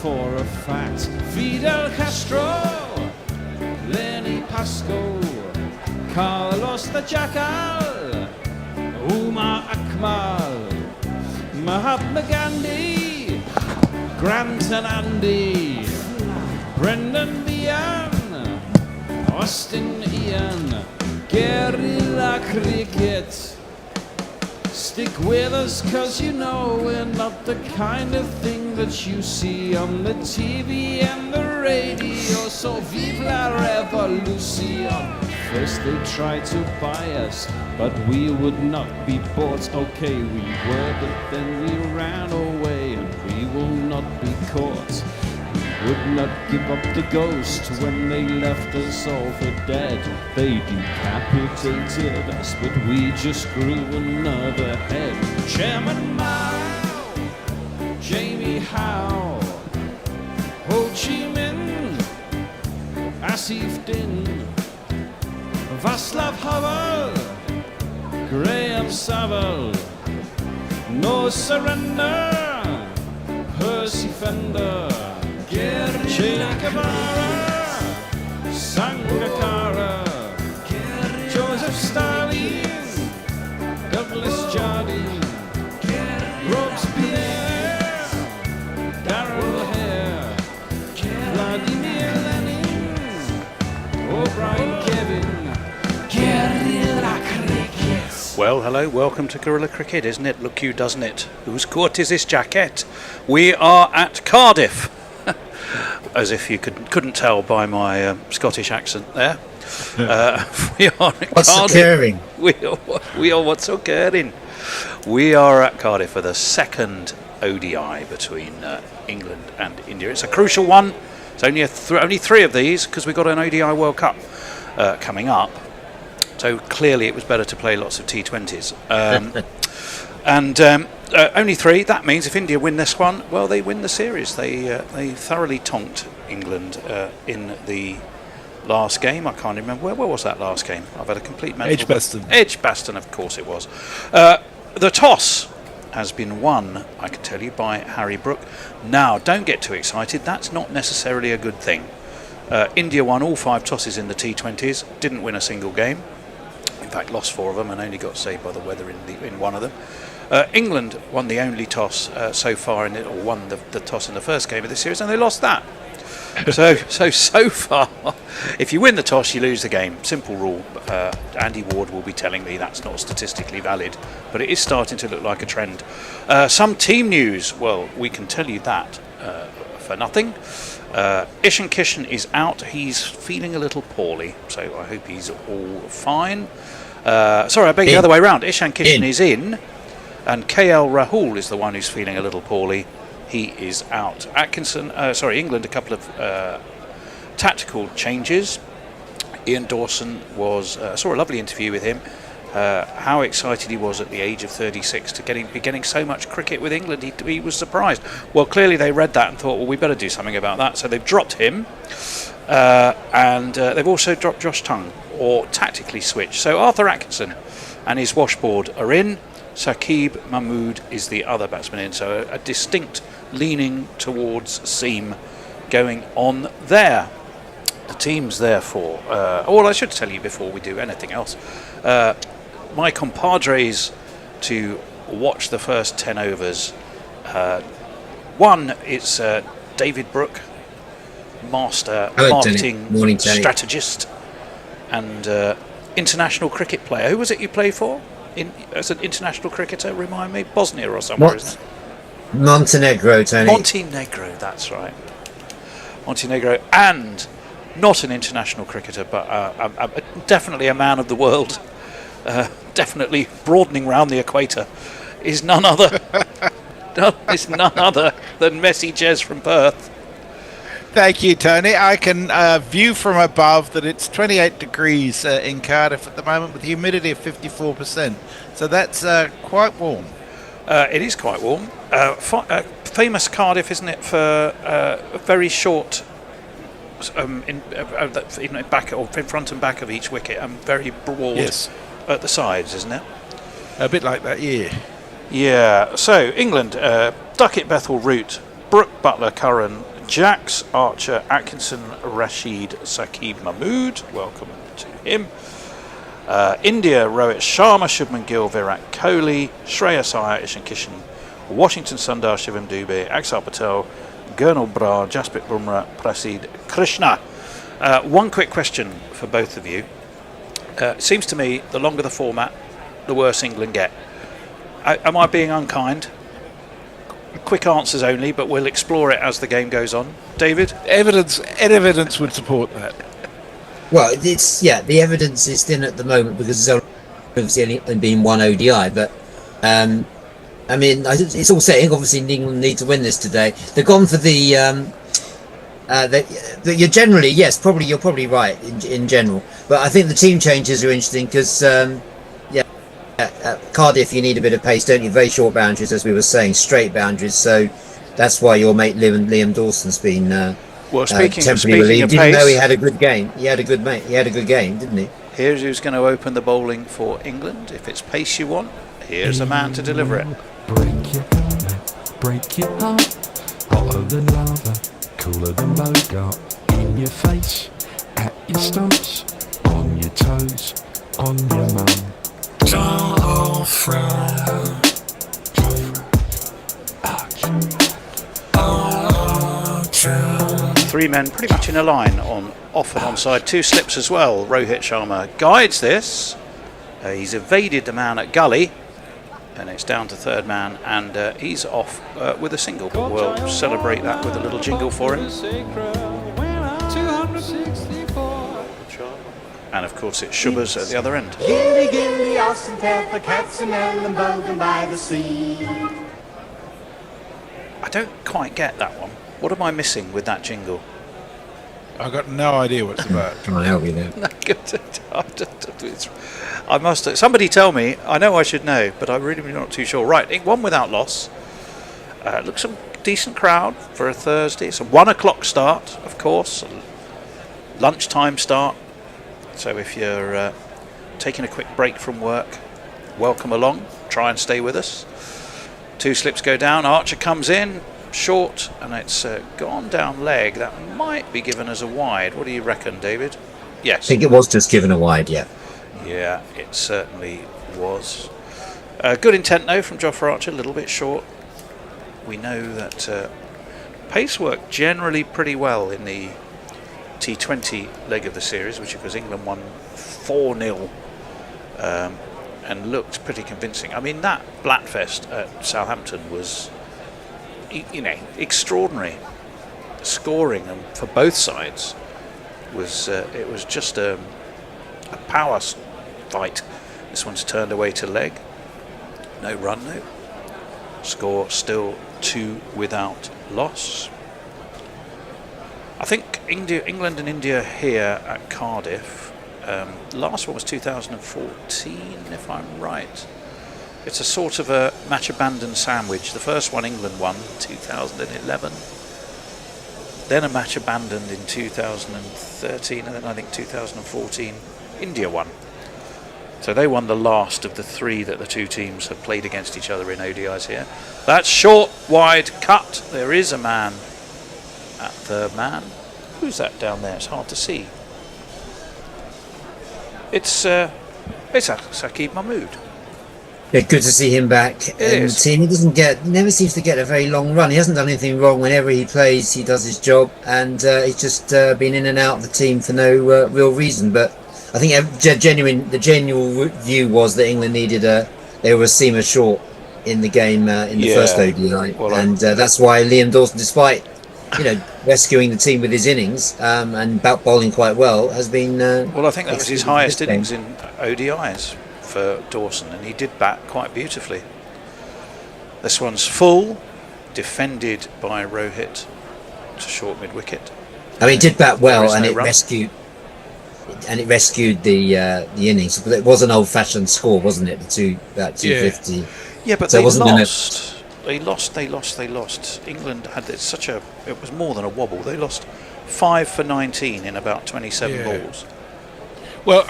for a fact. Fidel Castro, Lenny Pasco, Carlos the Jackal, Umar Akmal, Mahatma Gandhi, Grant and Andy, Brendan Behan, Austin Ian, Guerrilla Cricket. Stick with us, cause you know we're not the kind of thing that you see on the TV and the radio. So vive la revolution. First they tried to buy us, but we would not be bought. Okay, we were, but then we ran away, and we will not be caught. Would not give up the ghost when they left us all for dead. They decapitated us, but we just grew another head. Chairman Mao, Jamie Howe, Ho Chi Minh, Asif Din, Václav Havel, Graham Saville, No Surrender, Percy Fender, Che Guevara, Sangakkara, Joseph Stalin, Douglas Jardine, Robespierre, Darrell Hare, Vladimir Lenin, O'Brien Kevin, Guerrilla Cricket. Well, hello, welcome to Guerrilla Cricket, isn't it? Look you, doesn't it? Whose court is this jacket? We are at Cardiff. As if you couldn't tell by my Scottish accent there. We are at What's Cardiff. occurring? We are what's occurring. We are at Cardiff for the second ODI between England and India. It's a crucial one. It's only only three of these because we've got an ODI World Cup coming up. So clearly it was better to play lots of T20s. Only three. That means if India win this one, well, they win the series. They thoroughly tonked England in the last game. I can't remember where was that last game. I've had a complete mental. Edgbaston, of course it was. The toss has been won, I can tell you, by Harry Brook. Now, don't get too excited. That's not necessarily a good thing. India won all 5 tosses in the T20s. Didn't win a single game. In fact, lost 4 of them and only got saved by the weather in one of them. England won the only toss so far in it, or won the toss in the first game of this series, and they lost that. so far, if you win the toss, you lose the game. Simple rule. Andy Ward will be telling me that's not statistically valid, but it is starting to look like a trend. Some team news. Well, we can tell you that for nothing. Ishan Kishan is out. He's feeling a little poorly, so I hope he's all fine. Sorry, I beg the other way around. Ishan Kishan is in. And KL Rahul is the one who's feeling a little poorly. He is out. England, a couple of tactical changes. Ian Dawson saw a lovely interview with him. How excited he was at the age of 36 to be getting so much cricket with England. He was surprised. Well, clearly they read that and thought, well, we better do something about that. So they've dropped him. And they've also dropped Josh Tongue, or tactically switched. So Arthur Atkinson and his washboard are in. Saqib Mahmood is the other batsman in, so a distinct leaning towards seam going on there. The teams, therefore, well, I should tell you before we do anything else, my compadres to watch the first 10 overs. One, it's David Brooke, master marketing strategist and international cricket player. Who was it you play for? As an international cricketer, remind me, Bosnia or somewhere, isn't it? Montenegro, Tony. Montenegro, that's right. Montenegro, and not an international cricketer, but definitely a man of the world, definitely broadening round the equator, is none other than Messi Jez from Perth. Thank you, Tony. I can view from above that it's 28 degrees in Cardiff at the moment with humidity of 54%. So that's quite warm. It is quite warm. Famous Cardiff, isn't it, for a very short, back or in front and back of each wicket, and very broad at the sides, isn't it? A bit like that, yeah. Yeah. So England, Duckett, Bethel, Root, Brooke, Butler, Curran, Jacks, Archer, Atkinson, Rashid, Saqib Mahmood. Welcome to him. India, Rohit Sharma, Shubman Gill, Virat Kohli, Shreyas Iyer, Ishan Kishan, Washington Sundar, Shivam Dubey, Axar Patel, Gurnal Brar, Jasprit Bumrah, Prasid Krishna. One quick question for both of you. It seems to me the longer the format, the worse England get. Am I being unkind? Quick answers only, but we'll explore it as the game goes on. David? Evidence would support that. Well, the evidence is thin at the moment because there's only been one ODI, but I mean, it's all saying obviously England need to win this today. They've gone for you're generally, yes, you're probably right in general, but I think the team changes are interesting because Cardiff, you need a bit of pace, don't you? Very short boundaries, as we were saying, straight boundaries. So that's why your mate Liam Dawson's been temporarily relieved. Even though he had a good game, he had a good game, didn't he? Here's who's going to open the bowling for England. If it's pace you want, here's a man to deliver it. Break your heart, hotter than lava, cooler than Bogart, in your face, at your stumps, on your toes, on your mum. Three men pretty much in a line on off and onside, two slips as well. Rohit Sharma guides this. He's evaded the man at gully, and it's down to third man, and he's off with a single. But we'll celebrate that with a little jingle for him. And of course it's Shubha's at the other end. Gilly, gilly, oss and tether, cats and ellen, bogan by the sea. I don't quite get that one. What am I missing with that jingle? I've got no idea what it's about. Trying to help you there. I must. Somebody tell me. I know I should know, but I'm really not too sure. Right, one without loss. Looks a decent crowd for a Thursday. It's a 1 o'clock start, of course. Lunchtime start. So if you're taking a quick break from work, welcome along. Try and stay with us. Two slips go down. Archer comes in, short, and it's gone down leg. That might be given as a wide. What do you reckon, David? Yes. I think it was just given a wide, yeah. Yeah, it certainly was. Good intent, though, from Jofra Archer. A little bit short. We know that pace worked generally pretty well in the T20 leg of the series, which of course England won 4-0 and looked pretty convincing. I mean, that Blatfest at Southampton was, extraordinary. Scoring for both sides was it was just a power fight. This one's turned away to leg. No run, no score. Still 2 without loss. I think England and India here at Cardiff. Last one was 2014, if I'm right. It's a sort of a match abandoned sandwich. The first one England won 2011. Then a match abandoned in 2013, and then I think 2014 India won. So they won the last of the 3 that the two teams have played against each other in ODIs here. That's short, wide, cut. There is a man at third man. Who's that down there? It's hard to see. It's Saqib Mahmood. Yeah, good to see him back in the team. He never seems to get a very long run. He hasn't done anything wrong. Whenever he plays, he does his job, and he's just been in and out of the team for no real reason. But I think the genuine view was that England needed they were a seamer short in the game in the first ODI, that's why Liam Dawson, despite rescuing the team with his innings and bowling quite well, has been. I think that was his highest innings in ODIs for Dawson, and he did bat quite beautifully. This one's full, defended by Rohit to short mid wicket. I mean, it did bat well, and it rescued the innings. But it was an old-fashioned score, wasn't it? About 250. Yeah, but so they lost. England had it was more than a wobble. They lost 5 for 19 in about 27 balls. Well,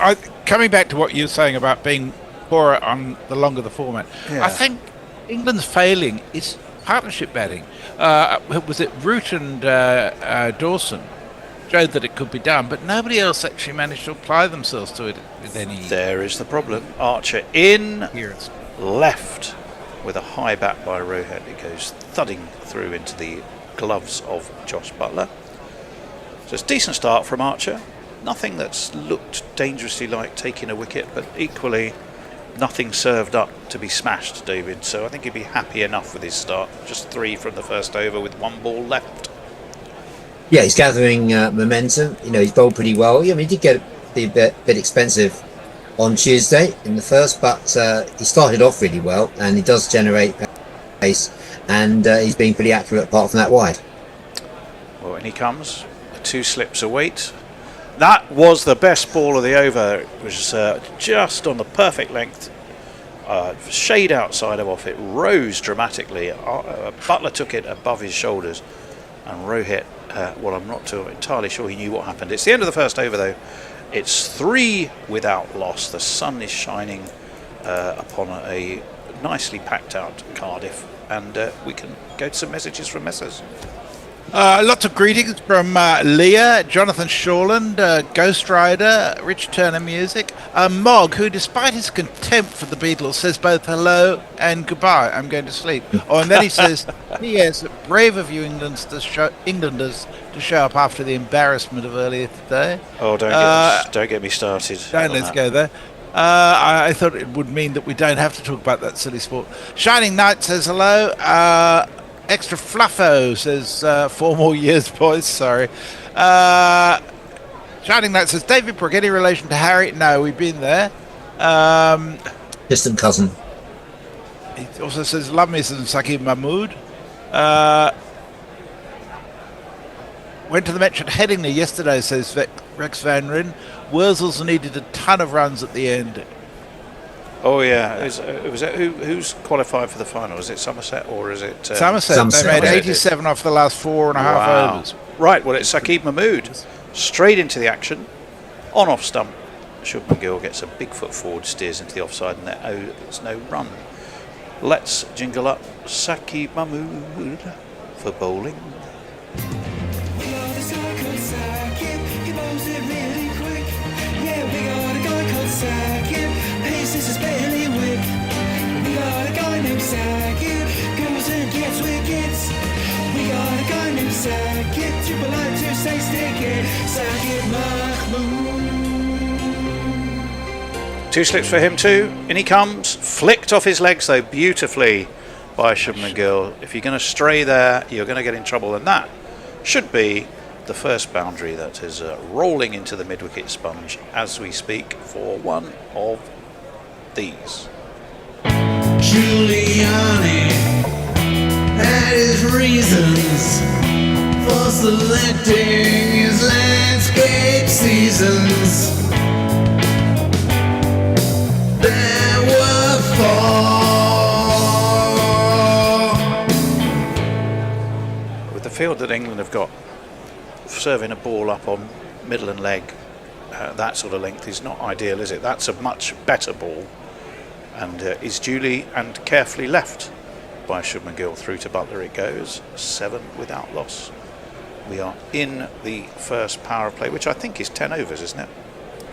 coming back to what you were saying about being poorer on the longer the format, I think England's failing is partnership batting. Was it Root and Dawson? Showed that it could be done, but nobody else actually managed to apply themselves to it with any. There is the problem. Archer in Appearance. left with a high bat by Rohit. It goes thudding through into the gloves of Josh Butler. So it's a decent start from Archer. Nothing that's looked dangerously like taking a wicket, but equally nothing served up to be smashed, David. So I think he'd be happy enough with his start. Just 3 from the first over with 1 ball left. Yeah, he's gathering momentum. He's bowled pretty well. He did get a bit expensive on Tuesday in the first, but he started off really well, and he does generate pace, and he's been pretty accurate apart from that wide. Well, in he comes. 2 slips await. That was the best ball of the over. It was just on the perfect length. Shade outside of off. It rose dramatically. Butler took it above his shoulders, and Rohit, well, I'm not entirely sure he knew what happened. It's the end of the first over, though. It's 3 without loss. The sun is shining upon a nicely packed out Cardiff, and we can go to some messages from Messrs. Lots of greetings from Leah, Jonathan Shawland, Ghost Rider, Rich Turner Music, Mog, who despite his contempt for the Beatles says both hello and goodbye, I'm going to sleep. Oh, and then he says, yes, brave of you Englanders to show up after the embarrassment of earlier today. Oh, don't get me started. Let's go there. I thought it would mean that we don't have to talk about that silly sport. Shining Knight says hello. Extra Fluffo says 4 more years, boys. Sorry. Shining Knight says David Brooke, any relation to Harry? No, we've been there. Distant cousin. He also says love me some Saqib Mahmood. Went to the match at Headingley yesterday, says Rex Van Ryn. Wurzels needed a ton of runs at the end. Oh yeah, who's qualified for the final? Is it Somerset or is it Somerset? They made 87 off the last 4.5 overs. Right, well it's Saqib Mahmood straight into the action, on off stump. Shubman Gill gets a big foot forward, steers into the offside, and there's no run. Let's jingle up Saqib Mahmood for bowling. This is barely wick. We got a guy named Sackett, goes and gets wickets. We got a guy named Sackett, too polite to say stick it. Sackett Mahmood. 2 slips for him too. In he comes, flicked off his legs though beautifully by Shubman Gill. If you're going to stray there, you're going to get in trouble, and that should be the first boundary that is rolling into the mid-wicket sponge as we speak for one of these. Giuliani had his reasons for selecting his landscape seasons. There were 4. With the field that England have got, serving a ball up on middle and leg, that sort of length is not ideal, is it? That's a much better ball, and is duly and carefully left by Shubman Gill. Through to Butler it goes, 7 without loss. We are in the first power play, which I think is 10 overs, isn't it?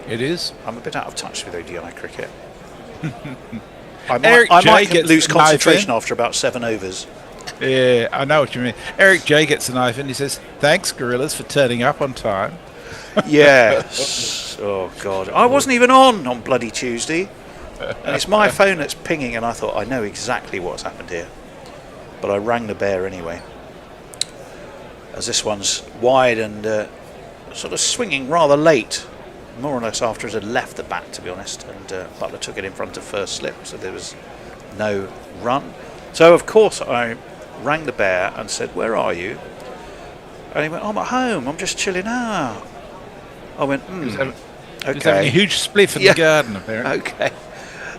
It is. I'm a bit out of touch with ODI cricket. I Eric J might gets lose the knife concentration in. after about 7 overs. Yeah, I know what you mean. Eric J gets a knife and he says, thanks, Gorillas, for turning up on time. Yes. Oh, God. I wasn't even on bloody Tuesday. And it's my phone that's pinging, and I thought, I know exactly what's happened here. But I rang the bear anyway. As this one's wide and sort of swinging rather late. More or less after it had left the bat, to be honest. And Butler took it in front of first slip, so there was no run. So, of course, I rang the bear and said, where are you? And he went, I'm at home, I'm just chilling out. I went, He's okay. having a huge spliff in the garden, apparently. Okay.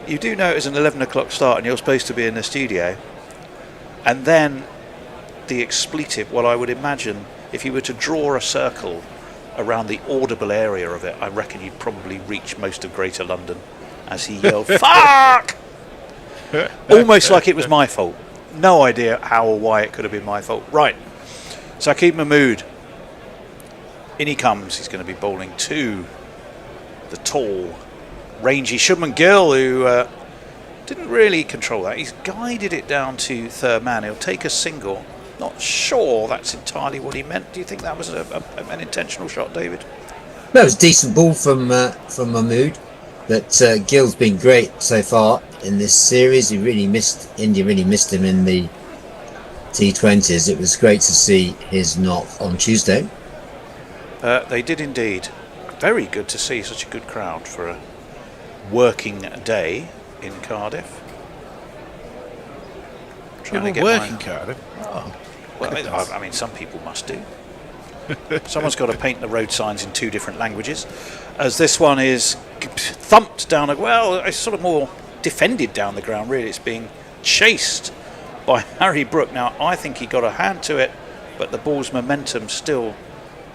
You do know it's an 11 o'clock start and you're supposed to be in the studio. And then the expletive, well, I would imagine if you were to draw a circle around the audible area of it, I reckon you'd probably reach most of Greater London as he yelled, fuck! Almost like it was my fault. no idea how or why it could have been my fault. Right, Saqib Mahmood. In he comes. He's going to be bowling to the tall, rangy Shubman Gill, who didn't really control that. He's guided it down to third man. He'll take a single. Not sure that's entirely what he meant. Do you think that was an intentional shot, David? No, it was a decent ball from Mahmood, but Gill's been great so far in this series. India really missed him in the T20s. It was great to see his knock on Tuesday. They did indeed. Very good to see such a good crowd for a working day in Cardiff. Cardiff? Oh, well, I mean, some people must do. Someone's got to paint the road signs in 2 different languages, as this one is thumped down. It's sort of more defended down the ground, really. It's being chased by Harry Brook. Now, I think he got a hand to it, but the ball's momentum still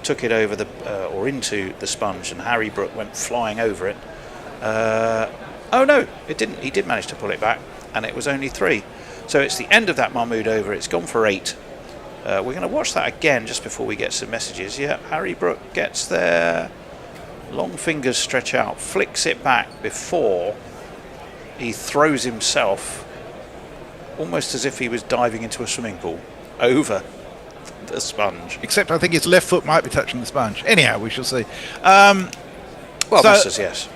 took it over or into the sponge, and Harry Brook went flying over it. Oh no, it didn't. He did manage to pull it back, and it was only 3. So it's the end of that Mahmood over. It's gone for 8. We're going to watch that again just before we get some messages. Yeah, Harry Brook gets there. Long fingers stretch out, flicks it back before he throws himself, almost as if he was diving into a swimming pool, over the sponge. Except I think his left foot might be touching the sponge. Anyhow, we shall see. Masters, yes.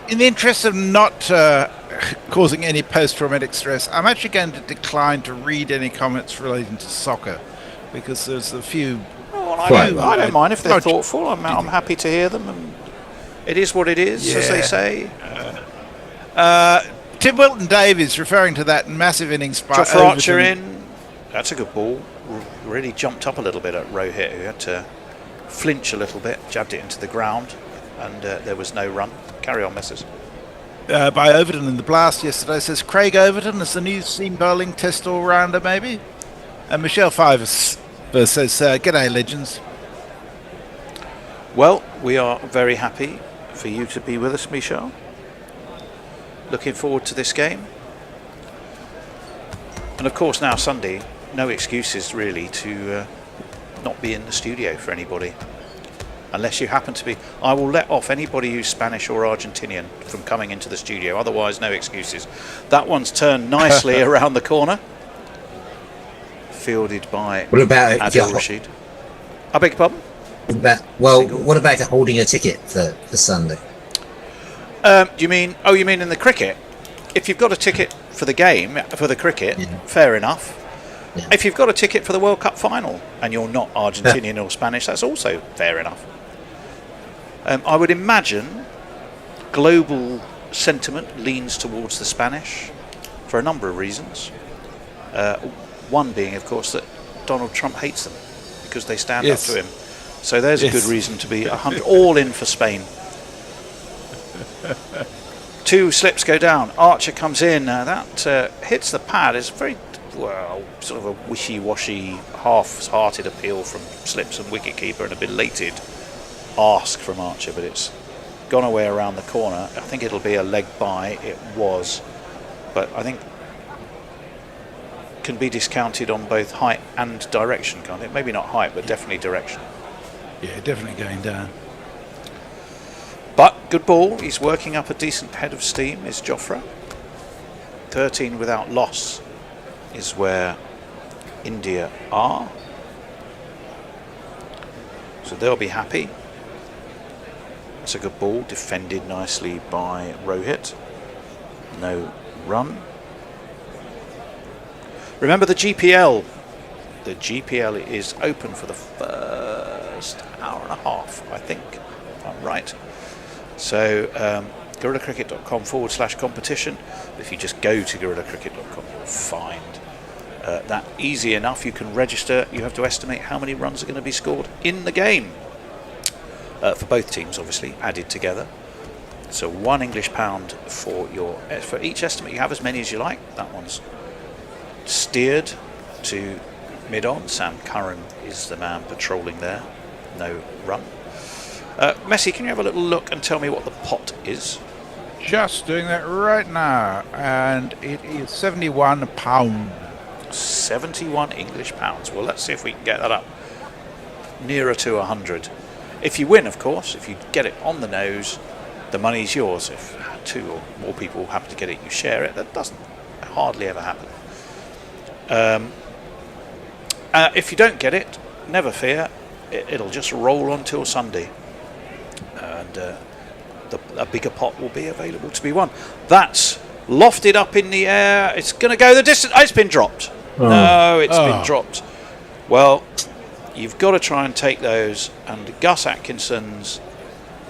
In the interest of not causing any post-traumatic stress, I'm actually going to decline to read any comments relating to soccer, because there's a few... I don't mind if they're thoughtful. I'm happy to hear them. And it is what it is, as they say. Tim Wilton-Davies referring to that massive innings by Jofra Archer in. That's a good ball. Really jumped up a little bit at Rohit, who had to flinch a little bit, jabbed it into the ground, and there was no run. Carry on, Messrs. By Overton in the blast yesterday, says Craig Overton is the new seam bowling test all-rounder, maybe? And Michelle Fivers says, g'day, legends. Well, we are very happy for you to be with us, Michelle. Looking forward to this game. And of course, now Sunday, no excuses really to not be in the studio for anybody. Unless you happen to be. I will let off anybody who's Spanish or Argentinian from coming into the studio. Otherwise, no excuses. That one's turned nicely around the corner. Fielded by Adil Rashid. I beg your pardon? What about holding a ticket for Sunday? You mean in the cricket? If you've got a ticket for the game, for the cricket, fair enough. Yeah. If you've got a ticket for the World Cup final and you're not Argentinian or Spanish, that's also fair enough. I would imagine global sentiment leans towards the Spanish for a number of reasons. One being, of course, that Donald Trump hates them because they stand up to him. So there's a good reason to be 100 all in for Spain. 2 slips go down. Archer comes in. That hits the pad. It's very sort of a wishy-washy, half-hearted appeal from slips and wicketkeeper, and a belated ask from Archer, but it's gone away around the corner. I think it'll be a leg by. It was, but I think can be discounted on both height and direction, can't it? Maybe not height, but definitely direction. Yeah, definitely going down. But good ball. He's working up a decent head of steam, is Jofra. 13 without loss is where India are. So they'll be happy. It's a good ball, defended nicely by Rohit. No run. Remember the GPL. The GPL is open for the first hour and a half, I think, if I'm right. So guerrillacricket.com/competition. If you just go to guerrillacricket.com, you'll find that easy enough. You can register. You have to estimate how many runs are going to be scored in the game for both teams, obviously added together. So £1 English for each estimate. You have as many as you like. That one's steered to mid-on. Sam Curran is the man patrolling there. No run. Messi, can you have a little look and tell me what the pot is? Just doing that right now, and it is £71. 71 English pounds. Well, let's see if we can get that up nearer to 100. If you win, of course, if you get it on the nose, the money's yours. If 2 or more people happen to get it, you share it. That doesn't hardly ever happen. If you don't get it, never fear. It'll just roll on till Sunday, and a bigger pot will be available to be won. That's lofted up in the air. It's going to go the distance. Oh, it's been dropped. No, it's been dropped. Well, you've got to try and take those. And Gus Atkinson's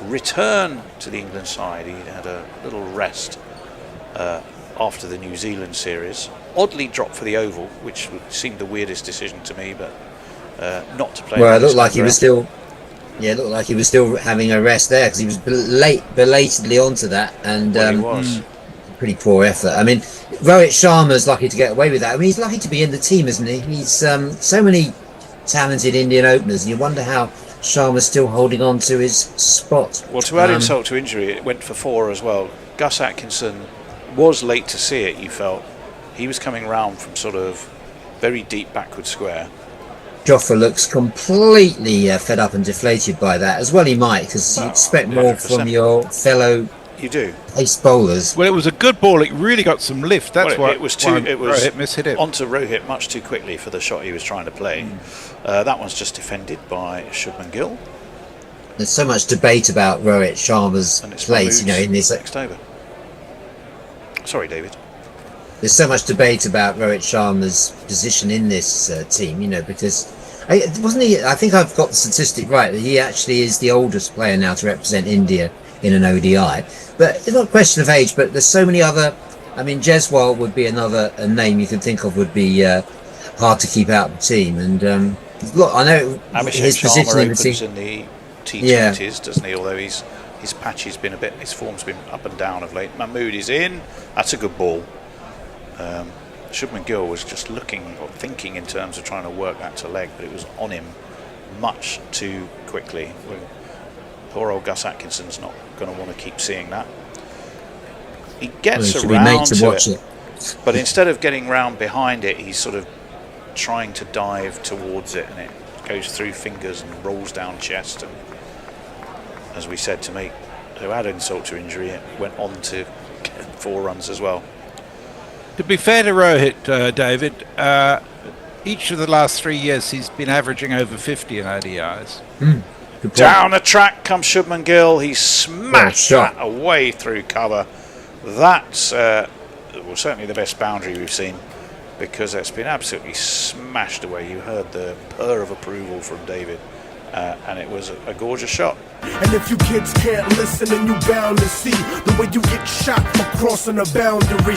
return to the England side, he had a little rest after the New Zealand series. Oddly dropped for the Oval, which seemed the weirdest decision to me, but not to play. Well, it looked like he was still. Yeah, it looked like he was still having a rest there because he was belatedly onto that, and he was. Pretty poor effort. I mean, Rohit Sharma's lucky to get away with that. I mean, he's lucky to be in the team, isn't he? He's so many talented Indian openers, and you wonder how Sharma's still holding on to his spot. Well, to add insult to injury, it went for 4 as well. Gus Atkinson was late to see it, you felt. He was coming round from sort of very deep backward square. Jofra looks completely fed up and deflated by that, as well he might, because you expect more 100%. from your fellow You do. pace bowlers. Well, it was a good ball. It really got some lift. That's why it was Rohit mishit it. onto Rohit much too quickly for the shot he was trying to play. That one's just defended by Shubman Gill. There's so much debate about Rohit Sharma's And it's place, you know, in this. next over. Sorry, David. There's so much debate about Rohit Sharma's position in this team, you know, because wasn't he? I think I've got the statistic right that he actually is the oldest player now to represent India in an ODI. But it's not a question of age, but there's so many other. I mean, Jeswal would be another name you can think of would be hard to keep out of the team. And look, I know his position in the team. In the T20s, doesn't he? Although his patch has been his form's been up and down of late. Mahmood is in. That's a good ball. Shubman Gill was just looking or thinking in terms of trying to work that to leg, but it was on him much too quickly. Poor old Gus Atkinson's not going to want to keep seeing that. He gets around to it, but instead of getting round behind it, he's sort of trying to dive towards it, and it goes through fingers and rolls down chest. And as we said, to add insult to injury, it went on to get 4 runs as well. To be fair to Rohit, David, each of the last 3 years he's been averaging over 50 in ODIs. Down the track comes Shubman Gill. He smashed that away through cover. That's certainly the best boundary we've seen, because it's been absolutely smashed away. You heard the purr of approval from David, and it was a gorgeous shot. And if you kids can't listen, then you bound to see the way you get shot for crossing a boundary,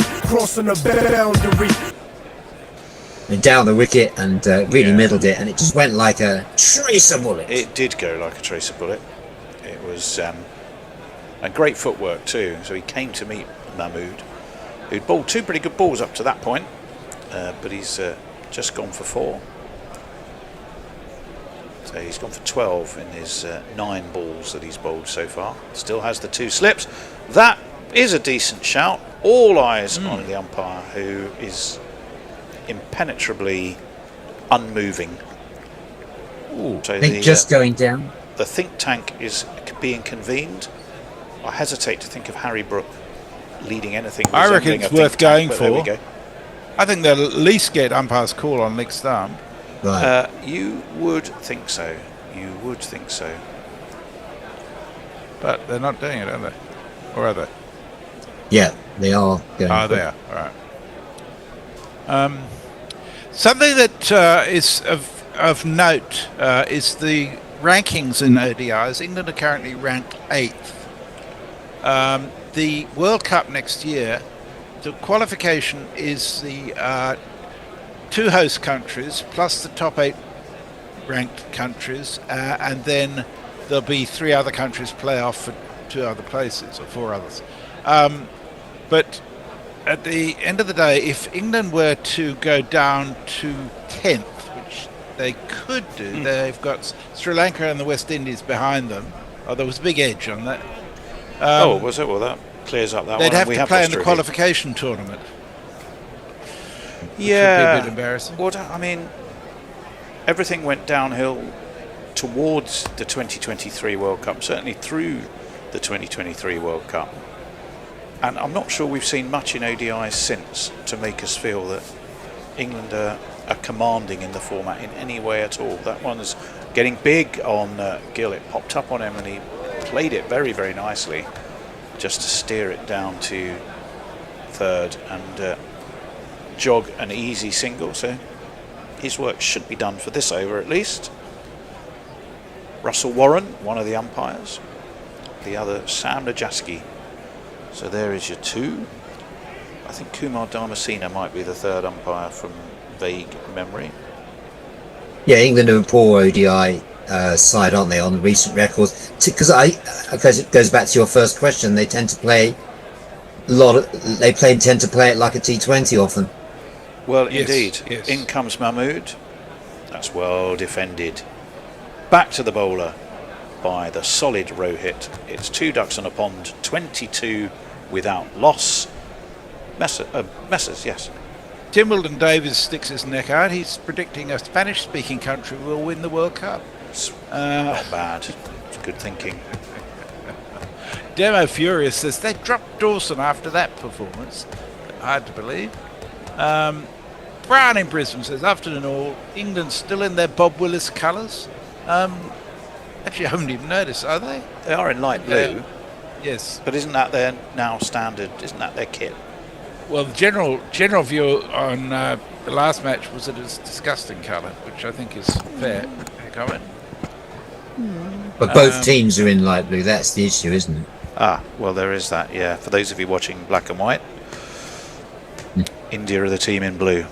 And down the wicket and really middled it, and it just went like a tracer bullet. It did go like a tracer bullet. It was a great footwork too. So he came to meet Mahmood, who'd bowled 2 pretty good balls up to that point, but he's just gone for 4. So he's gone for 12 in his 9 balls that he's bowled so far. Still has the 2 slips. That is a decent shout. All eyes on the umpire, who is impenetrably unmoving. So I think just going down. The think tank is being convened. I hesitate to think of Harry Brook leading anything. I reckon it's worth going for. There we go. I think they'll at least get umpire's call on leg stump. Right. You would think so. You would think so. But they're not doing it, are they? Or are they? Yeah, they are going. Oh, they are. All right. Something that is of note is the rankings in ODIs. England are currently ranked 8th. The World Cup next year, the qualification is the 2 host countries plus the top 8 ranked countries, and then there'll be 3 other countries play off for 2 other places, or 4 others. But at the end of the day, if England were to go down to 10th, which they could do, they've got Sri Lanka and the West Indies behind them. Oh, there was a big edge on that. Was it? Well, that clears up that one. They'd have to play in the qualification tournament. Yeah. Would be a bit embarrassing. Well, I mean, everything went downhill towards the 2023 World Cup, certainly through the 2023 World Cup. And I'm not sure we've seen much in ODIs since to make us feel that England are commanding in the format in any way at all. That one's getting big on Gill. It popped up on him and he played it very, very nicely just to steer it down to third and jog an easy single. So his work should be done for this over at least. Russell Warren, one of the umpires. The other, Sam Najaski. So there is your two. I think Kumar Dharmasena might be the third umpire from vague memory. Yeah, England are a poor ODI side, aren't they, on the recent records? Because it goes back to your first question. They tend to play tend to play it like a T20 often. Well, Yes, indeed. yes. In comes Mahmood. That's well defended. Back to the bowler by the solid Rohit. It's 2 ducks on a pond, 22 without loss. Messers, yes. Tim Wilton Davies sticks his neck out. He's predicting a Spanish-speaking country will win the World Cup. It's not bad. It's good thinking. Demo Furious says they dropped Dawson after that performance. Hard to believe. Brown in Brisbane says, afternoon all, England still in their Bob Willis colours. Actually, I haven't even noticed, are they? They are in light blue, Yeah. Yes. but isn't that their now standard? Isn't that their kit? Well, the general view on the last match was that it's disgusting colour, which I think is fair comment. But both teams are in light blue. That's the issue, isn't it? Ah, well, there is that, yeah. For those of you watching black and white, India are the team in blue.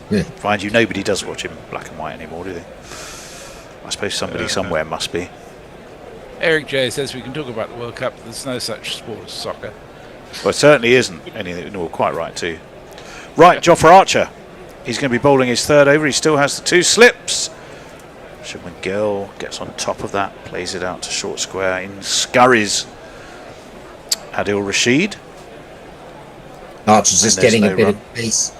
Yeah. Find you, nobody does watch in black and white anymore, do they? I suppose somebody somewhere must be. Eric J says we can talk about the World Cup, but there's no such sport as soccer. Well, it certainly isn't anything. No, quite right too. Right, Jofra Archer. He's going to be bowling his third over. He still has the 2 slips. Shubman Gill gets on top of that, plays it out to short square. In scurries Adil Rashid. Archer's just And there's getting no a bit run. of pace.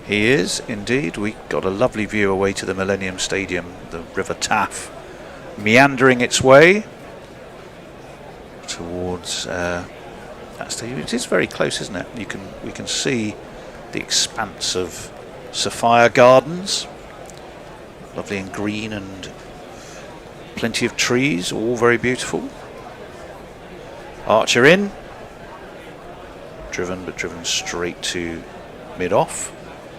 He is indeed. We got a lovely view away to the Millennium Stadium, the River Taff, meandering its way towards that stadium. It is very close, isn't it? We can see the expanse of Sophia Gardens, lovely and green and plenty of trees, all very beautiful. Archer in, driven straight to mid-off.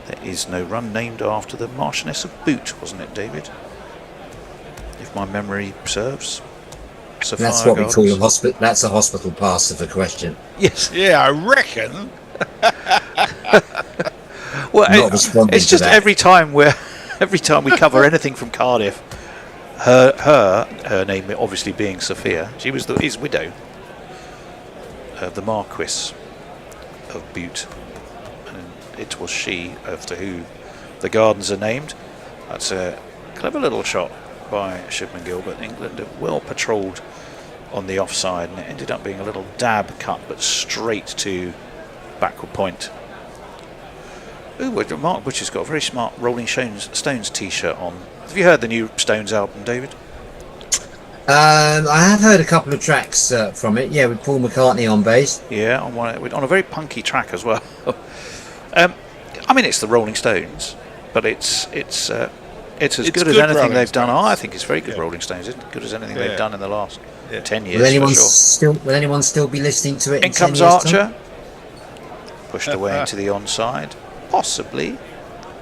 There is no run, named after the Marchioness of Boot, wasn't it, David? If my memory serves. Sophia That's what Gardens. we call a hospital. That's a hospital pass of a question. Yes. Yeah, I reckon. Well, Not responding it's to just that. every time we cover anything from Cardiff, her name obviously being Sophia. She was his widow, the Marquis of Butte. It was she after who the gardens are named. That's a clever little shot by Shubman Gill, but England have well patrolled on the offside, and it ended up being a little dab cut, but straight to backward point. Ooh, Mark Butcher's got a very smart Rolling Stones t-shirt on. Have you heard the new Stones album, David? I have heard a couple of tracks from it. Yeah, with Paul McCartney on bass. Yeah, on a very punky track as well. I mean, it's the Rolling Stones, but it's as good as good anything Rolling they've done. Stones. I think it's very good Rolling Stones. It's as good as anything they've done in the last 10 years. Will anyone still be listening to it? In 10 comes years' Archer, time? pushed away into the onside, possibly.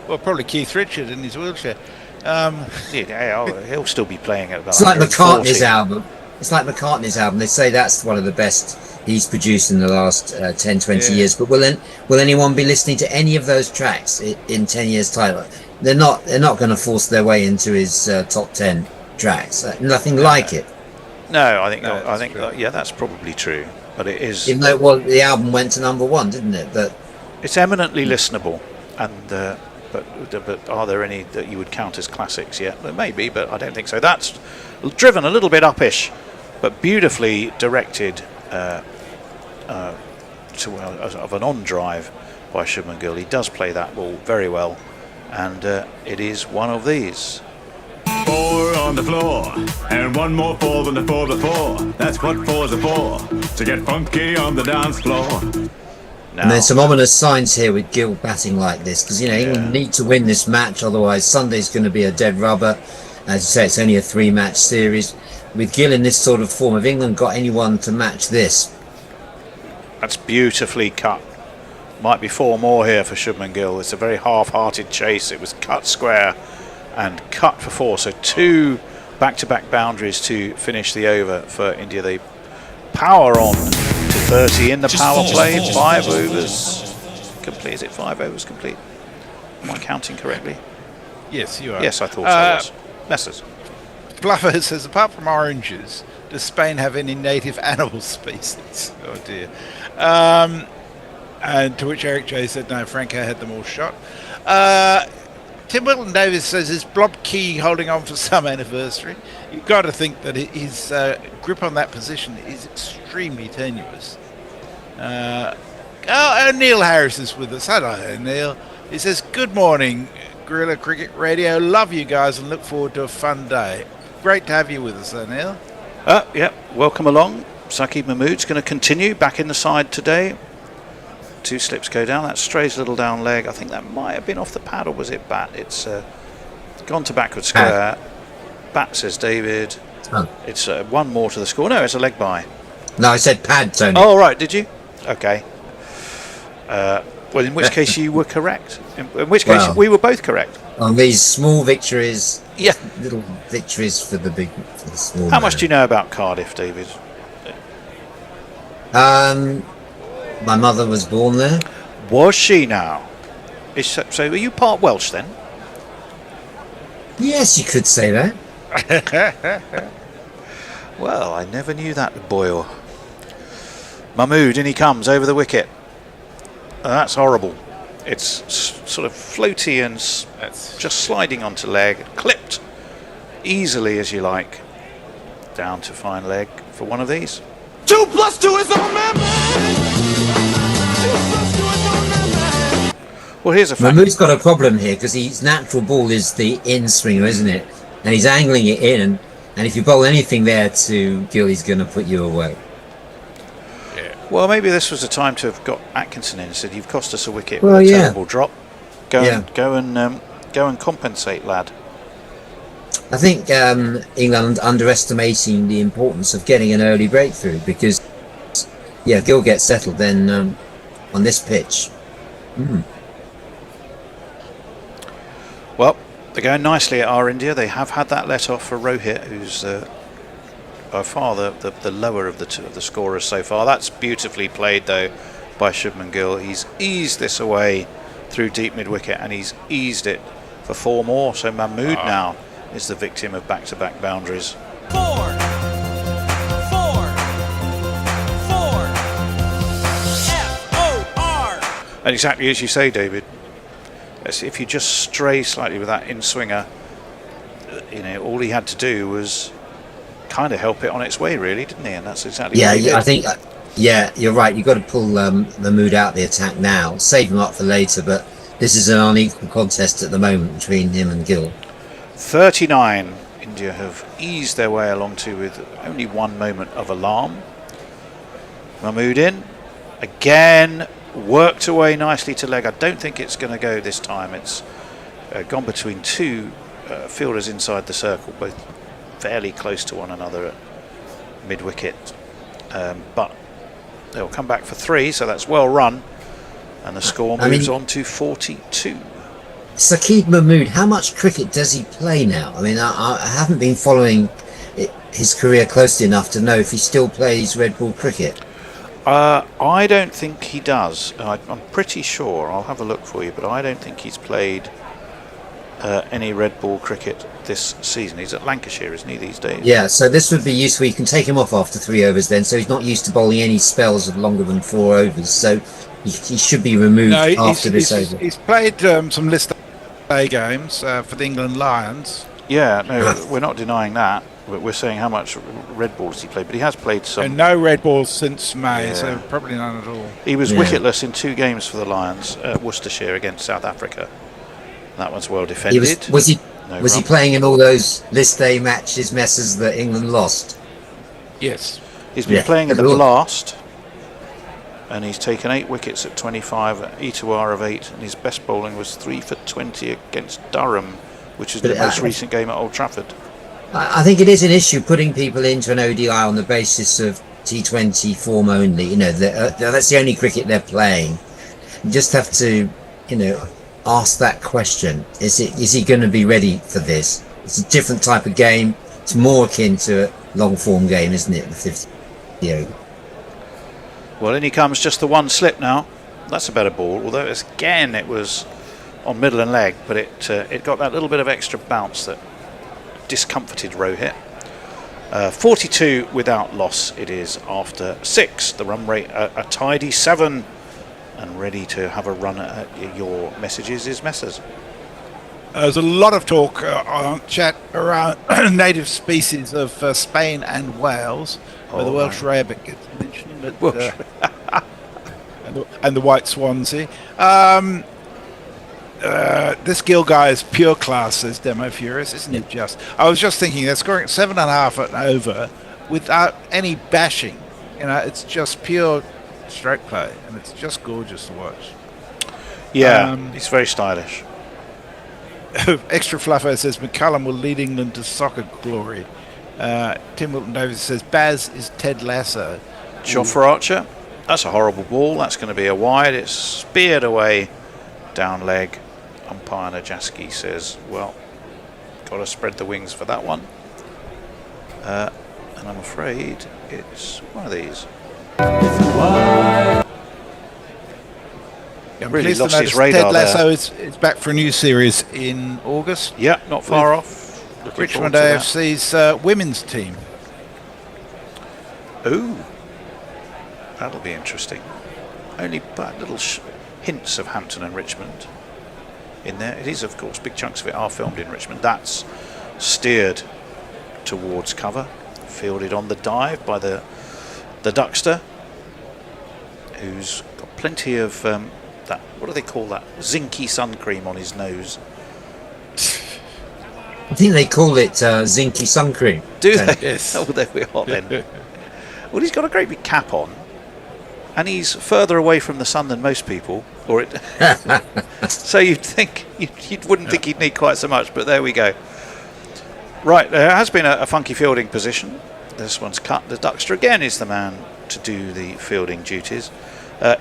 Well, probably Keith Richard in his wheelchair. Yeah, he'll still be playing at about. It's like 140. McCartney's album. It's like McCartney's album. They say that's one of the best he's produced in the last 10, 20 years. But will anyone be listening to any of those tracks in 10 years' time? They're not going to force their way into his top 10 tracks. Nothing like it. No, I think true. yeah, that's probably true. But it is. Even though the album went to #1, didn't it? But It's eminently listenable, and but are there any that you would count as classics yet? There may be, but I don't think so. That's driven a little bit uppish, but beautifully directed of an on drive by Shubman Gill. He does play that ball very well, and it is one of these. 4 on the floor, and one more 4 than the 4 before. That's what 4s are for, to get funky on the dance floor. Now, And there's some ominous signs here with Gill batting like this, because England need to win this match, otherwise Sunday's going to be a dead rubber. As you say, it's only a 3-match series. With Gill in this sort of form, have England got anyone to match this? that's beautifully cut. Might be 4 more here for Shubman Gill. It's a very half-hearted chase. It was cut square and cut for 4. So 2 back-to-back boundaries to finish the over for India. They power on to 30 in the power play. 5 overs complete. Is it 5 overs complete? Am I counting correctly? Yes, you are. Yes, I thought so. Yes. Messers. Fluffer says, apart from oranges, does Spain have any native animal species? Oh dear. And to which Eric J said, no, Franco had them all shot. Tim Wilton Davis says, is Blob Key holding on for some anniversary? You've got to think that his grip on that position is extremely tenuous. Neil Harris is with us. Hello, Neil. He says, good morning, Guerrilla Cricket Radio. Love you guys and look forward to a fun day. Great to have you with us, Neil. Yep, welcome along. Saqib Mahmood's going to continue back in the side today. 2 slips go down. That strays a little down leg. I think that might have been off the pad, or was it bat? It's gone to backward square. Bat, says David. Oh. It's 1 more to the score. No, it's a leg by. No, I said pad, Tony. Oh, right, did you? Okay. Well, in which case you were correct. In which case we were both correct. On these small victories, Yeah. little victories for the small. How much do you know about Cardiff, David? My mother was born there. Was she now? So are you part Welsh then? Yes, you could say that. Well, I never knew that, Boyle. Mahmood, in he comes over the wicket. That's horrible. It's sort of floaty and just sliding onto leg, clipped easily as you like, down to fine leg for one of these. 2 + 2 is on my mind. 2 + 2 is on my mind. Well, here's a fact. Mahmood's got a problem here because his natural ball is the in swinger, isn't it? And he's angling it in, and if you bowl anything there to Gill, he's going to put you away. Well, maybe this was the time to have got Atkinson in and said, "You've cost us a wicket Well, with a yeah. terrible drop. Go and compensate, lad." I think England underestimating the importance of getting an early breakthrough because, if Gill gets settled, then on this pitch. Well, they're going nicely at our India. They have had that let off for Rohit, who's by far the lower of the 2 of the scorers so far. That's beautifully played though by Shubman Gill. He's eased this away through deep mid wicket, and he's eased it for 4 more. So Mahmood now is the victim of back-to-back boundaries. 4 F-O-R. And exactly as you say, David, if you just stray slightly with that in-swinger, all he had to do was kind of help it on its way, really, didn't he? And that's exactly what he did. I think, you're right. You've got to pull the mood out the attack now, save him up for later, but this is an unequal contest at the moment between him and Gill. 39. India have eased their way along to with only 1 moment of alarm. Mahmood in. Again, worked away nicely to leg. I don't think it's going to go this time. It's gone between 2 fielders inside the circle, both fairly close to one another at mid-wicket. But they'll come back for 3, so that's well run. And the score moves on to 42. Saqib Mahmood, how much cricket does he play now? I mean, I haven't been following his career closely enough to know if he still plays red ball cricket. I don't think he does. I'm pretty sure. I'll have a look for you, but I don't think he's played any red ball cricket this season. He's at Lancashire, isn't he, these days? Yeah, so this would be useful. You can take him off after 3 overs then, so he's not used to bowling any spells of longer than 4 overs. So he should be removed after this over. He's played some list A games for the England Lions. Yeah, no, we're not denying that. We're saying how much red balls he played, but he has played some. And no red balls since May, so probably none at all. He was wicketless in 2 games for the Lions at Worcestershire against South Africa. That one's well defended. Was he playing in all those list A matches messes that England lost? Yes. He's been playing in the Blast, and he's taken 8 wickets at 25, E2R of 8, and his best bowling was 3 for 20 against Durham, which is the most recent game at Old Trafford. I think it is an issue putting people into an ODI on the basis of T20 form only. You know, that's the only cricket they're playing. You just have to, ask that question: Is he going to be ready for this? It's a different type of game. It's more akin to a long form game, isn't it? The 50. Well, in he comes, just the one slip now. That's a better ball, although it was on middle and leg, but it got that little bit of extra bounce that discomforted Rohit. 42 without loss it is after 6. The run rate a tidy 7, and ready to have a run at your messages is Messers. There's a lot of talk on chat around native species of Spain and Wales, where the Welsh rarebit gets mentioned, and the white Swansea. This Gill guy is pure class, says Demo Furious, isn't it just? I was just thinking, they're scoring 7.5 and over without any bashing. It's just pure stroke play, and it's just gorgeous to watch. Yeah, it's very stylish. Extra Fluffo says McCullum will lead England to soccer glory. Tim Wilton Davis says Baz is Ted Lasso. Shot for Archer. That's a horrible ball. That's going to be a wide. It's speared away down leg. Umpire Najaski says, well, got to spread the wings for that one. And I'm afraid it's one of these. I'm really pleased lost to his notice radar Ted Lasso there. is back for a new series in August. Yeah, not far off. Looking Richmond forward to AFC's women's team. Ooh, that'll be interesting. Only but little hints of Hampton and Richmond in there. It is, of course, big chunks of it are filmed in Richmond. That's steered towards cover, fielded on the dive by the Duckster, who's got plenty of that. What do they call that? Zinky sun cream on his nose. I think they call it Zinky sun cream. Do they? Yes. Oh, there we are then. Well, he's got a great big cap on, and he's further away from the sun than most people. So you'd think you wouldn't think he'd need quite so much, but there we go. Right, there has been a funky fielding position. This one's cut. The Duckster again is the man to do the fielding duties.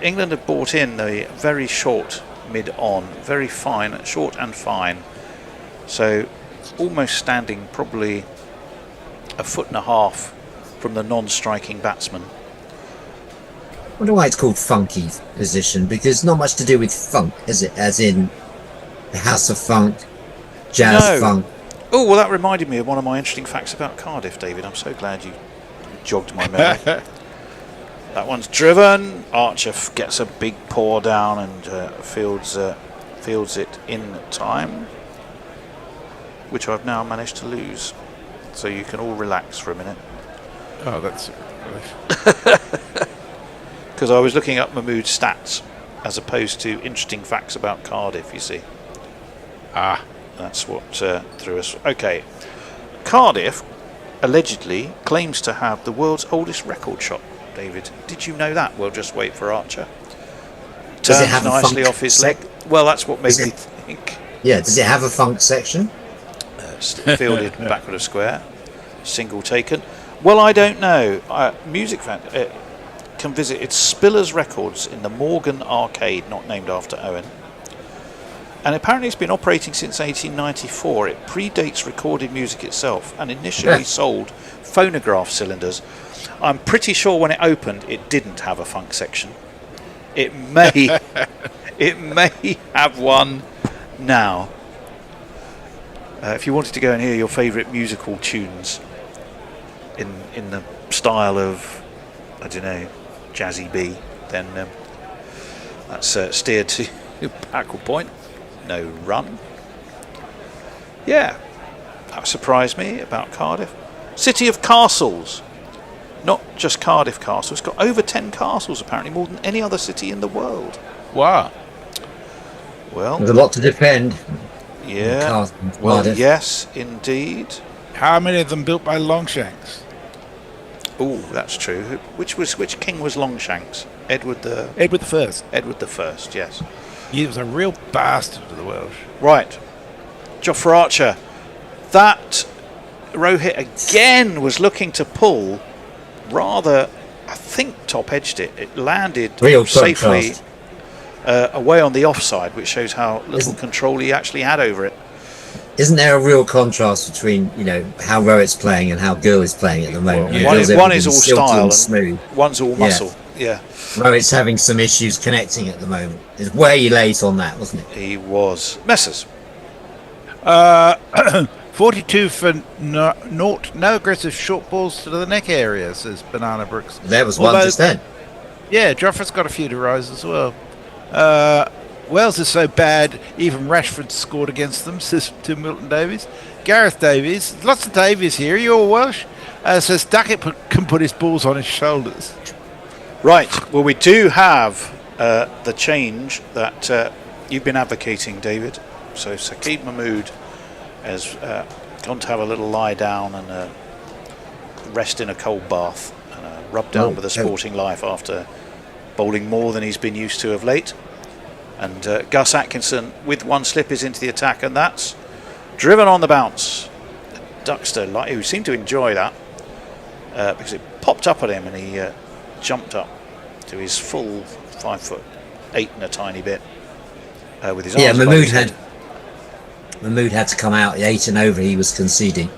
England have brought in the very short mid-on, very fine, short and fine. So almost standing probably a foot and a half from the non-striking batsman. I wonder why it's called funky position, because not much to do with funk, is it? As in the House of Funk, Jazz Funk. Oh, well, that reminded me of one of my interesting facts about Cardiff, David. I'm so glad you jogged my memory. That one's driven. Archer gets a big paw down and fields it in time, which I've now managed to lose. So you can all relax for a minute. Oh, that's relief. Because I was looking up Mahmood's stats as opposed to interesting facts about Cardiff, you see. That's what threw us. Okay. Cardiff allegedly claims to have the world's oldest record shot, David. Did you know that? Well, just wait for Archer. Does it have nicely off his leg. Well, that's what made me think. Yeah, does it have a funk section? Fielded backward of square. Single taken. Well, I don't know. Music fan can visit its Spillers Records in the Morgan Arcade, not named after Owen. And apparently it's been operating since 1894. It predates recorded music itself and initially sold phonograph cylinders. I'm pretty sure when it opened it didn't have a funk section. It may have one now. If you wanted to go and hear your favourite musical tunes in the style of, I don't know, Jazzy B, then that's steered to backward point. No run. Yeah. That surprised me about Cardiff. City of castles. Not just Cardiff Castle. It's got over 10 castles, apparently, more than any other city in the world. Wow. Well, There's a lot to defend. yeah. Well, yes, indeed. How many of them built by Longshanks? Oh, that's true. Which king was Longshanks? Edward the First. Edward the First, yes. He was a real bastard to the Welsh. Right. Jofra Archer. That Rohit again was looking to pull rather, I think, top-edged it. It landed Real safely away on the offside, which shows how little control he actually had over it. Isn't there a real contrast between, you know, how Rohit's playing and how Gill is playing at the moment? One is all style and smooth. One's all muscle. Yeah. Rohit's having some issues connecting at the moment. It's way late on that, wasn't it? He was. Messers. 42 for naught. No aggressive short balls to the neck area, says Banana Brooks. There was one just then. Yeah, Joffre's got a few to rise as well. Wales is so bad, even Rashford scored against them, says Tim Milton Davies. Gareth Davies, lots of Davies here, you're all Welsh, says Duckett can put his balls on his shoulders. Right, well, we do have the change that you've been advocating, David. So Saqib Mahmood has gone to have a little lie down and rest in a cold bath and rub down with a Sporting Life after bowling more than he's been used to of late. And Gus Atkinson with one slip is into the attack, and that's driven on the bounce. Duckster, who seemed to enjoy that because it popped up at him and he jumped up to his full 5'8" and a tiny bit with his arms. Yeah, Mahmood had to come out the 8 and over he was conceding.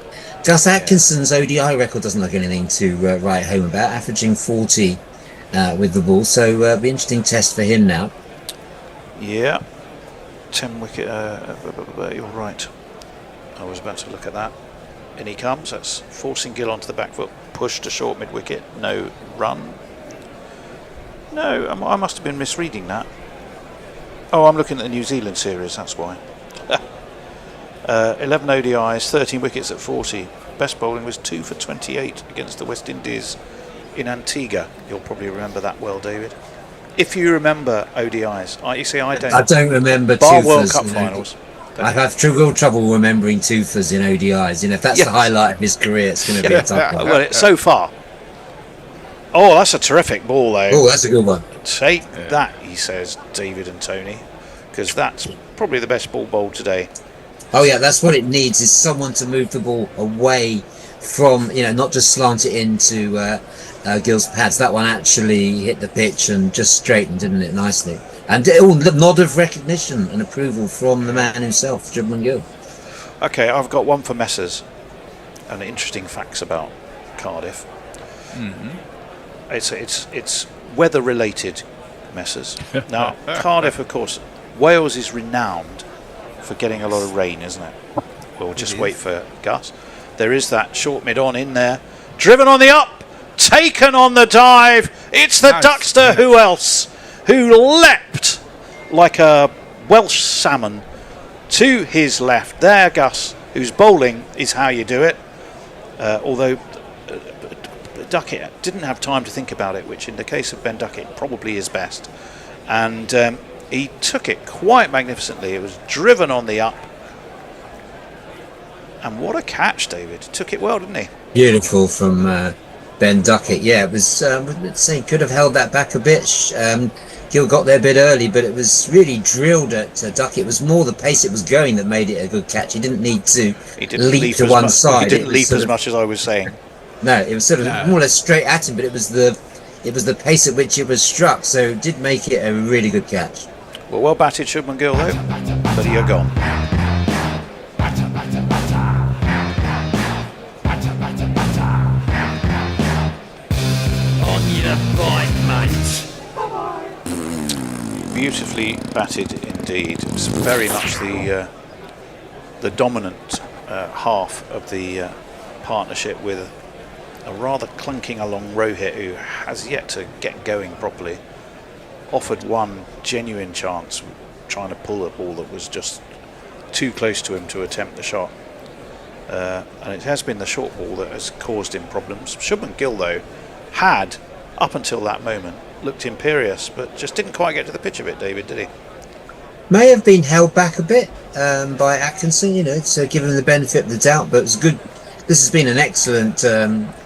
Gus Atkinson's ODI record doesn't look anything to write home about, averaging 40 with the ball, so it'll be an interesting test for him now. Yeah, 10 wicket, you're right. I was about to look at that. In he comes, that's forcing Gill onto the back foot, push to short mid-wicket, no run. No, I must have been misreading that. Oh, I'm looking at the New Zealand series, that's why. 11 ODIs, 13 wickets at 40. Best bowling was 2 for 28 against the West Indies in Antigua. You'll probably remember that well, David. If you remember ODIs. You see, I don't. I don't remember Bar twofers, World Cup finals. I have real trouble remembering twofers in ODIs. You know, if that's the highlight of his career, it's going to be a tough one. Well, so far. Oh, that's a terrific ball, though. Oh, that's a good one. Take that, he says, David and Tony, because that's probably the best ball bowled today. Oh yeah, that's what it needs, is someone to move the ball away from, you know, not just slant it into Gill's pads. That one actually hit the pitch and just straightened, didn't it, nicely? And the nod of recognition and approval from the man himself, Shubman Gill. Okay, I've got one for Messers, and interesting facts about Cardiff. It's weather related, Messers. Now, Cardiff, of course, Wales is renowned for getting a lot of rain, isn't it? We'll just wait for Gus. There is that short mid-on in there. Driven on the up, taken on the dive. It's the Duckster, who else? Who leapt like a Welsh salmon to his left. There, Gus, who's bowling is how you do it. Although Duckett didn't have time to think about it, which in the case of Ben Duckett probably is best. And he took it quite magnificently. It was driven on the up. And what a catch, David. Took it well, didn't he? Beautiful from Ben Duckett. Yeah, it was, let's say, could have held that back a bit. Gill got there a bit early, but it was really drilled at Duckett. It was more the pace it was going that made it a good catch. He didn't need to leap to one side. He didn't leap as much as I was saying. No, it was sort of more or less straight at him, but it was the pace at which it was struck, so it did make it a really good catch. Well batted, Shubman Gill, though. But you're gone. On your bike, mate. Beautifully batted indeed. It's very much the dominant half of the partnership, with a rather clunking along Rohit, who has yet to get going properly. Offered one genuine chance trying to pull a ball that was just too close to him to attempt the shot. and it has been the short ball that has caused him problems. Shubman Gill, though, had, up until that moment, looked imperious, but just didn't quite get to the pitch of it, David, did he? May have been held back a bit by Atkinson, so give him the benefit of the doubt, but it's good. This has been an excellent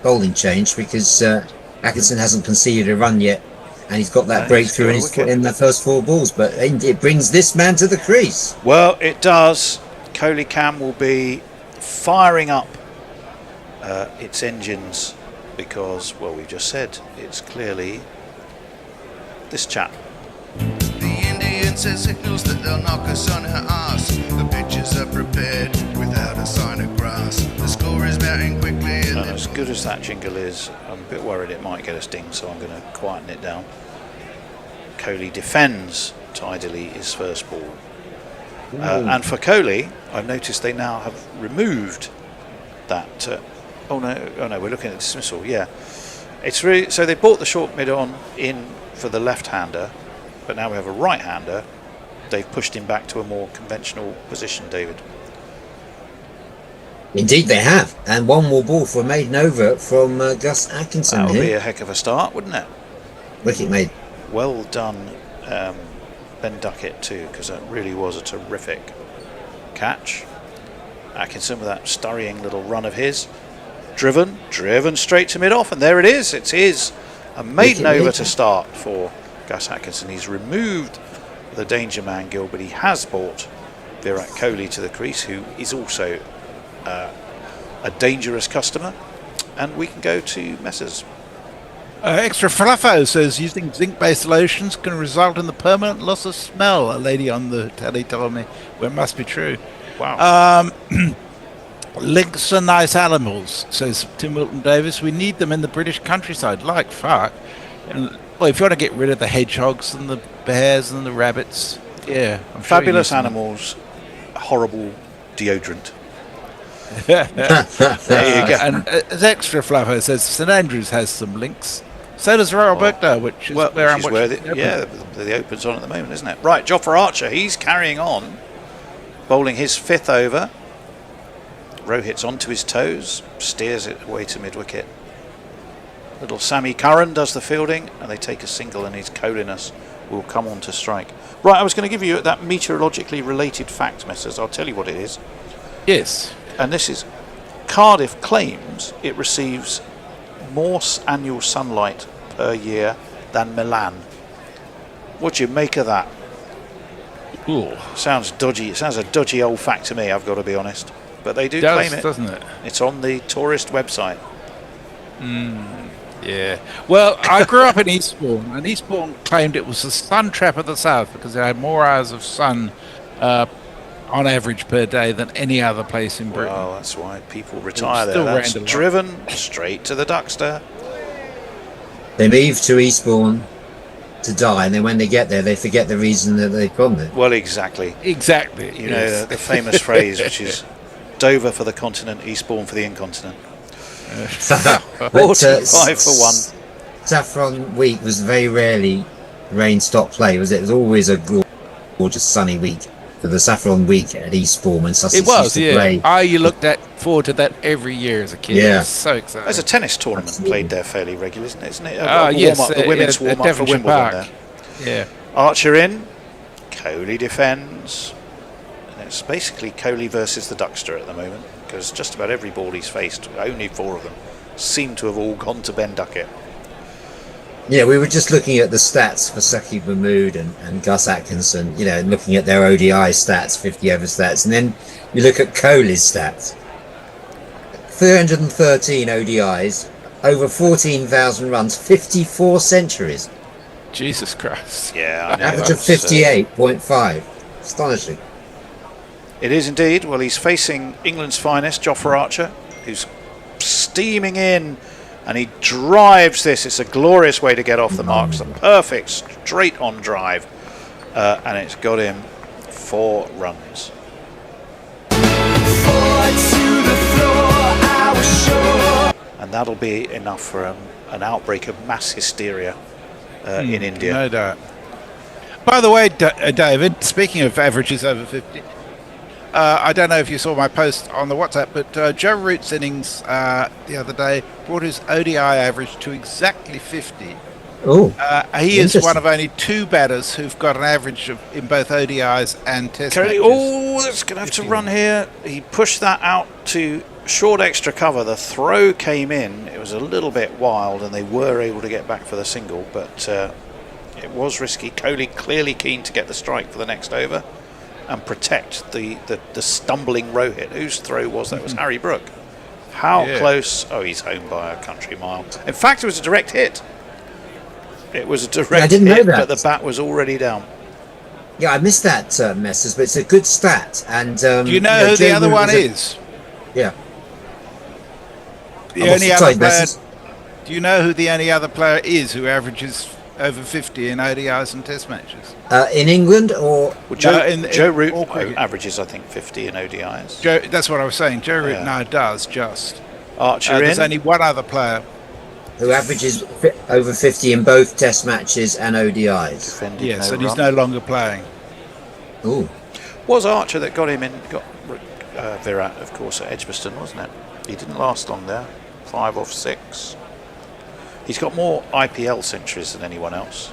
bowling change because Atkinson hasn't conceded a run yet, and he's got that breakthrough in the first 4 balls, but it brings this man to the crease. Well, it does. Kohli Cam will be firing up its engines because, well, we've just said it's clearly this chap. The Indian says signals that they'll knock us on her ass. The pitches are prepared without a sign of grass. The score is mounting quickly. And as good as that jingle is, I'm a bit worried it might get us dinged, so I'm going to quieten it down. Kohli defends tidily his first ball. And for Kohli, I've noticed they now have removed that. Oh no, we're looking at dismissal. Yeah, it's really so they brought the short mid on in for the left-hander, but now we have a right-hander. They've pushed him back to a more conventional position, David. Indeed, they have, and one more ball for a maiden over from Gus Atkinson. That would be a heck of a start, wouldn't it? Wicket made. Well done, Ben Duckett too, because that really was a terrific catch. Atkinson with that scurrying little run of his, driven straight to mid-off, and there it is. It is a maiden over to start for Gus Atkinson. He's removed the danger man Gill, but he has brought Virat Kohli to the crease, who is also a dangerous customer. And we can go to Messrs. Extra Fluffo says using zinc-based lotions can result in the permanent loss of smell. A lady on the telly told me. Well, it must be true. Wow. Lynx are nice animals, says Tim Wilton Davis. We need them in the British countryside, like fuck. And, well, if you want to get rid of the hedgehogs and the bears and the rabbits, yeah. Fabulous animals, horrible deodorant. There you go. And as Extra Fluffo says, St Andrews has some links. So does Royal Birkdale, which is where I'm watching. The Open's on at the moment, isn't it? Right, Jofra Archer, he's carrying on, bowling his 5th over. Rohit's onto his toes, steers it away to mid-wicket. Little Sammy Curran does the fielding, and they take a single, and his Kohliness will come on to strike. Right, I was going to give you that meteorologically related fact, Messrs. I'll tell you what it is. Yes. And this is, Cardiff claims it receives more annual sunlight per year than Milan. What do you make of that? Ooh. Sounds dodgy. It sounds a dodgy old fact to me, I've got to be honest. But they do claim it, doesn't it? It's on the tourist website. Yeah. Well, I grew up in Eastbourne, and Eastbourne claimed it was the sun trap of the south because it had more hours of sun on average per day than any other place in Britain. Well, that's why people retire there. That's driven straight to the Duckster. They move to Eastbourne to die, and then when they get there, they forget the reason that they've gone there. Well, exactly. Exactly. You know, the famous phrase, which is Dover for the continent, Eastbourne for the incontinent. 45 for 1. Saffron week was very rarely rain-stop play, was it? It was always a gorgeous sunny week for the Saffron week at Eastbourne when Sussex used to play. You looked forward to that every year as a kid. Yeah. It was so exciting. There's a tennis tournament played there fairly regularly, isn't it? Yes. The women's warm-up for Wimbledon Park. there. Yeah. Archer in, Kohli defends. And it's basically Kohli versus the Duckster at the moment, because just about every ball he's faced, only 4 of them, seem to have all gone to Ben Duckett. Yeah, we were just looking at the stats for Saqib Mahmood and Gus Atkinson, looking at their ODI stats, 50 over stats, and then you look at Kohli's stats. 313 ODIs, over 14,000 runs, 54 centuries. Jesus Christ. Yeah, I know. Average of 58.5. Astonishing. It is indeed. Well, he's facing England's finest, Jofra Archer, who's steaming in, and he drives this. It's a glorious way to get off the mark. It's a perfect straight-on drive, and it's got him 4 runs. And that'll be enough for an outbreak of mass hysteria in India. No doubt. By the way, David, speaking of averages over 50, I don't know if you saw my post on the WhatsApp, but Joe Root's innings the other day brought his ODI average to exactly 50. Oh, he is one of only 2 batters who've got an average in both ODIs and Test matches. Oh, that's going to have to run here. He pushed that out to short extra cover. The throw came in. It was a little bit wild, and they were able to get back for the single, but it was risky. Kohli clearly keen to get the strike for the next over and protect the stumbling Rohit. Whose throw was that? It was Harry Brook. How close? Oh, he's home by a country mile. In fact, it was a direct hit. It was a direct hit, but the bat was already down. Yeah, I missed that, Messers, but it's a good stat. And do you know who the other one is? Yeah. The only other player. Do you know who the only other player is who averages over 50 in ODIs and Test matches? In England or? Well, Joe Root averages, I think, 50 in ODIs. That's what I was saying. Joe Root now does just. Archer There's only one other player who averages over 50 in both Test matches and ODIs. Yes, and he's no longer playing. Ooh. Was Archer that got him in? Got Virat, of course, at Edgbaston, wasn't it? He didn't last long there. 5 off 6. He's got more IPL centuries than anyone else.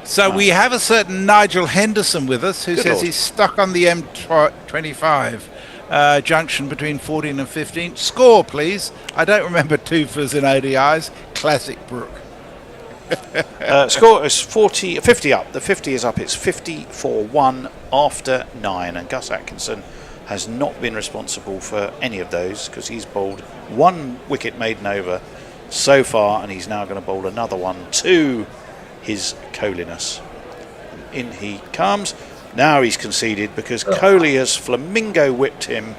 So we have a certain Nigel Henderson with us who Good says Lord. he's stuck on the M25 junction between 14 and 15. Score, please. I don't remember 2 fers in ODIs. Classic Brook. Score is 50 up. The 50 is up. It's 50-1 after 9. And Gus Atkinson has not been responsible for any of those because he's bowled 1 wicket maiden over so far, and he's now going to bowl another one to his Kohliness. In he comes. Now he's conceded because Kohli has flamingo whipped him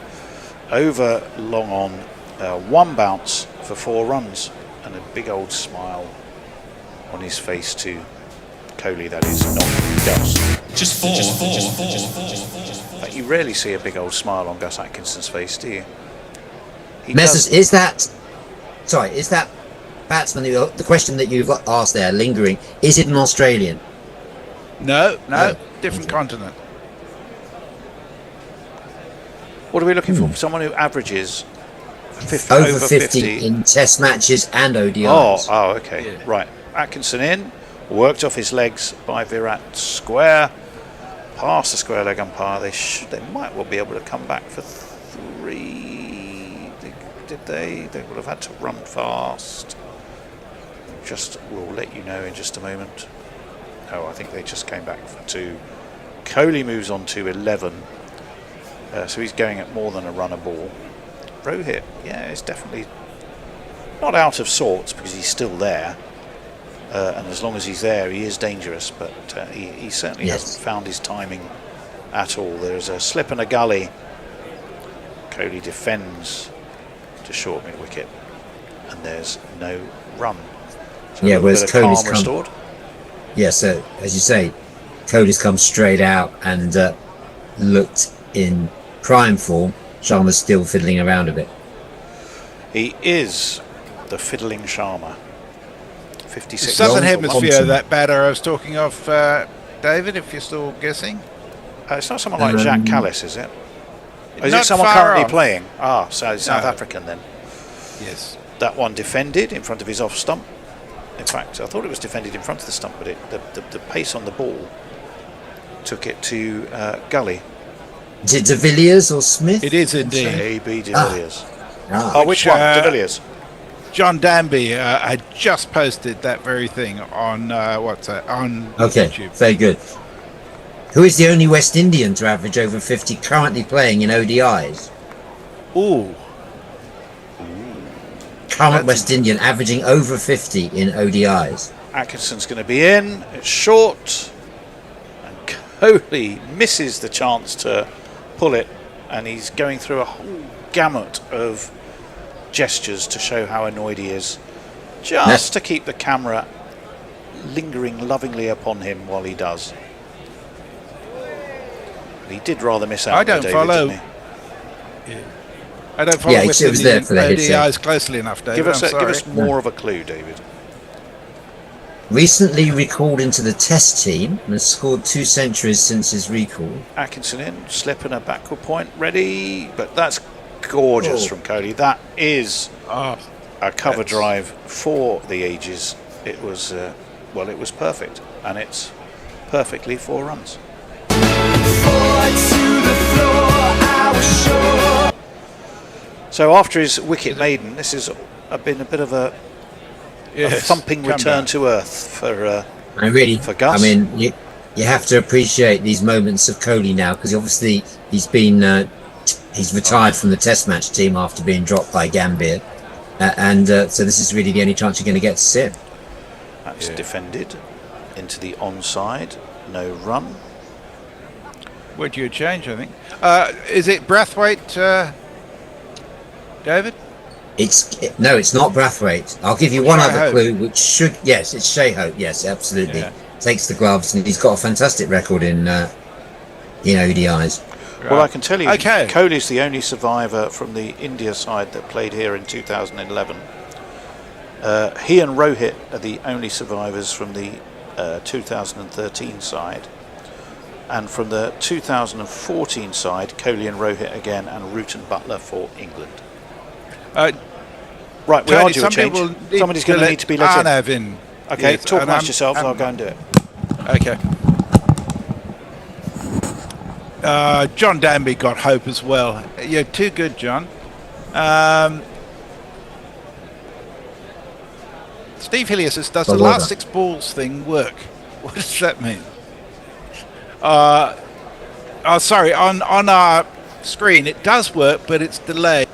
over long on 1 bounce for 4 runs, and a big old smile on his face to Kohli, that is, not Gus. Just four. But you rarely see a big old smile on Gus Atkinson's face, do you? Messers, is that batsman, the question that you've asked there, lingering, is it an Australian? No, different continent. What are we looking for? Someone who averages over 50 in Test matches and ODIs. Oh, okay. Yeah. Right. Atkinson in, worked off his legs by Virat square, past the square leg umpire. They might well be able to come back for 3. Did they? They would have had to run fast. We'll let you know in just a moment. Oh, I think they just came back for 2. Kohli moves on to 11. So he's going at more than a run a ball. Rohit, is definitely not out of sorts because he's still there. And as long as he's there, he is dangerous. But he certainly hasn't found his timing at all. There's a slip and a gully. Kohli defends to short mid wicket. And there's no run. So whereas Kohli's come restored. So as you say, Kohli's come straight out and looked in prime form. Sharma's still fiddling around a bit. He is the fiddling Sharma. 56. Southern Hemisphere, that batter I was talking of, David, if you're still guessing. It's not someone like Jacques Callis, is it? Or is it someone currently playing? South African then. Yes. That one defended in front of his off stump. In fact, I thought it was defended in front of the stump, but the pace on the ball took it to Gully. Is it De Villiers or Smith? It is indeed. A.B. De Villiers. Which one? De Villiers. John Danby had just posted that very thing on WhatsApp, on YouTube. Very good. Who is the only West Indian to average over 50 currently playing in ODIs? Current West Indian averaging over 50 in ODIs. Atkinson's going to be in. It's short. And Kohli misses the chance to pull it. And he's going through a whole gamut of gestures to show how annoyed he is. Just to keep the camera lingering lovingly upon him while he does. He did rather miss out. I don't follow. West Indian ODIs closely enough, David. Give us more of a clue, David. recently recalled into the Test team and has scored 2 centuries since his recall. Atkinson in, slipping a backward point, ready, but that's gorgeous from Kohli. That is a cover drive for the ages. It was, it was perfect, and it's perfectly 4 runs. So after his wicket maiden, this has been a bit of a thumping return to earth for Gus. I mean, you have to appreciate these moments of Kohli now, because obviously he's retired from the Test match team after being dropped by Gambia, so this is really the only chance you're going to get to see him. That's defended into the onside, no run. Would you change? I think. Is it Brathwaite, David? No, it's not Brathwaite. I'll give you one other clue, which should... Yes, it's Shea Hope. Yes, absolutely. Yeah. Takes the gloves, and he's got a fantastic record in ODIs. Right. Well, I can tell you, Kohli's the only survivor from the India side that played here in 2011. He and Rohit are the only survivors from the 2013 side. And from the 2014 side, Kohli and Rohit again, and Root and Butler for England. Right, we are due a change. Somebody's going to need to be let in. Okay, yes, talk amongst yourselves, I'll go and do it. Okay. John Danby got Hope as well. You're too good, John. Steve Hillier says, does the last 6 balls thing work? What does that mean? Sorry, on our screen it does work, but it's delayed.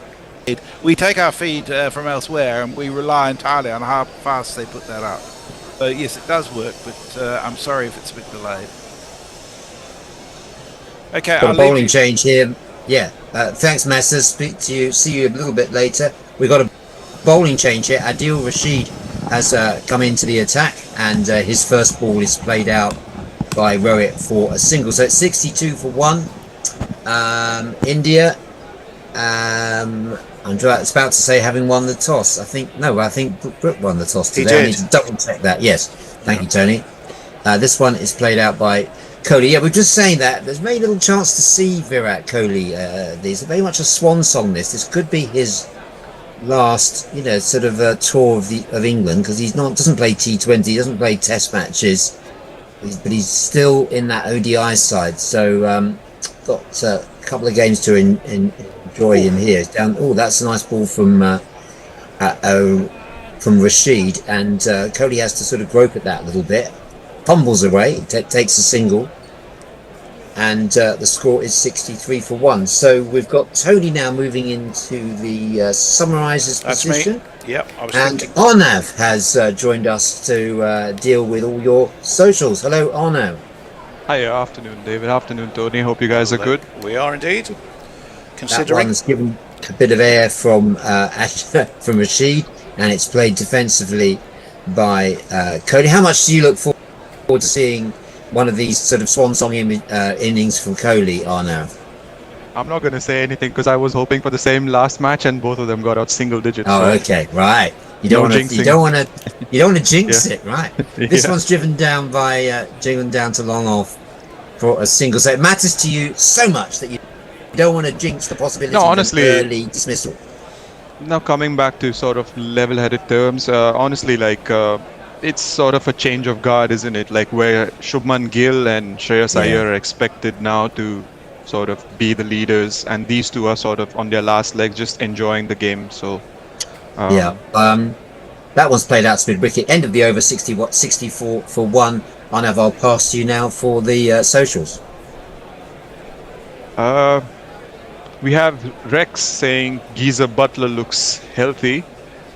We take our feed from elsewhere, and we rely entirely on how fast they put that up. But yes, it does work, but I'm sorry if it's a bit delayed. Okay, got a bowling change here. Yeah, thanks, Masters. See you a little bit later. We've got a bowling change here. Adil Rashid has come into the attack, and his first ball is played out by Rohit for a single. So it's 62 for 1. India, I'm about to say having won the toss. I think Brooke won the toss today. He did. I need to double check that. Yes, thank you, Tony. This one is played out by Kohli. Yeah, we're just saying that there's very little chance to see Virat Kohli. There's very much a swan song. This could be his last, sort of tour of England, because doesn't play T20, he doesn't play Test matches, but he's still in that ODI side. So got a couple of games to enjoy him here. That's a nice ball from Rashid, and Kohli has to sort of grope at that a little bit. Fumbles away, takes a single, and the score is 63 for 1. So we've got Tony now moving into the summarisers position. Me. Yep, I was and thinking. Arnav has joined us to deal with all your socials. Hello, Arnav. Hi, afternoon, David. Afternoon, Tony. Hope you guys are good. We are indeed. That one's given a bit of air from Rashid, and it's played defensively by Kohli. How much do you look forward to seeing one of these sort of swan song innings from Kohli, Arnav? I'm not going to say anything because I was hoping for the same last match, and both of them got out single digits. Oh, okay, right. You don't want to jinx it, right? This one's driven down to long off for a single. So it matters to you so much that you don't want to jinx the possibility of an early dismissal. Now coming back to sort of level-headed terms, honestly, it's sort of a change of guard, isn't it? Like where Shubman Gill and Shreyas Iyer are expected now to sort of be the leaders, and these two are sort of on their last legs, just enjoying the game. So that one's played out to mid-wicket. End of the over, 64 for 1. Arnav, I'll pass to you now for the socials. We have Rex saying Geezer Butler looks healthy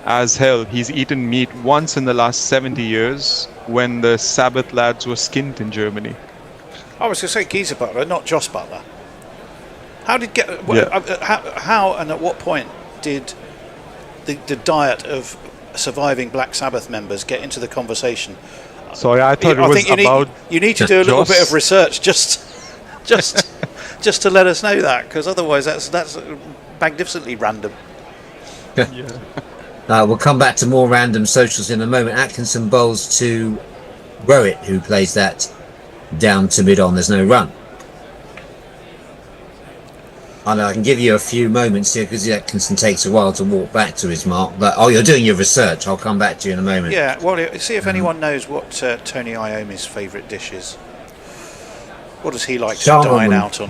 as hell. He's eaten meat once in the last 70 years when the Sabbath lads were skint in Germany. I was going to say Geezer Butler, not Joss Butler. How and at what point did the diet of surviving Black Sabbath members get into the conversation? Sorry, I thought you need to do a little bit of research just to let us know that, because otherwise that's magnificently random. We'll come back to more random socials in a moment. Atkinson bowls to Rowett, who plays that down to mid-on. There's no run. I can give you a few moments here because Atkinson takes a while to walk back to his mark. But you're doing your research. I'll come back to you in a moment. Yeah, well, see if anyone knows what Tony Iommi's favourite dish is. What does he like to dine out on?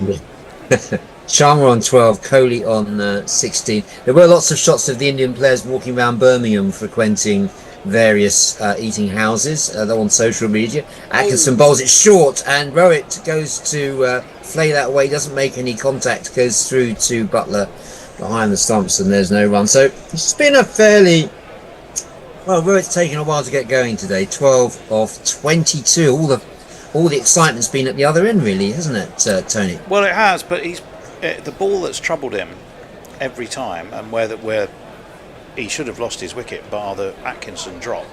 Sharma on 12, Kohli on 16. There were lots of shots of the Indian players walking around Birmingham frequenting various eating houses. They're on social media. Atkinson bowls it short, and Rowett goes to flay that away, doesn't make any contact, goes through to Butler behind the stumps, and there's no run. So it's been a fairly... Well, Rowett's taken a while to get going today. 12 of 22. All the excitement's been at the other end, really, hasn't it, Tony? Well, it has, but he's the ball that's troubled him every time, and where he should have lost his wicket bar the Atkinson drop,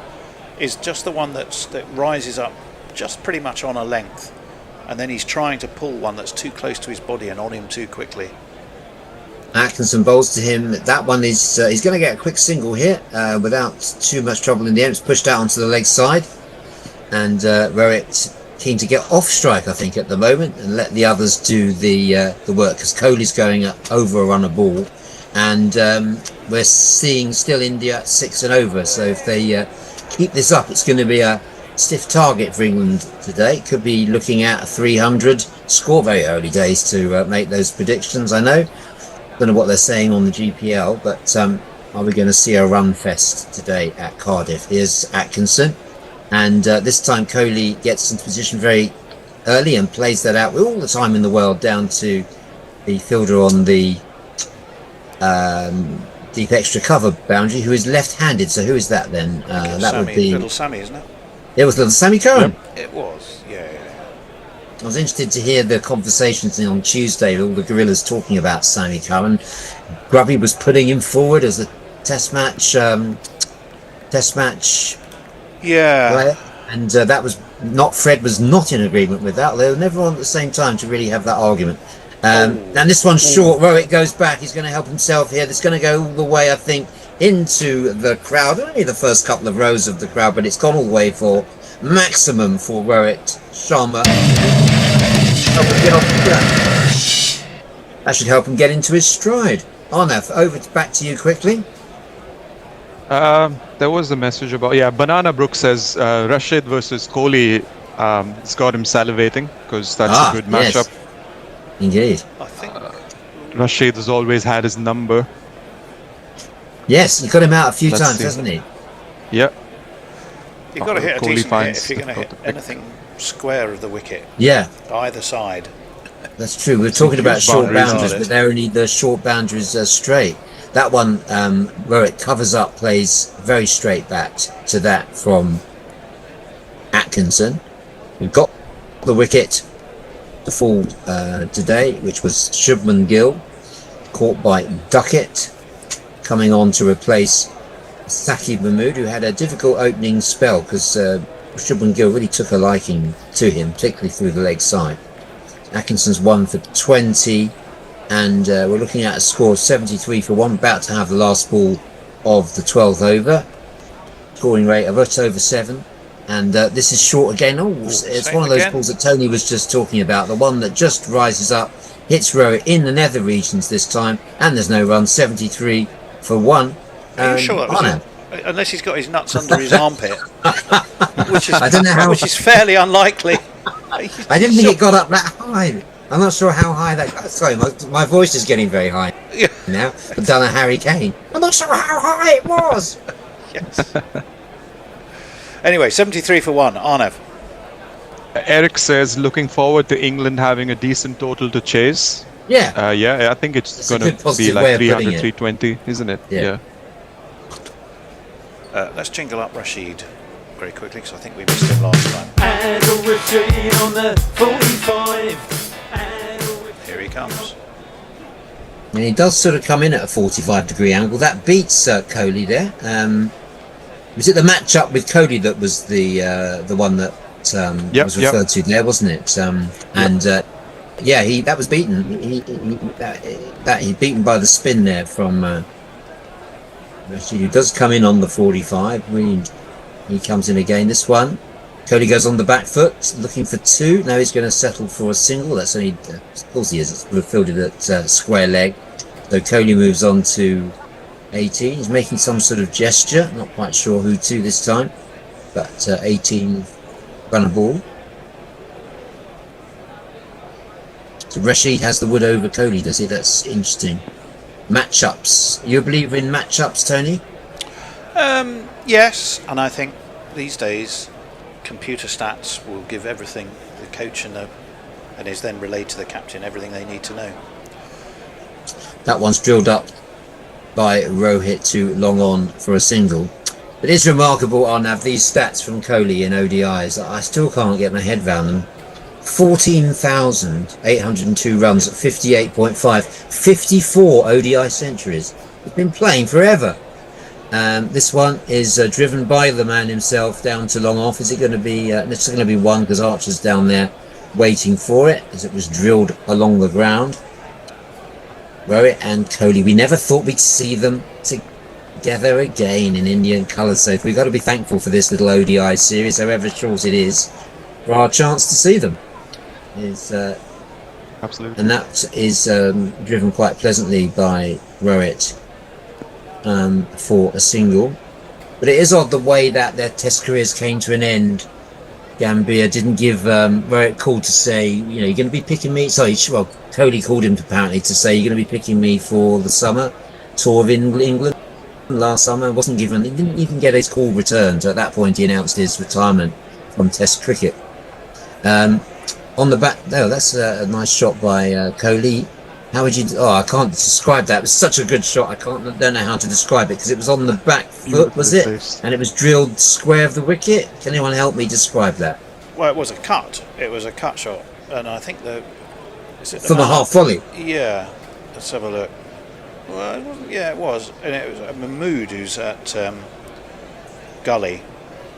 is just the one that rises up just pretty much on a length, and then he's trying to pull one that's too close to his body and on him too quickly. Atkinson bowls to him. That one is he's going to get a quick single here without too much trouble in the end. It's pushed out onto the leg side, and Rowett keen to get off strike, I think, at the moment, and let the others do the work, because Kohli's going over a run of ball, and we're seeing still India 6 and over. So if they keep this up, it's going to be a stiff target for England today. Could be looking at a 300 score. Very early days to make those predictions, I know. Don't know what they're saying on the GPL, but are we going to see a run fest today at Cardiff? Here's Atkinson. And this time Kohli gets into position very early and plays that out with all the time in the world down to the fielder on the deep extra cover boundary, who is left-handed. So who is that then? That would be Little Sammy, isn't it? It was Little Sammy Curran. Yep. It was, yeah. I was interested to hear the conversations on Tuesday, all the Guerrillas talking about Sammy Curran. Grubby was putting him forward as a test match player, and that was not... Fred was not in agreement with that. They were never on at the same time to really have that argument. And this one's short. Rowett goes back. He's going to help himself here. It's going to go all the way, I think, into the crowd. Only the first couple of rows of the crowd, but it's gone all the way for maximum for Rowett. Sharma. That should help him get into his stride. Arnav, back to you quickly. There was a message about Banana Brook says Rashid versus Kohli. It's got him salivating because that's a good matchup. Yes. Indeed. I think Rashid has always had his number. Yes, he got him out a few times, hasn't he? Yep. You've got to hit a Kohli decent hit if you're finds going to hit anything square of the wicket. Yeah, Either side. that's true. We're talking about short boundaries, boundaries, but they're only the short boundaries straight. That one, where it covers up, plays very straight back to that from Atkinson. We've got the wicket to fall today, which was Shubman Gill, caught by Duckett, coming on to replace Saqib Mahmood, who had a difficult opening spell because Shubman Gill really took a liking to him, particularly through the leg side. Atkinson's 1 for 20. And we're looking at a score of 73 for 1, about to have the last ball of the 12th over. Scoring rate of just over 7. And this is short again. It's one of those balls that Tony was just talking about. The one that just rises up, hits Rowett in the nether regions this time. And there's no run, 73 for 1. Are you sure that was unless he's got his nuts under his armpit. which is, I don't know how... Which is fairly unlikely. I didn't think it got up that high. I'm not sure how high that got. Sorry, my voice is getting very high now. I've done a Harry Kane. I'm not sure how high it was. Yes. Anyway, 73 for 1. Arnav. Eric says looking forward to England having a decent total to chase. Yeah. I think it's going to be like 300, 320, isn't it? Yeah. Let's jingle up Rashid very quickly because I think we missed him last time. And Rashid on the 45. Here he comes. And he does sort of come in at a 45-degree angle. That beats Kohli there. Was it the match-up with Kohli that was the one that was referred to there, wasn't it? That was beaten. He beaten by the spin there from Rashid, who does come in on the 45. He comes in again. This one Kohli goes on the back foot, looking for 2. Now he's going to settle for a single. That's only, of course he is. It's fielded at square leg. So Kohli moves on to 18. He's making some sort of gesture. Not quite sure who to this time. But 18 run a ball. So Rashid has the wood over Kohli, does he? That's interesting. Matchups. You a believer in matchups, Tony? Yes, and I think these days computer stats will give everything the coach and is then relayed to the captain everything they need to know. That one's drilled up by Rohit to long on for a single. It is remarkable, Arnav, these stats from Kohli in ODIs. I still can't get my head around them. 14,802 runs at 58.5, 54 ODI centuries. He's been playing forever. This one is driven by the man himself down to long off. Is it going to be? It's going to be one because Archer's down there waiting for it as it was drilled along the ground. Rohit and Kohli. We never thought we'd see them together again in Indian colours. So we've got to be thankful for this little ODI series, however short it is, for our chance to see them. Absolutely. And that is driven quite pleasantly by Rohit for a single. But it is odd the way that their test careers came to an end. Gambia didn't give Rohit called to say, you're going to be picking me. Sorry, well, Kohli called him apparently to say, you're going to be picking me for the summer tour of England last summer. Wasn't given. He didn't even get his call returned. So at that point, he announced his retirement from Test cricket. On the back, that's a nice shot by Kohli. How would you? I can't describe that. It was such a good shot. I don't know how to describe it because it was on the back foot, was it? And it was drilled square of the wicket. Can anyone help me describe that? Well, it was a cut. It was a cut shot, and I think from a half volley. Yeah, let's have a look. Well, it wasn't. Yeah, it was, and it was Mahmood who's at Gully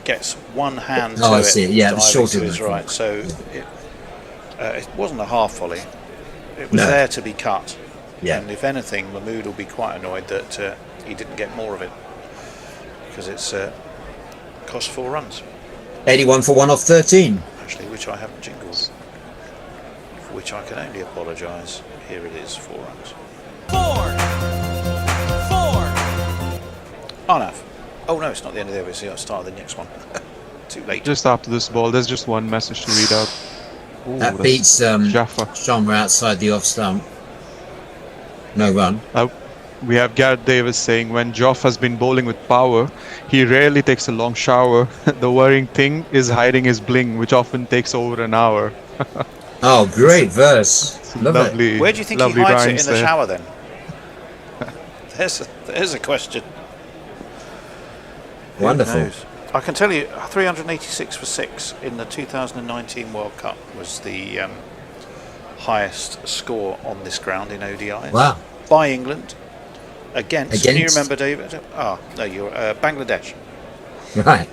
gets one hand to I see it. Yeah, it's short to his right. So it wasn't a half volley. It was there to be cut. Yeah. And if anything, Mahmood will be quite annoyed that he didn't get more of it because it's cost 4 runs. 81 for 1 off 13. Actually, which I haven't jingled. For which I can only apologise. Here it is, 4 runs. 4. Arnav. Oh no, it's not the end of the over. See, I'll start the next one. Too late. Just after this ball, there's just one message to read out. Ooh, that beats Jaffa. Sharma outside the off stump. No run. We have Gareth Davis saying, when Joff has been bowling with power, he rarely takes a long shower. The worrying thing is hiding his bling, which often takes over an hour. Oh, great verse. Lovely. Where do you think he hides it in the shower then? There's a question. Wonderful. I can tell you 386 for 6 in the 2019 World Cup was the highest score on this ground in ODIs. Wow. By England. Against? Can you remember, David? No, you're Bangladesh. Right.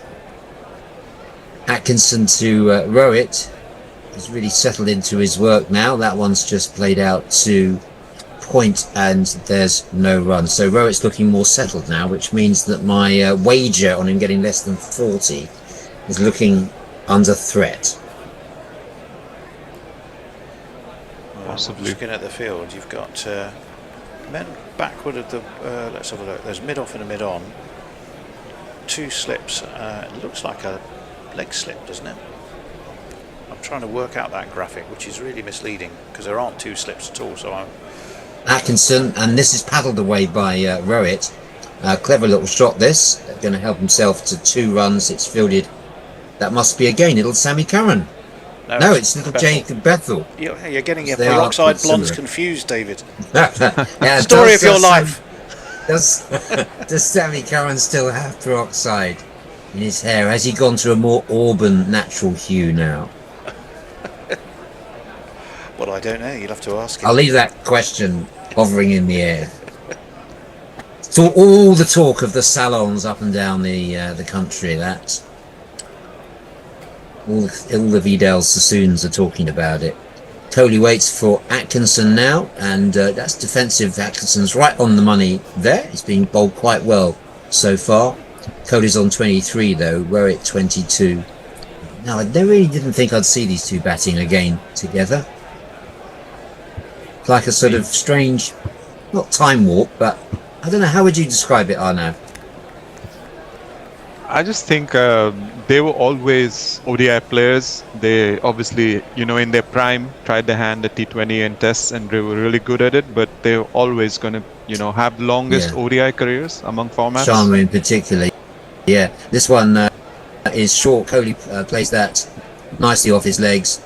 Atkinson to Rohit. He's really settled into his work now. That one's just played out to point and there's no run. So Rohit's looking more settled now, which means that my wager on him getting less than 40 is looking under threat. Possibly. Looking at the field, you've got men backward of the. Let's have a look. There's mid off and a mid on. 2 slips. It looks like a leg slip, doesn't it? I'm trying to work out that graphic, which is really misleading because there aren't 2 slips at all. So I'm. Atkinson, and this is paddled away by Rohit. Clever little shot this. Going to help himself to 2 runs. It's fielded. That must be again little Sammy Curran. No, it's little Jacob Bethel. You're getting your peroxide blondes confused, David. Yeah, story of your life. Does Sammy Curran still have peroxide in his hair? Has he gone to a more auburn natural hue now? Well, I don't know. You'll have to ask him. I'll leave that question hovering in the air. So all the talk of the salons up and down the country, that all the Vidal Sassoons are talking about it. Kohli waits for Atkinson now, and that's defensive. Atkinson's right on the money there. He's being bowled quite well so far. Kohli's on 23 though. We're at 22. No, I really didn't think I'd see these two batting again together. Like a sort of strange, not time warp, but I don't know. How would you describe it, Arnav? I just think they were always ODI players. They obviously, in their prime, tried their hand at T20 and tests, and they were really good at it. But they're always going to, have longest ODI careers among formats. Sharma in particular. Yeah, this one is short. Kohli plays that nicely off his legs,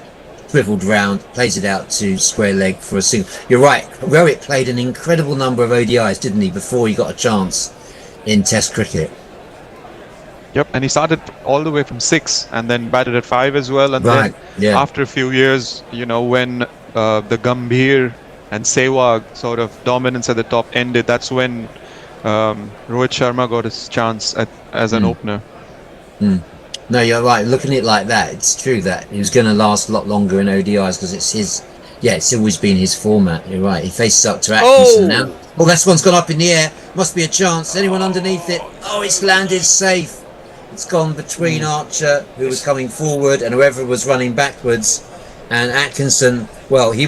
swiveled round, plays it out to square leg for a single. You're right. Rohit played an incredible number of ODIs, didn't he, before he got a chance in Test cricket. Yep, and he started all the way from 6 and then batted at 5 as well. And then after a few years, when the Gambhir and Sehwag sort of dominance at the top ended, that's when Rohit Sharma got his chance as an opener. No, you're right. Looking at it like that, it's true that he was going to last a lot longer in ODIs because it's his. Yeah, it's always been his format. You're right. He faces up to Atkinson now. Oh, this one's gone up in the air. Must be a chance. Anyone underneath it? Oh, it's landed safe. It's gone between Archer, who was coming forward, and whoever was running backwards. And Atkinson, well, he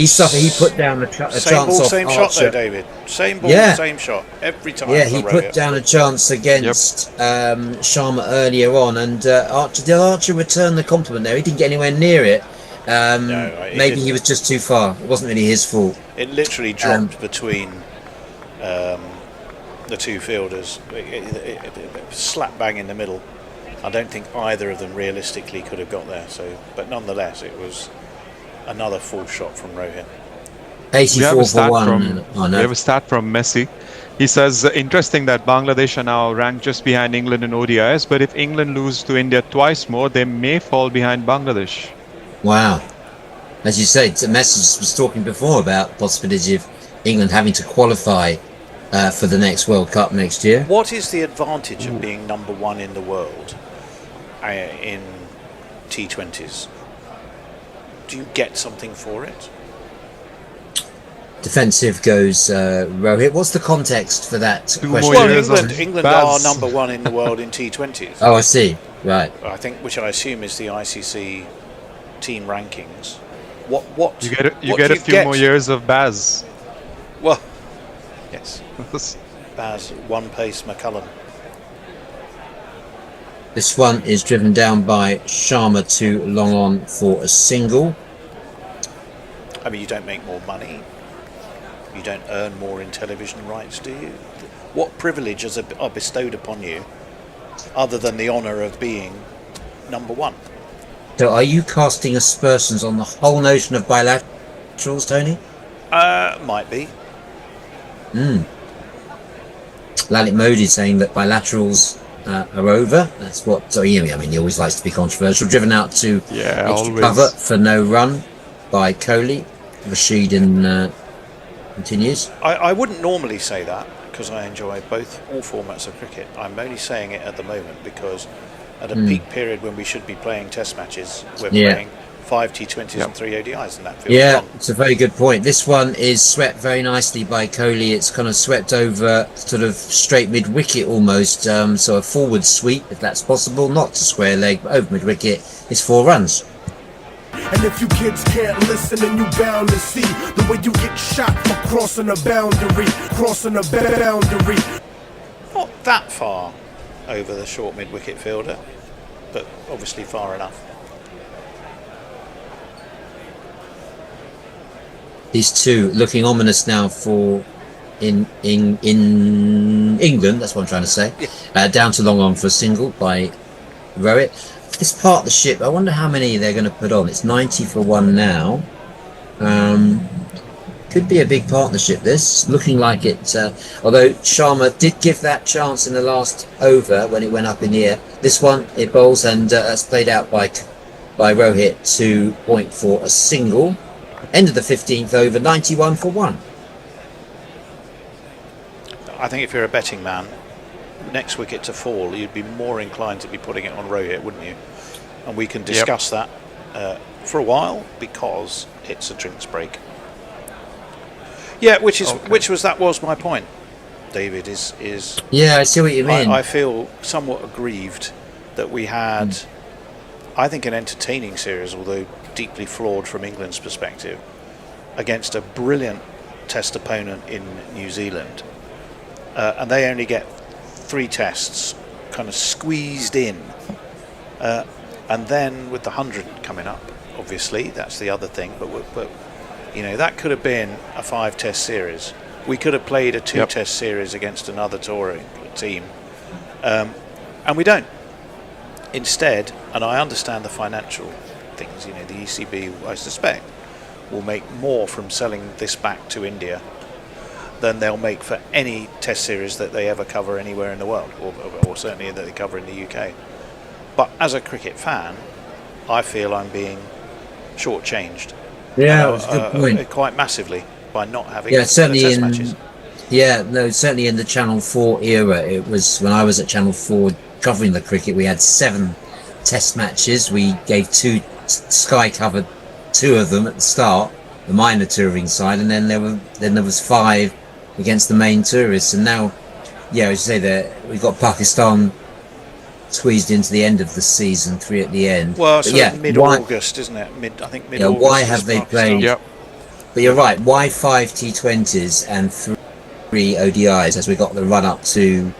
suffered. He put down a chance off same Archer. shot though, David. Same ball, same shot every time. Yeah, he put down a chance against Sharma earlier on, and did Archer return the compliment there? He didn't get anywhere near it. No, maybe he was just too far. It wasn't really his fault. It literally dropped between the two fielders, it slap bang in the middle. I don't think either of them realistically could have got there. So, but nonetheless, it was another full shot from Rohit. 84 for 1. We have a stat from Messi. He says, interesting that Bangladesh are now ranked just behind England in ODIs, but if England lose to India twice more, they may fall behind Bangladesh. Wow. As you said, Messi was talking before about the possibility of England having to qualify for the next World Cup next year. What is the advantage of being number 1 in the world in T20s? Do you get something for it? Defensive goes Rohit. What's the context for that question? Well, England are number 1 in the world in T20s. Oh, I see. Right. I think, which I assume is the ICC team rankings. What you get a few more years of Baz. Well, yes. Baz, one pace McCullum. This one is driven down by Sharma to long on for a single. I mean, you don't make more money. You don't earn more in television rights, do you? What privileges are bestowed upon you other than the honour of being number 1? So are you casting aspersions on the whole notion of bilaterals, Tony? Might be. Lalit Modi saying that bilaterals are over. That's what. I mean, he always likes to be controversial. Driven out to extra cover for no run by Kohli. Rashid continues. I wouldn't normally say that because I enjoy all formats of cricket. I'm only saying it at the moment because at a peak period when we should be playing test matches, we're playing 5 T20s and 3 ODIs, and that feels wrong. It's a very good point. This one is swept very nicely by Kohli. It's kind of swept over sort of straight mid-wicket almost, so a forward sweep, if that's possible, not to square leg, but over mid-wicket. It's 4 runs. And if you kids can't listen, then you bound to see the way you get shot for crossing a boundary, Not that far over the short mid-wicket fielder, but obviously far enough. These two looking ominous now for in England. That's what I'm trying to say. Down to long on for a single by Rohit. This partnership, I wonder how many they're going to put on. It's 90 for 1 now. Could be a big partnership, this. Looking like it. Although Sharma did give that chance in the last over when it went up in the air. This one, it bowls, and that's played out by Rohit to point for a single. End of the 15th over, 91 for 1. I think if you're a betting man, next wicket to fall, you'd be more inclined to be putting it on Rohit, wouldn't you? And we can discuss that for a while because it's a drinks break. Yeah, which was my point, David. Is yeah, I see what you mean. I feel somewhat aggrieved that we had I think an entertaining series, although deeply flawed from England's perspective, against a brilliant Test opponent in New Zealand, and they only get 3 tests kind of squeezed in, and then with the 100 coming up, obviously that's the other thing. But that could have been a 5-test series. We could have played a 2-test series against another touring team, and we don't. Instead, and I understand the financial things, the ECB, I suspect, will make more from selling this back to India than they'll make for any test series that they ever cover anywhere in the world, or certainly that they cover in the UK. But as a cricket fan, I feel I'm being shortchanged. Yeah, that's a good point. Quite massively by not having certainly test matches. Certainly in the Channel 4 era. It was when I was at Channel 4 covering the cricket. We had 7 test matches. We gave Sky covered 2 of them at the start, the minor touring side, and then there was 5 against the main tourists. And now, as you say, that we've got Pakistan squeezed into the end of the season, 3 at the end. Well, mid-August, isn't it? I think mid-August. Why have they played? Yep. But you're right. Why 5 T20s and 3 ODIs as we got the run up to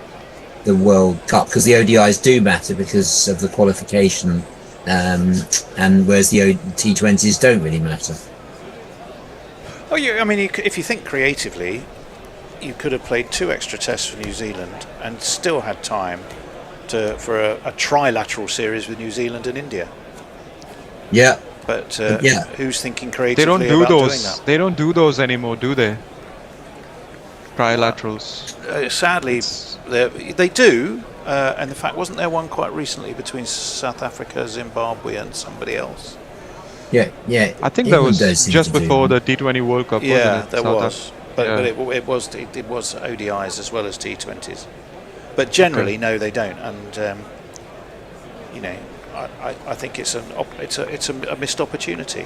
the World Cup? Because the ODIs do matter because of the qualification, and whereas the T20s don't really matter. Oh, if you think creatively, you could have played 2 extra tests for New Zealand and still had time for a trilateral series with New Zealand and India. Yeah. But who's thinking creatively They don't do about those. doing that? They don't do those anymore, do they? Trilaterals. Sadly, they do. And in fact, wasn't there one quite recently between South Africa, Zimbabwe, and somebody else? Yeah. I think that was just before the T20 World Cup. Yeah, wasn't it? there was. But it was ODIs as well as T20s. But generally, no, they don't. And I think it's a missed opportunity.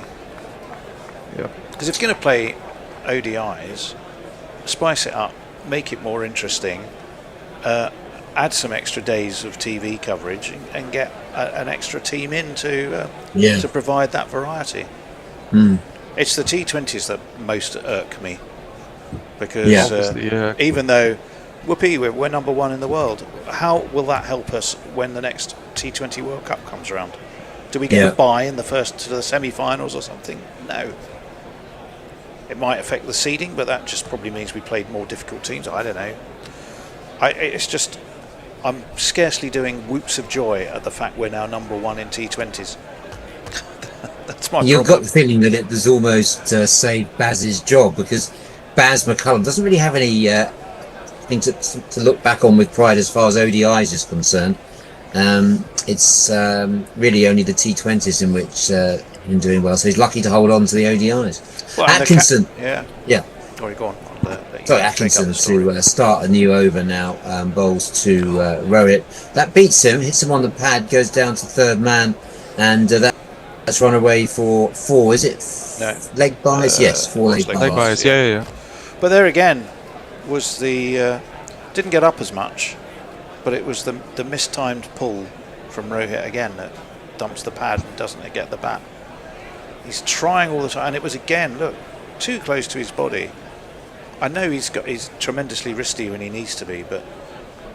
Yeah. Because if you're going to play ODIs, spice it up, make it more interesting, add some extra days of TV coverage, and get an extra team in to provide that variety. It's the T20s that most irk me, because even though we're number 1 in the world, how will that help us when the next T20 World Cup comes around? Do we get a bye in the first to the semi-finals or something? No. It might affect the seeding, but that just probably means we played more difficult teams. I don't know. I'm scarcely doing whoops of joy at the fact we're now number 1 in T20s. That's my You've problem. got the feeling that it was almost saved Baz's job, because Baz McCullum doesn't really have any thing to look back on with pride as far as ODIs is concerned. It's really only the T20s in which he's doing well, so he's lucky to hold on to the ODIs. Well, Atkinson, Sorry, go on. Atkinson to start a new over now, bowls to Rohit. That beats him, hits him on the pad, goes down to 3rd man, and that's run away for 4. Is it? No. Leg buys? Yes, 4 leg buys. Leg buys, yeah. But there again was the didn't get up as much, but it was the mistimed pull from Rohit again that dumps the pad and doesn't get the bat. He's trying all the time, and it was again, look, too close to his body. I know he's tremendously risky when he needs to be, but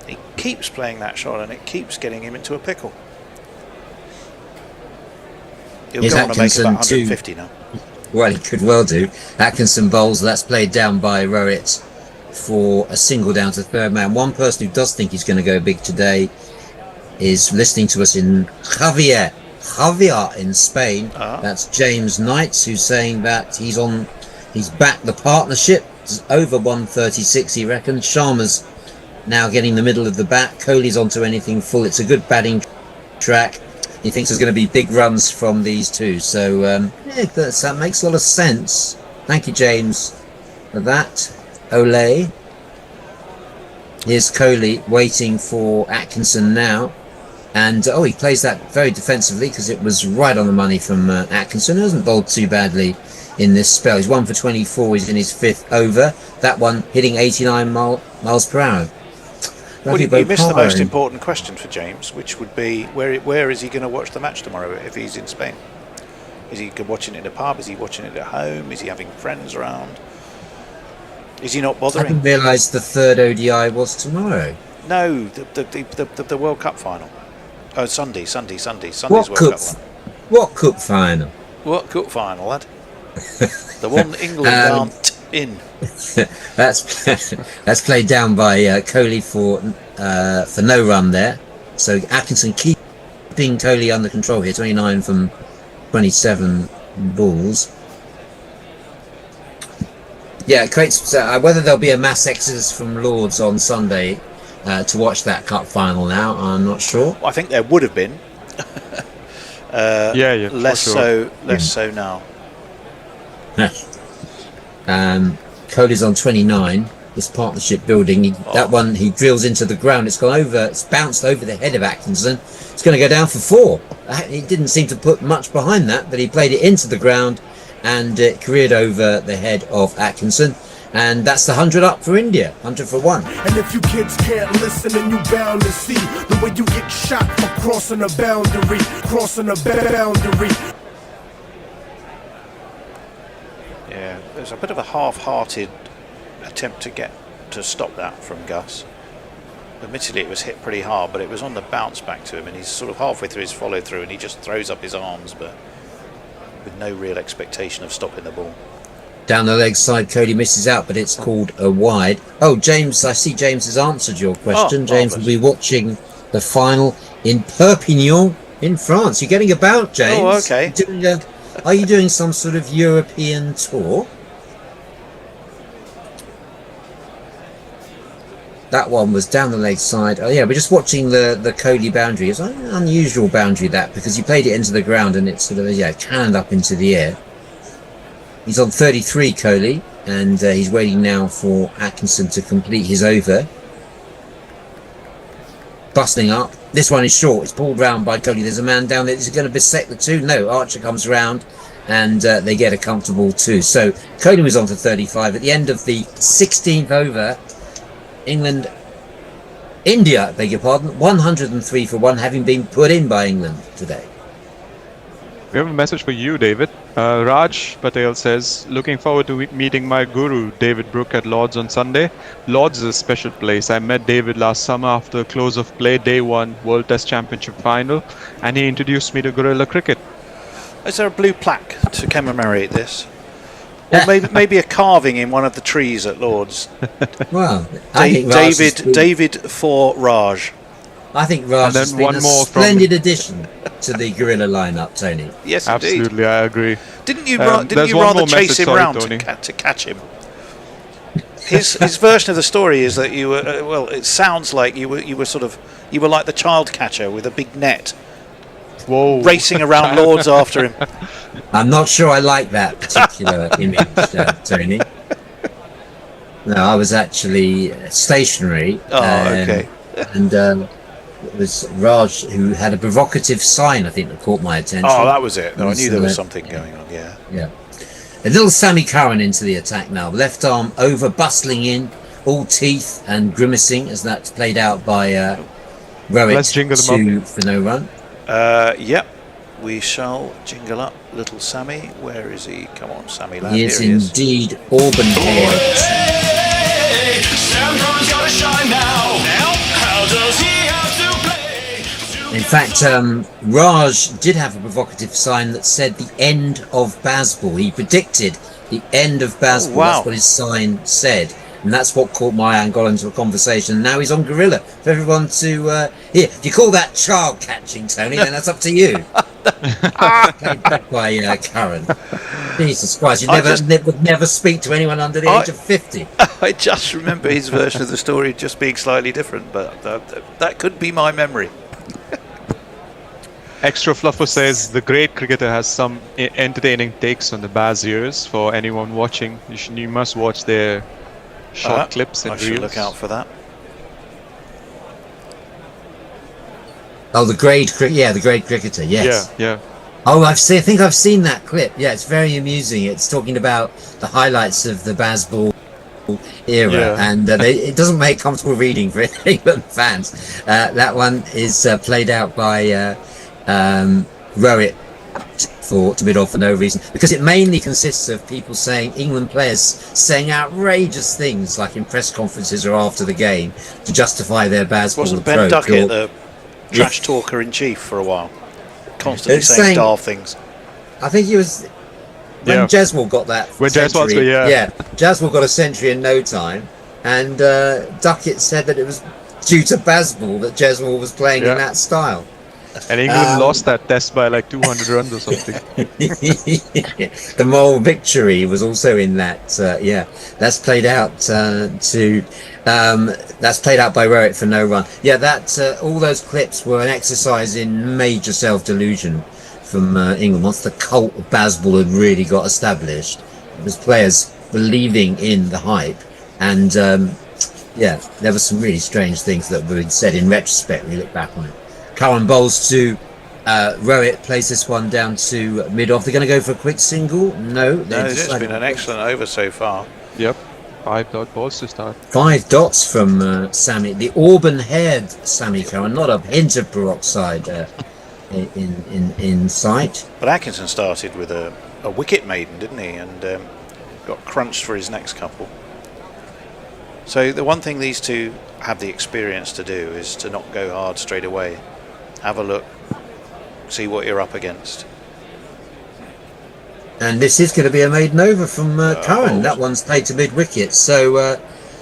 he keeps playing that shot and it keeps getting him into a pickle. He'll go on to make about 150 now. Well, he could well do. Atkinson bowls, that's played down by Rohit for a single down to 3rd man. One person who does think he's going to go big today is listening to us in Javier in Spain. That's James Knights, who's saying that he's backed the partnership. It's over 136, he reckons. Sharma's now getting the middle of the bat. Kohli's onto anything full. It's a good batting track. He thinks there's going to be big runs from these two. So that makes a lot of sense. Thank you, James, for that. Ole. Here's Kohli waiting for Atkinson now. And he plays that very defensively because it was right on the money from Atkinson, who hasn't bowled too badly in this spell. He's 1 for 24. He's in his 5th over. That one hitting 89 miles per hour. Well, you missed the most important question for James, which would be where is he going to watch the match tomorrow if he's in Spain? Is he watching it in a pub? Is he watching it at home? Is he having friends around? Is he not bothering? I didn't realise the third ODI was tomorrow. No, the World Cup final. Oh, Sunday's World Cup final. What cup final? What cup final, lad? The one England aren't in. That's played down by Kohli for no run there. So Atkinson keeping Kohli under control here, 29 from 27 balls. Yeah, creates whether there'll be a mass exodus from Lords on Sunday to watch that cup final now, I'm not sure. Well, I think there would have been. Less so now. Kohli's on 29. This partnership building, that one he drills into the ground. It's bounced over the head of Atkinson. It's going to go down for 4. He didn't seem to put much behind that, but he played it into the ground and it careered over the head of Atkinson. And that's the 100 up for India, 100 for 1. And if you kids can't listen, then you bound to see the way you get shot for crossing a boundary. Yeah, there's a bit of a half-hearted attempt to stop that from Gus. Admittedly, it was hit pretty hard, but it was on the bounce back to him, and he's sort of halfway through his follow-through, and he just throws up his arms, but with no real expectation of stopping the ball. Down the leg side, Kohli misses out, but it's called a wide. Oh, James, I see James has answered your question. James will be watching the final in Perpignan in France. You're getting about, James. Oh, okay. Are you doing some sort of European tour? That one was down the leg side. Oh yeah, we're just watching the Kohli boundary. It's an unusual boundary, that, because he played it into the ground and it's sort of canned up into the air. He's on 33, Kohli, and he's waiting now for Atkinson to complete his over. Busting up. This one is short. It's pulled round by Kohli. There's a man down there. Is he going to bisect the 2? No, Archer comes round and they get a comfortable 2. So Kohli was on to 35. At the end of the 16th over, India, beg your pardon, 103 for 1, having been put in by England today. We have a message for you, David. Raj Patel says, looking forward to meeting my guru, David Brooke, at Lord's on Sunday. Lord's is a special place. I met David last summer after close of play, day 1, World Test Championship final, and he introduced me to Guerrilla Cricket. Is there a blue plaque to commemorate this? Or maybe a carving in one of the trees at Lord's? Well, David for Raj. I think Raj has been a splendid addition to the Guerrilla lineup, Tony. Yes, absolutely, indeed. I agree. Didn't you rather chase him round to catch him? His version of the story is that you were it sounds like you were like the child catcher with a big net. Whoa. Racing around Lords after him. I'm not sure I like that particular image, Tony. No, I was actually stationary. Okay. And it was Raj who had a provocative sign, I think, that caught my attention. Oh, that was it. No, I knew there was something going on, yeah. Yeah. A little Sammy Curran into the attack now. Left arm over, bustling in, all teeth and grimacing, as that's played out by Rohit for no run. Yep. We shall jingle up little Sammy. Where is he? Come on, Sammy lad. He is indeed Auburn here. Sam's gotta shine now. How does he have to play? In fact, Raj did have a provocative sign that said the end of Bazball. He predicted the end of Bazball. Wow. That's what his sign said. And that's what caught my eye and got into a conversation. Now he's on Guerrilla for everyone to hear. If you call that child catching, Tony, then that's up to you. Played back by Curran. Jesus Christ, you would never speak to anyone under the age of 50. I just remember his version of the story just being slightly different, but that could be my memory. Extra Fluffer says the great cricketer has some entertaining takes on the Baz years. For anyone watching, you must watch their short clips and I should look out for that. Oh, the great cricketer, yes. Yeah. Oh, I think I've seen that clip. Yeah, it's very amusing. It's talking about the highlights of the Bazball era, and it doesn't make comfortable reading for England fans. That one is played out by Rowett to mid-off for no reason, because it mainly consists of people saying, England players saying outrageous things like in press conferences or after the game to justify their Bazball Wasn't Ben Duckett the trash talker in chief for a while, constantly saying daft things? I think he was when Jeswell got that century. Jeswell got a century in no time, and Duckett said that it was due to Bazball that Jeswell was playing in that style. And England lost that test by like 200 runs or something. The moral victory was also in that. That's played out that's played out by Rowett for no run. All those clips were an exercise in major self-delusion from England. Once the cult of Bazball had really got established, it was players believing in the hype, and there were some really strange things that were said in retrospect when you look back on it. Curran bowls to Rowett, plays this one down to mid-off. They're going to go for a quick single. No, it's been an excellent over so far. Yep, 5 dot balls to start. 5 dots from Sammy, the auburn-haired Sammy Curran, not a hint of peroxide in sight. But Atkinson started with a wicket maiden, didn't he? And got crunched for his next couple. So the one thing these two have the experience to do is to not go hard straight away. Have a look, see what you're up against. And this is going to be a maiden over from Curran. That one's played to mid-wicket. So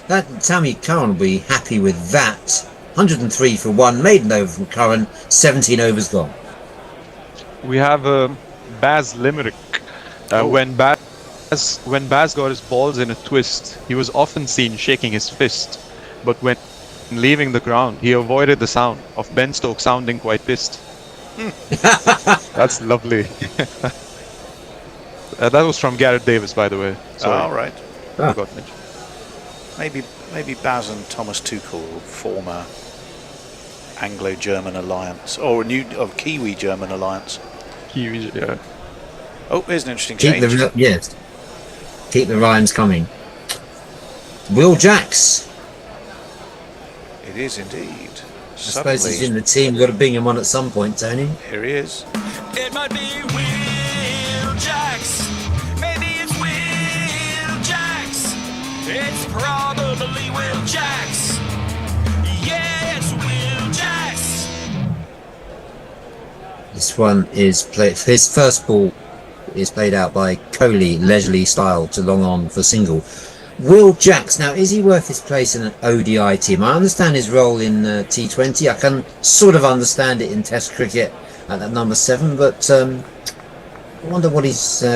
that Sammy Curran will be happy with that. 103 for 1, maiden over from Curran, 17 overs gone. We have Baz Limerick. When Baz got his balls in a twist, he was often seen shaking his fist. But when leaving the ground, he avoided the sound of Ben Stokes sounding quite pissed. That's lovely. That was from Gareth Davis, by the way. All right. Forgot to mention. Maybe Baz and Thomas Tuchel form a Anglo-German alliance, or a new Kiwi-German alliance. Kiwi, yeah. Oh, here's an interesting change. Keep the rhymes coming. Will Jacks. It is indeed. I suppose he's in the team. We've got to bring him on at some point, Tony. Here he is. It might be Will Jacks. Maybe it's Will Jacks. It's probably Will Jacks. Yeah, it's Will Jacks. This one is played. His first ball is played out by Kohli, leisurely style to long on for single. Will Jacks, now, is he worth his place in an ODI team? I understand his role in T20. I can sort of understand it in Test cricket at that number 7, but I wonder what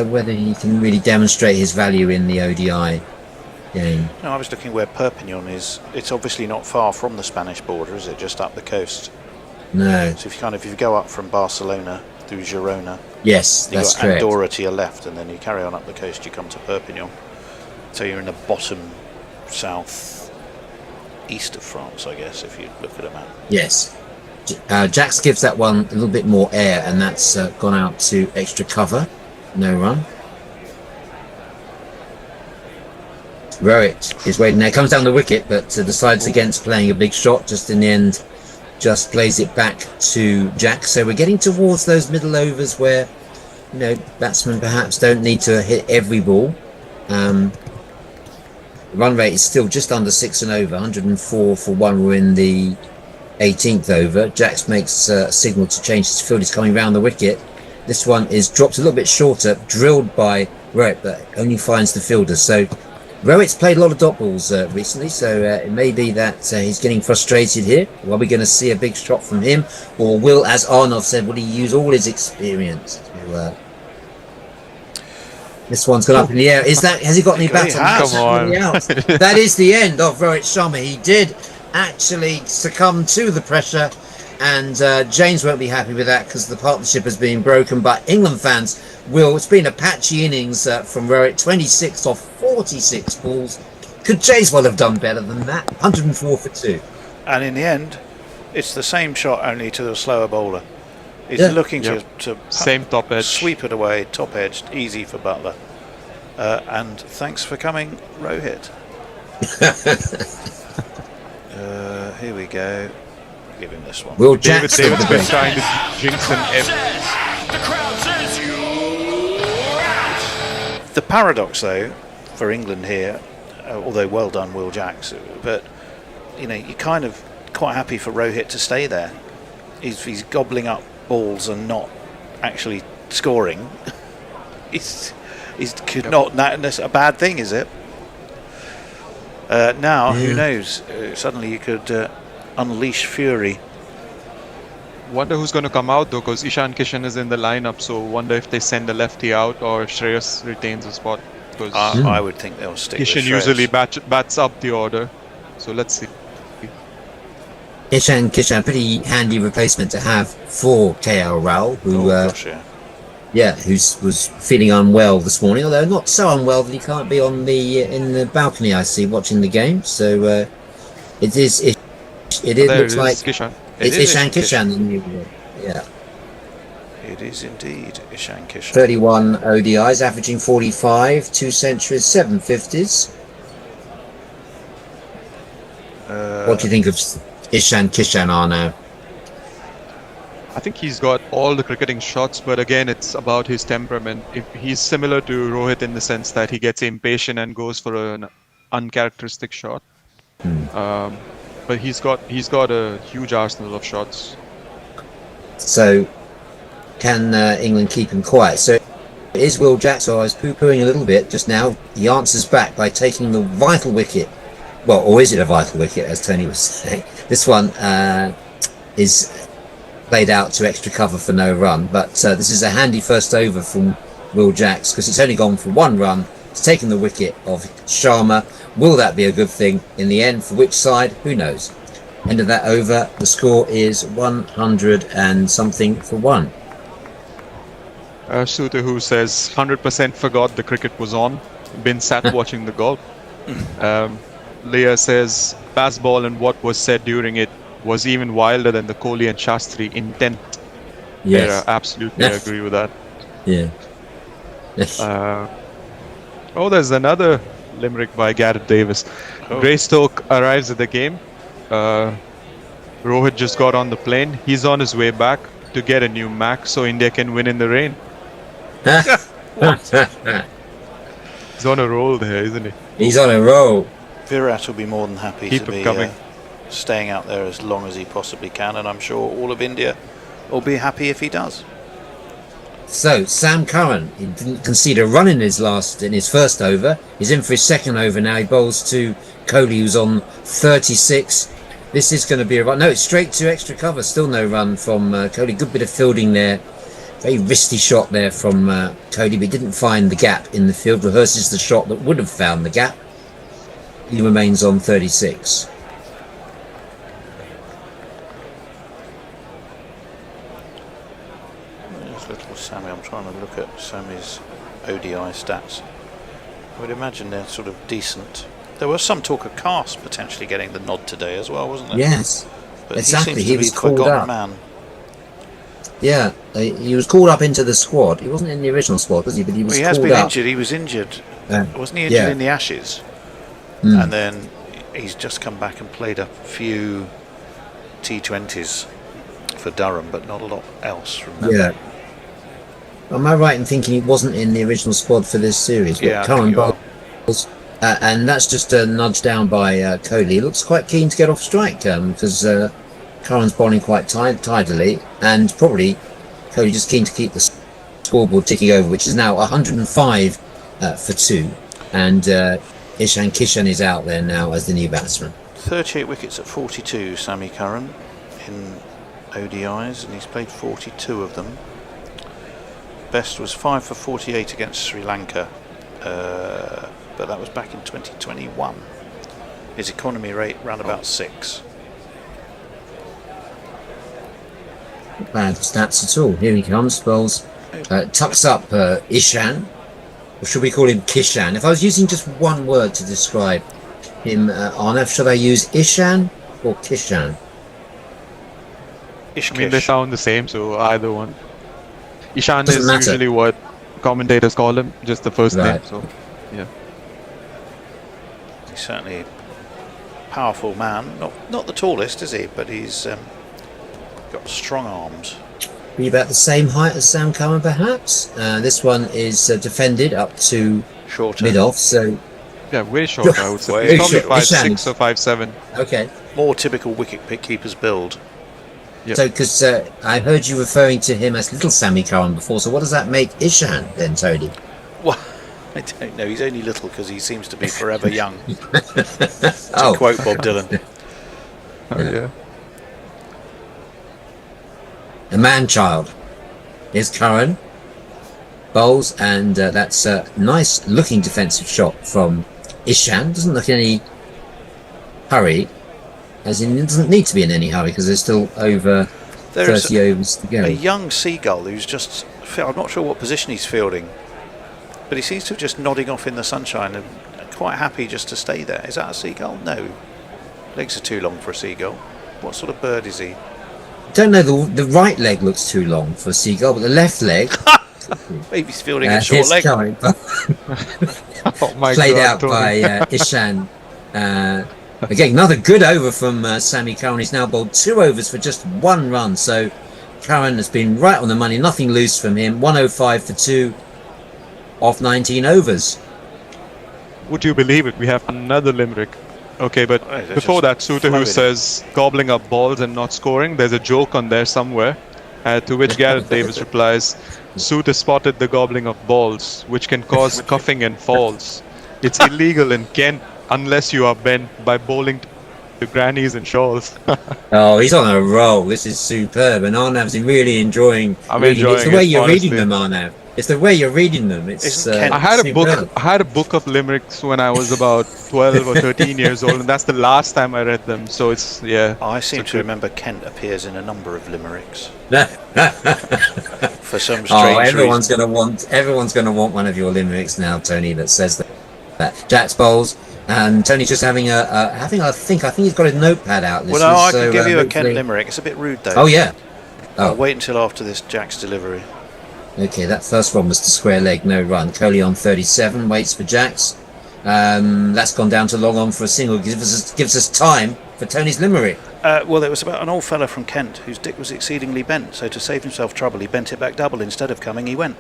whether he can really demonstrate his value in the ODI game. No, I was looking where Perpignan is. It's obviously not far from the Spanish border, is it? Just up the coast. No. So if you go up from Barcelona through Girona, yes, that's got correct. Andorra to your left, and then you carry on up the coast. You come to Perpignan. So you're in the bottom south east of France, I guess, if you look at a map. Yes. Jacks gives that one a little bit more air, and that's gone out to extra cover. No run. Rowett is waiting there. Comes down the wicket, but decides against playing a big shot. Just in the end, just plays it back to Jacks. So we're getting towards those middle overs where, batsmen perhaps don't need to hit every ball. The run rate is still just under 6 and over, 104 for 1. We're in the 18th over. Jacks makes a signal to change his field. He's coming round the wicket. This one is dropped a little bit shorter, drilled by Rowett, but only finds the fielder. So Rowett's played a lot of dot balls recently, so it may be that he's getting frustrated here. Are we going to see a big shot from him? Or will, as Arnov said, will he use all his experience to... This one's gone up in the air. Has he got any bats on? That is the end of Rohit Sharma. He did actually succumb to the pressure, and James won't be happy with that because the partnership has been broken. But England fans will. It's been a patchy innings from Rohit. 26 off 46 balls. Could James well have done better than that? 104 for 2. And in the end, it's the same shot, only to the slower bowler. He's looking to same top edge, sweep it away, top edged, easy for Butler. And thanks for coming, Rohit. Here we go. Give him this one. Will Jackson. David's been trying to jinx him. The paradox, though, for England here, although well done, Will Jacks, but you're kind of quite happy for Rohit to stay there. He's gobbling up balls and not actually scoring. That's a bad thing, is it? Now, who knows? Suddenly you could unleash fury. Wonder who's going to come out though, because Ishan Kishan is in the lineup. So wonder if they send a lefty out or Shreyas retains a spot. Because I would think they'll stick with Kishan Shreyas. usually bats up the order. So let's see. Ishan Kishan, pretty handy replacement to have for KL Rahul, who was feeling unwell this morning, although not so unwell that he can't be on in the balcony. I see watching the game. So it looks like Kishan. It's Ishan Kishan. Yeah. It is indeed Ishan Kishan. 31 ODIs, averaging 45, 2 centuries, 7 50s. What do you think of Ishan Kishan, Arno? I think he's got all the cricketing shots, but again, it's about his temperament. If he's similar to Rohit in the sense that he gets impatient and goes for an uncharacteristic shot. But he's got a huge arsenal of shots. So, can England keep him quiet? So, is Will Jackson? I was poo-pooing a little bit just now. He answers back by taking the vital wicket. Well, or is it a vital wicket, as Tony was saying? This one is played out to extra cover for no run. But this is a handy first over from Will Jacks because it's only gone for 1 run. It's taken the wicket of Sharma. Will that be a good thing in the end? For which side? Who knows? End of that over. The score is 100 and something for 1. Suter, who says 100% forgot the cricket was on. Been sat watching the golf. Leah says pass ball and what was said during it was even wilder than the Kohli and Shastri intent. Yes. Yeah, absolutely agree with that. Yeah. There's another limerick by Gareth Davis. Greystoke arrives at the game. Rohit just got on the plane. He's on his way back to get a new Mac so India can win in the rain. He's on a roll there, isn't he? He's on a roll. Virat will be more than happy Keep to be staying out there as long as he possibly can, and I'm sure all of India will be happy if he does. So Sam Curran, he didn't concede a run in his first over. He's in for his second over now. He bowls to Kohli, who's on 36. This is going to be a run. No, it's straight to extra cover. Still no run from Kohli. Good bit of fielding there. Very wristy shot there from Kohli, but he didn't find the gap in the field. Rehearses the shot that would have found the gap. He remains on 36. Little Sammy, I'm trying to look at Sammy's ODI stats. I would imagine they're sort of decent. There was some talk of Cast potentially getting the nod today as well, wasn't there? Yes, but exactly. He was called up. Man. Yeah, he was called up into the squad. He wasn't in the original squad, was he? But he was. He has been injured. He was injured. Wasn't he injured in the Ashes? And then he's just come back and played a few T20s for Durham, but not a lot else from them. Yeah. Am I right in thinking he wasn't in the original squad for this series? But Yeah, Curran bowls, and that's just a nudge down by Kohli. He looks quite keen to get off strike because Curran's bowling quite tidily, and probably Kohli just keen to keep the scoreboard ticking over, which is now 105 for 2, and Ishan Kishan is out there now as the new batsman. 38 wickets at 42, Sammy Curran in ODIs, and he's played 42 of them. Best was 5 for 48 against Sri Lanka, but that was back in 2021. His economy rate round about 6. Not bad stats at all. Here he comes, bowls, tucks up Ishan, or should we call him Kishan? If I was using just one word to describe him, Arnav, should I use Ishan or Kishan? I mean, they sound the same, so either one. Ishan Doesn't is matter. usually what commentators call him, just the first name. So, yeah. He's certainly a powerful man. Not the tallest, is he? But he's got strong arms. Be about the same height as Sam Curran, perhaps. This one is defended up to Shorter. mid-off, so... Yeah, way short, I would say. Way He's probably short. 5'6" or 5'7". Okay. More typical wicket-keeper's build. Yep. So, because I heard you referring to him as little Sammy Curran before, so what does that make Ishan then, Tony? Well, I don't know. He's only little because he seems to be forever young. Oh. To quote Bob Dylan. Oh, yeah. A man-child is Curran. Bowls, and that's a nice looking defensive shot from Ishan. Doesn't look in any hurry, as in it doesn't need to be in any hurry because there's still over 30 overs to go. A young seagull who's just, I'm not sure what position he's fielding, but he seems to be just nodding off in the sunshine and quite happy just to stay there. Is that a seagull? No. Legs are too long for a seagull. What sort of bird is he? Don't know, the right leg looks too long for a seagull, but the left leg... Maybe he's fielding a short leg. Curran, Oh my played God, out Tony. by Ishan. Again, another good over from Sammy Curran. He's now bowled 2 overs for just 1 run, so Curran has been right on the money, nothing loose from him. 105 for 2 off 19 overs. Would you believe it? We have another limerick. Okay, but Right, before that, just Suter, who flowing. says gobbling up balls and not scoring, there's a joke on there somewhere. To which Gareth Davis replies, Suter spotted the gobbling of balls, which can cause cuffing and falls. It's illegal in Kent unless you are bent by bowling to grannies and shawls. Oh, he's on a roll. This is superb. And Arnav's really enjoying. I'm reading. enjoying It's the way it, you're reading honestly. them, Arnav. It's the way you're reading them. It's Isn't Kent- I had a superb. book of limericks when I was about 12 or 13 years old, and that's the last time I read them. So it's I seem It's to a- remember Kent appears in a number of limericks Oh, for some strange everyone's reason. gonna want one of your limericks now, Tony. That says that. Jack's bowls, and Tony's just having I think he's got his notepad out. Well, no, I so, can give you a hopefully- Kent limerick. It's a bit rude though. Oh yeah. I'll Oh, wait until after this Jack's delivery. okay. That first one was to square leg, no run. Coley on 37, waits for Jacks. That's gone down to long on for a single. Gives us time for Tony's limerick. Well, it was about an old fella from Kent whose dick was exceedingly bent, so to save himself trouble, he bent it back double. Instead of coming, he went.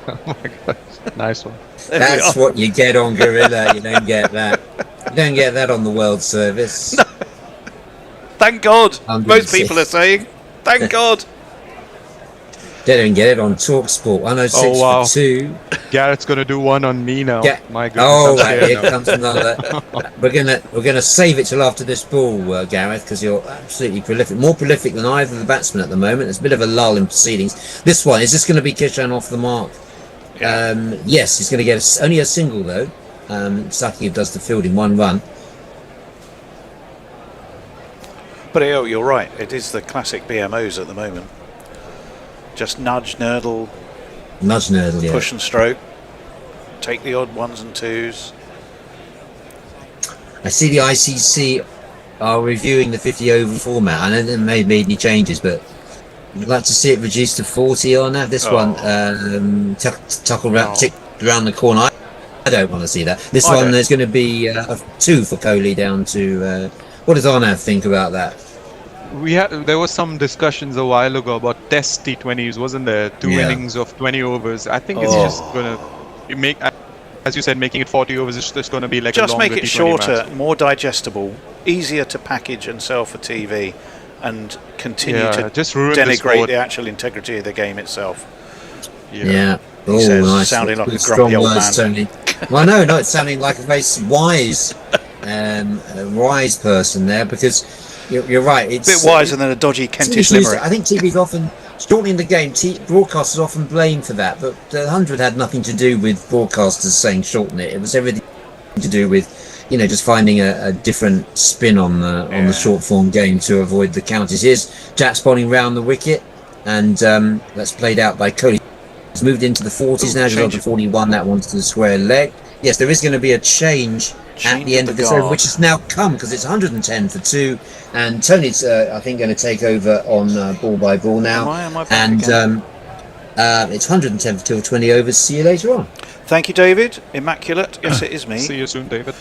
oh my God, nice one. There we That's are. what you get on Guerrilla. You don't get that. You don't get that on the World Service. Thank God. 106. Most people are saying, thank God. They don't get it on TalkSport. 106 Oh, wow. for 2. Garrett's gonna do one on me now. Yeah. My goodness. Oh, I'm right, scared here now. comes another. We're gonna save it till after this ball, Gareth, because you're absolutely prolific, more prolific than either of the batsmen at the moment. There's a bit of a lull in proceedings. This one is this going to be Kishan off the mark? Yes, he's going to get only a single though. Sakib does the field in 1 run. But you're right, it is the classic BMOs at the moment. Just nudge, nurdle, Yeah. push and stroke, take the odd 1s and 2s. I see the ICC are reviewing the 50 over format. I know they may have made any changes, but I'd like to see it reduced to 40 on that. This one, ticked around the corner. I don't want to see that. This one, there's going to be 2 for Kohli down to. What does Arnav think about that? There was some discussions a while ago about Test T20s, wasn't there? 2 Yeah. innings of 20 overs. I think it's just gonna make, as you said, making it 40 overs is just gonna be like Just a longer make it T20 shorter, match. more digestible, easier to package and sell for TV, and continue to just ruin the denigrate sport. the actual integrity of the game itself. Yeah. He says, sounding like a strong grumpy old words, man. Tony. Well, no, it's sounding like a very wise person there, because you're right. It's A bit wiser than a dodgy Kentish limerick. I think TV's often shortening the game. Broadcasters often blame for that, but the 100 had nothing to do with broadcasters saying shorten it. It was everything to do with, just finding a different spin on the short form game to avoid the counties. Here's Jack spawning round the wicket, and that's played out by Kohli. He's moved into the 40s now. He's on to 41. That one's to the square leg. Yes, there is going to be a change at the end of this over, which has now come because it's 110 for 2, and Tony's I think going to take over on ball by ball now. Am I back and again? It's 110 for till 20 overs. See you later on. Thank you, David. Immaculate. Yes, it is me. See you soon, David.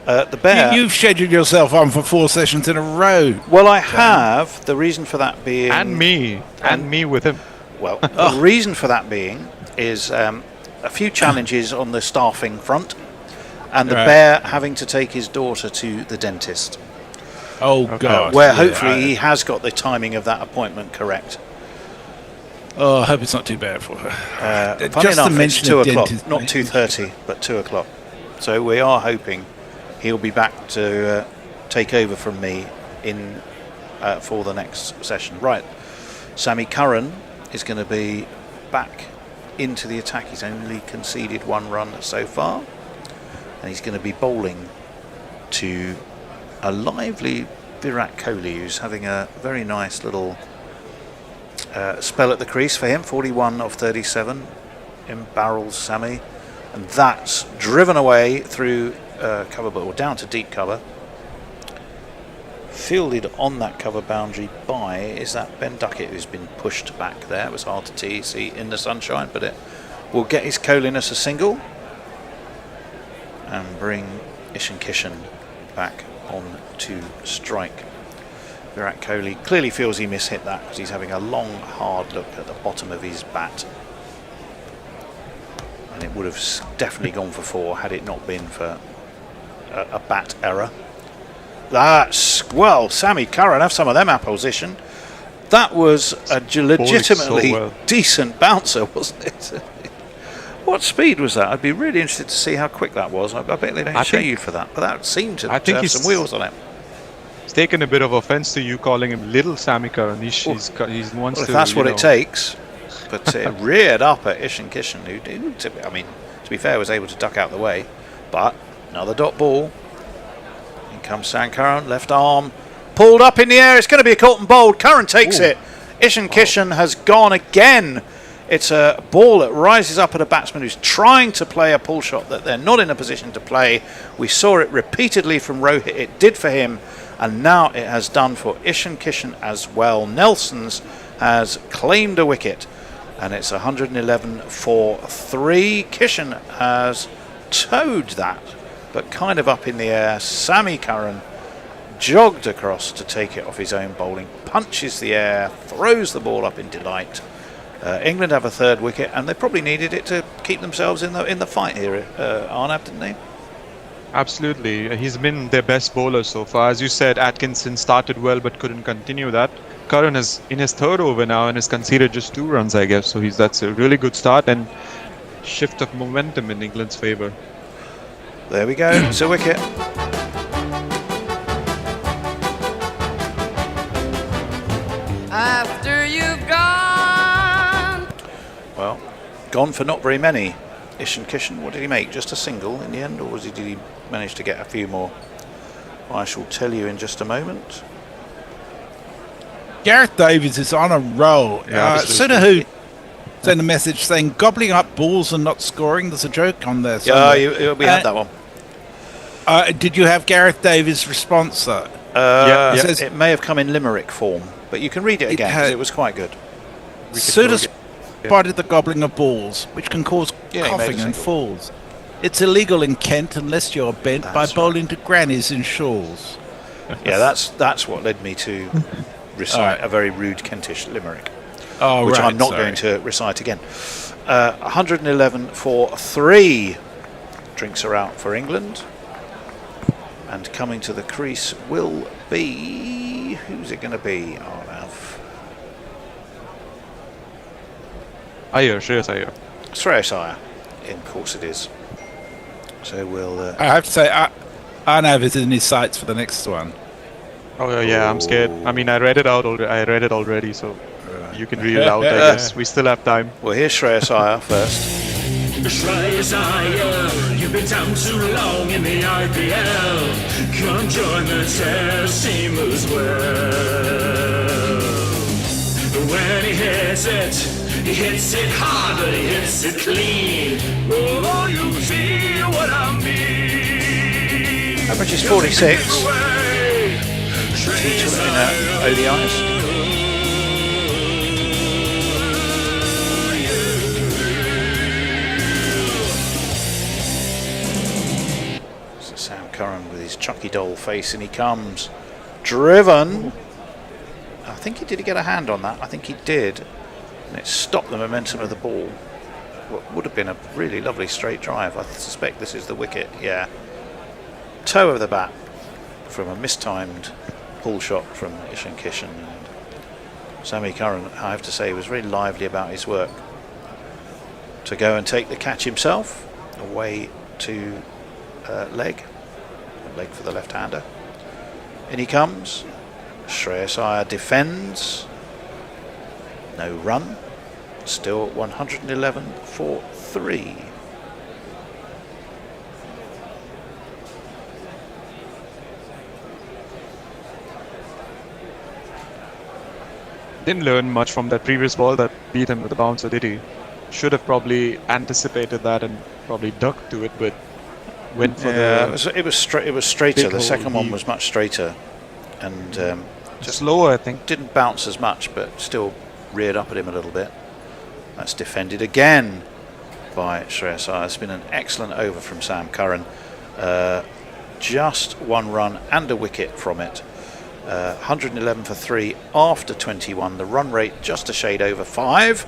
The Bear. You've scheduled yourself on for 4 sessions in a row. Well, I have. The reason for that being... And me with him. Well, the reason for that being is a few challenges on the staffing front, and the Bear having to take his daughter to the dentist. Oh, God. Where hopefully he has got the timing of that appointment correct. Oh, I hope it's not too bad for her. Funny enough, it's 2 o'clock, dentist, not 2:30, but 2 o'clock. So we are hoping he'll be back to take over from me in for the next session. Right, Sammy Curran is going to be back into the attack. He's only conceded 1 run so far, and he's going to be bowling to a lively Virat Kohli, who's having a very nice little spell at the crease for him. 41 of 37 in barrels, Sammy, and that's driven away through cover, or down to deep cover. Fielded on that cover boundary by, is that Ben Duckett, who's been pushed back there. It was hard to see in the sunshine, but it will get his Kohliness a single and bring Ishan Kishan back on to strike. Virat Kohli clearly feels he mishit that because he's having a long, hard look at the bottom of his bat. And it would have definitely gone for 4 had it not been for a bat error. Well, Sammy Curran, have some of them opposition. That was a legitimately decent bouncer, wasn't it? What speed was that? I'd be really interested to see how quick that was. I bet they don't show you for that, but that seemed to have some wheels on it. He's taken a bit of offence to you calling him Little Sammy Curran. He wants if to. That's what it takes. But it reared up at Ishan Kishan, who, I mean, to be fair, was able to duck out the way. But another dot ball. In comes Sankaran, left arm, pulled up in the air. It's going to be a caught and bowled. Curran takes it. Ishan Kishan has gone again. It's a ball that rises up at a batsman who's trying to play a pull shot that they're not in a position to play. We saw it repeatedly from Rohit. It did for him, and now it has done for Ishan Kishan as well. Nelson's has claimed a wicket, and it's 111 for 3. Kishan has towed that, but kind of up in the air. Sammy Curran jogged across to take it off his own bowling, punches the air, throws the ball up in delight. England have a 3rd wicket, and they probably needed it to keep themselves in the fight here, Arnab, didn't they? Absolutely. He's been their best bowler so far. As you said, Atkinson started well but couldn't continue that. Curran is in his 3rd over now and has conceded just 2 runs, I guess. So that's a really good start and shift of momentum in England's favour. There we go. It's a wicket. After you've gone. Well, gone for not very many. Ishan Kishan, what did he make? Just a single in the end, or did he manage to get a few more? I shall tell you in just a moment. Gareth Davies is on a roll. Sudahu sent a message saying gobbling up balls and not scoring. There's a joke on there. Yeah, we had that one. Did you have Gareth Davies' response though? It may have come in limerick form, but you can read it again because it was quite good. Suda spotted the gobbling of balls, which can cause coughing and falls. It's illegal in Kent unless you're bent by bowling to grannies in shawls. Yeah, that's what led me to recite a very rude Kentish limerick, which I'm not going to recite again. 111 for 3. Drinks are out for England. And coming to the crease will be... Who's it going to be? Shreyas Iyer. Shreyas Iyer. In course it is. So we'll... I have to say, Arnav is in his sights for the next one. Oh yeah, I'm scared. I mean, I read it already, so you can read it out, I guess. We still have time. Well, here's Shreyas Iyer first. Shreyas Iyer, you've been down too long in the IPL. Come join the test team as well. When he hits it hard, he hits it clean. Oh, you see what I mean. Average is 46. T20 ODIs. Chucky Doll face, and he comes. Driven. I think did he get a hand on that? I think he did. And it stopped the momentum of the ball. What would have been a really lovely straight drive. I suspect this is the wicket, yeah. Toe of the bat from a mistimed pull shot from Ishan Kishan. And Sammy Curran, I have to say, was very lively about his work to go and take the catch himself away to leg for the left-hander. In he comes. Shreyas Iyer defends. No run. Still 111 for 3. Didn't learn much from that previous ball that beat him with the bouncer, did he? Should have probably anticipated that and probably ducked to it, but went for the. It was straighter. The second one was much straighter, and just slower, I think. Didn't bounce as much, but still reared up at him a little bit. That's defended again by Shreyas Iyer. It's been an excellent over from Sam Curran. Just 1 run and a wicket from it. 111 for 3 after 21. The run rate just a shade over 5.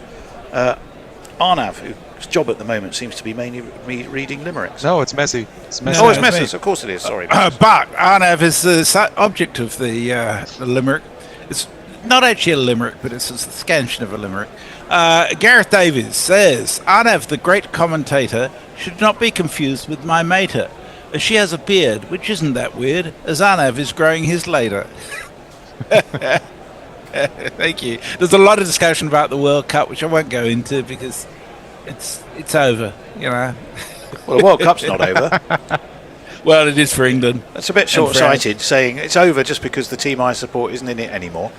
Arnav, whose job at the moment seems to be mainly reading limericks. No, it's Messi. It's Messi. Oh, it's Messi. Of course it is. Sorry. But Arnav is the object of the limerick. It's not actually a limerick, but it's a scansion of a limerick. Gareth Davies says, Arnav, the great commentator, should not be confused with my mater. She has a beard, which isn't that weird, as Arnav is growing his later. Thank you. There's a lot of discussion about the World Cup, which I won't go into because it's over, you know. Well, the World Cup's not over. Well, it is for England. That's a bit short-sighted, saying it's over just because the team I support isn't in it anymore.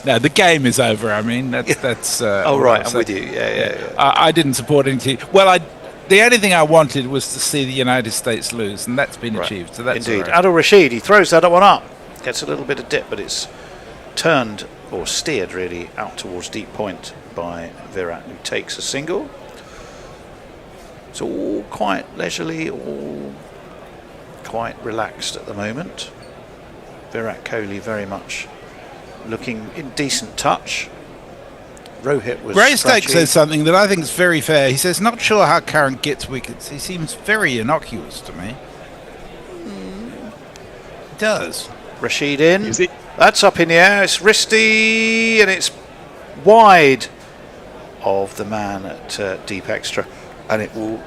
No, the game is over. I mean, that's. Oh right, I'm with you. Yeah. I didn't support any team. Well, the only thing I wanted was to see the United States lose, and that's been achieved. So that's indeed. Adil Rashid, he throws that one up, gets a little bit of dip, but it's turned or steered really out towards deep point by Virat, who takes a single. It's all quite leisurely, all quite relaxed at the moment. Virat Kohli very much looking in decent touch. Rohit was Greystake scratchy. says something that I think is very fair. He says, not sure how Curran gets wickets. He seems very innocuous to me. He does. Rashid in. That's up in the air. It's wristy and it's wide of the man at deep extra, and it will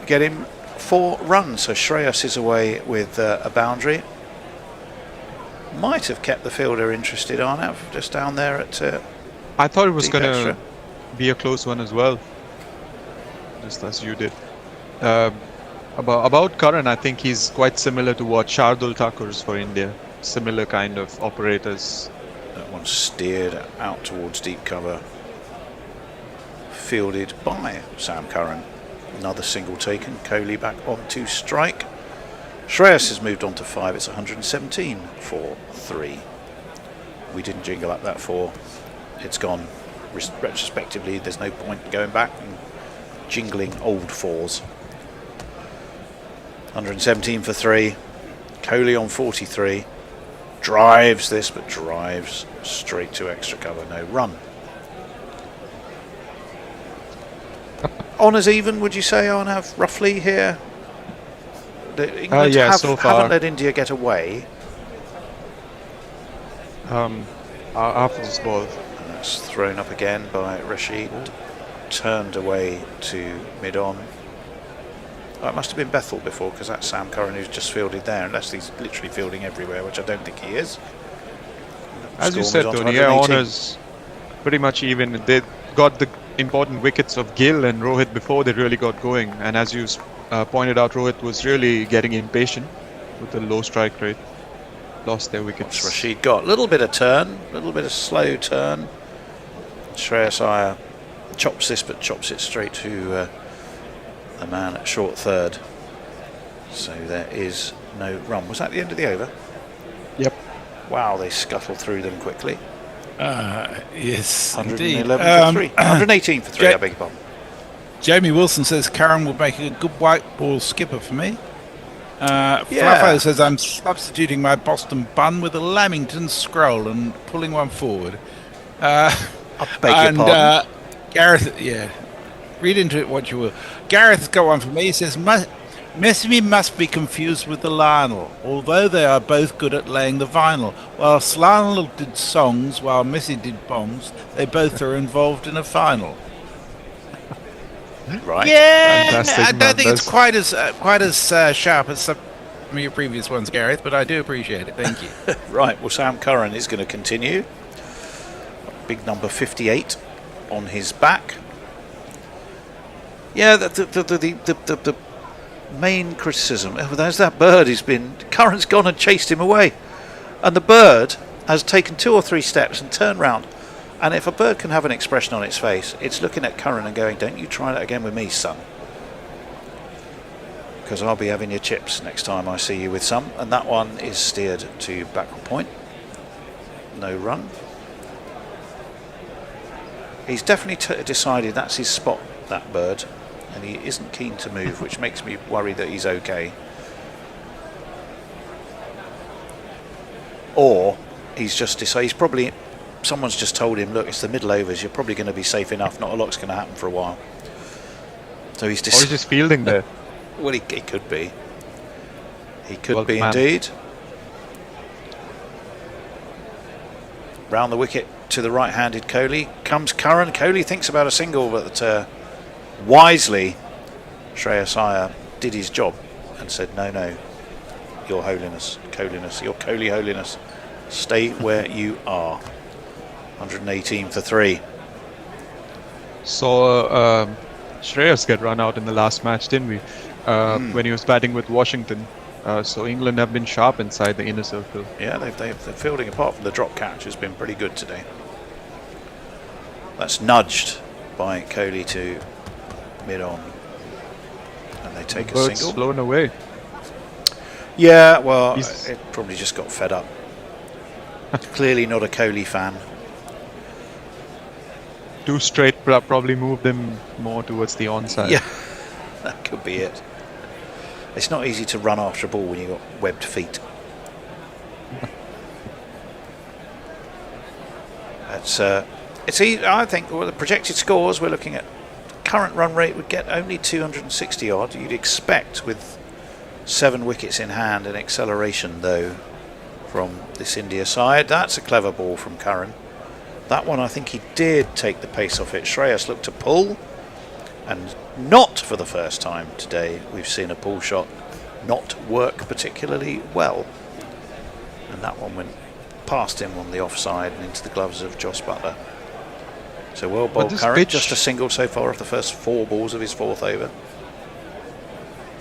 get him 4 runs. So Shreyas is away with a boundary. Might have kept the fielder interested, Arnav, just down there at. I thought it was deep going extra. to be a close one as well, just as you did. About Curran, I think he's quite similar to what Shardul Thakur is for India. Similar kind of operators. That one steered out towards deep cover. Fielded by Sam Curran. Another single taken. Kohli back on to strike. Shreyas has moved on to 5. It's 117 for 3. We didn't jingle up that 4. It's gone. Retrospectively, there's no point going back and jingling old 4s. 117 for 3. Kohli on 43. Drives this, but drives straight to extra cover. No run. Honours even, would you say, Arnav, roughly here? England so far. haven't let India get away. After this ball. And that's thrown up again by Rashid. Turned away to mid-on. Oh, it must have been Bethel before, because that's Sam Curran who's just fielded there, unless he's literally fielding everywhere, which I don't think he is. As you said, Tony, Honours pretty much even. They got the important wickets of Gill and Rohit before they really got going. And as you pointed out, Rohit was really getting impatient with the low strike rate. Lost their wickets. What's Rashid got? A little bit of turn, a little bit of slow turn. Shreyas Iyer chops this, but chops it straight to the man at short third. So there is no run. Was that the end of the over? Yep. Wow, they scuttle through them quickly. Yes, 111 for 3. 118 for 3, I beg your pardon. Jamie Wilson says Curran will make a good white ball skipper for me. Fluffo says, I'm substituting my Boston bun with a Lamington scroll and pulling one forward. I beg your pardon. Gareth, read into it what you will. Gareth's got one for me. He says, Messi must be confused with the Lionel, although they are both good at laying the vinyl. Whilst Lionel did songs while Messi did bombs, they both are involved in a final. Right. Yeah, Fantastic, I don't think it's quite as sharp as some of your previous ones, Gareth, but I do appreciate it. Thank you. Right, well, Sam Curran is going to continue. Big number 58 on his back. Yeah, the main criticism, there's that bird Curran's gone and chased him away. And the bird has taken 2 or 3 steps and turned round. And if a bird can have an expression on its face, it's looking at Curran and going, don't you try that again with me, son. Because I'll be having your chips next time I see you with some. And that one is steered to backward point. No run. He's definitely decided that's his spot, that bird. And he isn't keen to move, which makes me worry that he's okay. Or he's just decided, someone's just told him, look, it's the middle overs, you're probably going to be safe enough, not a lot's going to happen for a while. So he's Or he's just fielding there. Well, he could be. He could be man. indeed. Round the wicket to the right-handed Kohli. Comes Curran. Kohli thinks about a single, but wisely, Shreyas Iyer did his job and said, no, Your Holiness, Your Kohli Holiness, stay where you are. 118 for 3. Saw Shreyas get run out in the last match, didn't we? When he was batting with Washington. So England have been sharp inside the inner circle. Yeah, the fielding, apart from the drop catch, has been pretty good today. That's nudged by Kohli to mid-on. And they take a Bird's single. flown away. Yeah, well, it probably just got fed up. Clearly not a Kohli fan. 2 straight probably moved him more towards the onside. Yeah, that could be it. It's not easy to run after a ball when you've got webbed feet. I think the projected scores we're looking at, current run rate would get only 260 odd. You'd expect with 7 wickets in hand and acceleration though from this India side. That's a clever ball from Curran. That one, I think he did take the pace off it. Shreyas looked to pull, and not for the first time today we've seen a pull shot not work particularly well. And that one went past him on the offside and into the gloves of Joss Buttler. So well bowled Curran, just a single so far off the first 4 balls of his 4th over.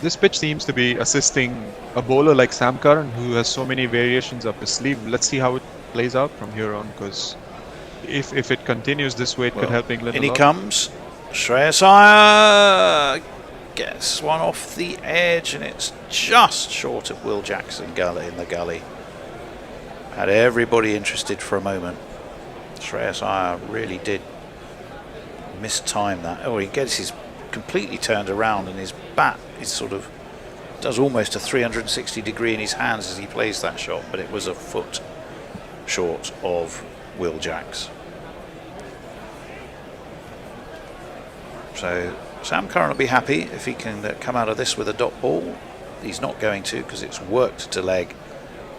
This pitch seems to be assisting a bowler like Sam Curran, who has so many variations up his sleeve. Let's see how it plays out from here on, because if it continues this way, it could help England in a lot. he comes. Shreyas Iyer gets one off the edge, and it's just short of Will Jackson in the gully. Had everybody interested for a moment. Shreyas Iyer really did mistime that. Oh, he gets his completely turned around, and his bat is does almost a 360 degree in his hands as he plays that shot, but it was a foot short of Will Jacks. So Sam Curran will be happy if he can come out of this with a dot ball. He's not going to, because it's worked to leg.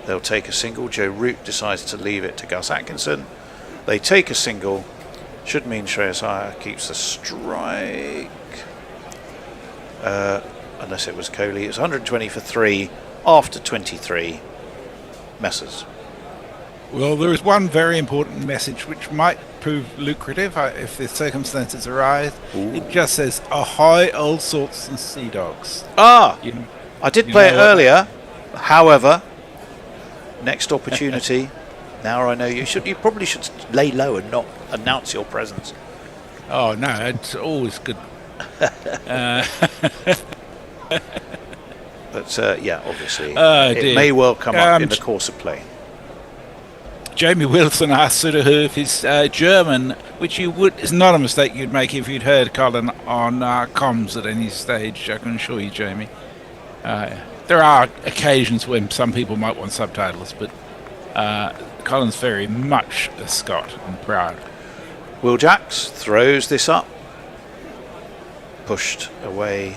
They'll take a single. Joe Root decides to leave it to Gus Atkinson. They take a single. Should mean Shreyas Iyer keeps the strike. Unless it was Kohli. It's 120 for 3 after 23. Messers. Well, there is one very important message which might prove lucrative if the circumstances arise. Ooh. It just says, ahoy, old salts and sea dogs. I did play it earlier. However, next opportunity. Now I know you probably should lay low and not announce your presence. Oh, no, it's always good. But yeah, obviously, it may well come up in the course of play. Jamie Wilson asked Sudahu if he's German, which is not a mistake you'd make if you'd heard Colin on comms at any stage. I can assure you, Jamie. Don't there are occasions when some people might want subtitles, but Colin's very much a Scot and proud. Will Jacks throws this up. Pushed away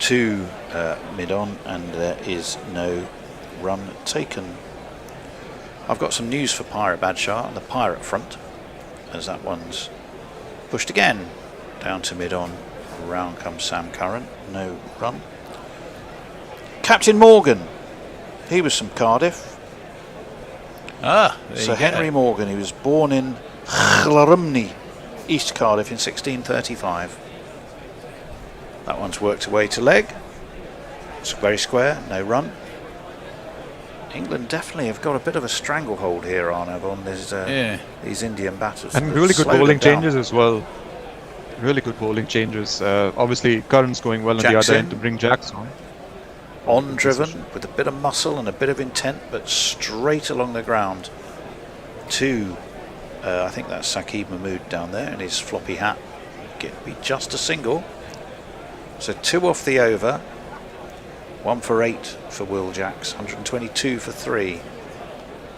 to mid-on, and there is no run taken. I've got some news for Pirate Badshah on the Pirate front, as that one's pushed again down to mid-on. Round comes Sam Curran, no run. Captain Morgan, he was from Cardiff. So Henry Morgan, he was born in Llarymni, East Cardiff in 1635. That one's worked away to leg. It's very square, no run. England definitely have got a bit of a stranglehold here, Arnav, on these Indian batters. And really good bowling changes as well. Really good bowling changes. Obviously, Curran's going well on the other end to bring Jacks on. On driven with a bit of muscle and a bit of intent, but straight along the ground to, I think that's Saqib Mahmood down there in his floppy hat. Be just a single. So 2 off the over. 1 for 8 for Will Jacks, 122 for 3.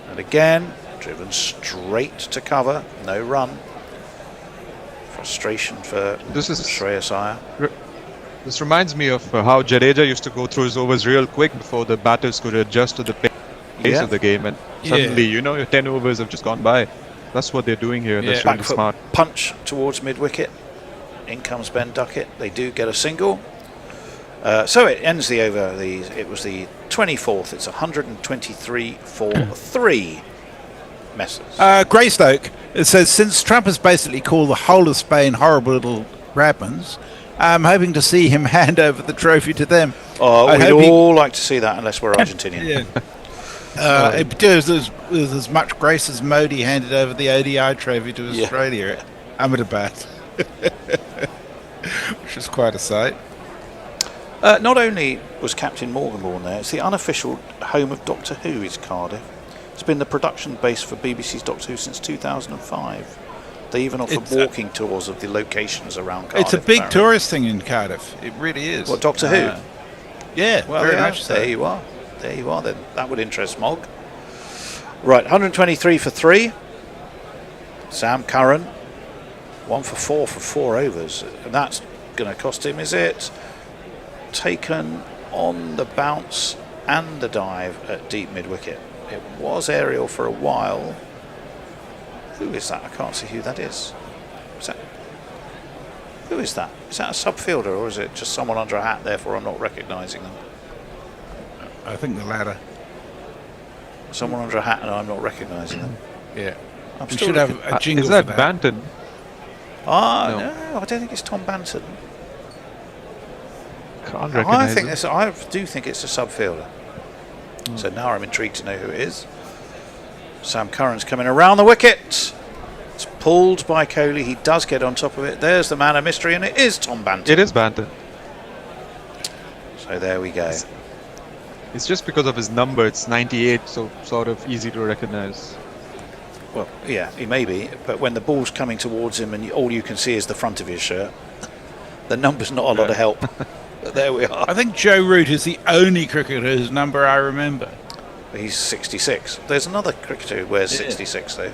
And again, driven straight to cover, no run. Frustration for Shreyas Iyer. This reminds me of how Jadeja used to go through his overs real quick before the batters could adjust to the pace of the game, and suddenly, your 10 overs have just gone by. That's what they're doing here. That's really smart. Punch towards mid-wicket. In comes Ben Duckett. They do get a single. So it ends the over. It was the 24th. It's 123 for 3. Messers. Greystoke, it says, since Trump has basically called the whole of Spain horrible little rabans, I'm hoping to see him hand over the trophy to them. Oh, we'd all like to see that, unless we're Argentinian. It does with as much grace as Modi handed over the ODI trophy to Australia at Ahmedabad, which is quite a sight. Not only was Captain Morgan born there, it's the unofficial home of Doctor Who is Cardiff. It's been the production base for BBC's Doctor Who since 2005. They even offer walking tours of the locations around Cardiff. It's a big tourist thing in Cardiff. It really is. What, Doctor Who? Yeah, well, very much so. There you are. There you are then. That would interest Mog. Right, 123 for 3. Sam Curran, 1 for 4 for 4 overs. And that's going to cost him, is it? Taken on the bounce and the dive at deep mid-wicket. It was aerial for a while. Who is that? I can't see who that is. Who is that? Is that a sub-fielder, or is it just someone under a hat, therefore I'm not recognising them? I think the latter. Someone under a hat and I'm not recognising them. Yeah. We should have a jingle Is that for that. Banton? No, I don't think it's Tom Banton. Can't recognise I do think it's a sub-fielder. So now I'm intrigued to know who it is. Sam Curran's coming around the wicket. It's pulled by Kohli. He does get on top of it. There's the man of mystery, and it is Tom Banton. It is Banton. So there we go. It's just because of his number. It's 98, so sort of easy to recognise. Well, yeah, he may be, but when the ball's coming towards him and all you can see is the front of his shirt, the number's not a lot of help. But there we are. I think Joe Root is the only cricketer whose number I remember. He's 66. There's another cricketer who wears 66, though,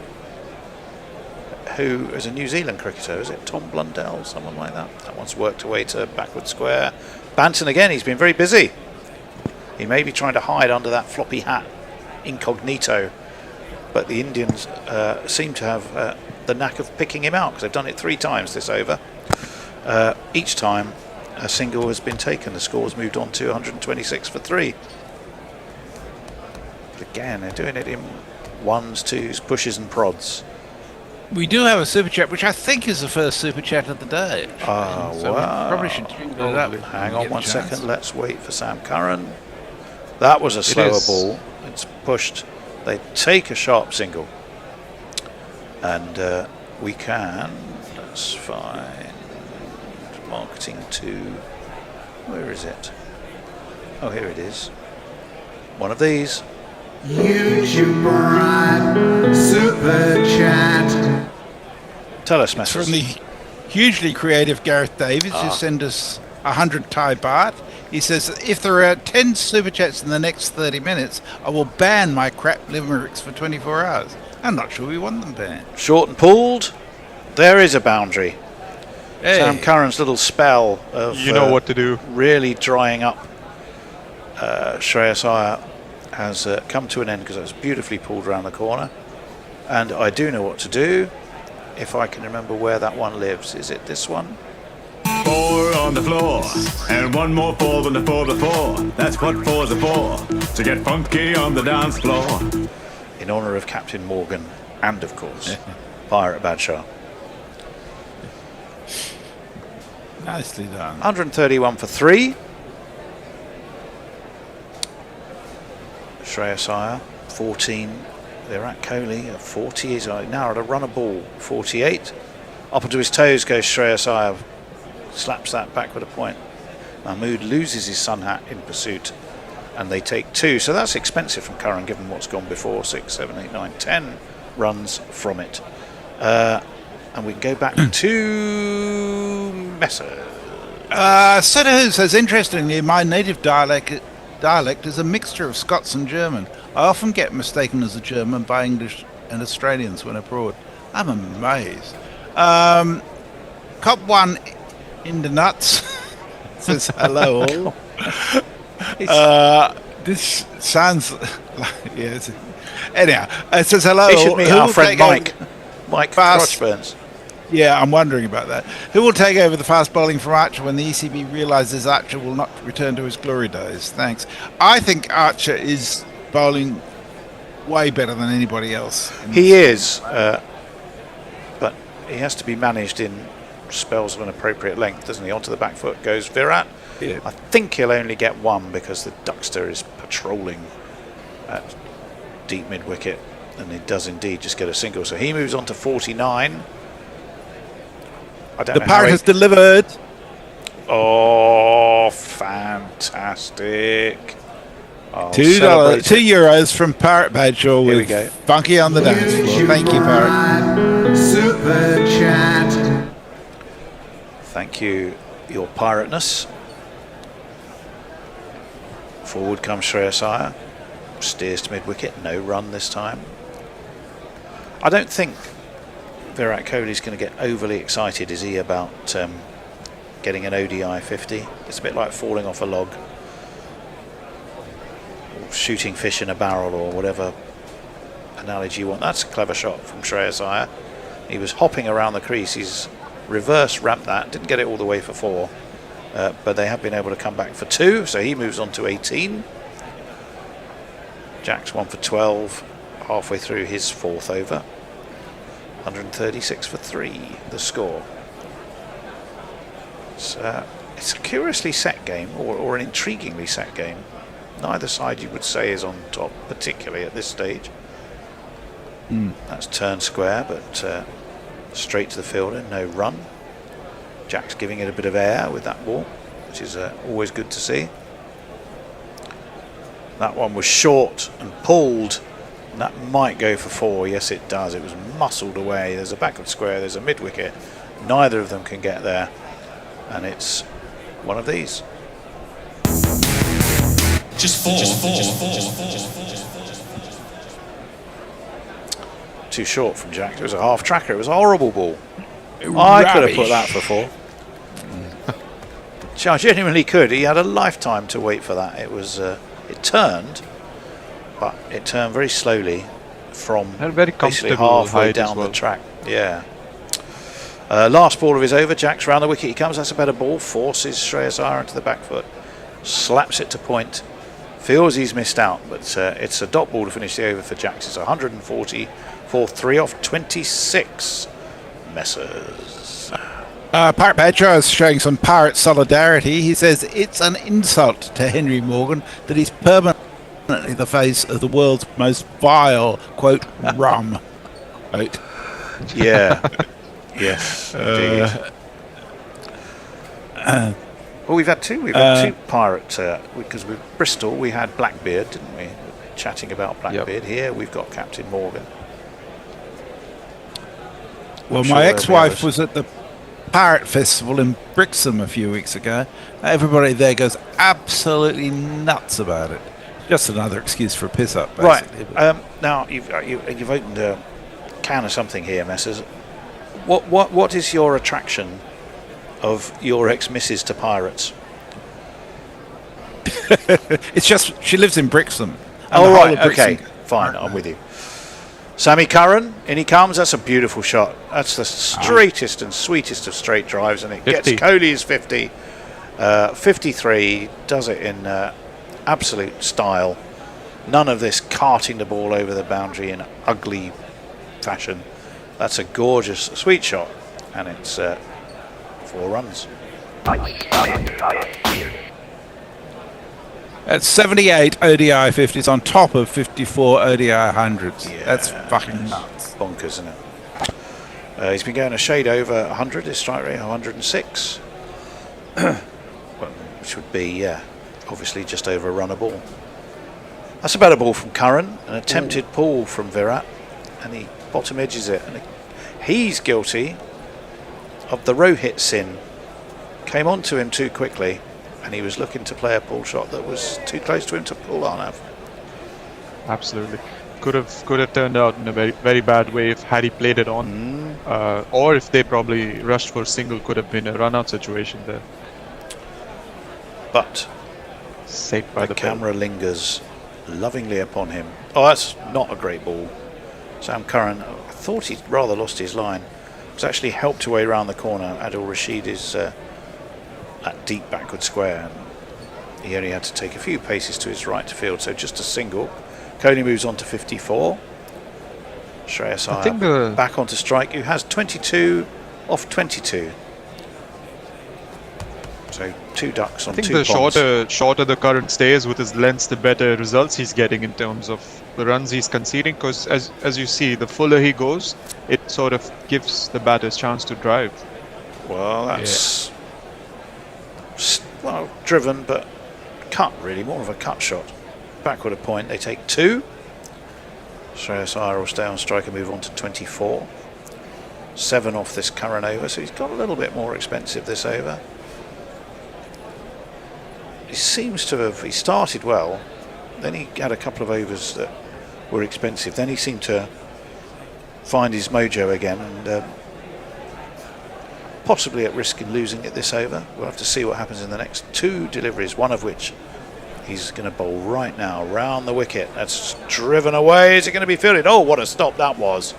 who is a New Zealand cricketer. Is it Tom Blundell, someone like that? That one's worked away to backward square. Banton again, he's been very busy. He may be trying to hide under that floppy hat, incognito, but the Indians seem to have the knack of picking him out, because they've done it 3 times this over. Each time a single has been taken. The score's moved on to 126 for 3. But again, they're doing it in 1s, 2s, pushes and prods. We do have a super chat, which I think is the first super chat of the day. Oh, so wow. we probably should jingle it up. Hang on 1 second. Let's wait for Sam Curran. That was a slower ball. It's pushed. They take a sharp single. And we can, let's find marketing to, where is it? Oh, here it is. One of these. YouTube Prime Super Chat. Tell us, Messrs. From the hugely creative Gareth Davies, who sent us 100 Thai baht. He says, if there are 10 super chats in the next 30 minutes, I will ban my crap limericks for 24 hours. I'm not sure we want them banned. Short and pulled. There is a boundary. Hey. Sam Curran's little spell of You know what to do. really drying up Shreyas Iyer has come to an end because it was beautifully pulled around the corner. And I do know what to do if I can remember where that one lives. Is it this one? 4 on the floor, and one more 4 than the 4 before. That's what 4s are for, to get funky on the dance floor. In honour of Captain Morgan and, of course, Pirate Badshah. Nicely done. 131 for 3. Shreyas Iyer, 14. Virat Kohli at 40. He's now at a run a ball, 48. Up onto his toes goes Shreyas Iyer. Slaps that back with a point. Mahmood loses his sun hat in pursuit, and they take 2. So that's expensive from Curran, given what's gone before. 6, 7, 8, 9, 10 runs from it. And we can go back to Messer. Senahu says, interestingly, my native dialect is a mixture of Scots and German. I often get mistaken as a German by English and Australians when abroad. I'm amazed. Cop 1 in the nuts says hello all. This sounds like, yes. Anyhow, it says hello. He should meet our friend Mike Crotchburns. Yeah, I'm wondering about that. Who will take over the fast bowling from Archer when the ECB realises Archer will not return to his glory days? Thanks. I think Archer is bowling way better than anybody else. He is, but he has to be managed in spells of an appropriate length, doesn't he? Onto the back foot goes Virat. Yeah. I think he'll only get 1 because the Duckster is patrolling at deep mid-wicket, and he does indeed just get a single. So he moves on to 49. I don't The know Parrot has delivered. Oh, fantastic. Oh, $2 €2 from Parrot Badshah with go. Funky on the dance floor. Thank you, Parrot. Super chat. Thank you, your pirateness. Forward comes Shreyas Iyer. Steers to mid-wicket. No run this time. I don't think Virat Kohli's going to get overly excited, is he, about getting an ODI 50? It's a bit like falling off a log. Or shooting fish in a barrel, or whatever analogy you want. That's a clever shot from Shreyas Iyer. He was hopping around the crease. He's reverse ramped that. Didn't get it all the way for 4. But they have been able to come back for 2. So he moves on to 18. Jack's 1 for 12. Halfway through his 4th over. 136 for 3, the score. It's a curiously set game, or an intriguingly set game. Neither side, you would say, is on top, particularly at this stage. That's turn square, but straight to the fielder, no run. Jack's giving it a bit of air with that ball, which is always good to see. That one was short and pulled. And that might go for 4. Yes, it does. It was muscled away. There's a backward square. There's a mid-wicket. Neither of them can get there. And it's one of these. Just 4. Too short from Jack. It was a half tracker. It was a horrible ball. I could have put that for 4. I genuinely could. He had a lifetime to wait for that. It was. It turned. But it turned very slowly from very basically halfway down the track. Yeah. Last ball of his over. Jack's round the wicket. He comes. That's a better ball. Forces Shreyas Iyer into the back foot. Slaps it to point. Feels he's missed out, but it's a dot ball to finish the over for Jacks. It's 140 for 3 off 26. Messers. Parrot Badshah is showing some Parrot solidarity. He says it's an insult to Henry Morgan that he's permanently the face of the world's most vile, quote, rum. Quote. Yeah. Yes, indeed. Well, we've had 2. We've had 2 Pirate, because with Bristol we had Blackbeard, didn't we? Chatting about Blackbeard. Yep. Here we've got Captain Morgan. Well, my ex-wife was at the Pirate Festival in Brixham a few weeks ago. Everybody there goes absolutely nuts about it. Just another excuse for a piss up, basically. Right. Now you've opened a can of something here, Messrs. What is your attraction of your ex-missus to pirates? It's just she lives in Brixham. Oh right, okay, fine, I'm with you. Sammy Curran, in he comes. That's a beautiful shot. That's the straightest and sweetest of straight drives, and it 50. gets Kohli's 50. 53, does it in absolute style. None of this carting the ball over the boundary in ugly fashion. That's a gorgeous, sweet shot, and it's 4 runs. At 78 ODI 50s on top of 54 ODI 100s. Yeah, that's fucking nuts. Bonkers, isn't it? He's been going a shade over 100, his strike rate 106. Well, which would be, obviously just over a run a ball. That's a better ball from Curran, an attempted pull from Virat, and he bottom edges it. And he's guilty of the Rohit sin. Came onto him too quickly, and he was looking to play a pull shot that was too close to him to pull on. Absolutely. Could have turned out in a very, very bad way if had he played it on, or if they probably rushed for a single, could have been a run-out situation there. But saved by the camera lingers lovingly upon him. Oh, that's not a great ball. Sam Curran, I thought he'd rather lost his line. Was actually helped away around the corner. Adil Rashid is at deep backward square, and he only had to take a few paces to his right to field, so just a single. Kohli moves on to 54. Shreyas Iyer back onto strike, who has 22 off 22. So 2 ducks on 2 I think the shorter the current stays with his lengths, the better results he's getting in terms of the runs he's conceding, because as you see, the fuller he goes, it sort of gives the batters chance to drive. Well, that's well driven, but cut really, more of a cut shot. Backward a point, they take 2. Shreyas Iyer will stay on strike and move on to 24. 7 off this current over, so he's got a little bit more expensive this over. He seems to have, he started well, then he had a couple of overs that were expensive, then he seemed to find his mojo again, and possibly at risk in losing it this over. We'll have to see what happens in the next 2 deliveries, one of which he's going to bowl right now, round the wicket. That's driven away. Is it going to be fielded? Oh, what a stop that was.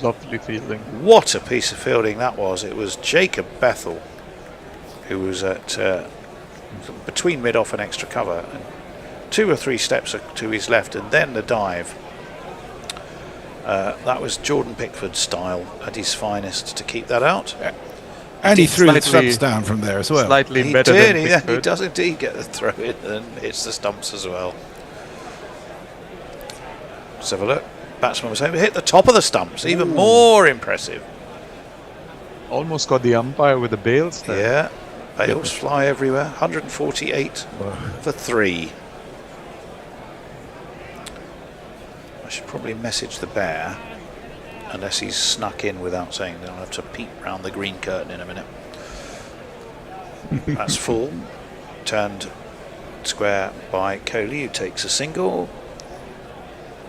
Lovely fielding. What a piece of fielding that was. It was Jacob Bethel, who was at between mid-off and extra cover, and 2 or 3 steps to his left, and then the dive. That was Jordan Pickford's style at his finest to keep that out. And he threw the stumps down from there as well. Slightly better than Pickford. He does indeed get the throw in and hits the stumps as well. Let's have a look. Batsman was able to hit the top of the stumps, even more impressive. Almost got the umpire with the bails there. Yeah, bails fly everywhere. 148 for 3. I should probably message the bear, unless he's snuck in without saying. Then I'll have to peek round the green curtain in a minute. That's full. Turned square by Kohli, who takes a single.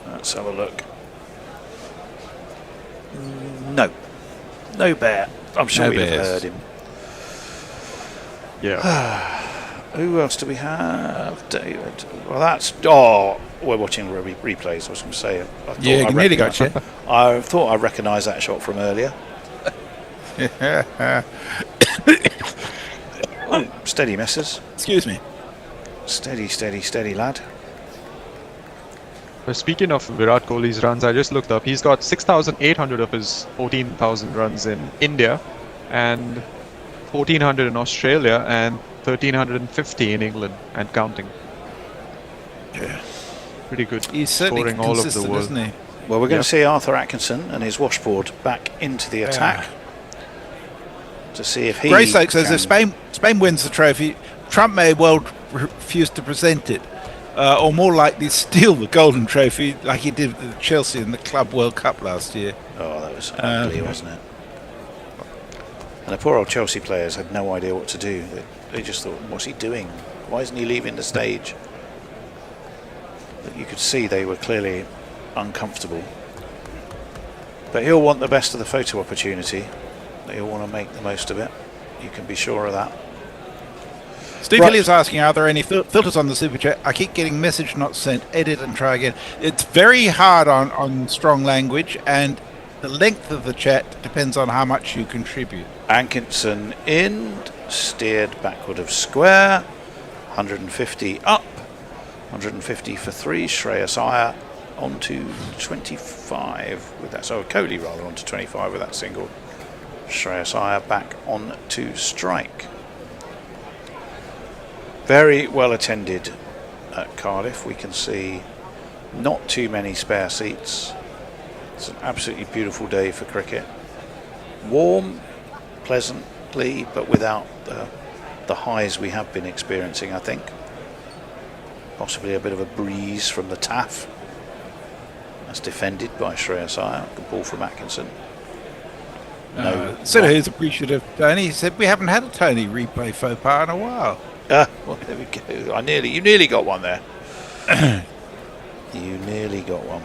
Let's have a look. No bear. I'm sure we'd have heard him. Yeah. Who else do we have? David. Well, that's... Oh, we're watching replays, I was going to say. Yeah, nearly got you. I thought I recognised that shot from earlier. Steady, Messrs. Excuse me. Steady, lad. Speaking of Virat Kohli's runs, I just looked up. He's got 6,800 of his 14,000 runs in India, and 1,400 in Australia, and 1,350 in England, and counting. Yeah. Pretty good. He's certainly scoring all over the world. Isn't he? Well, we're going to see Arthur Atkinson and his washboard back into the attack to see if he... Grace Oak says if Spain wins the trophy, Trump may well refuse to present it, or more likely steal the golden trophy like he did with Chelsea in the Club World Cup last year. Oh, that was ugly, wasn't it? And the poor old Chelsea players had no idea what to do. They just thought, what's he doing? Why isn't he leaving the stage? But you could see they were clearly uncomfortable. But he'll want the best of the photo opportunity. He'll want to make the most of it. You can be sure of that. Steve Hilliard's asking, are there any filters on the super chat? I keep getting message not sent, edit and try again. It's very hard on strong language, and the length of the chat depends on how much you contribute. Ankinson in, steered backward of square, 150 up, 150 for 3, Shreyas Iyer onto 25 with that, so Kohli rather onto 25 with that single. Shreyas Iyer back on to strike. Very well attended at Cardiff. We can see not too many spare seats. It's an absolutely beautiful day for cricket. Warm, pleasantly, but without the highs we have been experiencing, I think. Possibly a bit of a breeze from the Taff. That's defended by Shreyas Iyer. Good ball from Atkinson. No. So he's appreciative. Tony, he said, we haven't had a Tony replay faux pas in a while. Well, there we go. You nearly got one there. You nearly got one.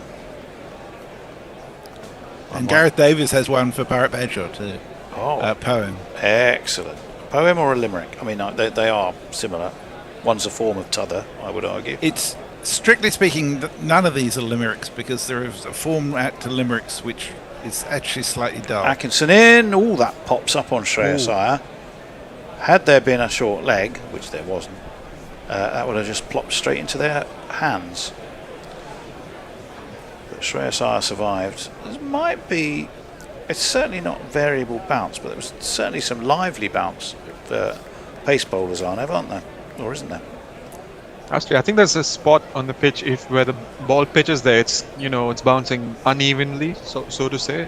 And Gareth Davis has one for Parrot Badger too. Oh, poem. Excellent. Poem or a limerick? I mean, they are similar. One's a form of t'other, I would argue. It's strictly speaking, none of these are limericks because there is a format to limericks which is actually slightly dull. Atkinson in. All that pops up on Shreyas Iyer. Had there been a short leg, which there wasn't, that would have just plopped straight into their hands. But Shreyas Iyer survived. It's certainly not variable bounce, but there was certainly some lively bounce. Pace bowlers are, aren't there? Or isn't there? Actually, I think there's a spot on the pitch where the ball pitches there. It's it's bouncing unevenly, so to say.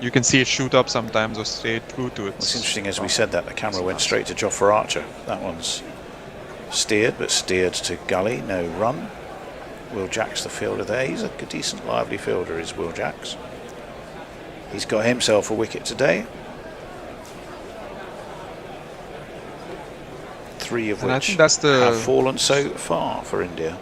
You can see it shoot up sometimes or stay true to it. What's interesting, as we said that, the camera went straight to Jofra Archer. That one's steered, but steered to gully, no run. Will Jacks the fielder there. He's a decent, lively fielder, is Will Jacks. He's got himself a wicket today. 3 of which have fallen so far for India.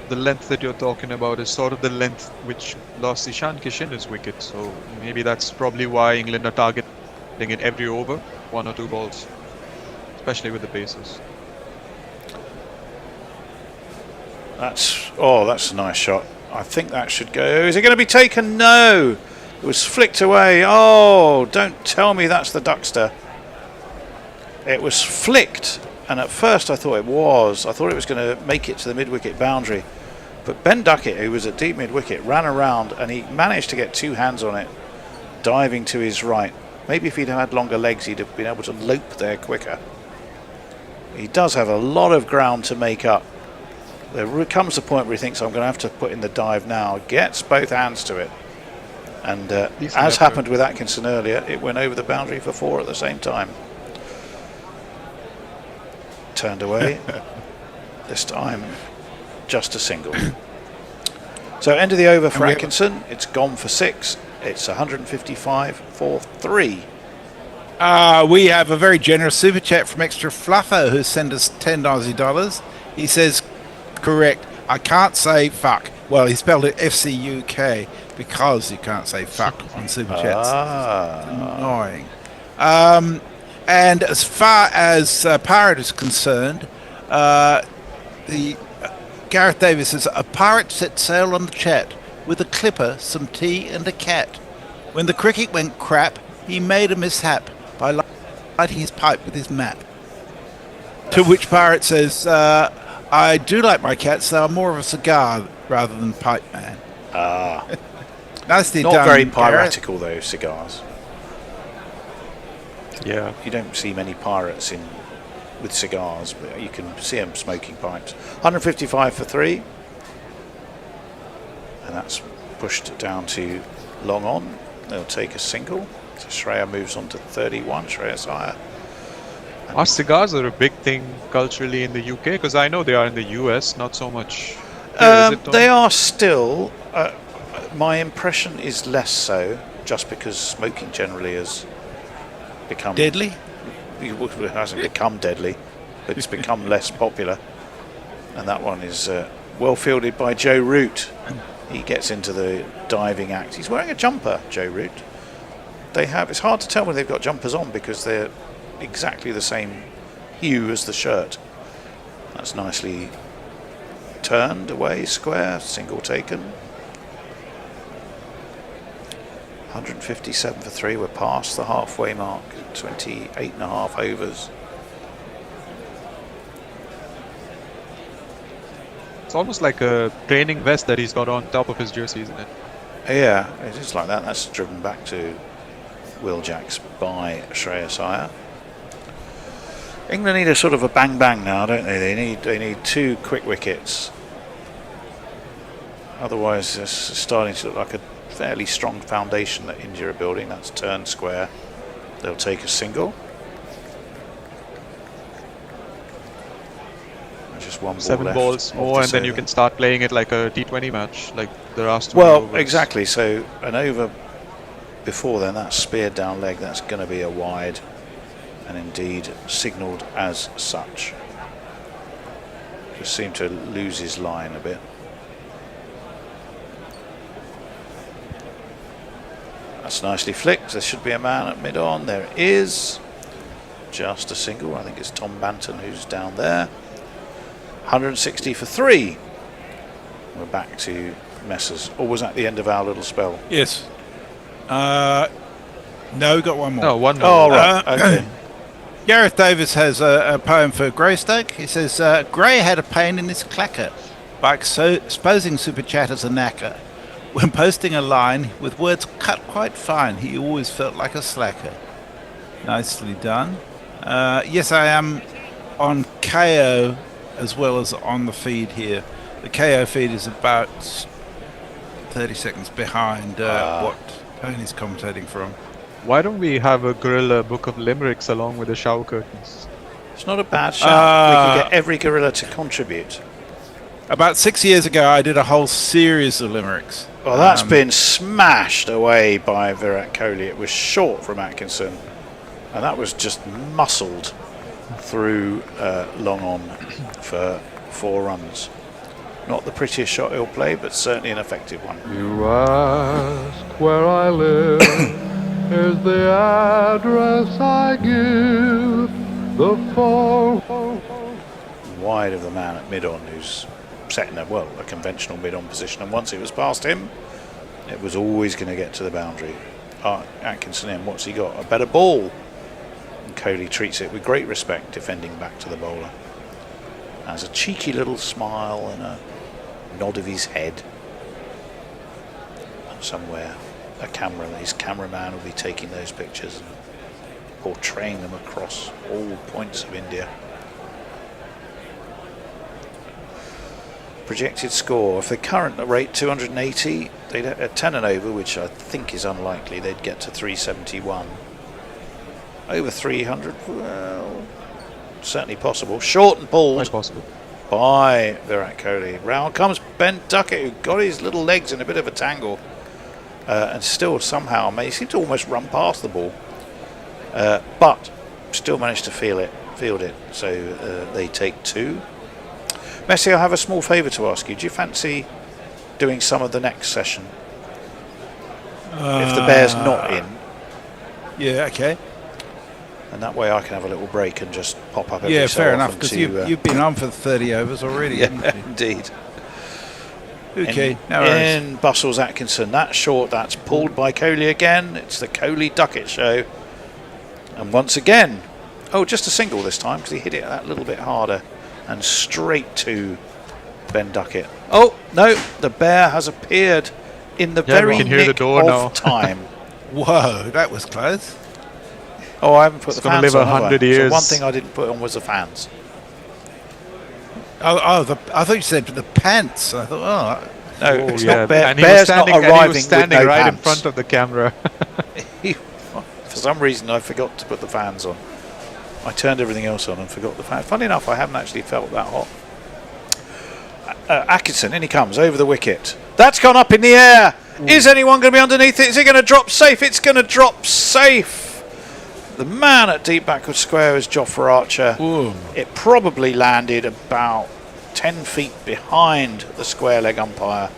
The length that you're talking about is sort of the length which lost Ishan Kishan's wicket, so maybe that's probably why England are targeting it every over, 1 or 2 balls, especially with the paces. That's a nice shot. I think that should go. Is it going to be taken? No, it was flicked away. Oh, don't tell me that's the Duckster. It was flicked. And at first I thought it was going to make it to the mid-wicket boundary. But Ben Duckett, who was at deep mid-wicket, ran around and he managed to get 2 hands on it, diving to his right. Maybe if he'd had longer legs, he'd have been able to lope there quicker. He does have a lot of ground to make up. There comes a point where he thinks, I'm going to have to put in the dive now. Gets both hands to it. And as happened with Atkinson earlier, it went over the boundary for 4 at the same time. Turned away. This time just a single. So end of the over for Atkinson. It's gone for 6. It's 155 for 3. We have a very generous super chat from Extra Fluffo who sent us $10 Aussie. He says, correct, I can't say fuck. Well, he spelled it FCUK because you can't say fuck on super chats. Annoying. And as far as Pirate is concerned, the Gareth Davis says, a pirate set sail on the chat with a clipper, some tea and a cat. When the cricket went crap, he made a mishap by lighting his pipe with his map. To which Pirate says, I do like my cats, they are more of a cigar rather than pipe man. Nicely Not done, very piratical though, cigars. Yeah. You don't see many pirates with cigars, but you can see them smoking pipes. 155 for 3. And that's pushed down to long on. They'll take a single. So Shreya moves on to 31. Shreyas Iyer. Are cigars are a big thing culturally in the UK? Because I know they are in the US, not so much. They are still. My impression is less so, just because smoking generally has become deadly. It hasn't become deadly, but it's become less popular. And that one is well fielded by Joe Root. He gets into the diving act. He's wearing a jumper, Joe Root. It's hard to tell when they've got jumpers on because they're exactly the same hue as the shirt. That's nicely turned away, square, single taken. 157 for 3. We're past the halfway mark. 28.5 overs. It's almost like a training vest that he's got on top of his jersey, isn't it? Yeah, it is like that. That's driven back to Will Jacks by Shreyas Iyer. England need a sort of a bang bang now, don't they? They need 2 quick wickets. Otherwise, it's starting to look like a fairly strong foundation that India are building. That's turned square. They'll take a single. Just one ball 7 left balls more, and then you can start playing it like a T20 match, like the last 2 Well, overs. exactly. So an over before then, that's speared down leg. That's going to be a wide, and indeed signalled as such. Just seemed to lose his line a bit. That's nicely flicked. There should be a man at mid-on. There is. Just a single. I think it's Tom Banton who's down there. 160 for 3. We're back to Messers. Or was that the end of our little spell? Yes. No, we've got one more. No, one more. Oh, right. Okay. Gareth Davis has a poem for Greystoke. He says, Gray had a pain in his clacker by exposing Super Chat as a knacker. When posting a line with words cut quite fine, he always felt like a slacker. Nicely done. Yes, I am on KO as well as on the feed here. The KO feed is about 30 seconds behind what Tony's commentating from. Why don't we have a Guerrilla book of limericks along with the shower curtains? It's not a bad shout. We can get every Guerrilla to contribute. About 6 years ago, I did a whole series of limericks. Well, that's been smashed away by Virat Kohli. It was short from Atkinson, and that was just muscled through long on for 4 runs. Not the prettiest shot he'll play, but certainly an effective one. You ask where I live, here's the address I give, the phone. Wide of the man at mid-on, who's set in a conventional mid-on position, and once it was past him, it was always going to get to the boundary. Atkinson in, what's he got? A better ball. And Kohli treats it with great respect, defending back to the bowler. Has a cheeky little smile and a nod of his head. And somewhere his cameraman will be taking those pictures and portraying them across all points of India. Projected score, if the current rate 280, they'd at 10 and over, which I think is unlikely, they'd get to 371. Over 300, well, certainly possible. Short and pulled. Quite possible. By Virat Kohli. Round comes Ben Duckett, who got his little legs in a bit of a tangle, and still somehow he seemed to almost run past the ball, but still managed to field it. So they take 2. Messi, I have a small favour to ask you. Do you fancy doing some of the next session? If the Bear's not in. Yeah, okay. And that way I can have a little break and just pop up every Yeah, so fair often enough, because to, you've been on for 30 overs already, haven't you? Indeed. Okay, no worries. In bustles Atkinson. That's short, that's pulled by Kohli again. It's the Kohli Duckett show. And once again, just a single this time, because he hit it that little bit harder. And straight to Ben Duckett. Oh, no, the Bear has appeared in the very we can hear the door of now. time. Whoa, that was close. Oh, I haven't put It's the gonna fans live on, have 100 I? years. So one thing I didn't put on was the fans. I thought you said the pants. I thought, No, it's not Bear. And he was Bear's not standing, arriving and he was standing with no right in pants. front of the camera. For some reason, I forgot to put the fans on. I turned everything else on and forgot the fans. Funny enough, I haven't actually felt that hot. Atkinson, in he comes, over the wicket. That's gone up in the air. Is anyone going to be underneath it? Is it going to drop safe? It's going to drop safe. The man at deep backward square is Jofra Archer. Ooh. It probably landed about 10 feet behind the square leg umpire.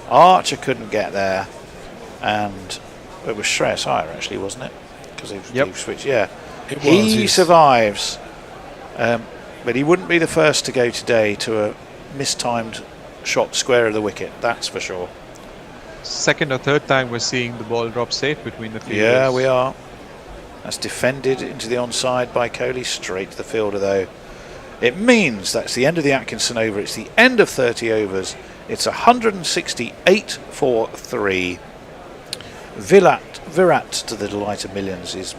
Archer couldn't get there, and it was Shreyas Iyer actually, wasn't it? Because they've switched. Yeah, he survives, but he wouldn't be the first to go today to a mistimed shot square of the wicket. That's for sure. Second or third time we're seeing the ball drop safe between the fielders. Yeah, we are. That's defended into the onside by Kohli, straight to the fielder though. It means that's the end of the Atkinson over. It's the end of 30 overs. It's 168 for 3. Virat, to the delight of millions, is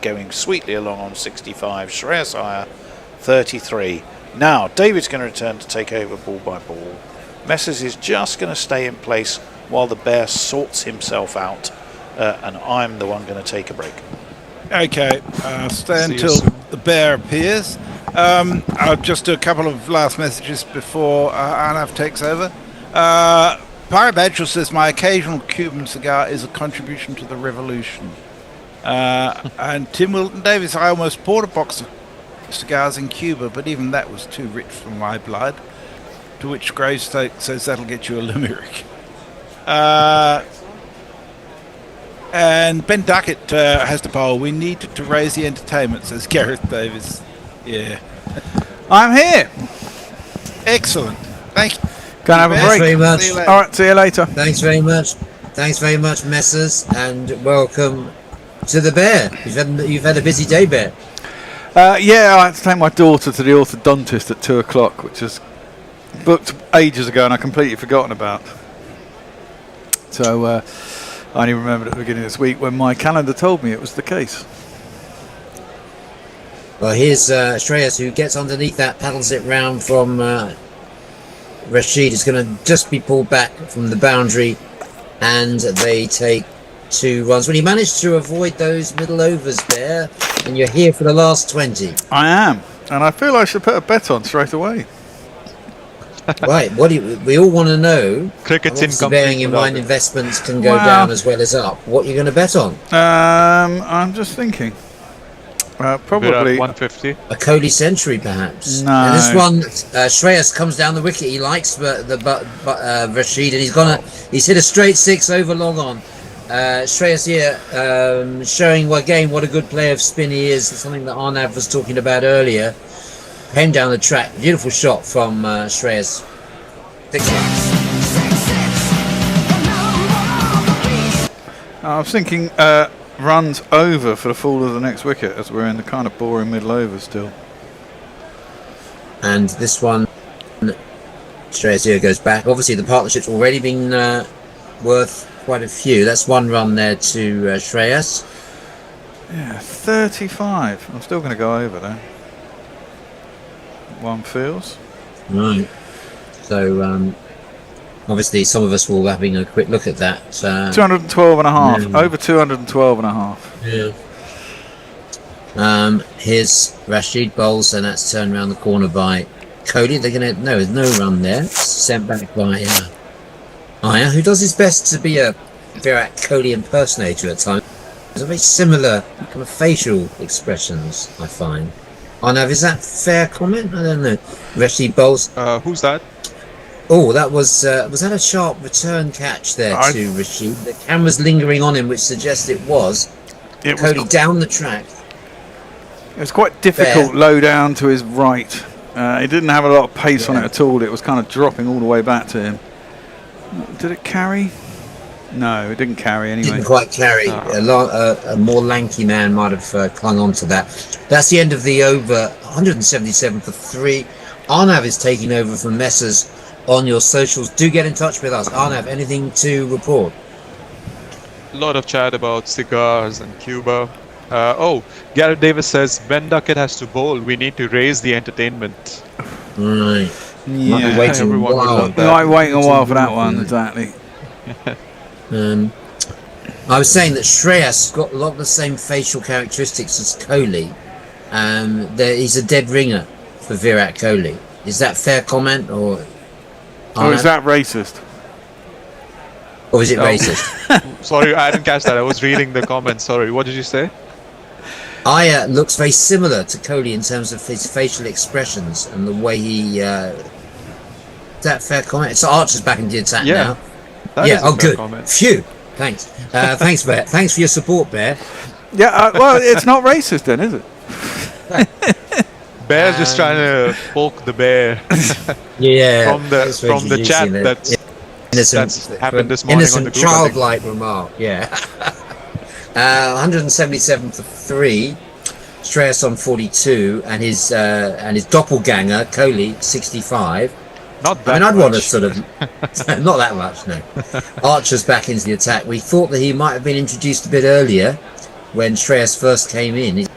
going sweetly along on 65. Shreyas Iyer, 33. Now, David's going to return to take over ball by ball. Messers is just going to stay in place while the bear sorts himself out, and I'm the one going to take a break. Okay, stay until the bear appears. I'll just do a couple of last messages before Arnav takes over. Pirate Bedrell says, my occasional Cuban cigar is a contribution to the revolution. And Tim Wilton Davis, I almost bought a box of cigars in Cuba, but even that was too rich for my blood. To which Gravestake says that'll get you a limerick. And Ben Duckett has the poll. We need to raise the entertainment, says Gareth Davis. Yeah. I'm here. Excellent. Thank you. Can I have a break? Thanks very much. See you later. All right, see you later. Thanks very much. Thanks very much, Messers, and welcome to the Bear. You've had a busy day, Bear. Yeah, I had to take my daughter to the orthodontist at 2 o'clock, which was booked ages ago and I completely forgotten about. So I only remembered at the beginning of this week when my calendar told me it was the case. Well, here's Shreyas, who gets underneath that, paddles it round from Rashid. Is going to just be pulled back from the boundary, and they take 2 runs. Well, you managed to avoid those middle overs there, and you're here for the last 20. I am, and I feel I should put a bet on straight away. Right, we all want to know, Cricket's obviously bearing in mind investments can go down as well as up, what you're going to bet on? I'm just thinking. Probably 150. A Kohli century, perhaps. No. And this one, Shreyas comes down the wicket. He likes Rashid, and he's hit a straight 6 over long on. Shreyas here, showing again what a good player of spin he is. Something that Arnav was talking about earlier. Came down the track. Beautiful shot from Shreyas. 6 runs. I was thinking runs over for the fall of the next wicket, as we're in the kind of boring middle over still. And this one, Shreyas here goes back. Obviously, the partnership's already been worth quite a few. That's 1 run there to Shreyas. Yeah, 35. I'm still going to go over there. 1 feels. Right. So, obviously, some of us will be having a quick look at that. 212 and a half. Over 212 and a half. Yeah. Here's Rashid bowls, and that's turned around the corner by Kohli. They're going to... No, there's no run there. Sent back by Iyer, who does his best to be a Virat Kohli impersonator at times. There's a very similar kind of facial expressions, I find. Arnav, is that fair comment? I don't know. Rashid bowls. Who's that? Oh, that was that a sharp return catch there to Rashid? The camera's lingering on him, which suggests it was. Kohli down the track. It was quite difficult low down to his right. He didn't have a lot of pace on it at all. It was kind of dropping all the way back to him. Did it carry? No, it didn't carry anyway. Didn't quite carry. A more lanky man might have clung on to that. That's the end of the over. 177 for 3. Arnav is taking over from Messers on your socials. Do get in touch with us. Arnav, anything to report? A lot of chat about cigars and Cuba. Gareth Davis says Ben Duckett has to bowl. We need to raise the entertainment. Right. Yeah, waiting a while. Might waiting a while for that one, exactly. I was saying that Shreyas got a lot of the same facial characteristics as Kohli. He's a dead ringer for Virat Kohli. Is that fair comment, or is that racist? Or is it racist? Sorry, I didn't catch that. I was reading the comments. Sorry, what did you say? looks very similar to Kohli in terms of his facial expressions and the way he. Is that fair comment? So Archer's back in the attack now. Yeah. Oh, good. Comment. Phew. Thanks. Thanks, Bear. Thanks for your support, Bear. Yeah. Well, it's not racist then, is it? Bear's just trying to poke the bear. Yeah. From the chat that's happened this morning on the group. Childlike remark. Yeah. 177 for 3. Shreyas on 42, and his doppelganger Kohli 65. Not that I'd much. want to sort of not that much. No. Archer's back into the attack. We thought that he might have been introduced a bit earlier when Shreyas first came in. He's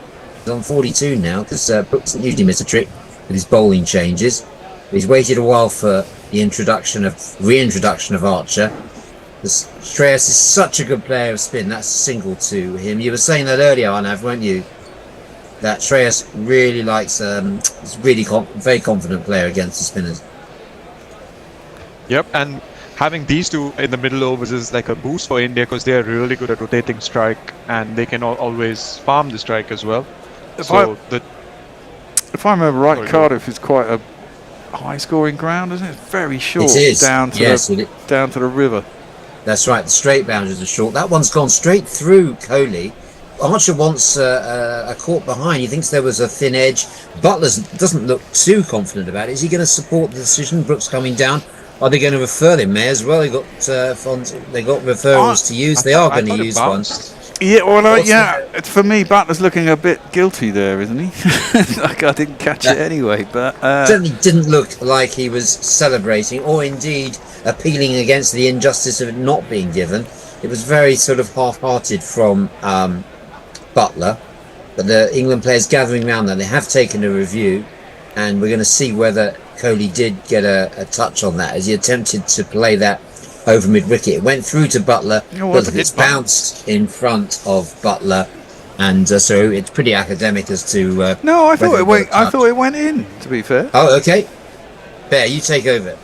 on 42 now because Brooks doesn't usually miss a trick with his bowling changes. He's waited a while for the reintroduction of Archer. Shreyas is such a good player of spin. That's a single to him. You were saying that earlier, Arnav, weren't you? That Shreyas really likes. He's really very confident player against the spinners. Yep, and having these two in the middle overs is like a boost for India because they are really good at rotating strike and they can always farm the strike as well. If I remember right, Cardiff is quite a high-scoring ground, isn't it? It's very short. It is. Down to the river. That's right. The straight boundaries are short. That one's gone straight through Kohli. Archer wants a court behind. He thinks there was a thin edge. Butler doesn't look too confident about it. Is he going to support the decision? Brooks coming down. Are they going to refer them there as well? They got referrals to use. They are going to use one. Yeah, well, for me, Butler's looking a bit guilty there, isn't he? Like I didn't catch it anyway, but certainly didn't look like he was celebrating or indeed appealing against the injustice of it not being given. It was very sort of half-hearted from Butler, but the England players gathering around there, they have taken a review, and we're going to see whether Kohli did get a touch on that as he attempted to play that over mid-wicket. It went through to Butler, but it's bounced in front of Butler, and so it's pretty academic as to. No, I thought it went in. To be fair. Oh, okay. Bear, you take over.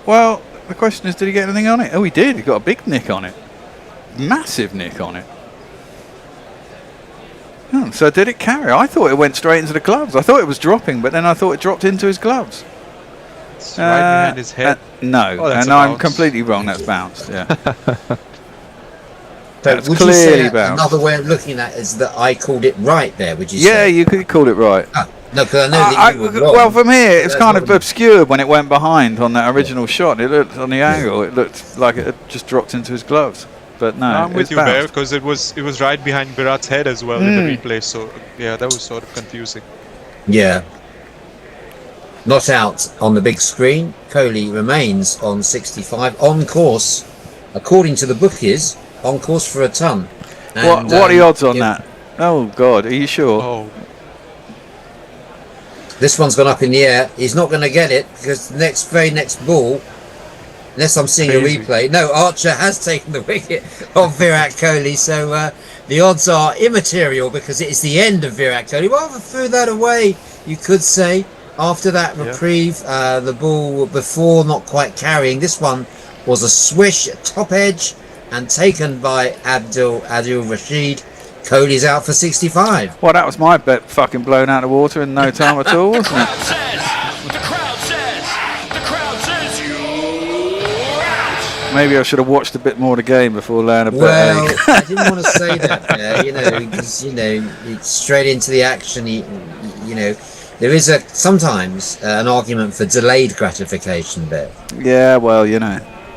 Well, the question is, did he get anything on it? Oh, he did. He got a big nick on it, massive nick on it. Oh, so did it carry? I thought it went straight into the gloves. I thought it was dropping, but then I thought it dropped into his gloves. It's right behind his head. No, and I'm completely wrong. That's bounced. Yeah. That's would clearly you say bounced. Another way of looking at it is that I called it right there. Would you say? Yeah, you could call it right. No, because I know that you were wrong. Well, from here, it's kind of obscured when it went behind on that original shot. It looked on the angle. It looked like it had just dropped into his gloves. But no, I'm with you, Bear, because it was right behind Virat's head as well in the replay. So yeah, that was sort of confusing. Yeah. Not out on the big screen. Kohli remains on 65, on course, according to the bookies, on course for a ton. And, what are the odds on that? Oh God, are you sure? Oh. This one's gone up in the air. He's not going to get it because the very next ball, unless I'm seeing a replay. No, Archer has taken the wicket of Virat Kohli, so the odds are immaterial because it is the end of Virat Kohli. Rather threw that away, you could say, after that reprieve. The ball before not quite carrying. This one was a swish at top edge and taken by Adil Rashid. Kohli's out for 65. Well, that was my bet fucking blown out of the water in no time at all, wasn't it? Maybe I should have watched a bit more of the game before laying a bet. Well, I didn't want to say that. Because it's straight into the action. There is sometimes an argument for delayed gratification there. Yeah, well,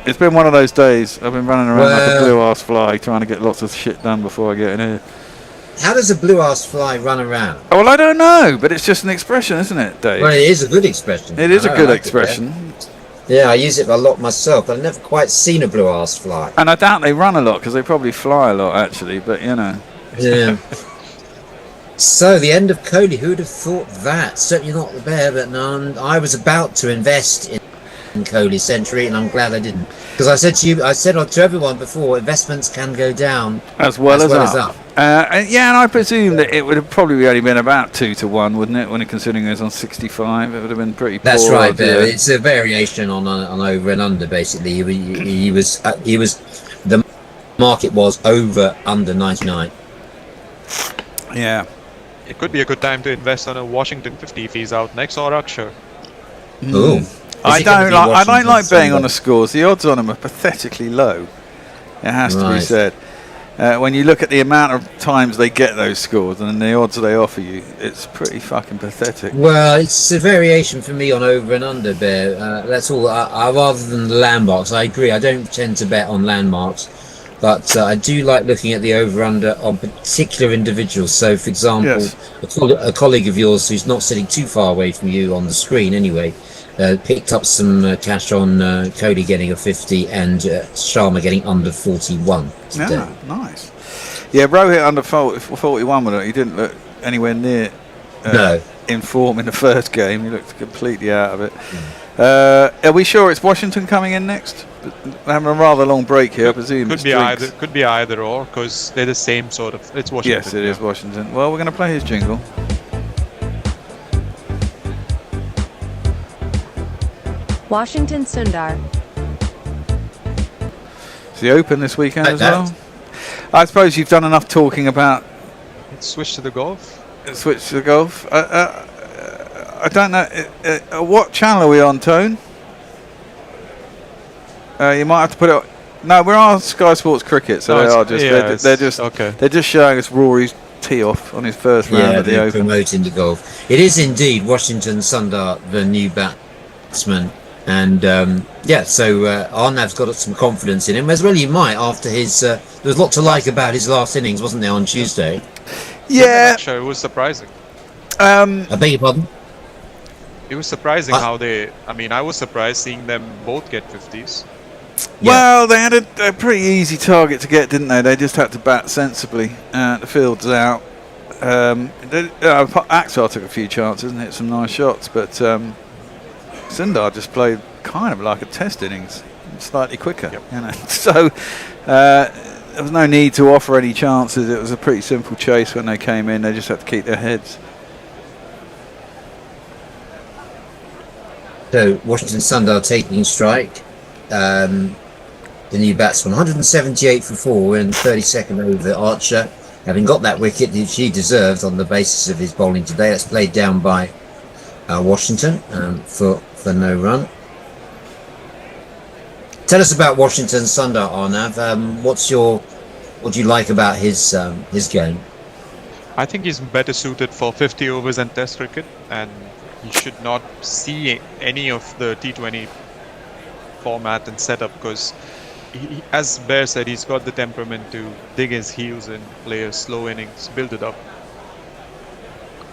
it's been one of those days. I've been running around like a blue-ass fly trying to get lots of shit done before I get in here. How does a blue-ass fly run around? Well, I don't know, but it's just an expression, isn't it, Dave? Well, it is a good expression. It is a good expression. Yeah, I use it a lot myself, but I've never quite seen a blue-ass fly. And I doubt they run a lot, because they probably fly a lot, actually, but, Yeah. So, the end of Kohli, who would have thought that? Certainly not the Bear, but none. I was about to invest in Kohli's century, and I'm glad I didn't. Because I said to everyone before, investments can go down as well as up. And I presume that it would have probably only been about 2-1, wouldn't it? When considering it was on 65, it would have been pretty poor. That's right, Bear. It's a variation on over and under. Basically, he was the market was over under 99. Yeah. It could be a good time to invest on a Washington 50 if he's out next, or Akshar. Ooh. I don't like betting on the scores. The odds on them are pathetically low. It has to be said. When you look at the amount of times they get those scores and the odds they offer you, it's pretty fucking pathetic. Well, it's a variation for me on over and under, Bear. That's all. Rather than the landmarks, I agree. I don't tend to bet on landmarks, but I do like looking at the over under on particular individuals. So, for example, a colleague of yours who's not sitting too far away from you on the screen anyway, picked up some cash on Cody getting a 50 and Sharma getting under 41 today. Yeah, nice. Yeah, Rohit under 41 with it. He didn't look anywhere near in form in the first game. He looked completely out of it. Are we sure it's Washington coming in next? We're having a rather long break here, I presume. Could be either or, because they're the same sort of. It's Washington. Yes, it is Washington. Well, we're going to play his jingle. Washington Sundar. It's the Open this weekend as well. I suppose you've done enough talking about. Let's switch to the golf. Switch to the golf. I don't know. What channel are we on, Tone? You might have to put it. No, we're on Sky Sports Cricket, so they're just showing us Rory's tee off on his first round of the Open. Promoting the golf. It is indeed Washington Sundar, the new batsman. And so Arnav's got some confidence in him, as well he might after his. There was a lot to like about his last innings, wasn't there, on Tuesday? Yeah, it was surprising. I beg your pardon. It was surprising how they. I mean, I was surprised seeing them both get 50s. Well, they had a pretty easy target to get, didn't they? They just had to bat sensibly. The field's out. Axar took a few chances and hit some nice shots, but Sundar just played kind of like a test innings, slightly quicker. You know? So there was no need to offer any chances. It was a pretty simple chase when they came in. They just had to keep their heads. So Washington Sundar taking strike. The new batsman, 178 for 4 in 32nd over Archer, having got that wicket which he deserved on the basis of his bowling today. That's played down by Washington for no run. Tell us about Washington Sundar, Arnav. What do you like about his game? I think he's better suited for 50 overs and Test cricket, and he should not see any of the T20 format and setup, because as Bear said, he's got the temperament to dig his heels and play a slow innings, build it up.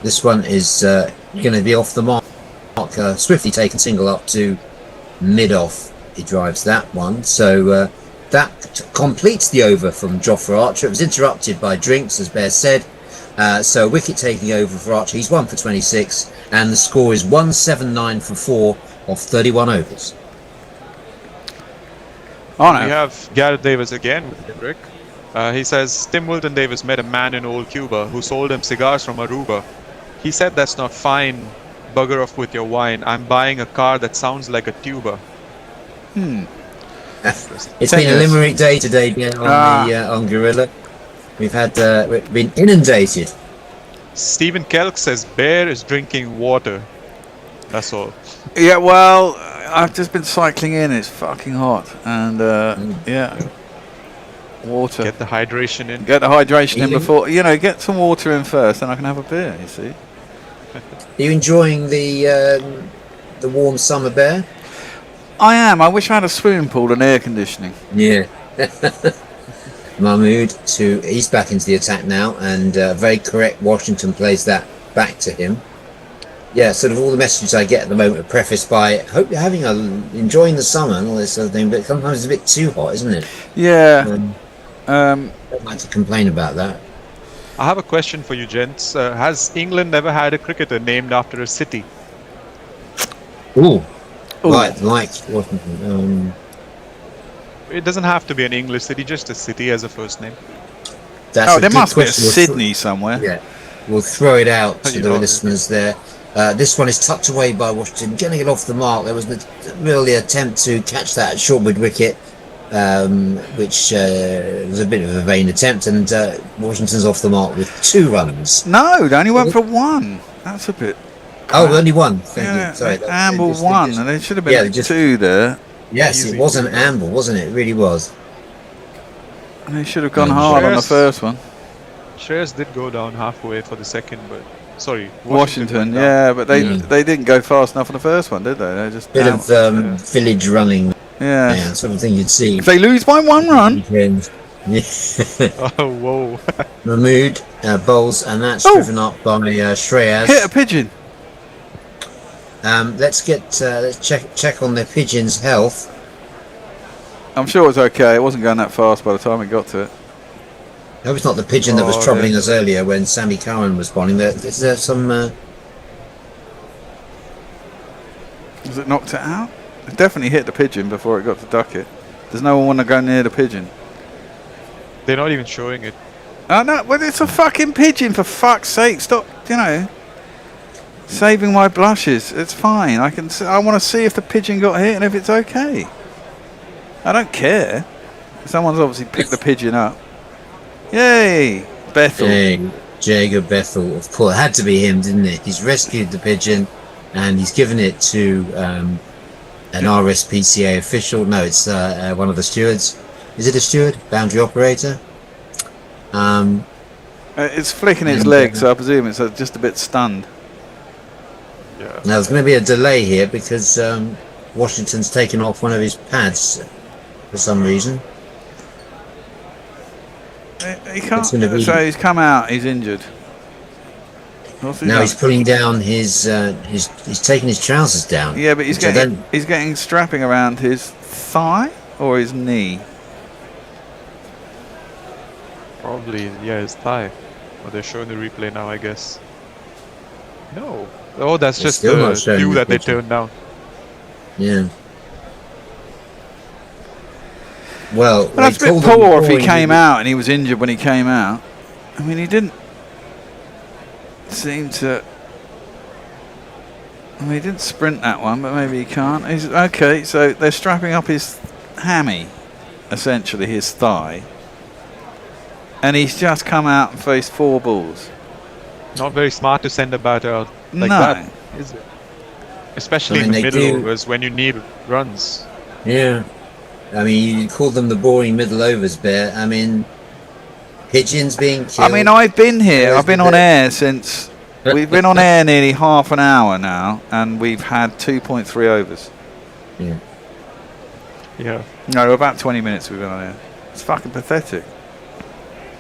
This one is going to be off the mark. Swiftly taken single up to mid-off. He drives that one. So that completes the over from Jofra Archer. It was interrupted by drinks, as Bear said. So wicket taking over for Archer. He's 1 for 26, and the score is 179 for 4 off 31 overs. We have Gareth Davis again with Rick. He says, Tim Wilton Davis met a man in old Cuba who sold him cigars from Aruba. He said, that's not fine, bugger off with your wine. I'm buying a car that sounds like a tuba. It's been a limerick day today on Guerrilla. We've been inundated. Stephen Kelk says Bear is drinking water. That's all. Yeah, well, I've just been cycling in. It's fucking hot, and water. Get the hydration in. Get the hydration in before get some water in first, then I can have a beer. You see. Are you enjoying the warm summer, Bear? I am. I wish I had a swimming pool and air conditioning. Yeah. Mahmood he's back into the attack now, and very correct. Washington plays that back to him. Yeah, sort of all the messages I get at the moment are prefaced by hope you're enjoying the summer and all this sort of thing, but sometimes it's a bit too hot, isn't it? Yeah. I'd like to complain about that. I have a question for you, gents. Has England ever had a cricketer named after a city? Ooh. Like Washington. It doesn't have to be an English city, just a city as a first name. There must be a Sydney somewhere. Yeah, we'll throw it out to the listeners there. This one is tucked away by Washington, getting it off the mark. There was a really attempt to catch that at short mid wicket. which was a bit of a vain attempt, and Washington's off the mark with 2 runs. No, they only went for 1. That's a bit. Oh, only 1. Thank Yeah, you. Sorry, they amble 1, and there should have been yeah, just 2 there. Yes, it was an amble, wasn't it? It really was. And they should have gone hard on the first one. Shreyas did go down halfway for the second, but sorry, Washington, yeah, but they didn't go fast enough on the first one, did they? They just Bit of village running. Yeah, sort of thing you'd see. If they lose by 1 run. Oh, whoa. Mahmood bowls, and that's driven up by Shreyas. Hit a pigeon. Let's check on the pigeon's health. I'm sure it's okay. It wasn't going that fast by the time it got to it. No, it's not the pigeon that was troubling us earlier when Sammy Cowan was bowling. Is there some? Was it knocked it out? It definitely hit the pigeon before it got to duck it. Does no one want to go near the pigeon? They're not even showing it. Oh no! Well, it's a fucking pigeon, for fuck's sake! Stop! Saving my blushes. It's fine. I want to see if the pigeon got hit and if it's okay. I don't care. Someone's obviously picked the pigeon up. Yay! Bethel. Jager Bethel, of course. It had to be him, didn't it? He's rescued the pigeon and he's given it to an RSPCA official. No, it's one of the stewards. Is it a steward? Boundary operator? It's flicking its legs, so I presume it's just a bit stunned. Yeah. Now there's going to be a delay here because Washington's taken off one of his pads for some reason. He can't. So he's come out. He's injured. Now he's pulling down his. He's taking his trousers down. Yeah, but he's getting strapping around his thigh or his knee. Probably, yeah, his thigh. But they're showing the replay now, I guess. No. Oh, that's just the view that they turned down. Yeah. Well, that's a bit poor if he came out and he was injured when he came out. I mean, he didn't seem to. I mean, he didn't sprint that one, but maybe he can't. He's okay. So they're strapping up his hammy, essentially his thigh, and he's just come out and faced 4 balls. Not very smart to send a batter out like that, is it? Especially in the middle overs when you need runs. Yeah. I mean, you call them the boring middle overs, Bear. I mean, pigeons being killed. I mean, I've been here. I've been on air since. We've been on air nearly half an hour now, and we've had 2.3 overs. Yeah. Yeah. No, about 20 minutes we've been on air. It's fucking pathetic.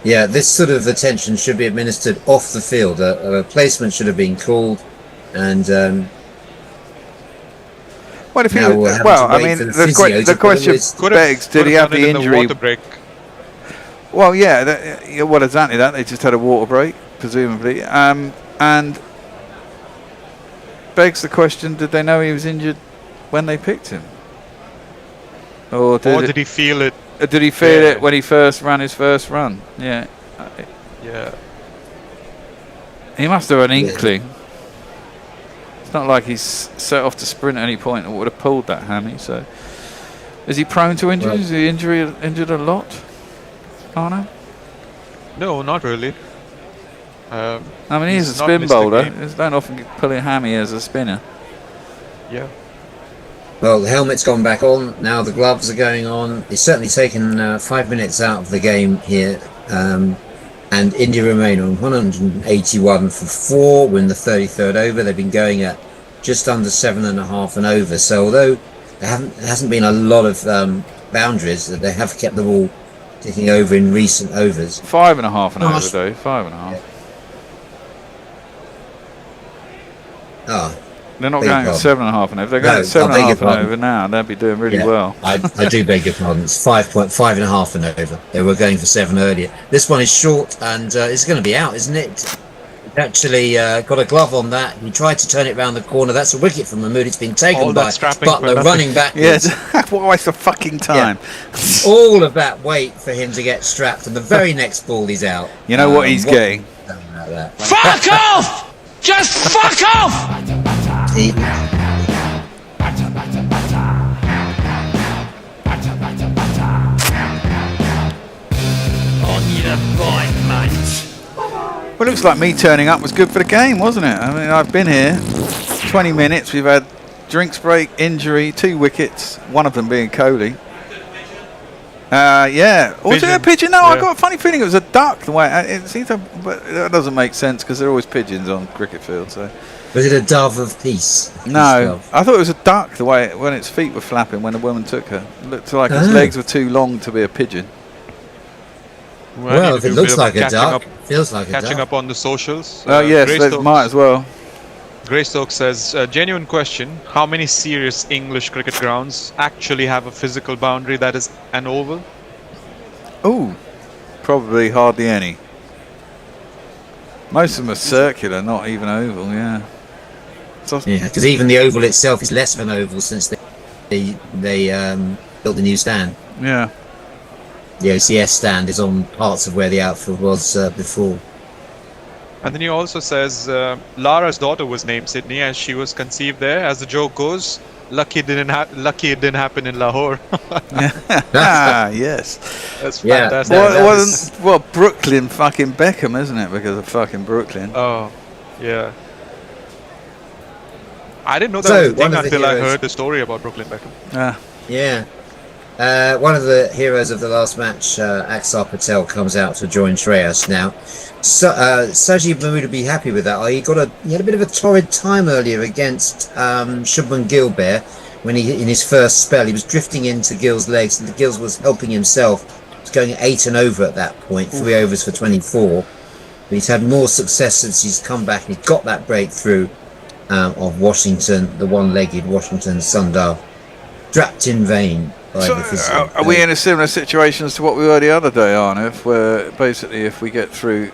Yeah, this sort of attention should be administered off the field. A replacement should have been called, and. Well, if I mean, the question begs: did he have the injury? Well, yeah. Well, exactly that. They just had a water break, presumably, and begs the question: did they know he was injured when they picked him, or did he feel it? Did he feel it when he first ran his first run? Yeah. Yeah. He must have an inkling. It's not like he's set off to sprint at any point and would have pulled that hammy. So, is he prone to injuries? Is he injured a lot? Arno? No, not really. I mean, he's a spin bowler. He don't often pull a hammy as a spinner. Yeah. Well, the helmet's gone back on. Now the gloves are going on. It's certainly taken 5 minutes out of the game here. And India remain on 181 for 4. We're in the 33rd over. They've been going at just under 7.5 an over. So although there hasn't been a lot of boundaries, they have kept the ball ticking over in recent overs. 5.5 an over though. 5.5. Oh. They're not going at 7.5 and over. They're going at 7.5 and over now. They'd be doing really well. I do beg your pardon. It's 5.5 and over. They were going for 7 earlier. This one is short and it's going to be out, isn't it? It's actually got a glove on that. He tried to turn it round the corner. That's a wicket from Mahmood. It's been taken by Butler running backwards. Yes, what a waste of fucking time. Yeah. All of that wait for him to get strapped, and the very next ball he's out. You know what he's getting? Fuck off! Just fuck off! disappointment. Well, it looks like me turning up was good for the game, wasn't it? I mean, I've been here 20 minutes. We've had drinks break, injury, 2 wickets, one of them being Kohli. Yeah. Was it a pigeon? No, Yeah. I got a funny feeling it was a duck. The way it seems to, but that doesn't make sense because there are always pigeons on cricket field. So. Was it a dove of peace? No, I thought it was a duck. The way when its feet were flapping when the woman took her, it looked like its legs were too long to be a pigeon. Well, if it looks like a duck, feels like a duck. Catching up on the socials. Oh yes, might as well. Greystoke says, genuine question, how many serious English cricket grounds actually have a physical boundary that is an oval? Oh, probably hardly any. Most of them are circular, not even oval, yeah. Yeah, because even the oval itself is less of an oval since they built the new stand. Yeah. The OCS stand is on parts of where the outfield was before. And then he also says Lara's daughter was named Sydney as she was conceived there. As the joke goes, lucky it didn't happen in Lahore. Yes. That's fantastic. Well, Brooklyn fucking Beckham, isn't it? Because of fucking Brooklyn. Oh, yeah. I didn't know that was a thing until I heard the story about Brooklyn Beckham. Yeah. One of the heroes of the last match, Axar Patel, comes out to join Shreyas now. Sajid Mahmood would be happy with that. He had a bit of a torrid time earlier against Shubman Gill Bear when in his first spell he was drifting into Gill's legs and Gills was helping himself. He was going 8 and over at that point, 3 overs for 24. But he's had more success since he's come back and he's got that breakthrough of Washington, the one-legged Washington Sundar, trapped in vain. Are we in a similar situation as to what we were the other day, Arnav, where basically if we get through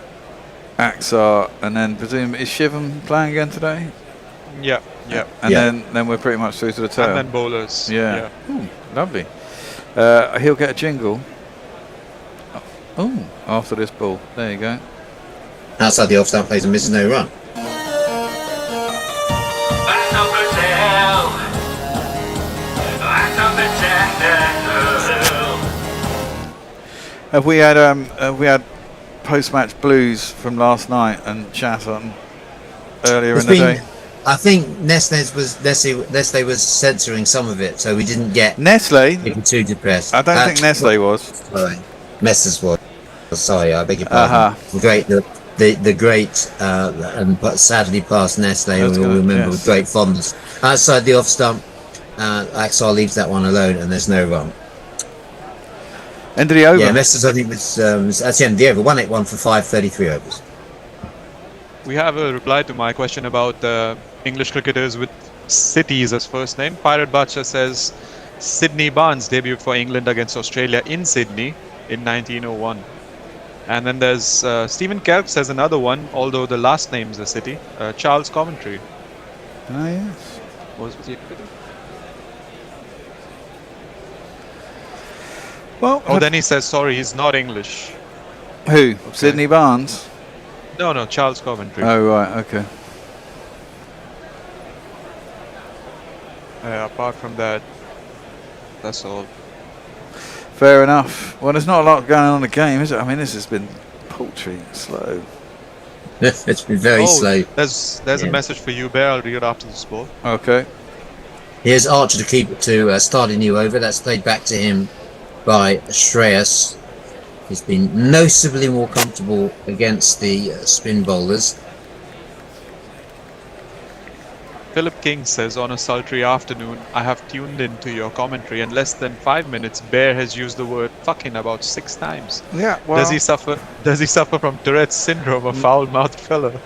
Axar and then presume is Shivam playing again today? Yeah. And then we're pretty much through to the tail. And then bowlers. Yeah. Ooh, lovely. He'll get a jingle. Oh, after this ball. There you go. Outside the off-stump plays and misses no run. Have we had post-match blues from last night and chat on earlier in the day? I think Nestle was censoring some of it, so we didn't get Nestle too depressed. I don't think Nestle was. Sorry, Messrs was. Sorry, I beg your pardon. The great but sadly past Nestle, we all remember with great fondness. Outside the off stump, Axar leaves that one alone, and there's no run. End of the over. Yeah, Messrs I think was that's the end of the over. 181 for 533 overs. We have a reply to my question about English cricketers with cities as first name. Pirate Butcher says Sydney Barnes debuted for England against Australia in Sydney in 1901. And then there's Stephen Kelp says another one, although the last name's a city. Charles Coventry. Ah, yes. Was he a cricketer? Well, then he says, sorry, he's not English. Who? Okay. Sydney Barnes? No, Charles Coventry. Oh, right, okay. Apart from that, that's all. Fair enough. Well, there's not a lot going on in the game, is it? I mean, this has been paltry, slow. It's been very slow. There's a message for you, Bear. I'll read it after the sport. Okay. Here's Archer to start a new over. That's played back to him by Shreyas. He's been noticeably more comfortable against the spin bowlers. Philip King says, on a sultry afternoon, I have tuned into your commentary. In less than 5 minutes, Bear has used the word fucking about 6 times. Yeah, well... Does he suffer from Tourette's syndrome, a foul-mouthed fellow?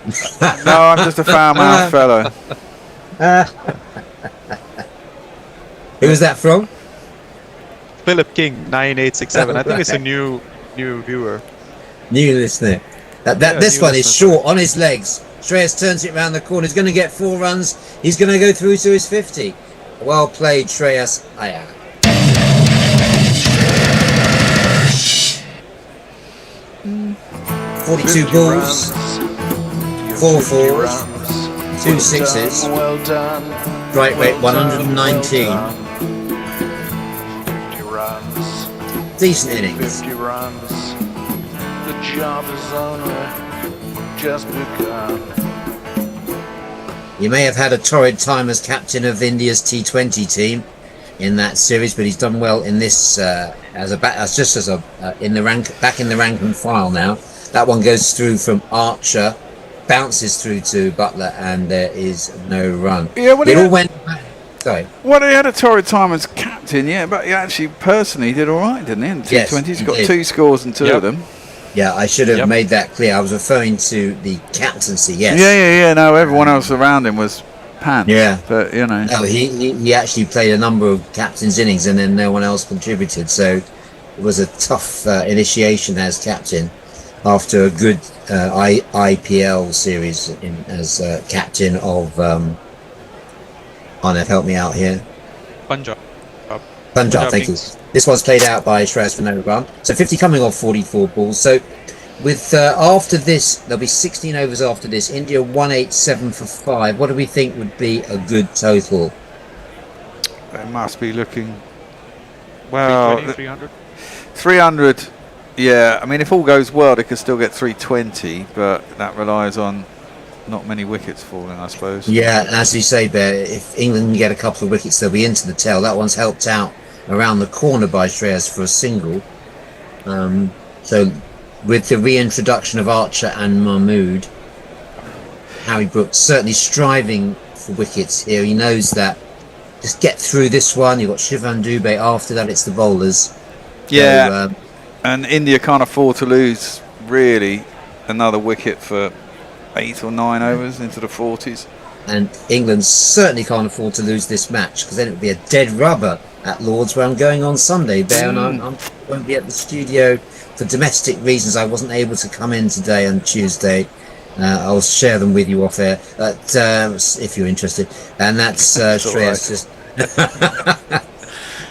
No, I'm just a foul-mouthed fellow. Who was that from? Philip King, 9867. I think it's a new viewer. New listener. This one is short on his legs. Shreyas turns it round the corner. He's going to get 4 runs. He's going to go through to his 50. Well played, Shreyas. 42 balls, 4 fours, 2 sixes. Strike rate 119. Decent innings. 50 runs. The job has only just begun. He may have had a torrid time as captain of India's T20 team in that series, but he's done well in this in the rank and file now. That one goes through from Archer, bounces through to Butler, and there is no run. Yeah, well, it all went. Sorry. Well, he had a torrid time as captain, yeah, but he actually personally did all right, didn't he? In Yes, T20, he's he got did. 2 scores and 2 of them. Yeah, I should have made that clear. I was referring to the captaincy. Yes. Yeah. No, everyone else around him was pants. Yeah, but you know, no, he actually played a number of captain's innings, and then no one else contributed. So it was a tough initiation as captain after a good IPL series as captain of. Arnav, help me out here. Punjab. Punjab, thank you. This one's played out by Shreyas for no run. So 50 coming off 44 balls. So with after this, there'll be 16 overs after this. India 187 for 5. What do we think would be a good total? they must be looking. Well, 300. 300. Yeah, I mean, if all goes well, they could still get 320, but that relies on not many wickets falling, I suppose. Yeah, as you say, Bear, if England can get a couple of wickets, they'll be into the tail. That one's helped out around the corner by Shreyas for a single. So with the reintroduction of Archer and Mahmood, Harry Brooks certainly striving for wickets here. He knows that just get through this one. You've got Shivan Dubé. After that, it's the bowlers. Yeah, so, and India can't afford to lose, really, another wicket for 8 or 9 overs into the 40s. And England certainly can't afford to lose this match, because then it would be a dead rubber at Lord's, where I'm going on Sunday, Bear, and I won't be at the studio for domestic reasons. I wasn't able to come in today on Tuesday. I'll share them with you off air, if you're interested. And that's Shreyas just...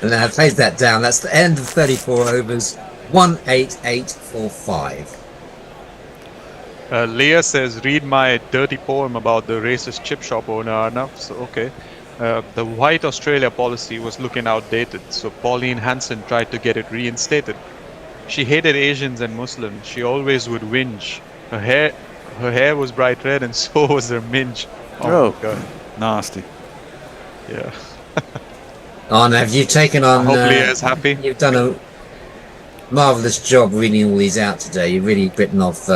And then I played that down. That's the end of 34 overs. 18845. Leah says, read my dirty poem about the racist chip shop owner, Arnav. So, okay. The white Australia policy was looking outdated, so Pauline Hanson tried to get it reinstated. She hated Asians and Muslims. She always would whinge. Her hair was bright red, and so was her minge. Oh God, nasty. Yeah. Arnav, you've taken on... I hope Leah's happy. You've done a marvellous job reading all these out today. You've really bitten off...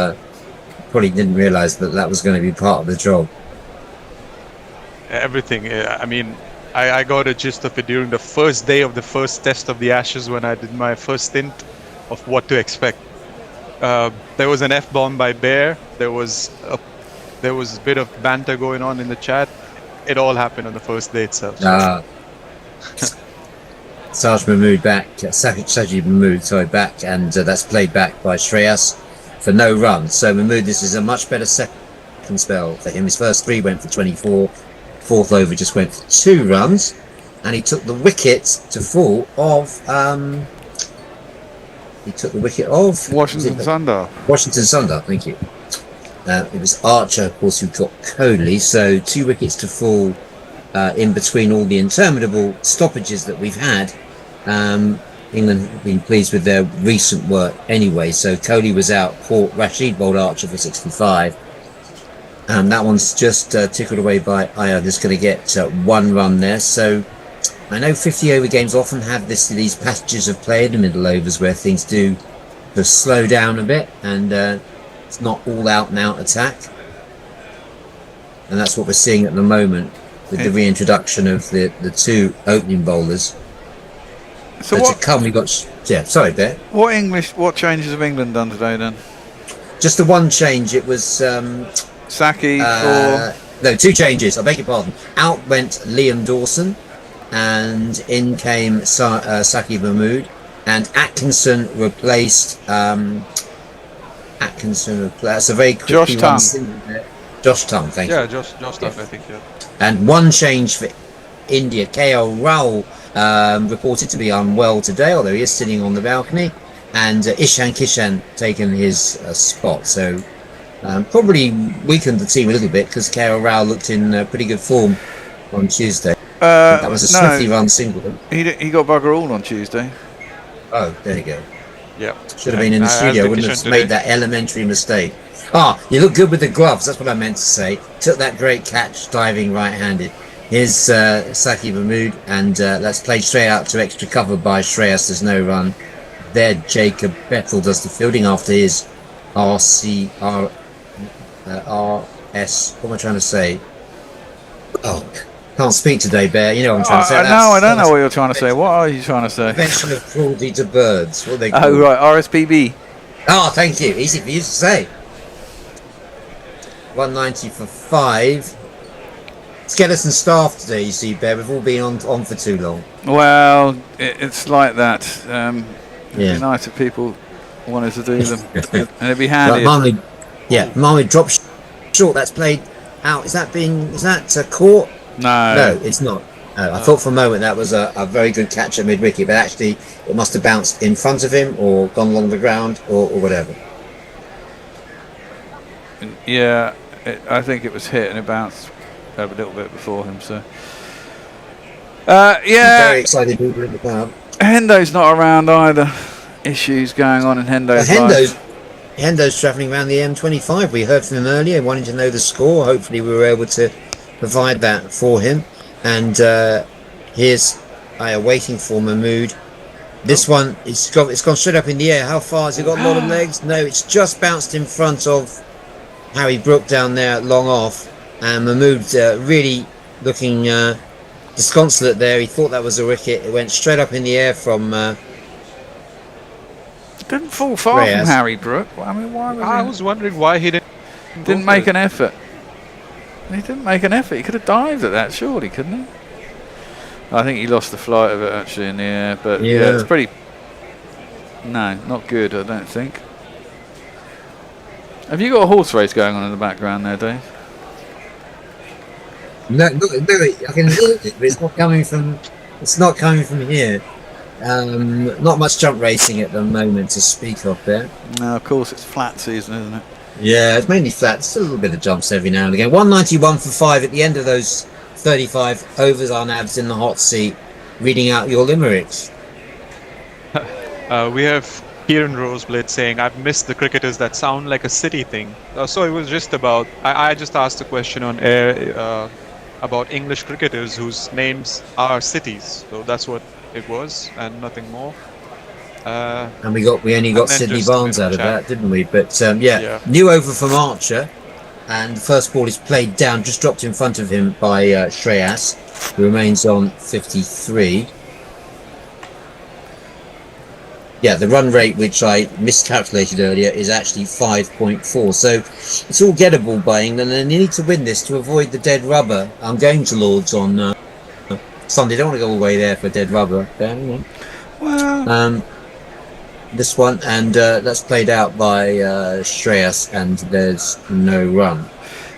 probably didn't realise that was going to be part of the job. Everything. I mean, I got a gist of it during the first day of the first test of the Ashes when I did my first stint of what to expect. There was an F-bomb by Bear. There was a bit of banter going on in the chat. It all happened on the first day itself. Sajid Mahmood back, back, and that's played back by Shreyas for no run. So Mahmood, this is a much better second spell for him. His first 3 went for 24, fourth over just went for 2 runs, and he took the wicket to fall of Washington Sundar. Washington Sundar, thank you. It was Archer, of course, who got Kohli, so 2 wickets to fall in between all the interminable stoppages that we've had. England have been pleased with their recent work anyway. So Kohli was out, Rashid bowled Archer for 65. That one's just tickled away by Ayer. Just going to get 1 run there. So I know 50 over games often have these passages of play in the middle overs where things do just slow down a bit, and it's not all out and out attack. And that's what we're seeing at the moment with the reintroduction of the 2 opening bowlers. So to come, we got sorry, Bear. What changes have England done today then? Just the one change. It was Saki no, 2 changes. I beg your pardon. Out went Liam Dawson, and in came Saki Mahmood, and Atkinson replaced. That's a very quickly Josh Tongue. Josh Tongue, thank you. Yeah, Josh Tongue, I think. Yeah. And one change for India. KL Rahul reported to be unwell today, although he is sitting on the balcony, and Ishan Kishan taken his spot. So probably weakened the team a little bit, because KL Rahul looked in pretty good form on Tuesday. That was a swiftly run single. He got bugger all on Tuesday. Oh, there you go. Yeah. Should have been in the As studio. the Wouldn't Kishan have made today. that elementary mistake. You look good with the gloves. That's what I meant to say. Took that great catch, diving right-handed. Here's Saki Mahmood, and that's played straight out to extra cover by Shreyas. There's no run. There, Jacob Bethel does the fielding after his RS. What am I trying to say? Oh, can't speak today, Bear. You know what I'm trying to say. No, I don't know what you're trying to say. What are you trying to say? Prevention of cruelty to birds. What they call Oh, right, RSPB. Oh, thank you. Easy for you to say. 190 for 5. Skeleton staff today, you see, Bear. We've all been on for too long. Well, it's like that. It'd be nice if people wanted to do them. And it'd be handy. Marmee drop short. That's played out. Is that caught? No, it's not. I thought for a moment that was a very good catch at mid-wicket, but actually it must have bounced in front of him or gone along the ground or whatever. Yeah, I think it was hit and it bounced a little bit before him. So, Very excited people in the crowd. Hendo's not around either. Issues going on in Hendo's life. Hendo's travelling around the M25. We heard from him earlier, wanting to know the score. Hopefully we were able to provide that for him. And here's waiting for Mahmood. This one, it's gone straight up in the air. How far? Has it got a lot of legs? No, it's just bounced in front of Harry Brook down there long off. And Mahmood really looking disconsolate there. He thought that was a wicket. It went straight up in the air from... didn't fall far from Harry Brook. I mean, why was I was wondering why he didn't make an effort. He didn't make an effort. He could have dived at that, surely, couldn't he? I think he lost the flight of it actually in the air. But yeah, it's pretty. No, not good. I don't think. Have you got a horse race going on in the background there, Dave? No, I can hear it, but it's not coming from. It's not coming from here. Not much jump racing at the moment to speak of there. No, of course it's flat season, isn't it? Yeah, it's mainly flat. It's a little bit of jumps every now and again. 191 for 5 at the end of those 35 overs. Our Navs in the hot seat, reading out your limericks. We have Kieran Roseblade saying, "I've missed the cricketers that sound like a city thing." So it was just about. I just asked a question on air about English cricketers whose names are cities. So that's what it was, and nothing more. And we only got Sydney Barnes out of that, didn't we? But new over from Archer, and the first ball is played down, just dropped in front of him by Shreyas, who remains on 53. Yeah, the run rate, which I miscalculated earlier, is actually 5.4. So it's all gettable by England, and they need to win this to avoid the dead rubber. I'm going to Lords on Sunday. Don't want to go all the way there for dead rubber. Well, this one, and that's played out by Shreyas, and there's no run.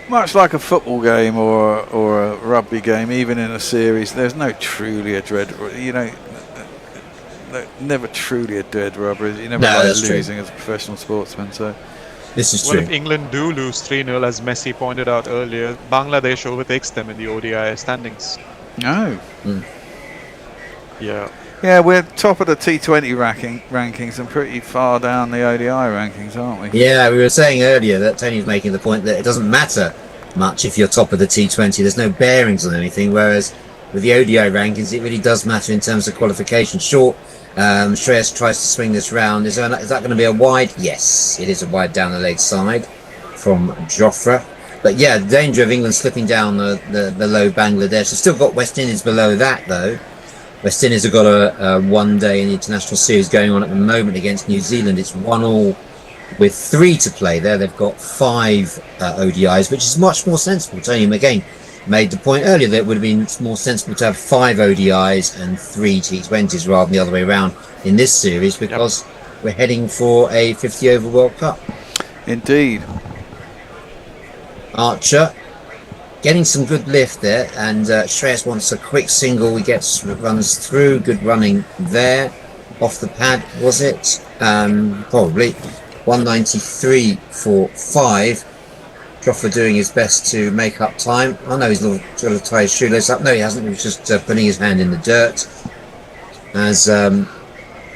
Much like a football game or a rugby game, even in a series, there's no truly a dread. Never truly a dead rubber. You never like losing as a professional sportsman. So this is true. If England do lose 3-0, as Messi pointed out earlier, Bangladesh overtakes them in the ODI standings. No. Yeah. Yeah, we're top of the T20 rankings and pretty far down the ODI rankings, aren't we? Yeah, we were saying earlier that Tony was making the point that it doesn't matter much if you're top of the T20. There's no bearings on anything, whereas with the ODI rankings, it really does matter in terms of qualification. Sure, Shreyas tries to swing this round. Is that going to be a wide? Yes, it is a wide down the leg side from Jofra. But yeah, the danger of England slipping down the low Bangladesh. They've still got West Indies below that, though. West Indies have got a one-day in the international series going on at the moment against New Zealand. It's 1-1 with 3 to play there. They've got 5 ODIs, which is much more sensible. Tony McGain made the point earlier that it would have been more sensible to have 5 ODIs and 3 T20s rather than the other way around in this series, because we're heading for a 50-over World Cup. Indeed. Archer getting some good lift there, and Shreyas wants a quick single. He runs through. Good running there. Off the pad, was it? Probably. 193 for 5. Jofra doing his best to make up time. Oh no, he's got to tie his shoelace up. No, he hasn't. He was just putting his hand in the dirt. As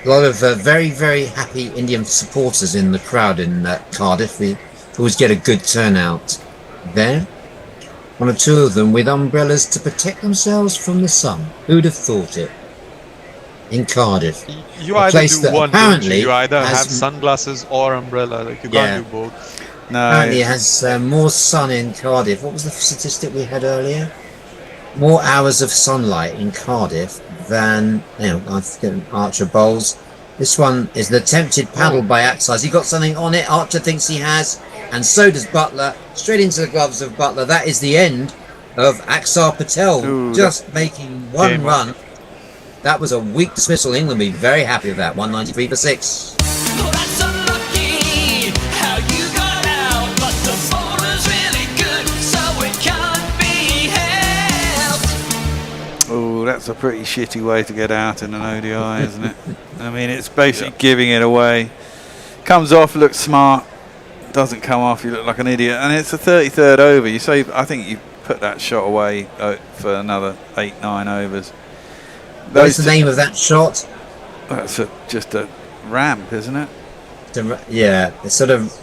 A lot of very, very happy Indian supporters in the crowd in Cardiff. We always get a good turnout there. One or two of them with umbrellas to protect themselves from the sun. Who'd have thought it? In Cardiff. You A either place do that one, don't apparently you? You either has- have sunglasses or umbrella. Like you can't do both. No. Apparently it has more sun in Cardiff. What was the statistic we had earlier? More hours of sunlight in Cardiff than, I forget, Archer bowls. This one is the attempted paddle by Axar. Has he got something on it? Archer thinks he has, and so does Butler. Straight into the gloves of Butler. That is the end of Axar Patel. Ooh, just making one run. That was a weak dismissal. England will be very happy with that. 193 for 6. Oh, that's a pretty shitty way to get out in an ODI, isn't it? I mean, it's basically giving it away. Comes off, looks smart. Doesn't come off, you look like an idiot. And it's the 33rd over. You say, I think you put that shot away for another 8-9 overs. What's the name of that shot? That's just a ramp, isn't it? Yeah, it's sort of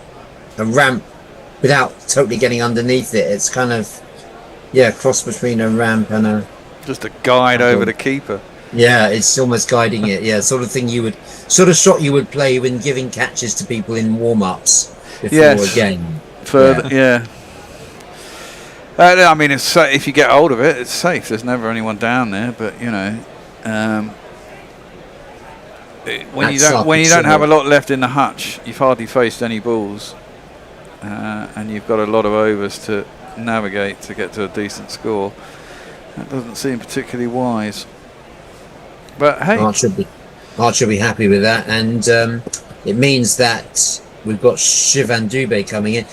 a ramp without totally getting underneath it. It's kind of, cross between a ramp and a... Just a guide over the keeper. Yeah, it's almost guiding it. Yeah, sort of shot you would play when giving catches to people in warm-ups before a game. I mean, it's if you get hold of it, it's safe. There's never anyone down there, but when you don't have a lot left in the hutch, you've hardly faced any balls, and you've got a lot of overs to navigate to get to a decent score. That doesn't seem particularly wise. But hey, Archer will be happy with that, and it means that we've got Shivan Dubé coming in.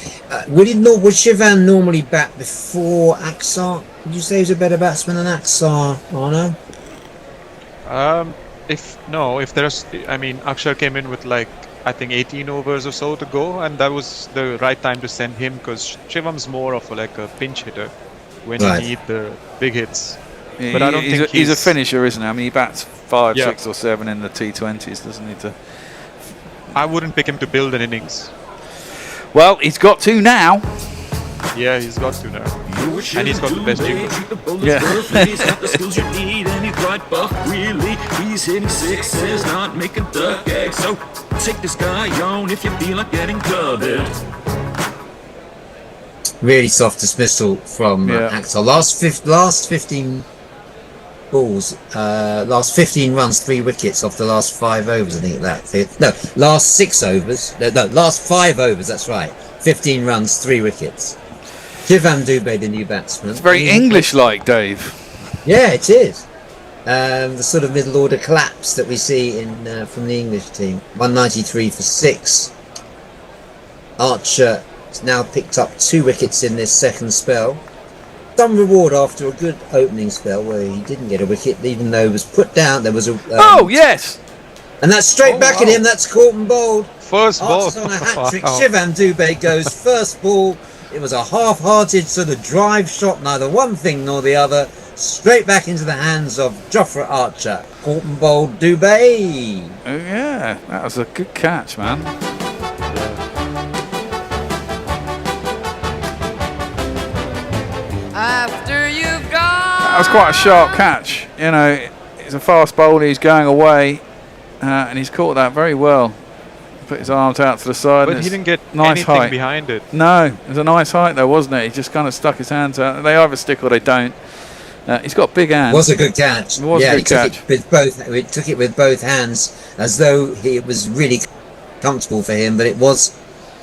Would Shivan normally bat before Axar? Would you say he's a better batsman than Axar, Arno? If there's, Akshar came in with I think 18 overs or so to go, and that was the right time to send him because Shivan's more of a pinch hitter when you need the big hits. But I don't think he's a finisher, isn't he? I mean, he bats 5, 6 or 7 in the T20s, doesn't he? I wouldn't pick him to build an innings. Well, he's got to now. Yeah, he's got to now. And he's got the best jiggle. He's got the skills you need, and he's right buff, really. He's hitting sixes, not making duck eggs. So take this guy on if you feel like getting clubbed. Really soft dismissal from Axar. Last 15 balls, last 15 runs, 3 wickets off the last 5 overs. I think last 6 overs. Last 5 overs. That's right. 15 runs, 3 wickets. Shivan Dubé, the new batsman. It's very English-like, Dave. Yeah, it is. The sort of middle order collapse that we see in from the English team. 193 for 6. Archer now picked up 2 wickets in this second spell. Some reward after a good opening spell where he didn't get a wicket, even though it was put down. There was a yes, and that's straight back at him. That's caught and bowled. First ball. Archer's on a hat trick. Shivan Dubé goes first ball. It was a half-hearted sort of drive shot, neither one thing nor the other. Straight back into the hands of Jofra Archer. Caught and bowled Dubé. Oh yeah, that was a good catch, man. After you've gone. That was quite a sharp catch. It's a fast bowler. He's going away, and he's caught that very well. Put his arms out to the side. But he didn't get nice anything height behind it. No, it was a nice height though, wasn't it? He just kind of stuck his hands out. They either stick or they don't. He's got big hands. It was a good catch. It was a good catch. He took it with both hands as though it was really comfortable for him, but it was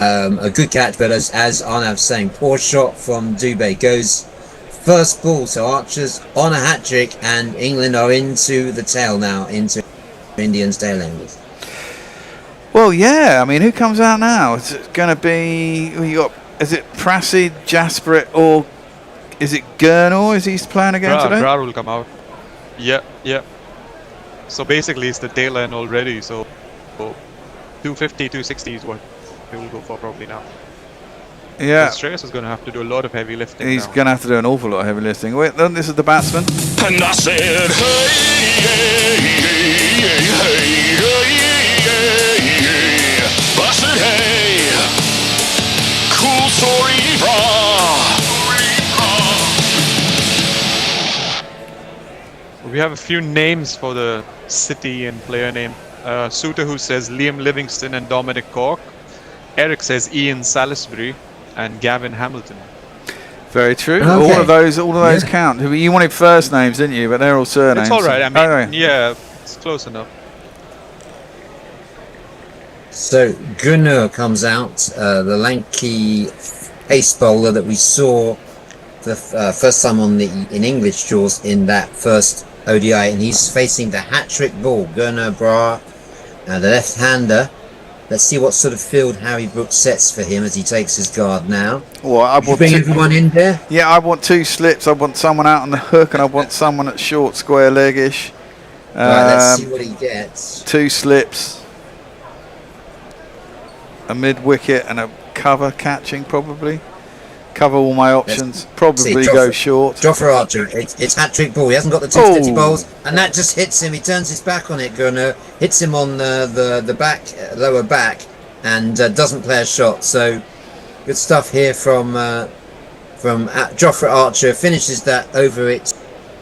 a good catch. But as Arnav was saying, poor shot from Dubé. Goes first ball, so Archer's on a hat-trick, and England are into the tail now, into Indians' tail enders. Well, yeah. I mean, who comes out now? It's going to be. Is it Prasid, Jasprit, or is it Gurnor? Is he playing again today? Brar will come out. Yeah. So basically, it's the tail end already. So 250, 260 is what they will go for probably now. Yeah. Shreyas is going to have to do a lot of heavy lifting. He's going to have to do an awful lot of heavy lifting. Wait, this is the batsman. And I said, hey, Busted hay, cool story bra. We have a few names for the city and player name. Suter, who says Liam Livingston and Dominic Cork. Eric says Ian Salisbury and Gavin Hamilton. Very true. Okay. All of those count. You wanted first names, didn't you? But they're all surnames. It's all right. I mean, yeah, it's close enough. So Gunnar comes out, the lanky pace bowler that we saw the first time in English draws in that first ODI, and he's facing the hat-trick ball. Gunnar Bra, the left-hander. Let's see what sort of field Harry Brooks sets for him as he takes his guard now. Well, I want bring everyone in there. Yeah, I want 2 slips. I want someone out on the hook, and I want someone at short square leg-ish. Right, let's see what he gets. 2 slips, a mid-wicket, and a cover catching probably. Cover all my options. Probably go short. Jofra Archer, it's hat-trick ball. He hasn't got the 250 bowls, and that just hits him. He turns his back on it, Gunnar, hits him on the back, lower back, and doesn't play a shot. So good stuff here from Jofra Archer. Finishes that over it.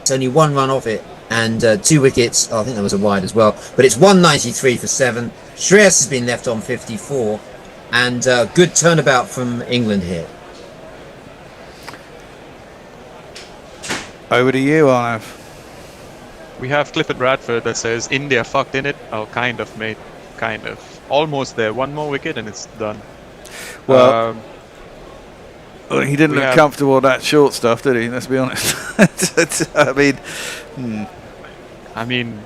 It's only 1 run off it, and 2 wickets. Oh, I think that was a wide as well. But it's 193 for 7. Shreyas has been left on 54, and good turnabout from England here. Over to you, Arnav. We have Clifford Bradford that says India fucked in it. Oh, kind of, mate. Kind of. Almost there. 1 more wicket and it's done. Well, he didn't look comfortable with that short stuff, did he? Let's be honest. I mean,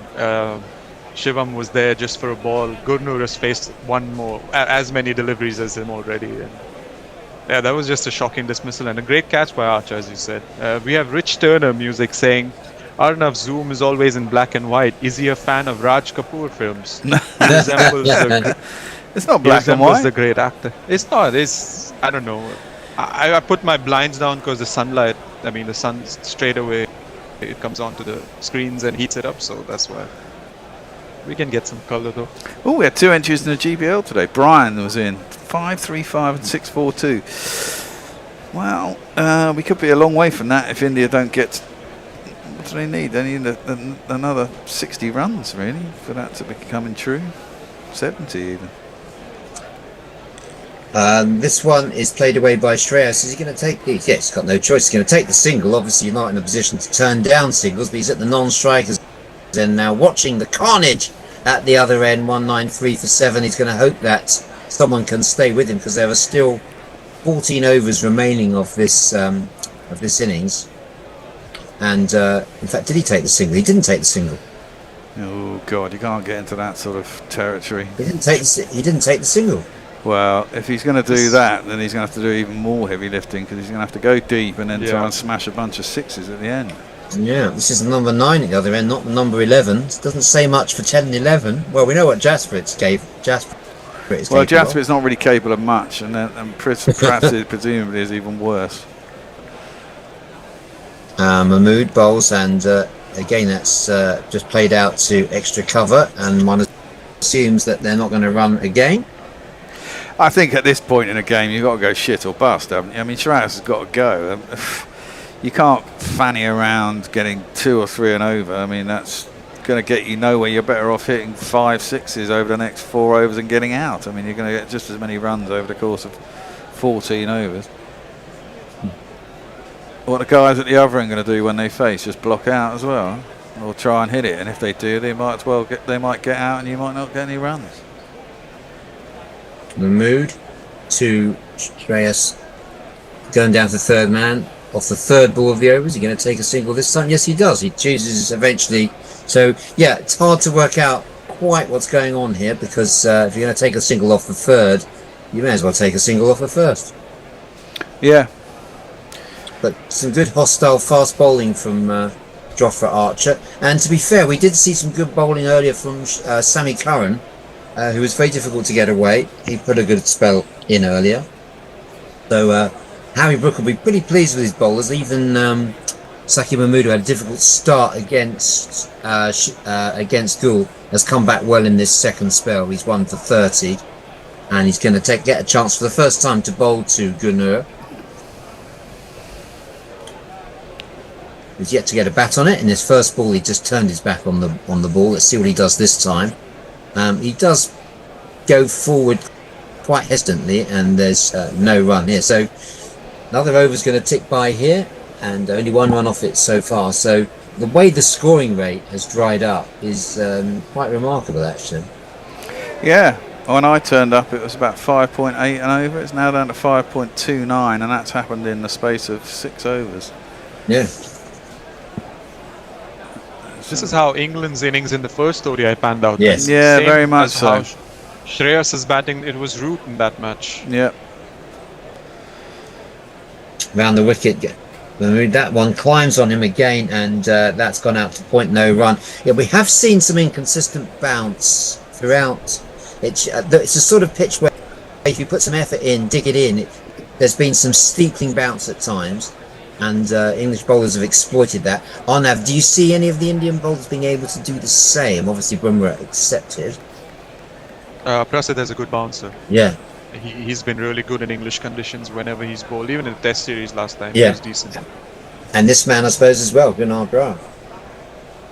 Shivam was there just for a ball. Gurnur has faced 1 more, as many deliveries as him already. And yeah, that was just a shocking dismissal and a great catch by Archer, as you said. We have Rich Turner music saying, Arnav Zoom is always in black and white. Is he a fan of Raj Kapoor films? He resembles it's not black and white. The great actor. It's not. It's, I don't know. I put my blinds down because the sunlight, I mean, the sun straight away, it comes onto the screens and heats it up, so that's why. We can get some colour though. Oh, we had 2 entries in the GBL today. Brian was in 5-3-5 and 6-4-2. Well, we could be a long way from that if India don't get. What do they need? They need another 60 runs really for that to be coming true. 70 even. This one is played away by Shreyas. Is he going to take the? Yeah, he's got no choice. He's going to take the single. Obviously, you're not in a position to turn down singles, but he's at the non-strikers. And now watching the carnage at the other end, 193 for 7. He's going to hope that someone can stay with him because there are still 14 overs remaining of this innings. And in fact, did he take the single? He didn't take the single. Oh God, you can't get into that sort of territory. He didn't take the single. Well, if he's going to do that, then he's going to have to do even more heavy lifting because he's going to have to go deep and then try and smash a bunch of 6s at the end. Yeah, this is the number 9 at the other end, not the number 11. It doesn't say much for 10 and 11. Well, we know what Jasprit's Well, Jasprit's not really capable of much, and perhaps it presumably is even worse. Mahmood bowls, and again, that's just played out to extra cover, and one assumes that they're not going to run again. I think at this point in a game, you've got to go shit or bust, haven't you? I mean, Shreyas has got to go. You can't fanny around getting 2 or 3 and over. I mean, that's going to get you nowhere. You're better off hitting 5 6s over the next 4 overs and getting out. I mean, you're going to get just as many runs over the course of 14 overs. What the guys at the other end going to do when they face? Just block out as well, or try and hit it. And if they do, they might get out, and you might not get any runs. Mahmood to Shreyas, going down to third man. Off the third ball of the overs, he's going to take a single this time. Yes, he does. He chooses eventually. So, yeah, it's hard to work out quite what's going on here because if you're going to take a single off the third, you may as well take a single off the first. Yeah. But some good hostile fast bowling from Jofra Archer. And to be fair, we did see some good bowling earlier from Sammy Curran, who was very difficult to get away. He put a good spell in earlier. So, Harry Brook will be pretty pleased with his bowlers. Even Saki Mahmood, who had a difficult start against Gould, has come back well in this second spell. He's 1 for 30, and he's going to get a chance for the first time to bowl to Gunnar. He's yet to get a bat on it. In his first ball, he just turned his back on the ball. Let's see what he does this time. He does go forward quite hesitantly, and there's no run here. So another over's going to tick by here, and only 1 run off it so far. So the way the scoring rate has dried up is quite remarkable, actually. Yeah, when I turned up, it was about 5.8 and over. It's now down to 5.29, and that's happened in the space of 6 overs. Yeah. This is how England's innings in the first ODI panned out. Yes. Yeah, Same very much as how so. Shreyas' batting, it was root in that match. Yeah. Round the wicket, that one climbs on him again, and that's gone out to point no run. Yeah, we have seen some inconsistent bounce throughout. It's a sort of pitch where if you put some effort in, dig it in, there's been some steepling bounce at times, and English bowlers have exploited that. Arnav, do you see any of the Indian bowlers being able to do the same? Obviously Bumrah accepted. Prasid is a good bouncer. Yeah. He's been really good in English conditions whenever he's bowled. Even in the Test series last time, Yeah. he was decent. And this man, I suppose, as well, Gunnar Brar.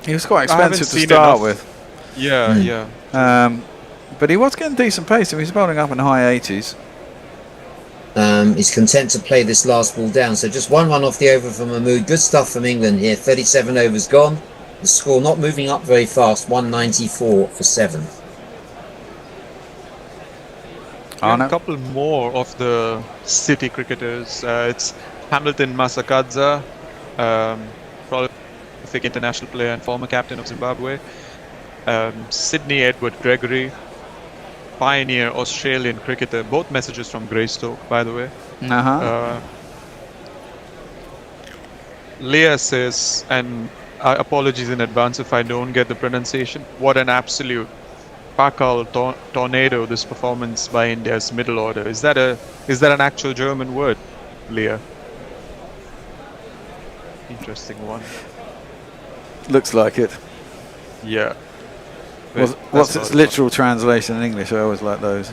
He was quite I haven't expensive to seen start enough. with. Yeah, yeah. But he was getting decent pace. He's bowling up in the high 80s. He's content to play this last ball down. So just 1 run off the over from Mahmood. Good stuff from England here. 37 overs gone. The score not moving up very fast. 194 for 7. A couple more of the city cricketers. It's Hamilton Masakadza, prolific international player and former captain of Zimbabwe. Sydney Edward Gregory, pioneer Australian cricketer. Both messages from Greystoke, by the way. Leah says, and apologies in advance if I don't get the pronunciation, what an absolute Pakal tornado this performance by India's middle order. Is that an actual German word, Leah? Interesting one. Looks like it. Yeah. What's its literal translation in English? I always like those.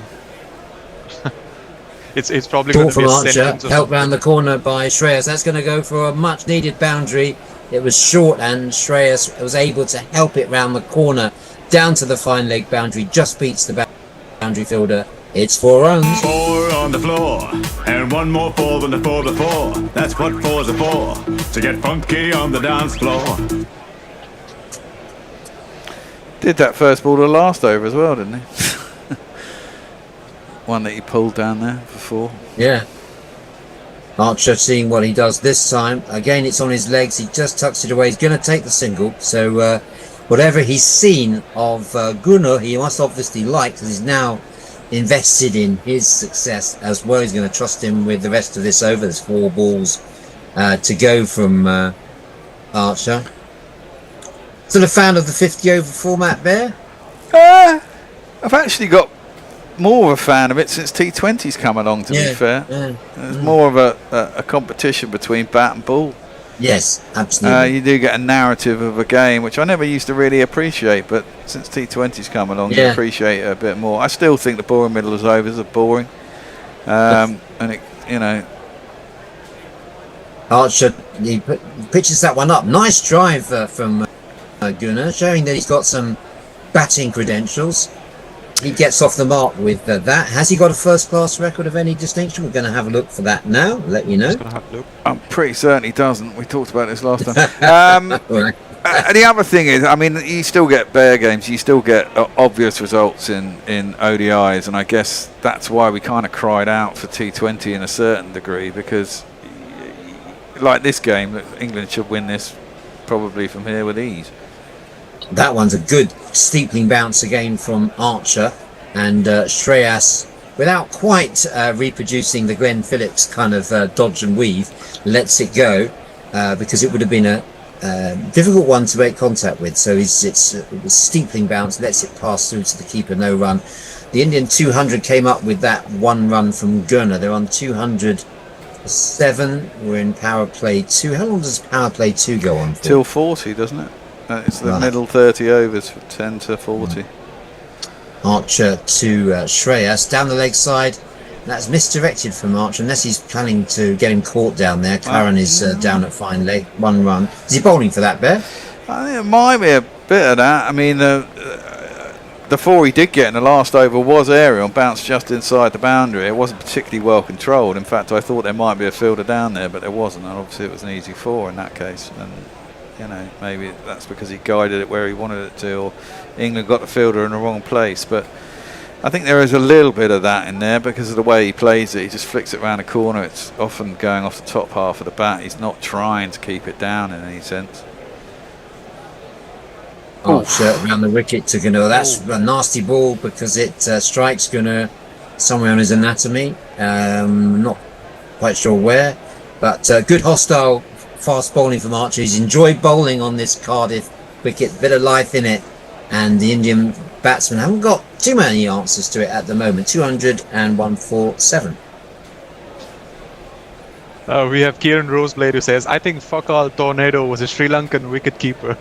It's probably going to be a sentence. Help round the corner by Shreyas. That's going to go for a much needed boundary. It was short, and Shreyas was able to help it round the corner down to the fine leg boundary. Just beats the boundary fielder. It's 4 runs. 4 on the floor, and 1 more 4 than the 4 before. That's what 4s are for, to get funky on the dance floor. Did that first ball the last over as well, didn't he? One that he pulled down there for 4. Yeah. Archer seeing what he does this time. Again, it's on his legs. He just tucks it away. He's going to take the single. So whatever he's seen of Gunnar, he must obviously like, because he's now invested in his success as well. He's going to trust him with the rest of this over. There's 4 balls to go from Archer. Still a fan of the 50 over format, Bear? I've actually got more of a fan of it since T20's come along, to be fair. There's more of a competition between bat and ball. Yes, absolutely. You do get a narrative of a game, which I never used to really appreciate, but since T20's come along, you appreciate it a bit more. I still think the boring middle of overs are boring. And it, you know, Archer, he pitches that one up. Nice drive from Gunnar, showing that he's got some batting credentials. He gets off the mark with that. Has he got a first-class record of any distinction? We're going to have a look for that now. Let you know. I'm pretty certain he doesn't. We talked about this last time. The other thing is, I mean, you still get bare games. You still get obvious results in ODIs, and I guess that's why we kind of cried out for T20 in a certain degree, because like this game, England should win this probably from here with ease. That one's a good steepling bounce again from Archer, and Shreyas, without quite reproducing the Glenn Phillips kind of dodge and weave, lets it go because it would have been a difficult one to make contact with. So it's a steepling bounce, lets it pass through to the keeper, no run. The Indian 200 came up with that 1 run from Gunnar. They're on 200 7. We're in power play 2. How long does power play 2 go on for? Till 40, doesn't it? It's the Right. middle 30 overs, 10 to 40. Archer to Shreyas down the leg side. That's misdirected from Archer, unless he's planning to get him caught down there. Claren is down at fine leg, 1 run. Is he bowling for that, Bear? I think it might be a bit of that. I mean, the 4 he did get in the last over was aerial and bounced just inside the boundary. It wasn't particularly well controlled. In fact, I thought there might be a fielder down there, but there wasn't. And obviously, it was an easy 4 in that case. And you know, maybe that's because he guided it where he wanted it to, or England got the fielder in the wrong place. But I think there is a little bit of that in there because of the way he plays it. He just flicks it around the corner. It's often going off the top half of the bat. He's not trying to keep it down in any sense. Archer around the wicket to Gunnar. That's a nasty ball because it strikes Gunnar somewhere on his anatomy. Not quite sure where, but good hostile fast bowling from Archer. He's enjoyed bowling on this Cardiff wicket, bit of life in it, and the Indian batsmen haven't got too many answers to it at the moment. 201 for 7. We have Kieran Roseblade who says, I think fuck all Tornado was a Sri Lankan wicketkeeper.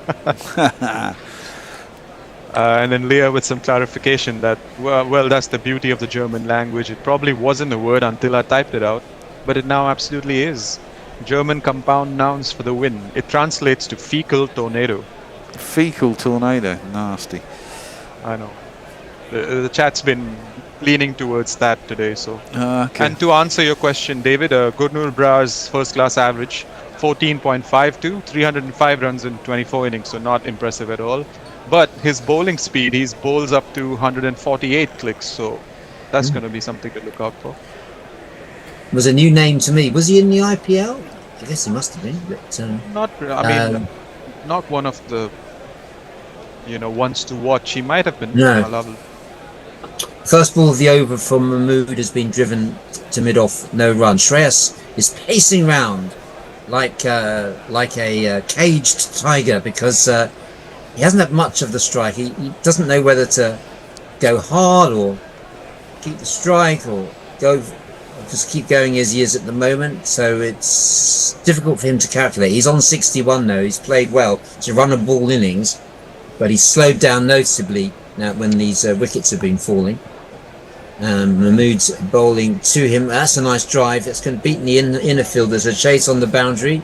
And then Leah with some clarification that, well, that's the beauty of the German language. It probably wasn't a word until I typed it out, but it now absolutely is. German compound nouns for the win. It translates to fecal tornado. Fecal tornado, nasty. I know. The chat's been leaning towards that today. So, okay. And to answer your question, David, Gurnul Bra's first-class average, 14.52, 305 runs in 24 innings, so not impressive at all. But his bowling speed, he bowls up to 148 clicks, so that's going to be something to look out for. Was a new name to me. Was he in the IPL? I guess he must have been, but not. I mean, not one of the ones to watch. He might have been. No. First ball of the over from Mahmood has been driven to mid-off, no run. Shreyas is pacing round like a caged tiger because he hasn't had much of the strike. He doesn't know whether to go hard or keep the strike or just keep going as he is at the moment. So it's difficult for him to calculate. He's on 61 now. He's played well. It's a run of ball innings, but he's slowed down noticeably now when these wickets have been falling. Mahmood's bowling to him. That's a nice drive. That's going to beat the inner field. There's a chase on the boundary.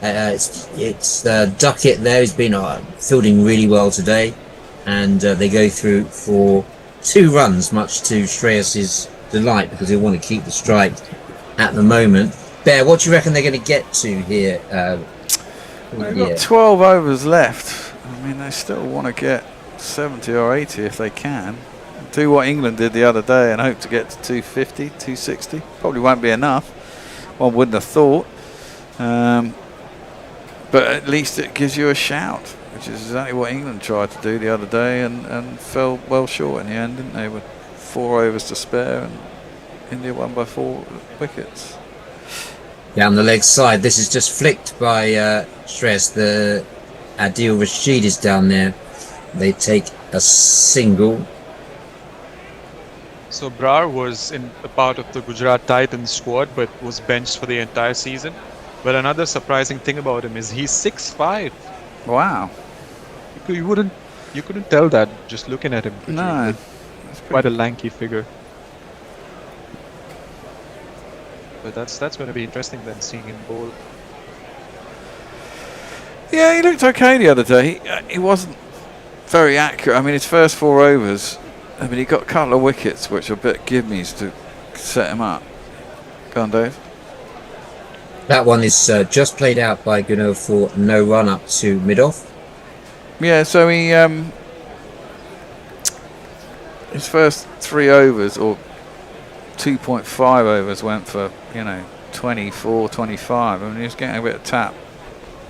It's Duckett there. He's been fielding really well today, and they go through for 2 runs, much to Shreyas's delight because he'll want to keep the strike at the moment. Bear, what do you reckon they're going to get to here? They've got 12 overs left. I mean, they still want to get 70 or 80 if they can. Do what England did the other day and hope to get to 250, 260. Probably won't be enough. One wouldn't have thought. But at least it gives you a shout, which is exactly what England tried to do the other day and fell well short in the end, didn't they? With 4 overs to spare and India won by 4 wickets. Down the leg side, this is just flicked by Shreyas. The Adil Rashid is down there. They take a single. So Brar was in a part of the Gujarat Titans squad, but was benched for the entire season. But another surprising thing about him is he's 6'5". Wow. You couldn't tell that just looking at him. No. Quite a lanky figure. But that's going to be interesting then, seeing him bowl. Yeah, he looked okay the other day. He wasn't very accurate. I mean, his first 4 overs, I mean, he got a couple of wickets, which are a bit gimmies to set him up. Go on, Dave. That one is just played out by Gunnar for no run up to mid-off. Yeah, so he his first 3 overs or 2.5 overs went for 24, 25. I mean, he was getting a bit of tap.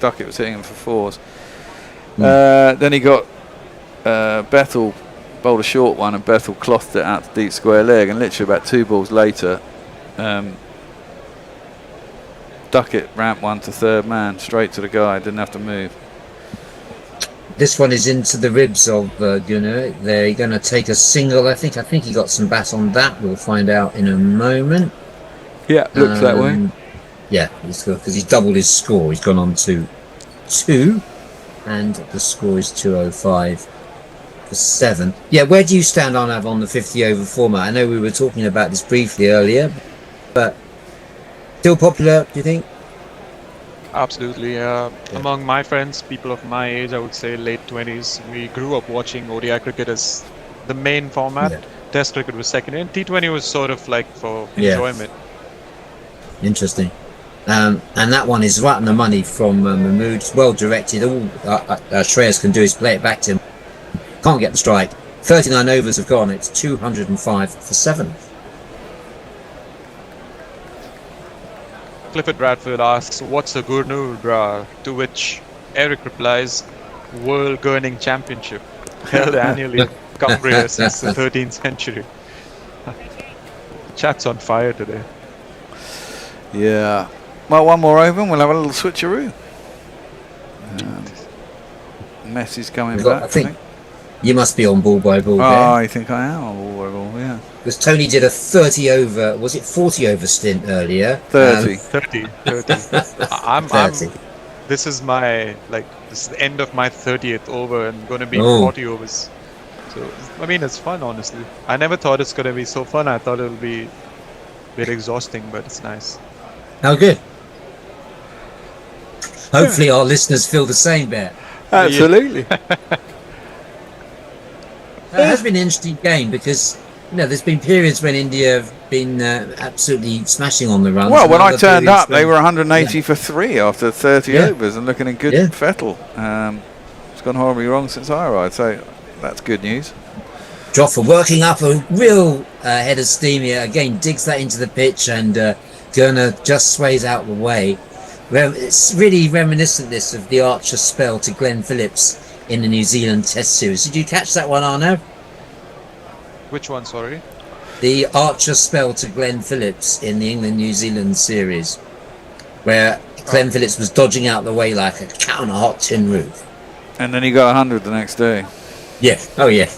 Duckett was hitting him for 4s. Then he got Bethel bowled a short one, and Bethel clothed it out to deep square leg, and literally about 2 balls later, Duckett ramped one to 3rd man, straight to the guy, didn't have to move. This one is into the ribs of Gunnar. They're going to take a single, I think. I think he got some bat on that. We'll find out in a moment. Yeah, looks that way. Yeah, because he's doubled his score. He's gone on to 2, and the score is 205 for 7. Yeah, where do you stand on the 50 over format? I know we were talking about this briefly earlier, but still popular, do you think? Absolutely. Among my friends, people of my age, I would say late 20s, we grew up watching ODI cricket as the main format. Yeah. Test cricket was second, and T20 was sort of like for enjoyment. Interesting. And that one is right on the money from Mahmood. It's well directed. All Shreyas can do is play it back to him. Can't get the strike. 39 overs have gone. It's 205 for 7. Clifford Bradford asks, "What's a Gurnur, brah?" To which Eric replies, "World Gurning Championship, held annually in Cumbria since the 13th century." Chat's on fire today. Yeah. Well, one more over and we'll have a little switcheroo. Messi's coming back. I think you must be on ball by ball there. I think I am on ball by ball, yeah. Because Tony did a 30 over, was it 40 over stint earlier? 30. 30. This is the end of my 30th over and going to be 40 overs. So, I mean, it's fun, honestly. I never thought it's going to be so fun. I thought it would be a bit exhausting, but it's nice. How good. Hopefully our listeners feel the same, Bear. Absolutely. It has been an interesting game because, there's been periods when India have been absolutely smashing on the runs. Well, when I turned up, they were 180 for 3 after 30 overs and looking in good fettle. It's gone horribly wrong since I arrived, so that's good news. Joffa working up a real head of steam here. Again, digs that into the pitch and Gurner just sways out the way. It's really reminiscent, this, of the Archer spell to Glenn Phillips in the New Zealand Test Series. Did you catch that one, Arno? Which one, sorry? The Archer spell to Glenn Phillips in the England-New Zealand Series, where Glenn Phillips was dodging out the way like a cat on a hot tin roof. And then he got 100 the next day. Yeah, oh yeah.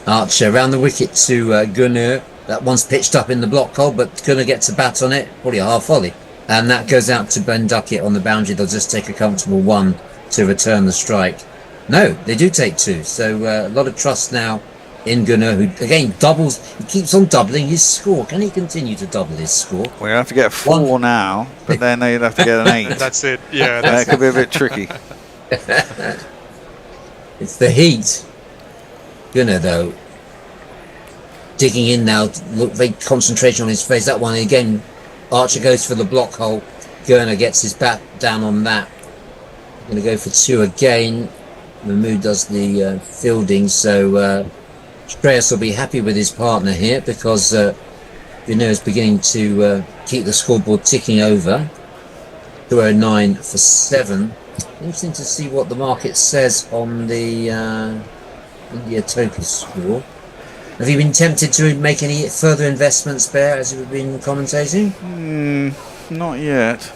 Archer round the wicket to Gunnar. That one's pitched up in the block hole, but Gunnar gets a bat on it, probably a half volley. And that goes out to Ben Duckett on the boundary. They'll just take a comfortable 1 to return the strike. No, they do take 2. So a lot of trust now in Gunnar, who again doubles. He keeps on doubling his score. Can he continue to double his score? We have to get 4 now, but then they'd have to get an 8. That's it. Yeah, that could be a bit tricky. It's the heat. Gunnar, though, digging in now. Look, big concentration on his face. That one again. Archer goes for the block hole. Gurner gets his bat down on that. Going to go for 2 again. Mahmood does the fielding, so Shreyas will be happy with his partner here because Gunner is beginning to keep the scoreboard ticking over. 209 for 7. Interesting to see what the market says on the India total score. Have you been tempted to make any further investments, Bear, as you've been commentating? Not yet.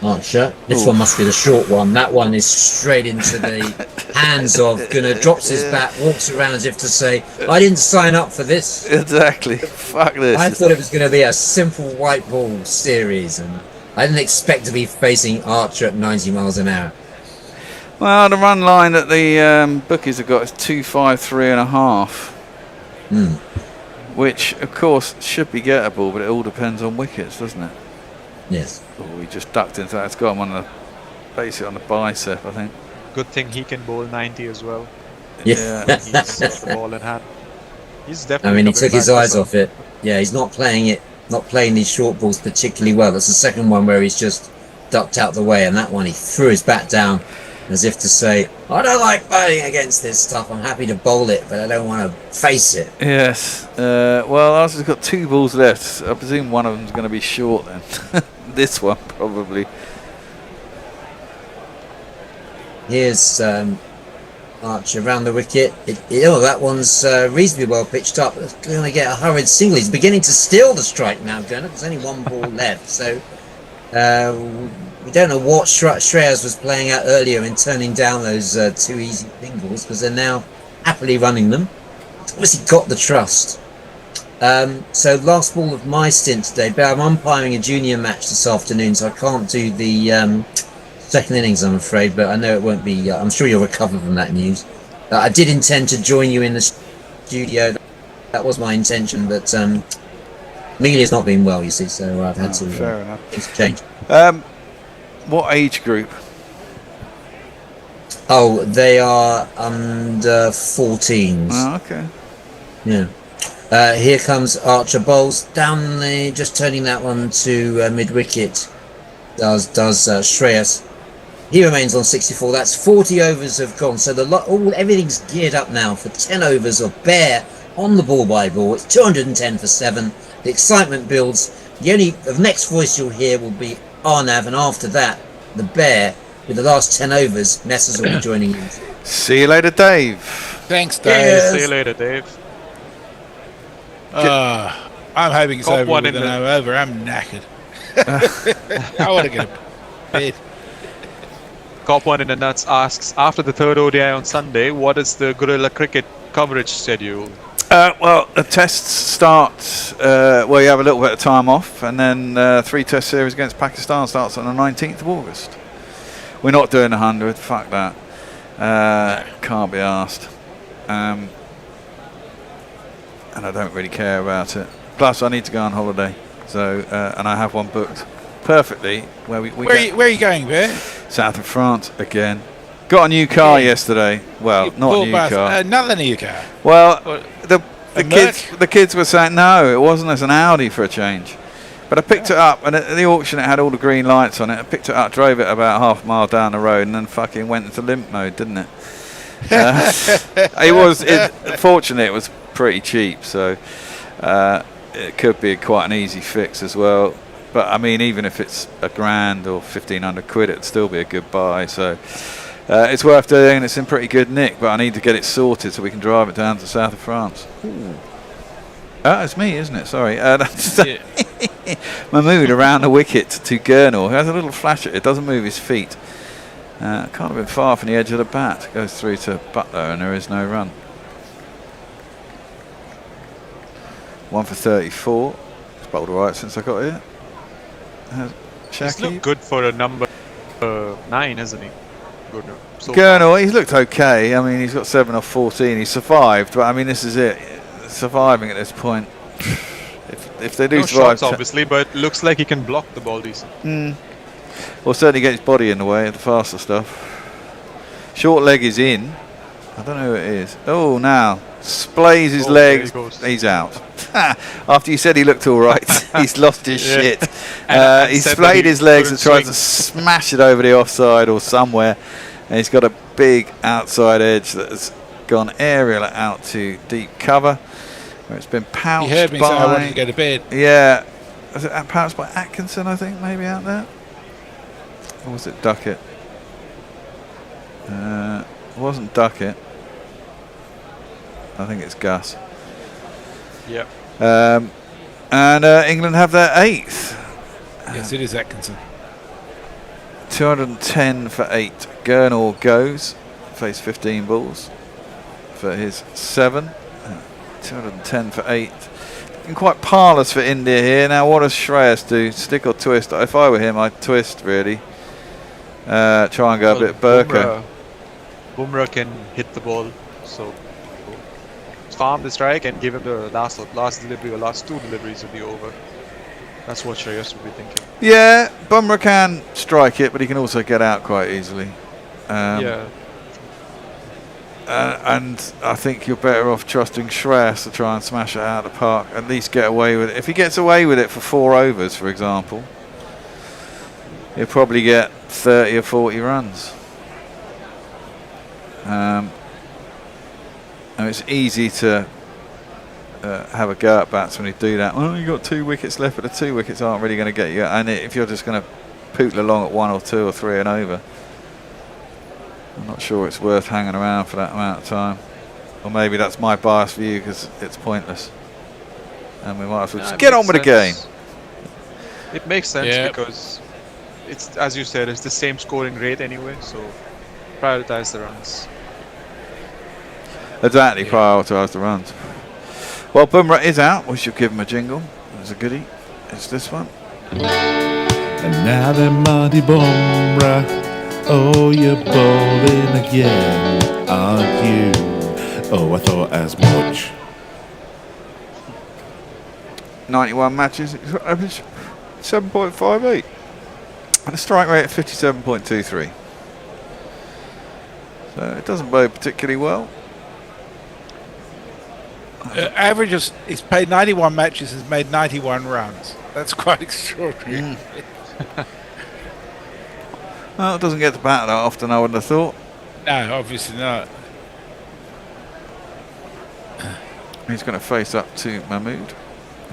Archer. This one must be the short one. That one is straight into the hands of Gunnar. Drops his bat, walks around as if to say, I didn't sign up for this. Exactly. Fuck this. I thought it was going to be a simple white ball series, and I didn't expect to be facing Archer at 90 miles an hour. Well, the run line that the bookies have got is 253.5. Which, of course, should be gettable, but it all depends on wickets, doesn't it? Yes. Oh, he just ducked into that. It's got him on basically on the bicep, I think. Good thing he can bowl 90 as well. Yeah. He's got the ball in hand. He's definitely. I mean, he took his eyes off it. Yeah, he's not playing these short balls particularly well. That's the second one where he's just ducked out the way, and that one he threw his bat down as if to say, I don't like bowling against this stuff. I'm happy to bowl it, but I don't want to face it. Yes. Well, Arsenal's got 2 balls left. I presume one of them's going to be short then. This one, probably. Here's Archer around the wicket. That one's reasonably well pitched up. It's going to get a hurried single. He's beginning to steal the strike now, Gunnar. There's only 1 ball left, so we don't know what Shreyas was playing out earlier in turning down those 2 easy singles, because they're now happily running them. It's obviously got the trust So last ball of my stint today, but I'm umpiring a junior match this afternoon, so I can't do the second innings, I'm afraid. But I know it won't be. I'm sure you'll recover from that news. I did intend to join you in the studio. That was my intention, but Amelia's not been well, you see, so I've had to. Fair enough. Things change. What age group? Oh, they are under 14s. Oh, okay. Yeah. Here comes Archer Bowles down the, just turning that one to mid wicket. Does Shreyas. He remains on 64. That's 40 overs have gone. So everything's geared up now for 10 overs of Bear on the ball by ball. It's 210 for 7. The excitement builds. The next voice you'll hear will be Arnav, and after that, the Bear with the last 10 overs. Nessers will be joining in. See you later, Dave. Thanks, Dave. Yes. See you later, Dave. I'm hoping it's over with an over. I'm knackered. I want to get a bed. Cop one in the nuts asks, after the third ODI on Sunday, what is the Guerrilla Cricket coverage schedule? Well, the tests start where you have a little bit of time off, and then 3 test series against Pakistan starts on the 19th of August. We're not doing 100, fuck that. Can't be asked. And I don't really care about it. Plus, I need to go on holiday, so and I have one booked perfectly. Where are you going, Bear? South of France again. Got a new car yesterday. Well, not a new car. Another new car. Well, the kids were saying no, it wasn't. It's an Audi for a change. But I picked it up, and at the auction it had all the green lights on it. I picked it up, drove it about half a mile down the road, and then fucking went into limp mode, didn't it? Fortunately, it was pretty cheap, so it could be quite an easy fix as well. But I mean, even if it's £1,000 or 1,500 quid, it'd still be a good buy. So it's worth doing. It's in pretty good nick, but I need to get it sorted so we can drive it down to the south of France. It's me, isn't it? Sorry. Mahmood around the wicket to Gurnall. He has a little flash at it. Doesn't move his feet. Can't have been far from the edge of the bat. Goes through to Butler, and there is no run. 1 for 34. It's bowled all right since I got here. He's looked good for a number 9, hasn't he? Good. So Gurnall, he's looked okay. I mean, he's got 7 off 14. He survived, but I mean, this is it. Surviving at this point. If they do survive, shots, obviously, but looks like he can block the ball decent. Well, certainly get his body in the way of the faster stuff. Short leg is in. I don't know who it is. Oh, now splays his legs. He's out. After you said he looked all right, he's lost his shit. He's splayed his legs and tried to smash it over the offside or somewhere, and he's got a big outside edge that has gone aerial out to deep cover, where it's been pounced by. You heard me say I wanted to go to bed. Yeah, was it pounced by Atkinson? I think maybe out there, or was it Duckett? It wasn't Duckett. I think it's Gus. Yep. And England have their 8th. Yes, it is Atkinson. 210 for 8. Gurnall goes. Face 15 balls for his 7. 210 for 8. Looking quite parlous for India here. Now, what does Shreyas do? Stick or twist? If I were him, I'd twist, really. Try and go a bit Burker. Bumrah can hit the ball, so farm the strike and give him the last delivery or last 2 deliveries of the over. That's what Shreyas would be thinking. Yeah, Bumrah can strike it, but he can also get out quite easily. Yeah. And I think you're better off trusting Shreyas to try and smash it out of the park. At least get away with it. If he gets away with it for 4 overs, for example, he'll probably get 30 or 40 runs. And it's easy to have a go at batsmen who do that. Oh, you got 2 wickets left, but the 2 wickets aren't really going to get you. And if you're just going to pootle along at 1 or 2 or 3 and over, I'm not sure it's worth hanging around for that amount of time. Or maybe that's my biased view because it's pointless. And we might as well just get on with the game. It makes sense because it's, as you said, it's the same scoring rate anyway, so prioritize the runs. Exactly, prioritise the runs. Well, Bumrah is out. We should give him a jingle. There's a goodie. It's this one. And now then, Marty Bumrah, oh, you're bowling again, aren't you? Oh, I thought as much. 91 matches, average 7.58, and a strike rate of 57.23. So it doesn't bode particularly well. Averages, he's played 91 matches, has made 91 runs. That's quite extraordinary. Well, it doesn't get to bat that often, I wouldn't have thought. No, obviously not. He's going to face up to Mahmood.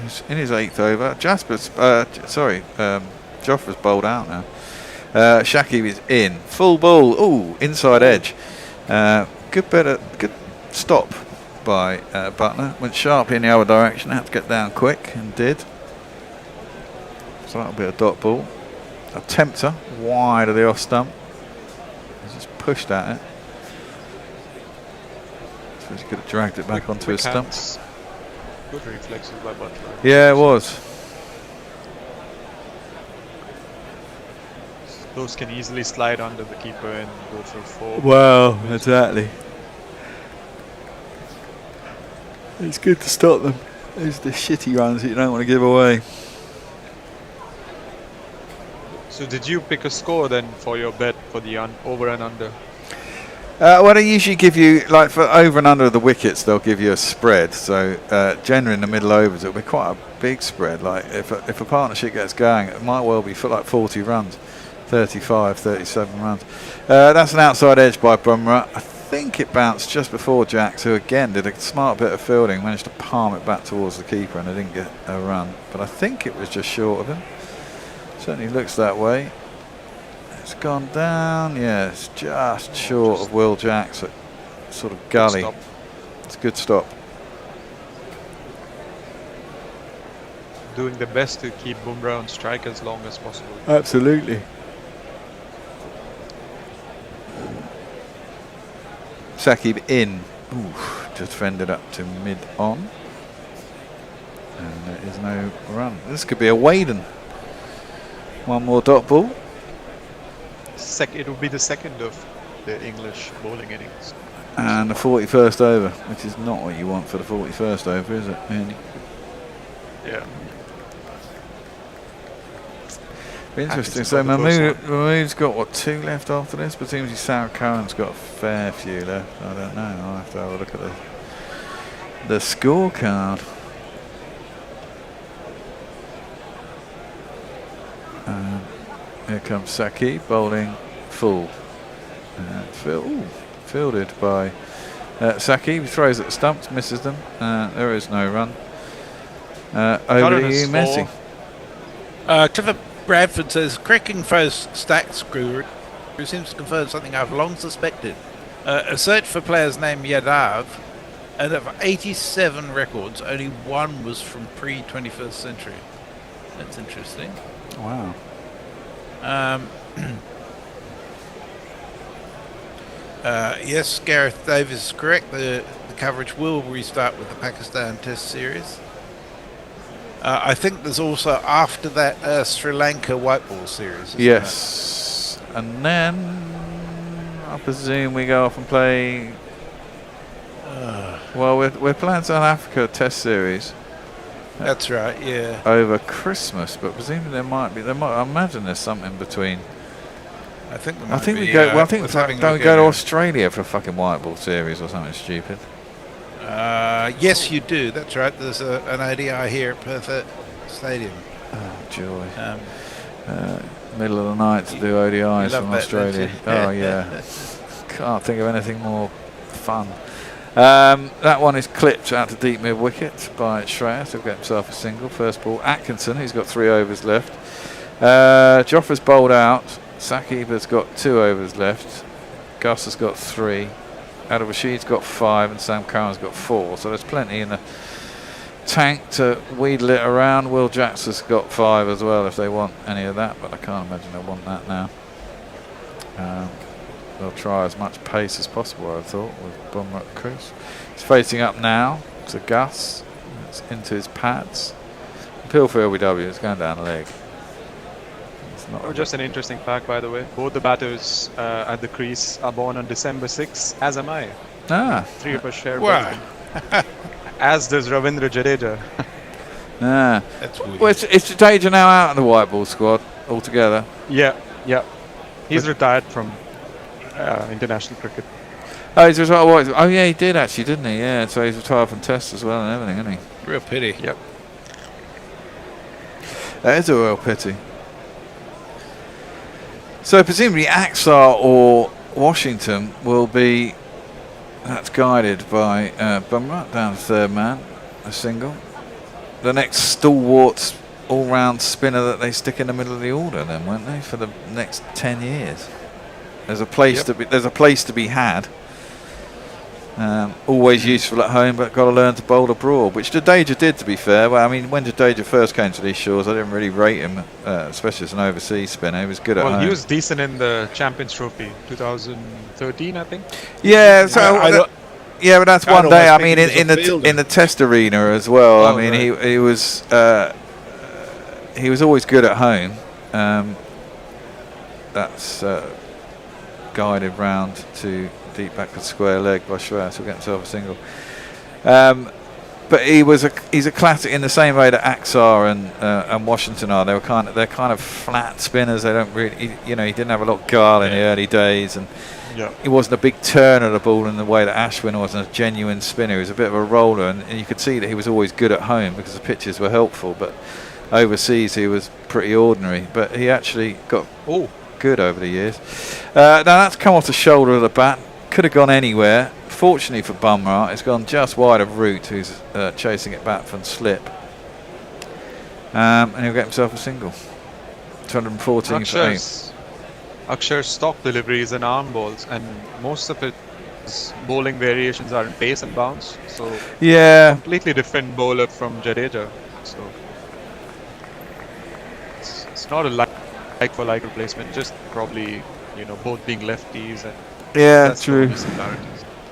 He's in his 8th over. Joffre's bowled out now. Shakib is in. Full ball. Ooh, inside edge. Good stop by Butler. Went sharply in the other direction. Had to get down quick and did. So that'll be a dot ball. A tempter wide of the off stump. He's just pushed at it. So he could have dragged it back onto his stump. Good reflexes by Butler. Yeah, it was. Those can easily slide under the keeper and go for 4. Well, exactly. It's good to stop them. Those are the shitty runs that you don't want to give away. So did you pick a score then for your bet for the over and under? Well, they usually give you, like for over and under the wickets, they'll give you a spread. So generally in the middle overs, it'll be quite a big spread. Like if a partnership gets going, it might well be for like 40 runs, 35, 37 runs. That's an outside edge by Bumrah. I think it bounced just before Jacks, who again did a smart bit of fielding, managed to palm it back towards the keeper, and they didn't get a run. But I think it was just short of him. Certainly looks that way. It's gone down. Yeah, it's just short of Will Jacks, sort of gully. It's a good stop. Doing the best to keep Bumrah on strike as long as possible. Absolutely. Shakib in. Ooh, just fended up to mid on. And there is no run. This could be a Waden. One more dot ball. It will be the second of the English bowling innings. And the 41st over, which is not what you want for the 41st over, is it, Andy? Yeah. Interesting. So Mahmood's got, what, 2 left after this? But seems Sarah Cohen's got a fair few left. I don't know. I'll have to have a look at the scorecard. Here comes Saki bowling full. Fielded by Saki. He throws at the stumps, misses them. There is no run. Over to you, Messi. Clifford Bradford says, cracking throws stats guru who seems to confirm something I've long suspected. A search for players named Yadav, and of 87 records, only 1 was from pre-21st century. That's interesting. Wow. Yes, Gareth Davis is correct. The coverage will restart with the Pakistan Test Series. I think there's also, after that, Sri Lanka White Ball Series. Yes. And then, I presume we go off and play... well, we're playing South Africa Test Series. That's right, yeah. Over Christmas, but presumably I imagine there's something between. I think we go. Well, I think don't we go to Australia for a fucking white ball series or something stupid? Yes, you do. That's right. There's an ODI here at Perth Stadium. Oh joy! Middle of the night to do ODIs from Australia. Oh yeah. Can't think of anything more fun. That one is clipped out to deep mid wicket by Shreyas. He'll get himself a single. First ball. Atkinson, he's got 3 overs left. Joffre's bowled out. Saqib has got 2 overs left. Gus has got 3. Adil Rashid's got 5, and Sam Curran's got 4. So there's plenty in the tank to wheedle it around. Will Jacks has got 5 as well if they want any of that, but I can't imagine they'll want that now. They'll try as much pace as possible, I thought, with Bumrah at crease. He's facing up now to Gus. It's into his pads. Appeal for LBW. It's going down the leg. It's not Just an interesting fact, by the way. Both the batters at the crease are born on December 6th, as am I. Ah. 3 of us share Wow. birthday. As does Ravindra Jadeja. Ah. That's weird. Well, it's Jadeja now out of the white ball squad altogether. Yeah. He's retired from international cricket. Oh, he's retired. Oh, yeah, he did actually, didn't he? Yeah, so he's retired from Tests as well and everything, isn't he? Real pity. Yep. That is a real pity. So presumably Axar or Washington will be. That's guided by Bumrah down to third man, a single. The next stalwart all-round spinner that they stick in the middle of the order, then, won't they, for the next 10 years? There's a place to be. There's a place to be had. Always useful at home, but got to learn to bowl abroad, which Jadeja did, to be fair. Well, I mean, when Jadeja first came to these shores, I didn't really rate him, especially as an overseas spinner. He was good at home. Well, he was decent in the Champions Trophy, 2013, I think. Yeah, so yeah, but that's one day. I mean, in the Test arena as well. Oh, I mean, right. he was always good at home. That's guided round to deep backward square leg by Shreyas. He'll get himself a single. But he's a classic in the same way that Axar and Washington are. They're kind of flat spinners. They don't really, he didn't have a lot of guile in the early days, and he wasn't a big turner of the ball in the way that Ashwin wasn't a genuine spinner. He was a bit of a roller, and you could see that he was always good at home because the pitches were helpful. But overseas, he was pretty ordinary. But he actually got good over the years. Now that's come off the shoulder of the bat. Could have gone anywhere. Fortunately for Bumrah, it's gone just wide of Root, who's chasing it back from slip. And he'll get himself a single. 214 for 8. Akshar's stock deliveries and arm balls, and most of his bowling variations are in pace and bounce. So yeah, completely different bowler from Jadeja. So it's not a like for like replacement, just probably both being lefties and that's true.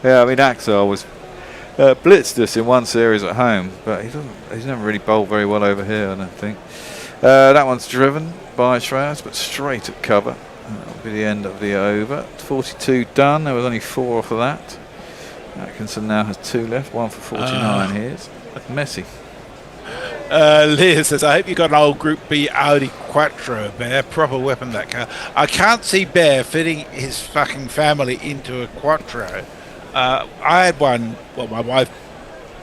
Yeah, I mean Axar was blitzed us in one series at home, but he's never really bowled very well over here, I don't think. That one's driven by Shreyas, but straight at cover. That'll be the end of the over. 42 done. There was only 4 off of that. Atkinson now has 2 left. 1 for 49 here. Messy. Leah says, I hope you got an old Group B Audi Quattro, Bear. Proper weapon, that car. I can't see Bear fitting his fucking family into a Quattro. I had one. Well, my wife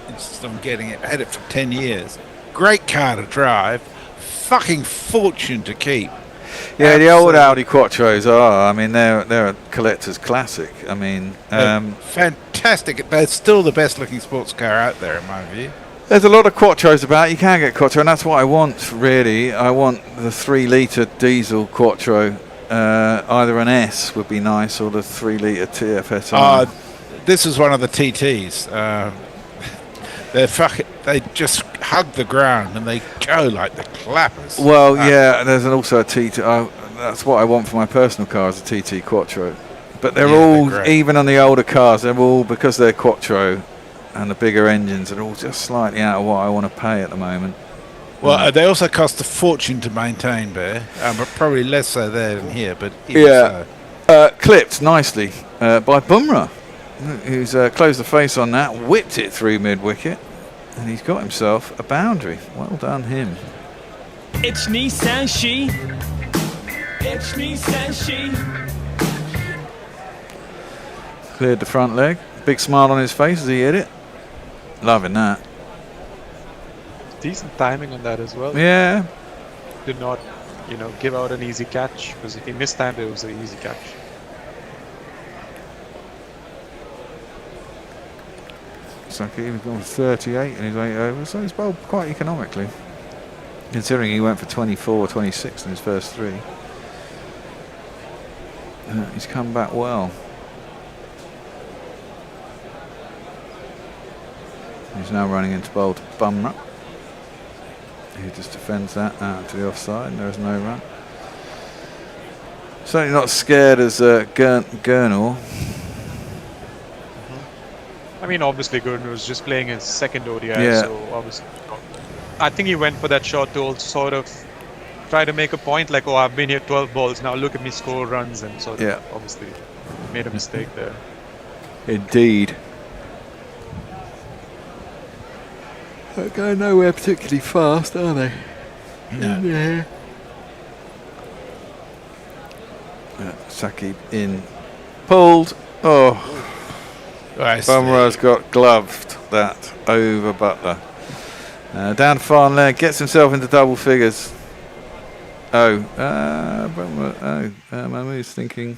insisted on getting it. I had it for 10 years. Great car to drive. Fucking fortune to keep. Yeah, the old Audi Quattros are. I mean, they're a collector's classic. I mean, fantastic. They're still the best looking sports car out there, in my view. There's a lot of Quattros about. You can get Quattro, and that's what I want, really. I want the 3-litre diesel Quattro. Either an S would be nice, or the 3-litre TFSI. This is one of the TTs. They just hug the ground and they go like the clappers. Well, yeah, there's also a TT. That's what I want for my personal car, is a TT Quattro. But they're even on the older cars, they're all, because they're Quattro and the bigger engines, are all just slightly out of what I want to pay at the moment. Well, they also cost a fortune to maintain, Bear, but probably less so there than here. But clipped nicely by Bumrah, who's closed the face on that, whipped it through mid-wicket, and he's got himself a boundary. Well done him. It's Nissan She. It's Nissan She. Cleared the front leg. Big smile on his face as he hit it. Loving that. Decent timing on that as well. Yeah. Did not, give out an easy catch, because if he missed time, it was an easy catch. Saki was gone 38 in his 8 overs, so he's bowled quite economically, considering he went for 24, 26 in his first 3. He's come back well. He's now running into bowl to Bumrah, who just defends that out to the offside, and there is no run. Certainly not scared as Gurnall. I mean, obviously Gordon was just playing his second ODI, Yeah. so obviously, I think he went for that shot to also sort of try to make a point, like, oh, I've been here 12 balls, now look at me score runs, and sort of obviously made a mistake there. Indeed. They're going nowhere particularly fast, are they? No. Yeah. Saki in. Pulled. Oh. Bumrah's got gloved that over Butler. Down far leg, gets himself into double figures. Mahmood's thinking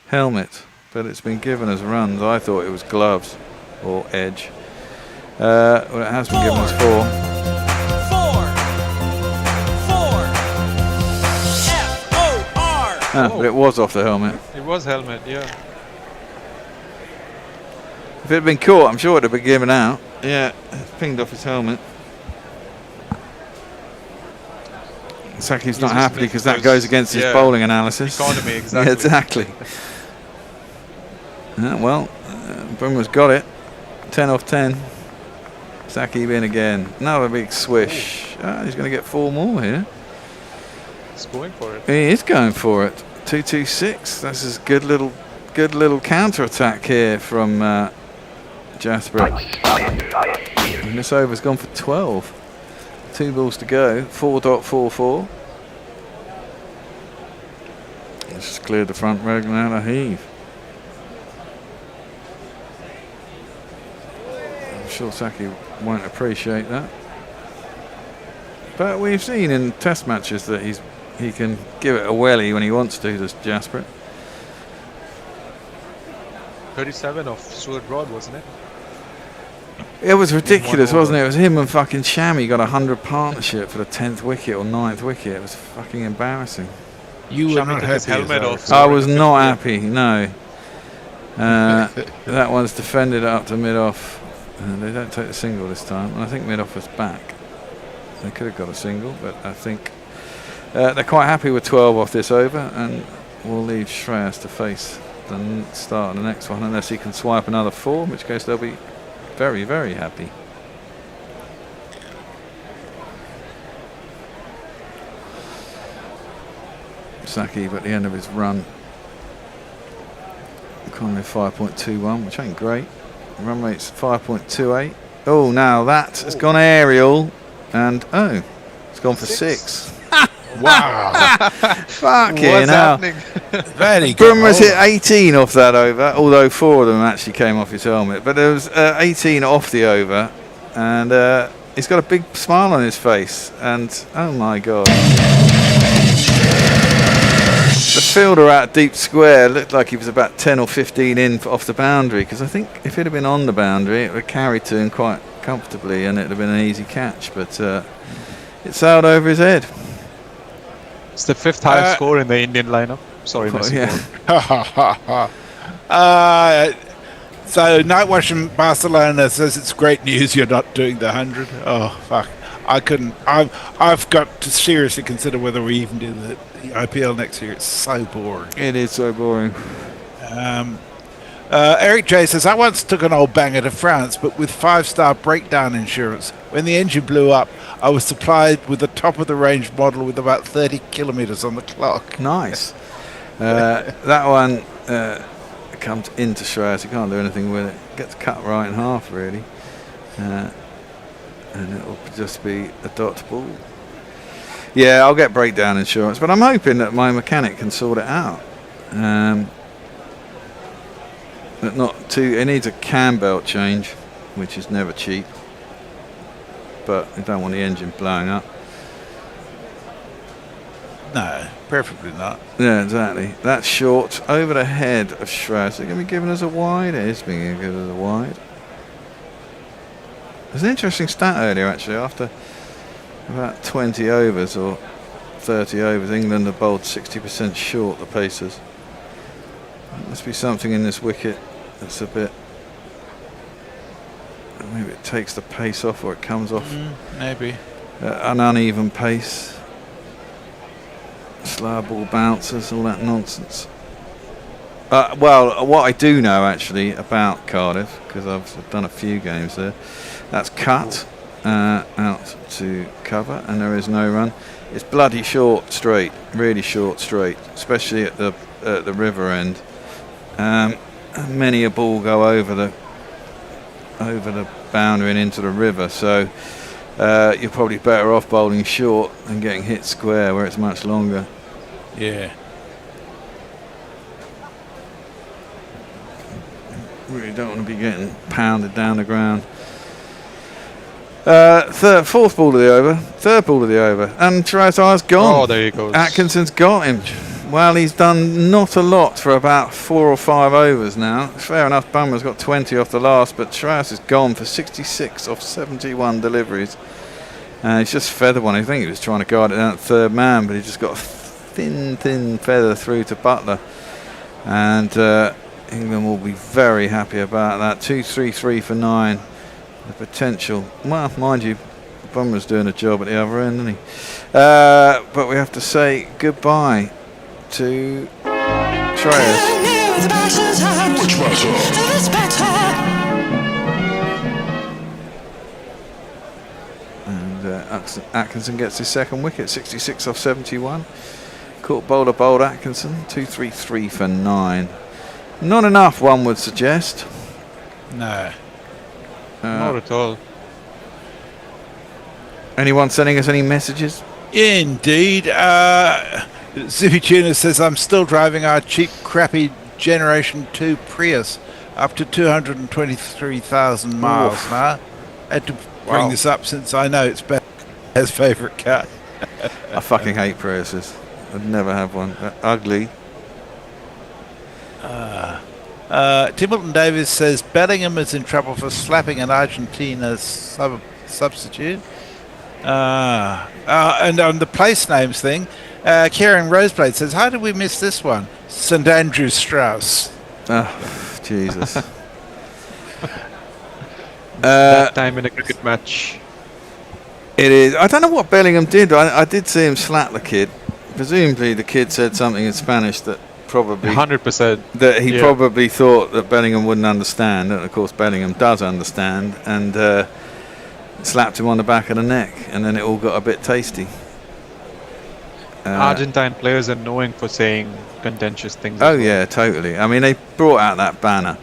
helmet, but it's been given as runs. I thought it was gloves or edge. Well, it has been given as 4. But it was off the helmet. It was helmet, yeah. If it had been caught, I'm sure it would have been given out. Yeah, it's pinged off his helmet. Saki's not happy because that goes against his bowling analysis. Economy, exactly. Yeah, exactly. Well, Bumrah's got it. 10 off 10. Saki in again. Another big swish. He's going to get 4 more here. He's going for it. He is going for it. 226. That's his good little counter attack here from Jasper. And this over's gone for 12. 2 balls to go. 4.44. Just cleared the front leg and out of heave. I'm sure Saki won't appreciate that. But we've seen in test matches that he can give it a welly when he wants to, does Jasper. 37 off Stuart Broad, wasn't it? It was ridiculous, wasn't it? It was him and fucking Shammy got 100 partnership for the 10th wicket or 9th wicket. It was fucking embarrassing. You were not happy. I was not happy, no. That one's defended up to mid-off. They don't take the single this time. And I think mid-off was back. They could have got a single, but I think they're quite happy with 12 off this over, and we'll leave Shreyas to face the start of the next one, unless he can swipe another 4, in which case they'll be very, very happy. Saki at the end of his run. Economy 5.21, which ain't great. Run rate's 5.28. Oh, now that has gone aerial, and it's gone for 6. Wow. Fucking What's hell. happening? Very good. Brummer's hit 18 off that over, although 4 of them actually came off his helmet. But there was 18 off the over, and he's got a big smile on his face. And oh my God. The fielder out deep square looked like he was about 10 or 15 in off the boundary, because I think if it had been on the boundary, it would have carried to him quite comfortably and it would have been an easy catch. But it sailed over his head. It's the 5th highest score in the Indian lineup. Sorry, Messi. So Night Watch in Barcelona says it's great news you're not doing the 100. Oh fuck, I couldn't. I've got to seriously consider whether we even do the IPL next year. It's so boring. It is so boring. Eric J says, I once took an old banger to France, but with 5-star breakdown insurance. When the engine blew up, I was supplied with a top-of-the-range model with about 30 kilometres on the clock. Nice. That one comes into Shreyas. You can't do anything with it. Gets cut right in half, really. And it'll just be a dot ball. Yeah, I'll get breakdown insurance, but I'm hoping that my mechanic can sort it out. It needs a cam belt change, which is never cheap. But you don't want the engine blowing up. No, preferably not. Yeah, exactly. That's short over the head of Shreyas. They're going to be giving us a wide. It is being given us a wide. There's an interesting stat earlier, actually. After about 20 overs or 30 overs, England have bowled 60% short, the Pacers. There must be something in this wicket that's a bit... Maybe it takes the pace off, or it comes off. Maybe. An uneven pace. Slow ball bounces, all that nonsense. Well, what I do know actually about Cardiff, because I've done a few games there, that's cut out to cover, and there is no run. It's bloody short straight, really short straight, especially at the river end. Many a ball go over the boundary and into the river, so you're probably better off bowling short than getting hit square where it's much longer. Yeah. Really don't want to be getting pounded down the ground. Fourth ball of the over, third ball of the over, and Shirazad's gone. Oh, there he goes. Atkinson's got him. Well, he's done not a lot for about 4 or 5 overs now. Fair enough, Bummer's got 20 off the last, but Shiraz is gone for 66 off 71 deliveries. He's just feathered one. I think he was trying to guard it down at third man, but he just got a thin feather through to Butler. And England will be very happy about that. 2-3-3 for 9. The potential. Well, mind you, Bummer's doing a job at the other end, isn't he? But we have to say goodbye to Shreyas. And Atkinson gets his second wicket, 66 off 71. Caught bowled Atkinson, 2-3-3 for 9. Not enough, one would suggest. No. Not at all. Anyone sending us any messages? Indeed. Zippy Tuna says, I'm still driving our cheap, crappy Generation 2 Prius up to 223,000 miles now. Had to bring this up since I know it's Ben's favourite car. I fucking hate Priuses. I'd never have one. They're ugly. Timbleton Davis says Bellingham is in trouble for slapping an Argentina substitute. And on the place names thing, Kieran Roseblade says, how did we miss this one? St Andrew Strauss. Oh, Jesus. That time in a cricket match. It is. I don't know what Bellingham did. I did see him slap the kid. Presumably the kid said something in Spanish that probably 100% that he probably thought that Bellingham wouldn't understand, and of course Bellingham does understand, and slapped him on the back of the neck, and then it all got a bit tasty. Argentine players are known for saying contentious things. Oh yeah, totally. I mean, they brought out that banner.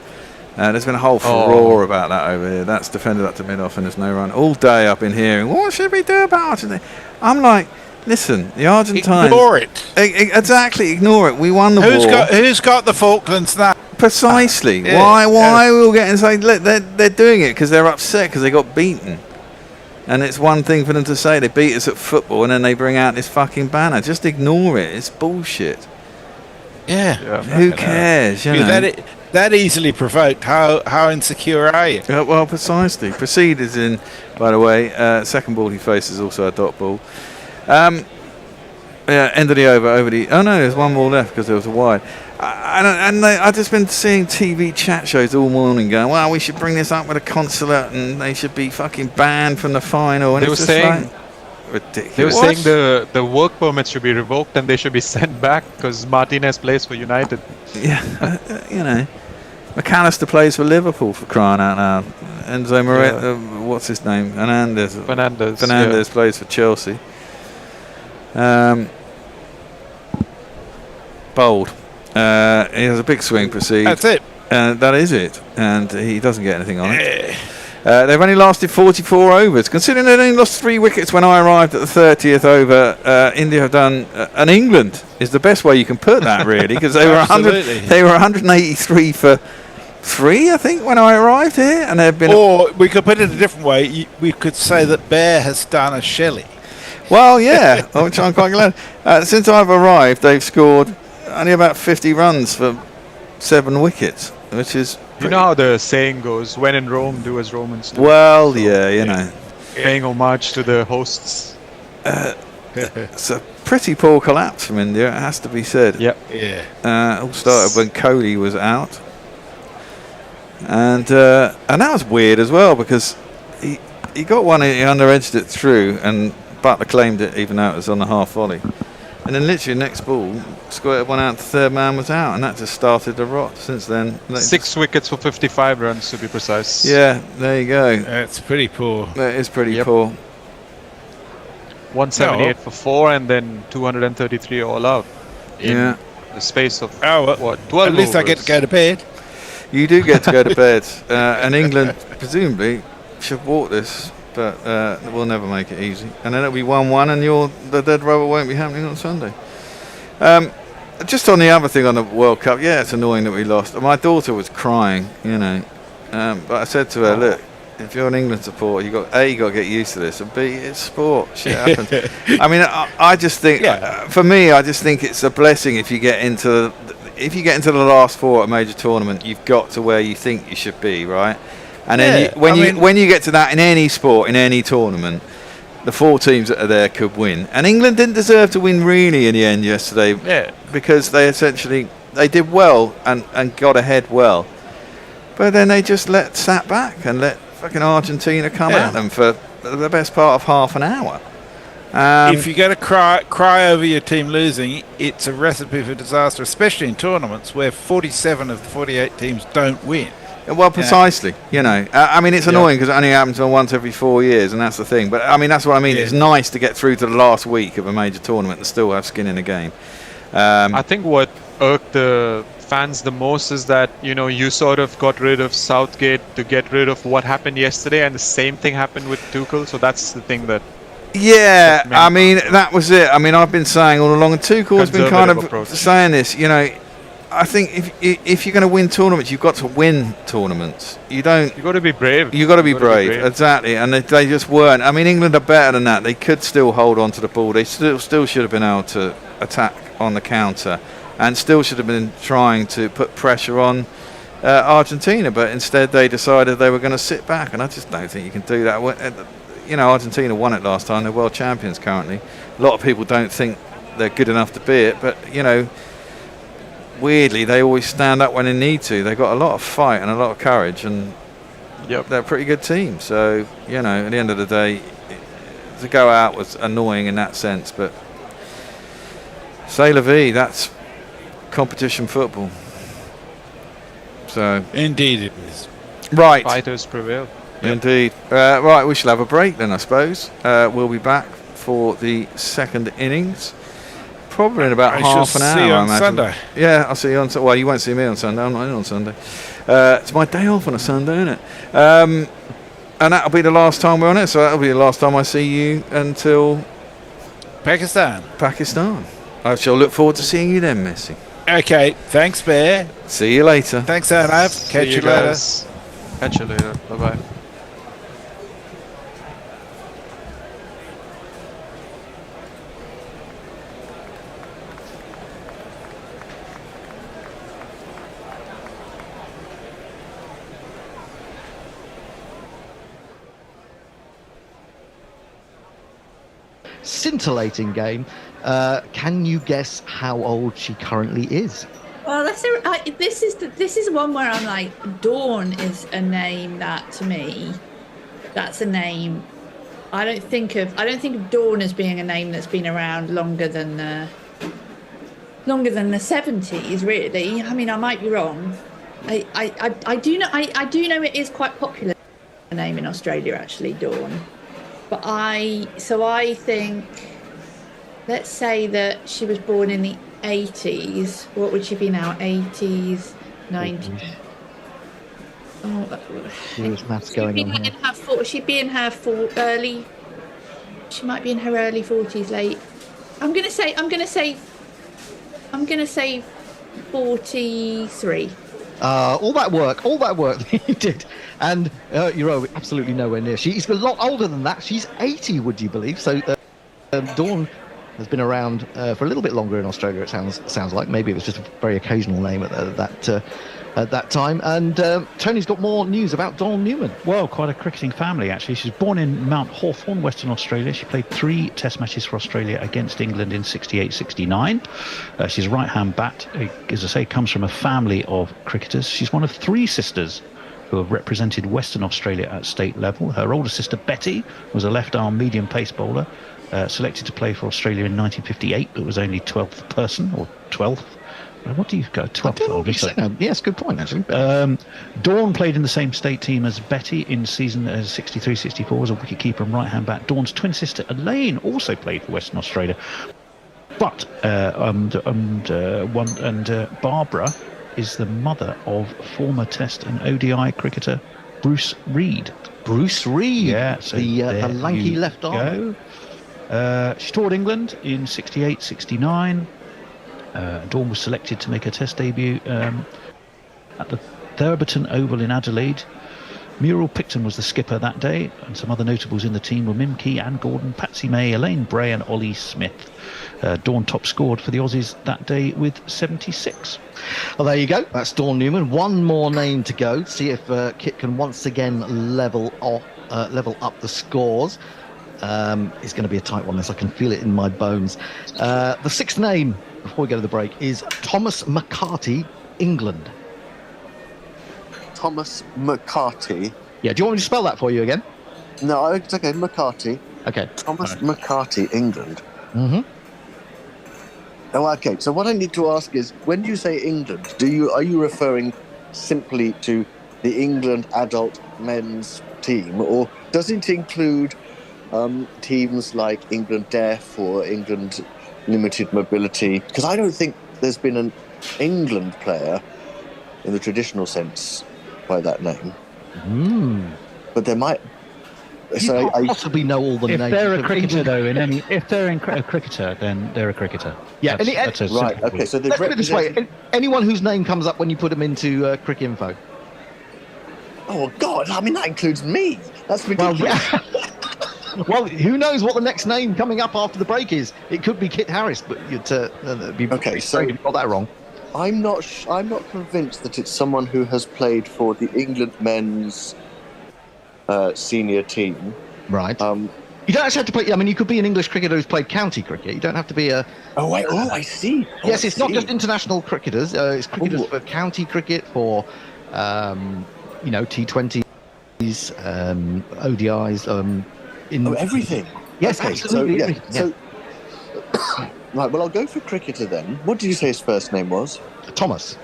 There's been a whole furore about that over here. That's defended up to mid-off and there's no run. All day I've been hearing, what should we do about Argentina? I'm like, listen, the Argentines... Ignore it. Exactly, ignore it. We won the war. Who's got the Falklands now? Precisely. Why are we all getting... Look, they're doing it because they're upset because they got beaten. And it's one thing for them to say they beat us at football and then they bring out this fucking banner. Just ignore it. It's bullshit. Yeah. Who cares? You know? That easily provoked. How insecure are you? Well, precisely. Proceed is in, by the way. Second ball he faces also a dot ball. End of the over the... Oh no, there's one more left because there was a wide. I've just been seeing TV chat shows all morning going, well, we should bring this up with a consulate and they should be fucking banned from the final. And they were saying... ridiculous. They were saying the work permits should be revoked and they should be sent back because Martinez plays for United. Yeah, you know. McAllister plays for Liverpool, for crying out loud. Enzo Moretti, what's his name? Fernandez plays for Chelsea. Bold. He has a big swing, proceed. That's it. That is it. And he doesn't get anything on it. They've only lasted 44 overs. Considering they only lost 3 wickets when I arrived at the 30th over, India have done, and England is the best way you can put that, really, because they were 183 for 3, I think, when I arrived here, and they've been. Or we could put it a different way. We could say that Bear has done a Shelley. Well, yeah, which I'm quite glad. Since I've arrived, they've scored only about 50 runs for 7 wickets, which is. You know how the saying goes, when in Rome, do as Romans do. Well, yeah, you know. Paying homage to the hosts. It's a pretty poor collapse from India, it has to be said. Yep. Yeah. All started when Kohli was out. And that was weird as well, because he got one, he under-edged it through, and Butler claimed it even though it was on the half volley. And then literally next ball, squirted one out, the third man was out, and that just started to rot. Since then, 6 wickets for 55 runs to be precise. Yeah, there you go. That's pretty poor. That is pretty poor. 178 for 4, and then 233 all out. In the space of what, 12 At least overs. I get to go to bed. You do get to go to bed, and England presumably should walk this, but we'll never make it easy. And then it'll be 1-1, and the dead rubber won't be happening on Sunday. Just on the other thing on the World Cup, yeah, it's annoying that we lost. My daughter was crying, but I said to her, look, if you're an England supporter, you got to get used to this, and B, it's sport. Shit happens. I mean, I just think, for me, I just think it's a blessing if you get into the last 4 at a major tournament. You've got to where you think you should be, right? And then when you get to that in any sport, in any tournament, the 4 teams that are there could win. And England didn't deserve to win really in the end yesterday, because they did well and got ahead well. But then they just sat back and let fucking Argentina come at them for the best part of half an hour. If you're going to cry over your team losing, it's a recipe for disaster, especially in tournaments where 47 of the 48 teams don't win. Well, precisely. I mean, it's annoying because it only happens once every 4 years, and that's the thing. But I mean, that's what I mean. It's nice to get through to the last week of a major tournament and still have skin in the game. I think what irked the fans the most is that you sort of got rid of Southgate to get rid of what happened yesterday, and the same thing happened with Tuchel. So that's the thing that. Yeah, I mean, that was it. I mean, I've been saying all along, and Tuchel's been kind of saying this. I think if you're going to win tournaments, you've got to win tournaments. You've got to be brave. You've got to be brave, exactly. And they just weren't. I mean, England are better than that. They could still hold on to the ball. They still should have been able to attack on the counter, and still should have been trying to put pressure on Argentina. But instead, they decided they were going to sit back, and I just don't think you can do that. Argentina won it last time. They're world champions currently. A lot of people don't think they're good enough to be it, but weirdly, they always stand up when they need to. They've got a lot of fight and a lot of courage, and they're a pretty good team. So, at the end of the day, to go out was annoying in that sense, but c'est la vie, that's competition football. So indeed it is. Right. Fighters prevail. Indeed. Right, we shall have a break then, I suppose. We'll be back for the second innings. Probably in about half an hour. See you on I imagine. Sunday. Yeah, I'll see you on Sunday. Well, you won't see me on Sunday. I'm not in on Sunday. It's my day off on a Sunday, isn't it? And that'll be the last time we're on it. So that'll be the last time I see you until Pakistan. I shall look forward to seeing you then, Messi. Okay, thanks, Bear. See you later. Thanks, Arnav. Catch you later. Catch you later. Bye-bye. Scintillating game. Can you guess how old she currently is? Well, this is one where I'm like, Dawn is a name that to me, that's a name. I don't think of Dawn as being a name that's been around longer than the 70s. Really, I mean, I might be wrong. I do know it is quite popular name in Australia, actually, Dawn. But I think, let's say that she was born in the 80s. What would she be now? 80s, 90s. Oh, there's maths going on here. She'd be in her early. She might be in her early 40s, late. I'm gonna say 43. All that work you did, and you're absolutely nowhere near. She's a lot older than that. She's 80, would you believe? So Dawn has been around for a little bit longer in Australia. It sounds like. Maybe it was just a very occasional name at that time. And Tony's got more news about Dawn Newman. Well, quite a cricketing family, actually. She's born in Mount Hawthorn, Western Australia. She played 3 Test matches for Australia against England in 68-69. She's right-hand bat. As I say, comes from a family of cricketers. She's one of 3 sisters who have represented Western Australia at state level. Her older sister, Betty, was a left-arm medium pace bowler. selected to play for Australia in 1958, but was only 12th person, or 12th. What do you go? 12th. Yes, good point, actually. Dawn played in the same state team as Betty in season 63-64 as a wicketkeeper and right-hand back. Dawn's twin sister Elaine also played for Western Australia. But Barbara is the mother of former Test and ODI cricketer Bruce Reid. Bruce Reid, yeah, so the lanky left arm. She toured England in 68-69. Dawn was selected to make her Test debut at the Thurberton Oval in Adelaide. Muriel Picton was the skipper that day, and some other notables in the team were Mim Key, Anne Gordon, Patsy May, Elaine Bray and Ollie Smith. Dawn top scored for the Aussies that day with 76. Well, there you go. That's Dawn Newman. One more name to go. See if Kit can once again level up the scores. It's going to be a tight one, this. I can feel it in my bones. The sixth name, before we go to the break, is Thomas McCarty, England. Thomas McCarty. Yeah, do you want me to spell that for you again? No, it's okay. McCarty. Okay. Thomas McCarty, England. Mm-hmm. Oh, okay. So what I need to ask is, when you say England, are you referring simply to the England adult men's team, or does it include teams like England Deaf or England Limited Mobility? Because I don't think there's been an England player in the traditional sense by that name. But there might. So you can't possibly know all the names. If they're a cricketer, though, if they're a cricketer, then they're a cricketer. Yeah, that's right. Okay, so let's put it this way: anyone whose name comes up when you put them into Cricinfo. Oh God! I mean, that includes me. That's ridiculous. Well, yeah. Well, who knows what the next name coming up after the break is? It could be Kit Harris, but you'd be okay. So you got that wrong. I'm not convinced that it's someone who has played for the England men's senior team. Right. You don't actually have to play. I mean, you could be an English cricketer who's played county cricket. You don't have to be a. Oh wait! Oh, I see. Yes, it's not just international cricketers. It's cricketers for county cricket, for T20s, ODIs. Everything. Yes, okay, absolutely. So right. Well, I'll go for cricketer then. What did you say his first name was? Thomas.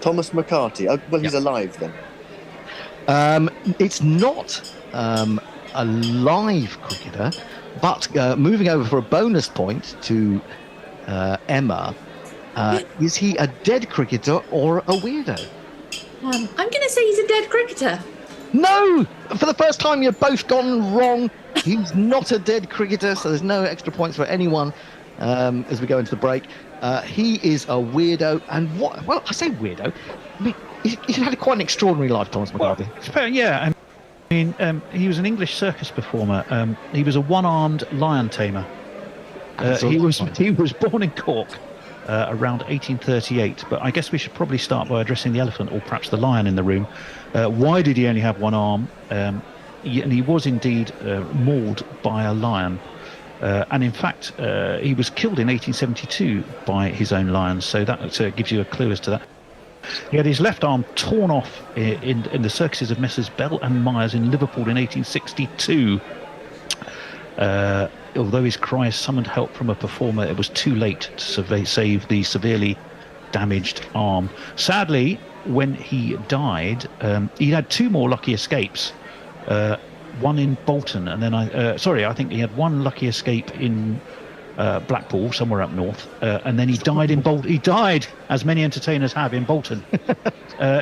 Thomas McCarty. Well, he's alive then. It's not a live cricketer, but moving over for a bonus point to Emma, is he a dead cricketer or a weirdo? I'm going to say he's a dead cricketer. No! For the first time, you've both gone wrong. He's not a dead cricketer, so there's no extra points for anyone as we go into the break. He is a weirdo, and well, I say weirdo. I mean, he's had quite an extraordinary life, Thomas McCarthy. Well, yeah, I mean, he was an English circus performer. He was a one-armed lion tamer. He was born in Cork around 1838, but I guess we should probably start by addressing the elephant, or perhaps the lion in the room. Why did he only have one arm? And he was indeed mauled by a lion. And in fact, he was killed in 1872 by his own lion, so that gives you a clue as to that. He had his left arm torn off in the circuses of Messrs. Bell and Myers in Liverpool in 1862. Although his cries summoned help from a performer, it was too late to save the severely damaged arm. Sadly, when he died, he had two more lucky escapes. One in Bolton, and then I think he had one lucky escape in Blackpool, somewhere up north, and then he died in Bolton. He died, as many entertainers have, in Bolton.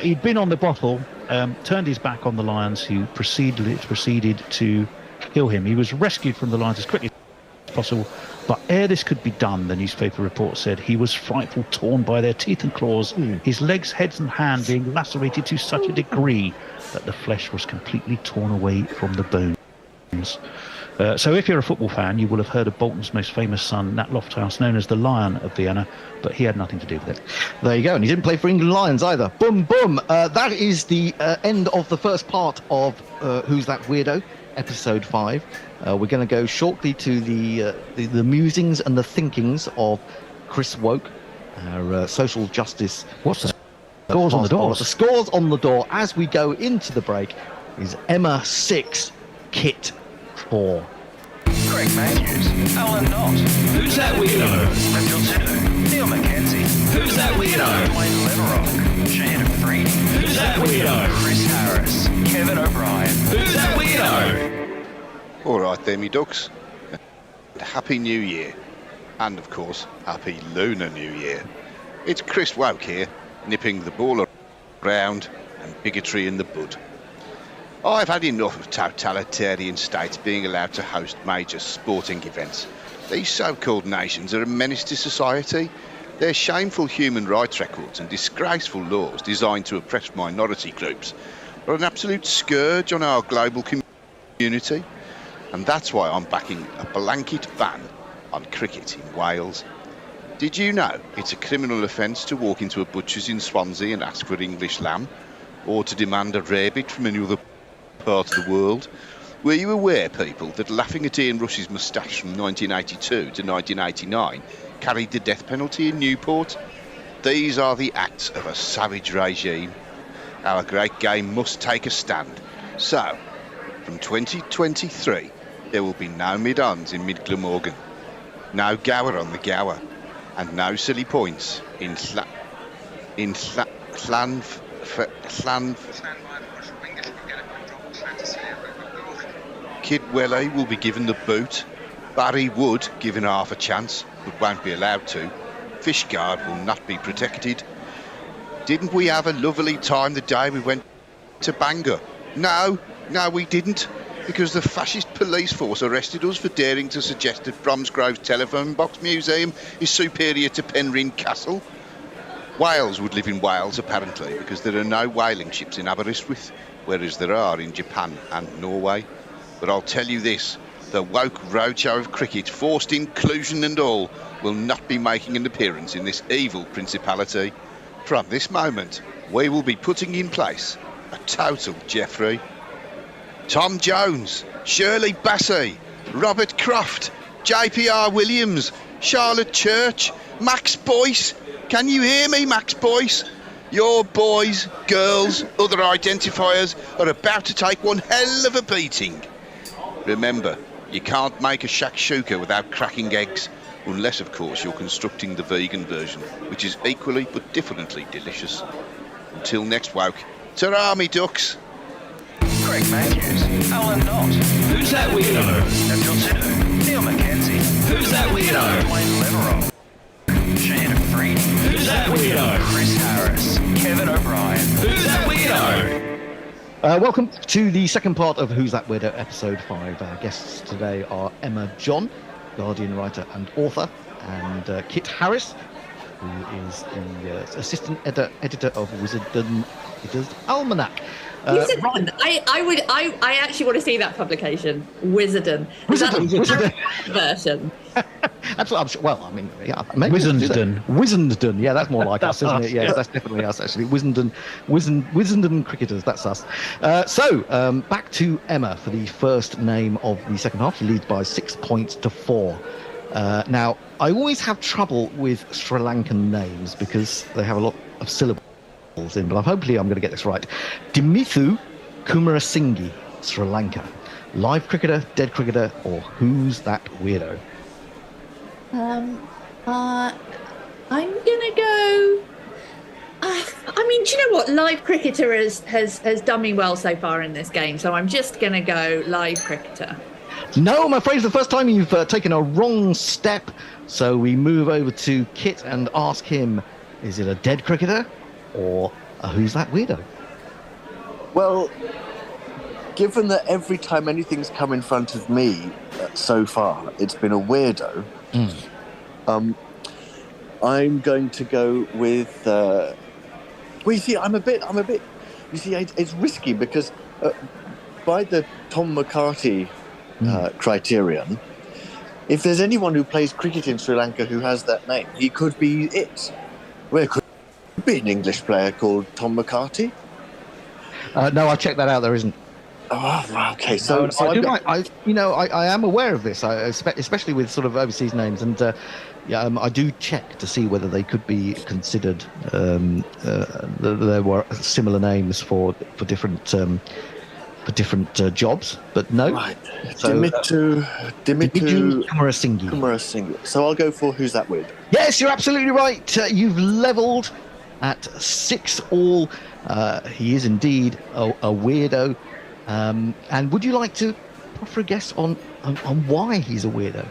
He'd been on the bottle, turned his back on the lions, who proceeded to kill him. He was rescued from the lions as quickly as possible, but ere this could be done, the newspaper report said, he was frightful, torn by their teeth and claws, his legs, heads and hand being lacerated to such a degree that the flesh was completely torn away from the bones. So if you're a football fan, you will have heard of Bolton's most famous son, Nat Lofthouse, known as the Lion of Vienna, but he had nothing to do with it. There you go, and he didn't play for England Lions either. Boom, boom. That is the end of the first part of Who's That Weirdo, episode 5. We're going to go shortly to the musings and the thinkings of Chris Woke, our social justice. What's the scores on the door? The scores on the door as we go into the break is Emma 6, Kit 4. Greg Matthews, Alan Knott. Who's that weirdo? Phil Sidhu, Neil McKenzie. Who's that weirdo? Wayne Leverock, Shannon Freedy. Who's that weirdo? Chris Harris, Kevin O'Brien. Who's that weirdo? All right there, me ducks. Happy New Year. And of course, Happy Lunar New Year. It's Chris Woke here, nipping the ball around and bigotry in the bud. I've had enough of totalitarian states being allowed to host major sporting events. These so-called nations are a menace to society. Their shameful human rights records and disgraceful laws designed to oppress minority groups are an absolute scourge on our global community. And that's why I'm backing a blanket ban on cricket in Wales. Did you know it's a criminal offence to walk into a butcher's in Swansea and ask for English lamb, or to demand a rarebit from any other part of the world? Were you aware, people, that laughing at Ian Rush's moustache from 1982 to 1989 carried the death penalty in Newport? These are the acts of a savage regime. Our great game must take a stand. So, from 2023, there will be no mid-ons in mid-Glamorgan, no Gower on the Gower, and no silly points in Kidwelly will be given the boot. Barry Wood given half a chance, but won't be allowed to. Fishguard will not be protected. Didn't we have a lovely time the day we went to Bangor? No, we didn't, because the fascist police force arrested us for daring to suggest that Bromsgrove's telephone box museum is superior to Penryn Castle. Whales would live in Wales, apparently, because there are no whaling ships in Aberystwyth, whereas there are in Japan and Norway. But I'll tell you this, the woke roadshow of cricket, forced inclusion and all, will not be making an appearance in this evil principality. From this moment, we will be putting in place a total Jeffrey. Tom Jones, Shirley Bassey, Robert Croft, JPR Williams, Charlotte Church, Max Boyce. Can you hear me, Max Boyce? Your boys, girls, other identifiers are about to take one hell of a beating. Remember, you can't make a shakshuka without cracking eggs, unless, of course, you're constructing the vegan version, which is equally but differently delicious. Until next woke, ta-ra, me ducks. Greg Matthews, Alan Knott. Who's that weirdo? Phil Sidhu, Neil McKenzie. Who's that weirdo? Wayne Leverock, Shannon Freedy. Who's that weirdo? Chris Harris, Kevin O'Brien. Who's that weirdo? Welcome to the second part of Who's That Weirdo, episode 5. Our guests today are Emma John, Guardian writer and author, and Kit Harris, who is the assistant editor of Wizardon Almanac. Wizardon. I actually want to see that publication. Wizardon. Wizardon version. That's what I'm sure. Well, I mean, yeah, maybe Wizardon. Yeah, that's more like That's us, isn't us. it? Yeah, that's definitely us, actually. Wizardon cricketers, that's us. So, back to Emma for the first name of the second half. She leads by 6 points to 4. Now, I always have trouble with Sri Lankan names because they have a lot of syllables in, but hopefully I'm going to get this right. Dimithu Kumarasinghe, Sri Lanka. Live cricketer, dead cricketer, or who's that weirdo? I'm gonna go. I mean, do you know what? Live cricketer has done me well so far in this game, so I'm just gonna go live cricketer. No, I'm afraid it's the first time you've taken a wrong step. So we move over to Kit and ask him: is it a dead cricketer or a who's that weirdo? Well, given that every time anything's come in front of me so far, it's been a weirdo. I'm going to go with. Well, you see, I'm a bit. You see, it's risky because by the Tom McCarthy criterion, if there's anyone who plays cricket in Sri Lanka who has that name, he could be it. Well, it could be an English player called Tom McCarthy. No, I checked that out. There isn't. Oh, okay. I am aware of this, especially with sort of overseas names, and I do check to see whether they could be considered. There were similar names for different different jobs, but no. Right. So, Dimitri Kumarasinghe. So I'll go for who's that with? Yes, you're absolutely right. You've levelled at 6-all. He is indeed a weirdo. And would you like to offer a guess on why he's a weirdo?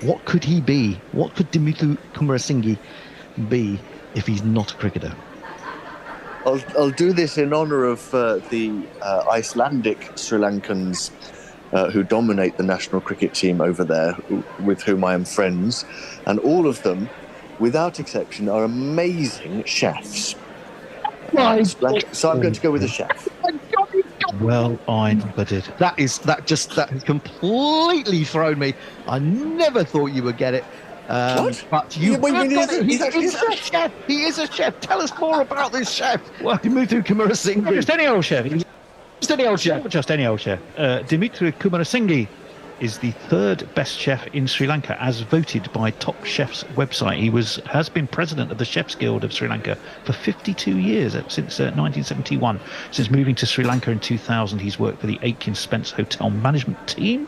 What could he be? What could Dimitri Kumarasinghe be if he's not a cricketer? I'll do this in honour of the Icelandic Sri Lankans who dominate the national cricket team over there, with whom I am friends, and all of them, without exception, are amazing chefs. So I'm going to go with a chef. Well, but that has completely thrown me. I never thought you would get it. What? But you he's a chef. He is a chef. Tell us more about this chef. Well, Dimitri Kumarasinghe. Just any old chef. Just any old chef. Just any old chef. Dimitri Kumarasinghe is the third best chef in Sri Lanka, as voted by Top Chef's website. He has been president of the Chefs Guild of Sri Lanka for 52 years, since 1971. Since moving to Sri Lanka in 2000, he's worked for the Aiken Spence Hotel management team.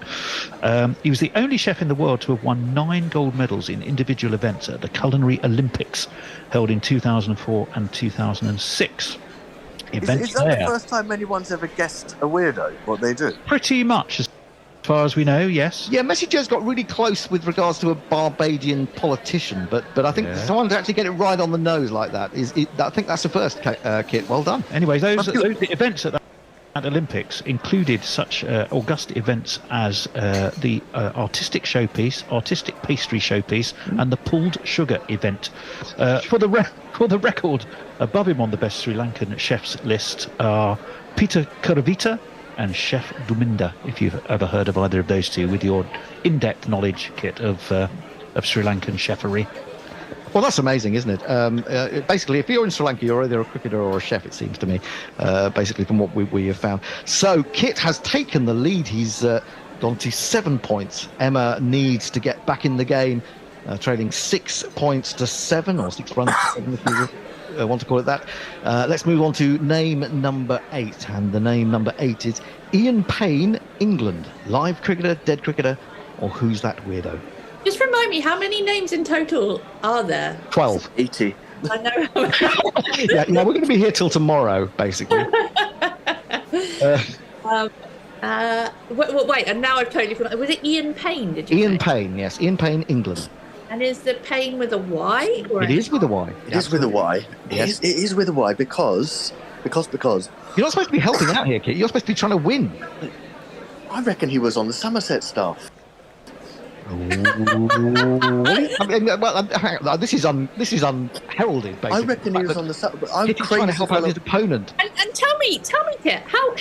He was the only chef in the world to have won 9 gold medals in individual events at the Culinary Olympics, held in 2004 and 2006. Is that the first time anyone's ever guessed a weirdo, what they do? Pretty much. As far as we know, yes. Yeah, Messenger's got really close with regards to a Barbadian politician, but I think someone to actually get it right on the nose like that I think that's the first, Kit. Well done. Anyway, those events at the Olympics included such august events as the artistic pastry showpiece, and the pulled sugar event. For the record, above him on the best Sri Lankan chefs list are Peter Kuravita and Chef Duminda, if you've ever heard of either of those two, with your in-depth knowledge, Kit, of Sri Lankan chefery. Well, that's amazing, isn't it? Basically, if you're in Sri Lanka, you're either a cricketer or a chef, it seems to me, basically from what we have found. So Kit has taken the lead. He's gone to 7 points. Emma needs to get back in the game, trailing 6 points to 7, or 6 runs to 7, if you want to call it that. Let's move on to name number 8, and the name number 8 is Ian Payne, England. Live cricketer, dead cricketer, or who's that weirdo? Just remind me, how many names in total are there? 12. 80. I know. Yeah, we're going to be here till tomorrow, basically. Wait, and now I've totally forgotten. Was it Ian Payne, did you Ian say? Payne, yes. Ian Payne, England. And is the Payne with a Y? Or It is with a Y. It is with a Y. Yes. It is with a Y because... You're not supposed to be helping out here, Kit. You're supposed to be trying to win. I reckon he was on the Somerset staff. This is unheralded, basically. I reckon he was on the Somerset. I'm trying to help out his opponent. And tell me, Kit, how old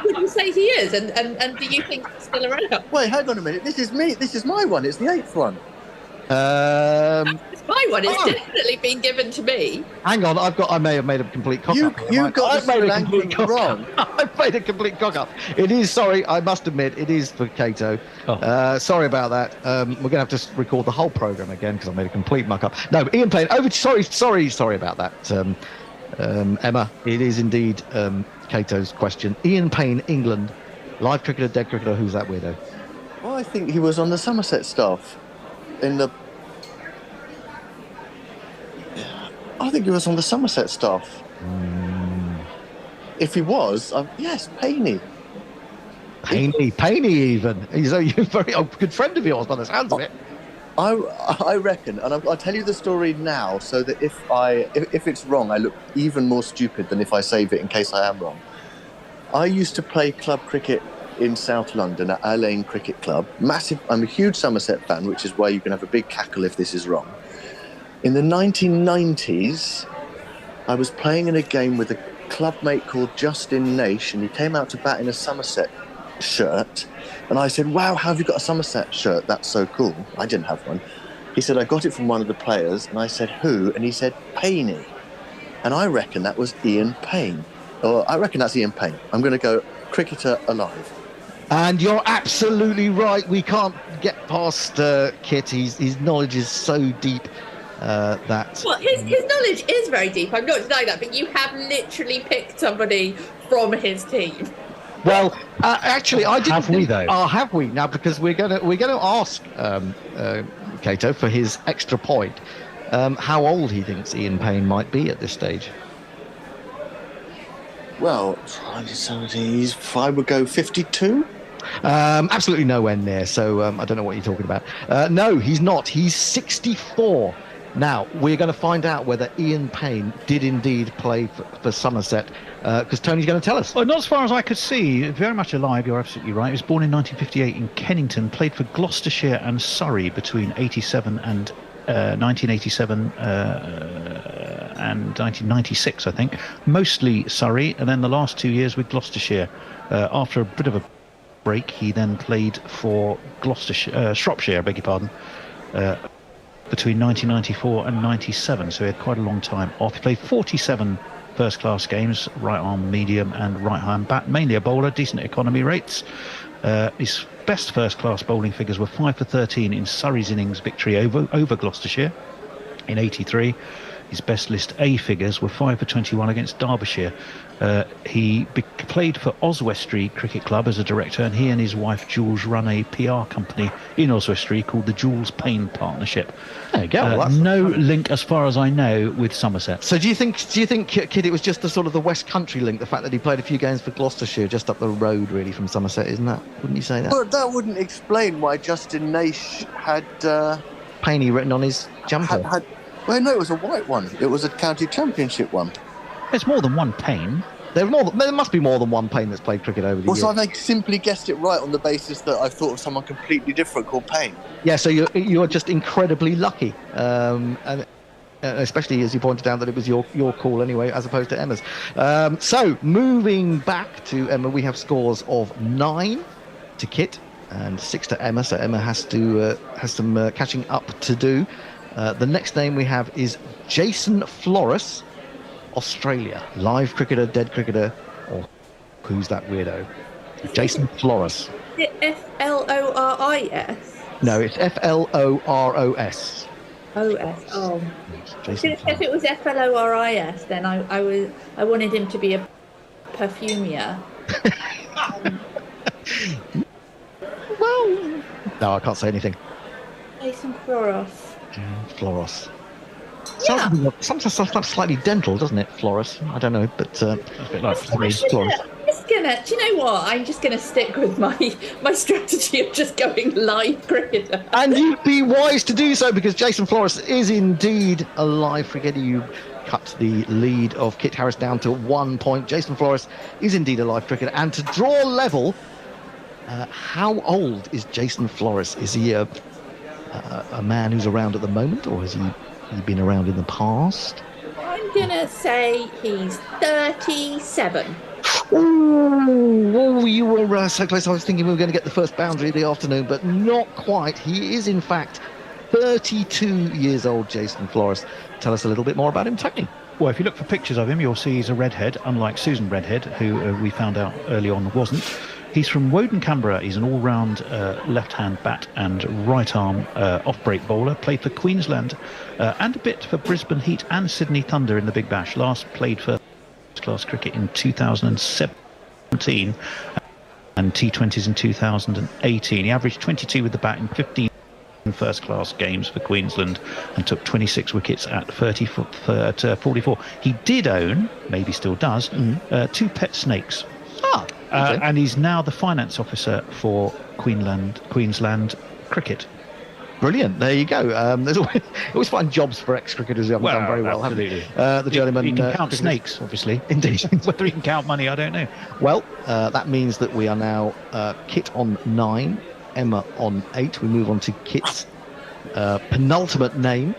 would you say he is? And do you think he's still around? Wait, hang on a minute. This is me. This is my one. It's the 8th one. It's my one. It's definitely been given to me. Hang on, I may have made a complete cock up. I've made a complete cock wrong. I've made a complete cock up. It is, sorry, I must admit, it is for Cato. Sorry about that. We're going to have to record the whole programme again because I made a complete muck up. No, Ian Payne, sorry about that. Emma, it is indeed Cato's question. Ian Payne, England, live cricketer, dead cricketer, who's that weirdo? Well, I think he was on the Somerset staff. I think he was on the Somerset staff. If he was, yes, Payne. Payne even. He's a very good friend of yours by the sounds of it. I reckon, and I'll tell you the story now, so that if it's wrong, I look even more stupid than if I save it in case I am wrong. I used to play club cricket in South London at Al Ain Cricket Club. Massive. I'm a huge Somerset fan, which is why you can have a big cackle if this is wrong. In the 1990s, I was playing in a game with a club mate called Justin Naish, and he came out to bat in a Somerset shirt. And I said, "Wow, how have you got a Somerset shirt? That's so cool." I didn't have one. He said, "I got it from one of the players." And I said, "Who?" And he said, "Payne." And I reckon that was Ian Payne. Or I reckon that's Ian Payne. I'm going to go cricketer alive. And you're absolutely right. We can't get past Kit. His knowledge is so deep. that. Well, his knowledge is very deep. I'm not denying that, but you have literally picked somebody from his team. Well, actually, I didn't. Have we, though? Have we now? Because we're gonna ask Cato for his extra point. How old he thinks Ian Payne might be at this stage? Well, I would go 52. Absolutely nowhere near. So I don't know what you're talking about. No, he's not. He's 64. Now, we're going to find out whether Ian Payne did indeed play for Somerset, because Tony's going to tell us. Well, not as far as I could see. Very much alive, you're absolutely right. He was born in 1958 in Kennington, played for Gloucestershire and Surrey between 87 and 1987 and 1996, I think. Mostly Surrey, and then the last 2 years with Gloucestershire. After a bit of a break, he then played for Shropshire, I beg your pardon, between 1994 and 97, so he had quite a long time off. He played 47 first-class games, right arm, medium and right arm bat, mainly a bowler, decent economy rates. His best first-class bowling figures were 5 for 13 in Surrey's innings victory over Gloucestershire in 83. His best list A figures were 5 for 21 against Derbyshire. He played for Oswestry Cricket Club as a director, and he and his wife Jules run a PR company in Oswestry called the Jules Payne Partnership. There you go. Well, no link, as far as I know, with Somerset. So do you think, Kid, it was just the sort of the West Country link, the fact that he played a few games for Gloucestershire just up the road, really, from Somerset, isn't that? Wouldn't you say that? Well, that wouldn't explain why Justin Naish had Payne written on his jumper. Well, no, it was a white one. It was a county championship one. There's more than one Payne. There must be more than one Payne that's played cricket over the years. So I simply guessed it right on the basis that I thought of someone completely different called Payne. Yeah, so you're just incredibly lucky, and especially as you pointed out that it was your call anyway, as opposed to Emma's. So moving back to Emma, we have scores of 9 to Kit and 6 to Emma. So Emma has some catching up to do. The next name we have is Jason Flores, Australia. Live cricketer, dead cricketer, or who's that weirdo? Jason Flores. Is it Floris? No, it's Floros. OS. Oh. Jason If it was Floris, then I wanted him to be a perfumier. Well, no, I can't say anything. Jason Flores. Floros. Yeah. Sometimes slightly dental, doesn't it, Floris? I don't know, but a bit like Floris. Do you know what? I'm just gonna stick with my strategy of just going live cricketer. And you'd be wise to do so, because Jason Flores is indeed a live cricketer. You cut the lead of Kit Harris down to 1 point. Jason Flores is indeed a live cricketer, and to draw level, how old is Jason Flores? Is he a man who's around at the moment, or has he been around in the past? I'm gonna say he's 37. Oh, you were so close. I was thinking we were going to get the first boundary of the afternoon, but not quite. He is, in fact, 32 years old, Jason Flores. Tell us a little bit more about him, Tony. Well, if you look for pictures of him, you'll see he's a redhead, unlike Susan Redhead, who we found out early on wasn't. He's from Woden, Canberra. He's an all-round left-hand bat and right-arm off-break bowler. Played for Queensland and a bit for Brisbane Heat and Sydney Thunder in the Big Bash. Last played for first-class cricket in 2017 and T20s in 2018. He averaged 22 with the bat in 15 first-class games for Queensland and took 26 wickets at 44. He did own, maybe still does, 2 pet snakes. Okay. And he's now the finance officer for Queensland Cricket. Brilliant. There you go. There's always find jobs for ex-cricketers who haven't done very well, absolutely. The gentleman... He can count snakes, obviously. Indeed. Whether he can count money, I don't know. Well, that means that we are now Kit on 9, Emma on 8. We move on to Kit's penultimate name,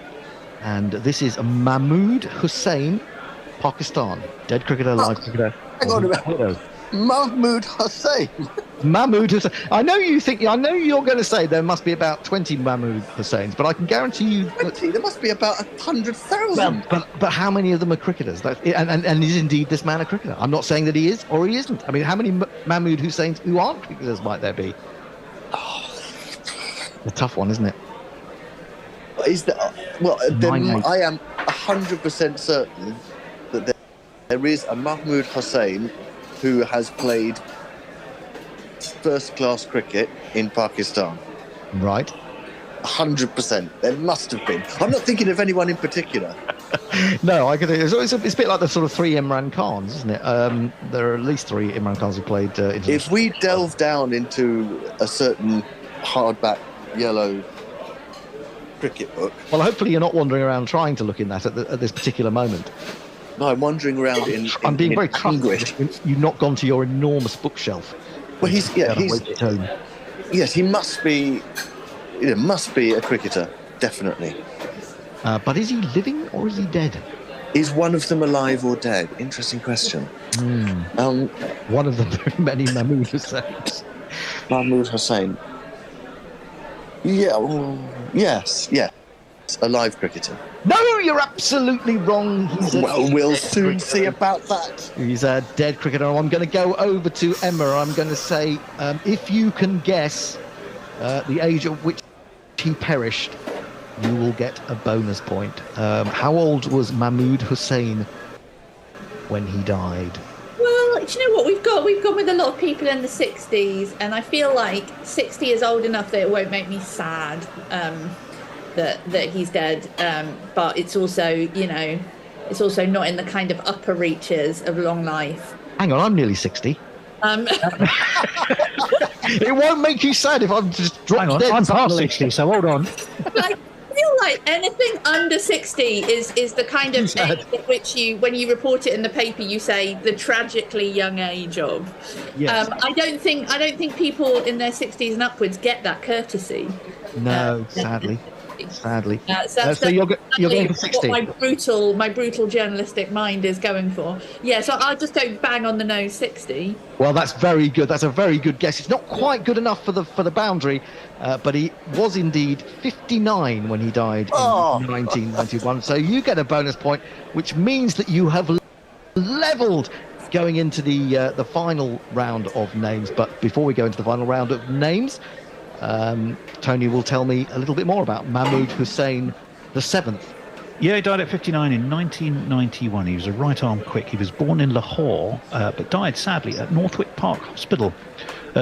and this is Mahmood Hussain, Pakistan. Dead cricketer, live cricketer. Hang on a minute. Mahmood Hussain. Mahmood Hussain. I know you're going to say there must be about 20 Mahmood Hussains, but I can guarantee you 20. There must be about 100,000. But how many of them are cricketers? And is indeed this man a cricketer? I'm not saying that he is or he isn't. I mean, how many Mahmood Hussains who aren't cricketers might there be? A tough one, isn't it? Is that Nine-eight. I am 100% certain that there is a Mahmood Hussain who has played first-class cricket in Pakistan. Right. 100%. There must have been. I'm not thinking of anyone in particular. No, I could. It's a bit like the sort of 3 Imran Khans, isn't it? There are at least 3 Imran Khans who played. If we delve down into a certain hardback yellow cricket book. Well, hopefully you're not wandering around trying to look in that at this particular moment. No, I'm wandering around in I'm being very anguish. trusting. You've not gone to your enormous bookshelf. Well, yes, he must be. Must be a cricketer, definitely. But is he living or is he dead? Is one of them alive or dead? Interesting question. One of the very many Mahmood Hussains. Mahmood Hussain. Yeah. Yes. A live cricketer. No, you're absolutely wrong. We'll soon see about that. He's a dead cricketer. I'm going to go over to Emma. I'm going to say, if you can guess the age at which he perished, you will get a bonus point. How old was Mahmood Hussain when he died? Well, do you know what we've gone with a lot of people in the 60s, and I feel like 60 is old enough that it won't make me sad that he's dead. But it's also, it's also not in the kind of upper reaches of long life. Hang on, I'm nearly 60. It won't make you sad if I'm just dropped dead. I'm past 60, so hold on. I feel like anything under 60 is the kind of age at which when you report it in the paper, you say the tragically young age of. Yes. I don't think people in their 60s and upwards get that courtesy. No, sadly. Sadly. So you're going for 60. What my brutal journalistic mind is going for. Yeah, so I'll just go bang on the nose 60. Well, that's very good. That's a very good guess. It's not quite good enough for the boundary, but he was indeed 59 when he died in 1991. So you get a bonus point, which means that you have levelled going into the final round of names. But before we go into the final round of names, Tony will tell me a little bit more about Mahmood Hussain the 7th. Yeah, he died at 59 in 1991. He was a right-arm quick. He was born in Lahore, but died sadly at Northwick Park Hospital,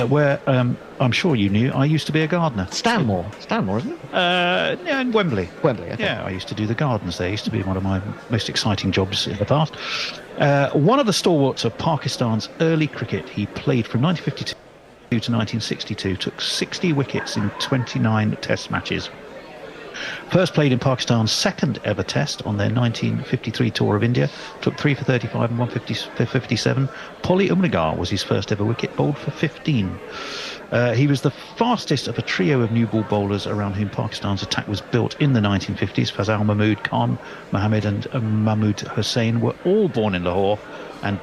where I'm sure you knew I used to be a gardener. Stanmore, isn't it? Yeah, in Wembley. Okay. Yeah, I used to do the gardens there. It used to be one of my most exciting jobs in the past. One of the stalwarts of Pakistan's early cricket. He played from 1952 to 1962, took 60 wickets in 29 test matches. First played in Pakistan's second ever test on their 1953 tour of India, took 3 for 35 and 1 for 57. Polly Umrigar was his first ever wicket, bowled for 15. He was the fastest of a trio of new ball bowlers around whom Pakistan's attack was built in the 1950s. Fazal Mahmood, Khan Mohammed and Mahmood Hussain were all born in Lahore and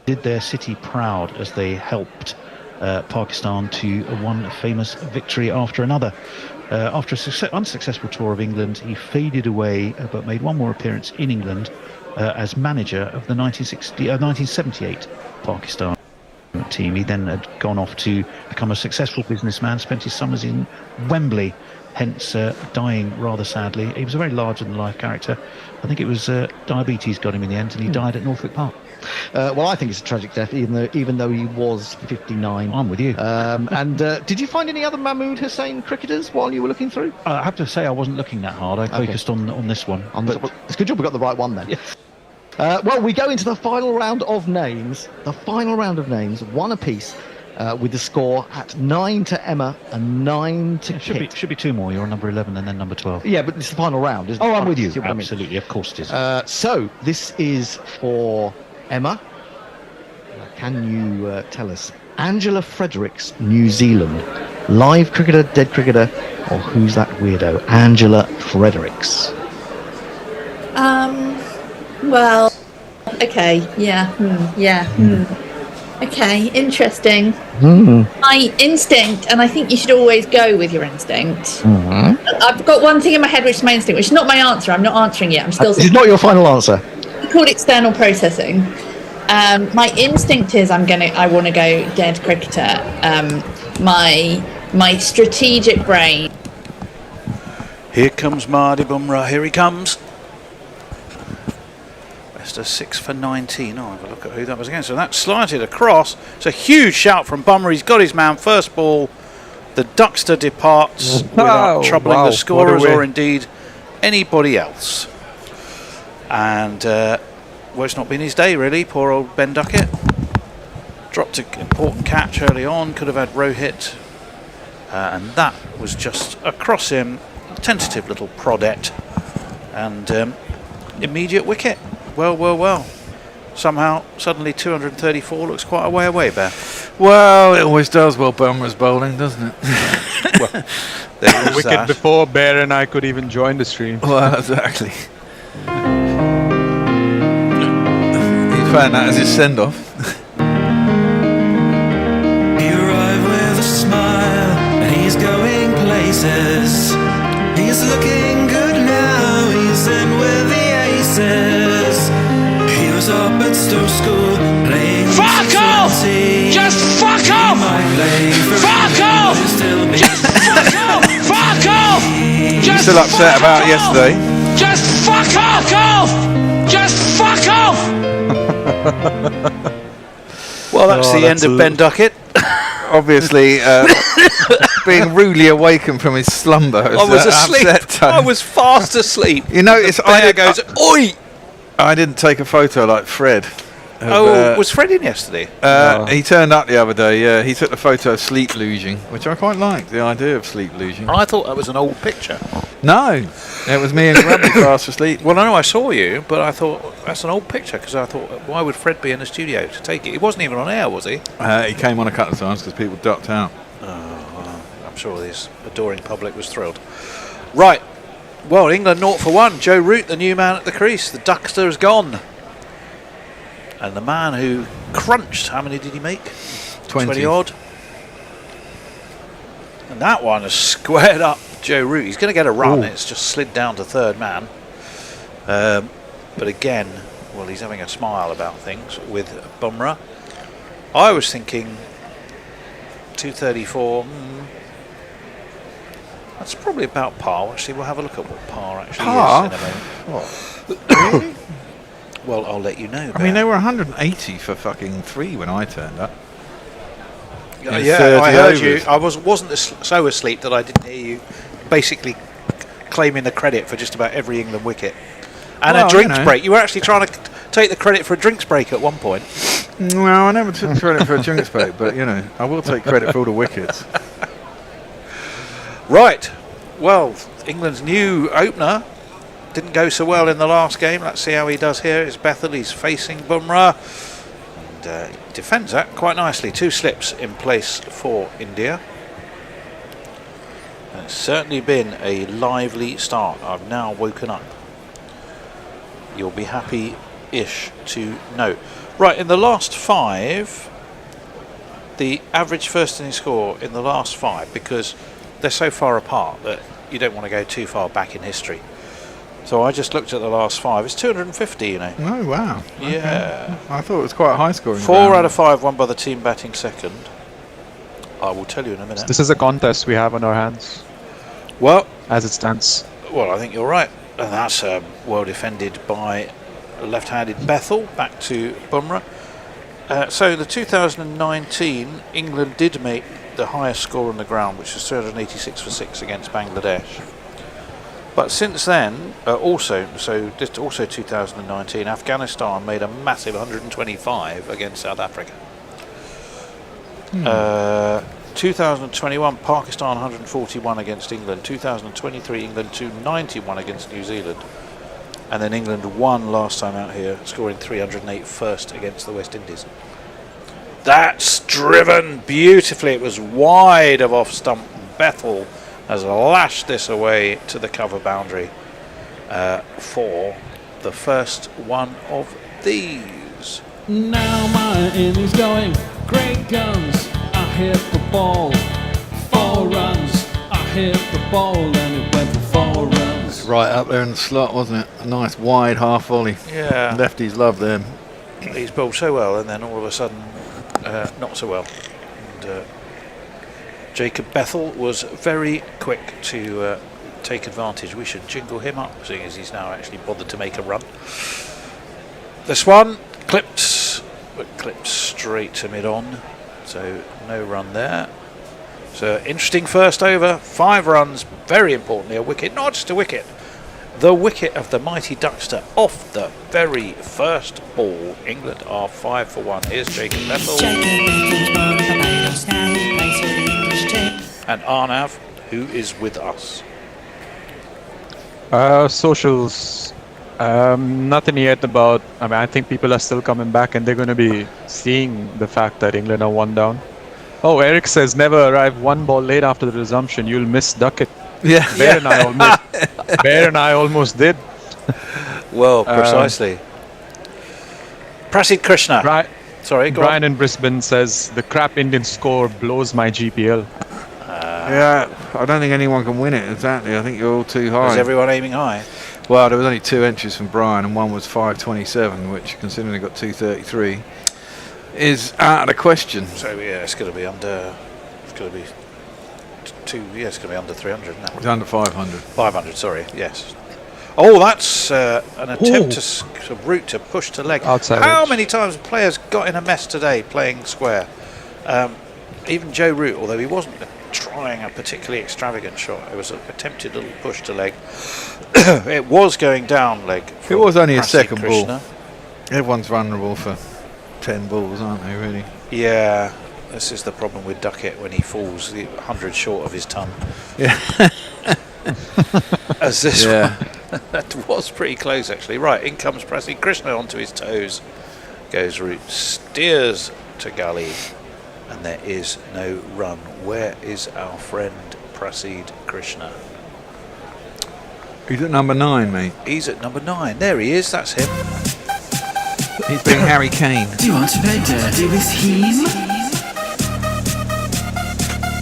did their city proud as they helped Pakistan to one famous victory after another. After an unsuccessful tour of England, he faded away but made one more appearance in England as manager of the 1978 Pakistan team. He then had gone off to become a successful businessman, spent his summers in Wembley, hence dying rather sadly. He was a very larger-than-life character. I think it was diabetes got him in the end, and he died at Northwick Park. Well, I think it's a tragic death, even though he was 59. I'm with you. And did you find any other Mahmood Hussain cricketers while you were looking through? I have to say I wasn't looking that hard. I focused on this one. It's a good job we got the right one then. Yes. Well, we go into the final round of names. The final round of names, one apiece, with the score at 9 to Emma and 9 to Kit. Should be 2 more. You're on number 11 and then number 12. Yeah, but it's the final round, isn't it? Oh, I'm with you. Absolutely, of course it is. So this is for Emma. Can you tell us Angela Fredericks, New Zealand, live cricketer, dead cricketer, or who's that weirdo? Angela Fredericks. Well, okay, yeah, okay, interesting. My instinct, and I think you should always go with your instinct. I've got one thing in my head which is my instinct, which is not my answer. I'm not answering yet. I'm still. This is not your final answer. It's called external processing. My instinct is I want to go dead cricketer. My strategic brain. Here comes Marty Bumrah. Here he comes. Best of 6 for 19. I'll have a look at who that was against. So that slanted across. It's a huge shout from Bumrah. He's got his man. First ball. The Duckster departs without troubling the scorers or indeed anybody else. And well, it's not been his day really. Poor old Ben Duckett. Dropped an important catch early on. Could have had Rohit. And that was just across him. Tentative little prodette. And immediate wicket. Well. Somehow, suddenly 234 looks quite a way away, Bear. Well, it always does while Bumrah's bowling, doesn't it? Well, there was wicket that. before Bear and I could even join the stream. Well, exactly. He found that as his send-off. He arrived with a smile and he's going places. He's looking good now, he's in with the aces. He was up at Stowe School playing. Fuck off! Just fuck off! Fuck off! Just fuck off! Fuck off! You're still upset about yesterday. Just fuck off! Just fuck off! Well, that's the end of Ben Duckett. Obviously, being rudely awakened from his slumber. I was asleep. I was fast asleep. You notice Bear goes, oi! I didn't take a photo like Fred. Was Fred in yesterday? He turned up the other day, yeah. He took the photo of sleep losing, which I quite liked, the idea of sleep losing. I thought that was an old picture. No, it was me and Grubby fast asleep. Well, I know I saw you, but I thought that's an old picture because I thought, why would Fred be in the studio to take it? He wasn't even on air, was he? He came on a couple of times because people ducked out. Oh, well, I'm sure this adoring public was thrilled. Right. Well, England 0 for 1. Joe Root, the new man at the crease. The Duckster has gone. And the man who crunched, how many did he make? 20 odd. And that one has squared up Joe Root. He's going to get a run. Ooh. It's just slid down to third man. But again, well, he's having a smile about things with Bumrah. I was thinking 234. That's probably about par. Actually, we'll have a look at what par actually is in a moment. What? Really? Well, I'll let you know. I mean, they were 180 for fucking 3 when I turned up. Yeah, I heard you. I wasn't so asleep that I didn't hear you basically claiming the credit for just about every England wicket. And a drinks break. You were actually trying to take the credit for a drinks break at one point. No, I never took credit for a drinks break, but, I will take credit for all the wickets. Right. Well, England's new opener didn't go so well in the last game. Let's see how he does here. It's Bethel. He's facing Bumrah. And he defends that quite nicely. 2 slips in place for India. And it's certainly been a lively start. I've now woken up. You'll be happy-ish to know. Right, in the last 5, the average first inning score in the last 5, because they're so far apart that you don't want to go too far back in history. So I just looked at the last 5. It's 250, Oh, wow. Yeah. Okay. I thought it was quite a high scoring. 4 out of 5 won by the team batting second. I will tell you in a minute. This is a contest we have on our hands. Well, as it stands. Well, I think you're right. And that's well defended by left-handed Bethel. Back to Bumrah. So the 2019, England did make the highest score on the ground, which was 386 for 6 against Bangladesh. But since then, also 2019, Afghanistan made a massive 125 against South Africa. 2021, Pakistan 141 against England. 2023, England 291 against New Zealand. And then England won last time out here, scoring 308 first against the West Indies. That's driven beautifully. It was wide of off stump. Bethel has lashed this away to the cover boundary for the first one of these. Now my innings going, great guns, I hit the ball, 4 runs, I hit the ball and it went for 4 runs. Right up there in the slot, wasn't it? A nice wide half volley. Yeah. Lefties love them. He's bowled so well and then all of a sudden not so well. And Jacob Bethel was very quick to take advantage. We should jingle him up, seeing as he's now actually bothered to make a run. This one clipped straight to mid-on, so no run there. So interesting first over, 5 runs, very importantly a wicket, not just a wicket, the wicket of the mighty Duckster off the very first ball. England are 5 for 1. Here's Jacob Bethel and Arnav, who is with us. Socials. Nothing yet about. I think people are still coming back, and they're going to be seeing the fact that England are 1 down. Oh, Eric says never arrive 1 ball late after the resumption. You'll miss Duckett. Yeah, Bear and I almost did. Well, precisely. Prasid Krishna. Right. Sorry, go Brian on. in Brisbane says the crap Indian score blows my GPL. Yeah, I don't think anyone can win it. Exactly. I think you're all too high. Is everyone aiming high? Well, there was only 2 entries from Brian, and one was 527, which, considering they got 233, is out of the question. So yeah, it's going to be under. It's going to be it's going to be under 300. Isn't it? It's under 500. 500. Sorry. Yes. Oh, that's an attempt to route to push to leg. Outside How edge. many times have players got in a mess today playing square? Even Joe Root, although he wasn't trying a particularly extravagant shot, it was an attempted little push to leg. It was going down leg. It was only a Prasid second Krishna. ball. Everyone's vulnerable for 10 balls, aren't they, really? Yeah, this is the problem with Duckett when he falls 100 short of his ton. Yeah. As this one. That was pretty close, actually. Right, in comes Prasid Krishna onto his toes. Goes Root, steers to gully, and there is no run. Where is our friend Prasid Krishna? He's at number 9, mate. He's at number 9. There he is, that's him. He's being Harry Kane. Do you want to play dirty with him?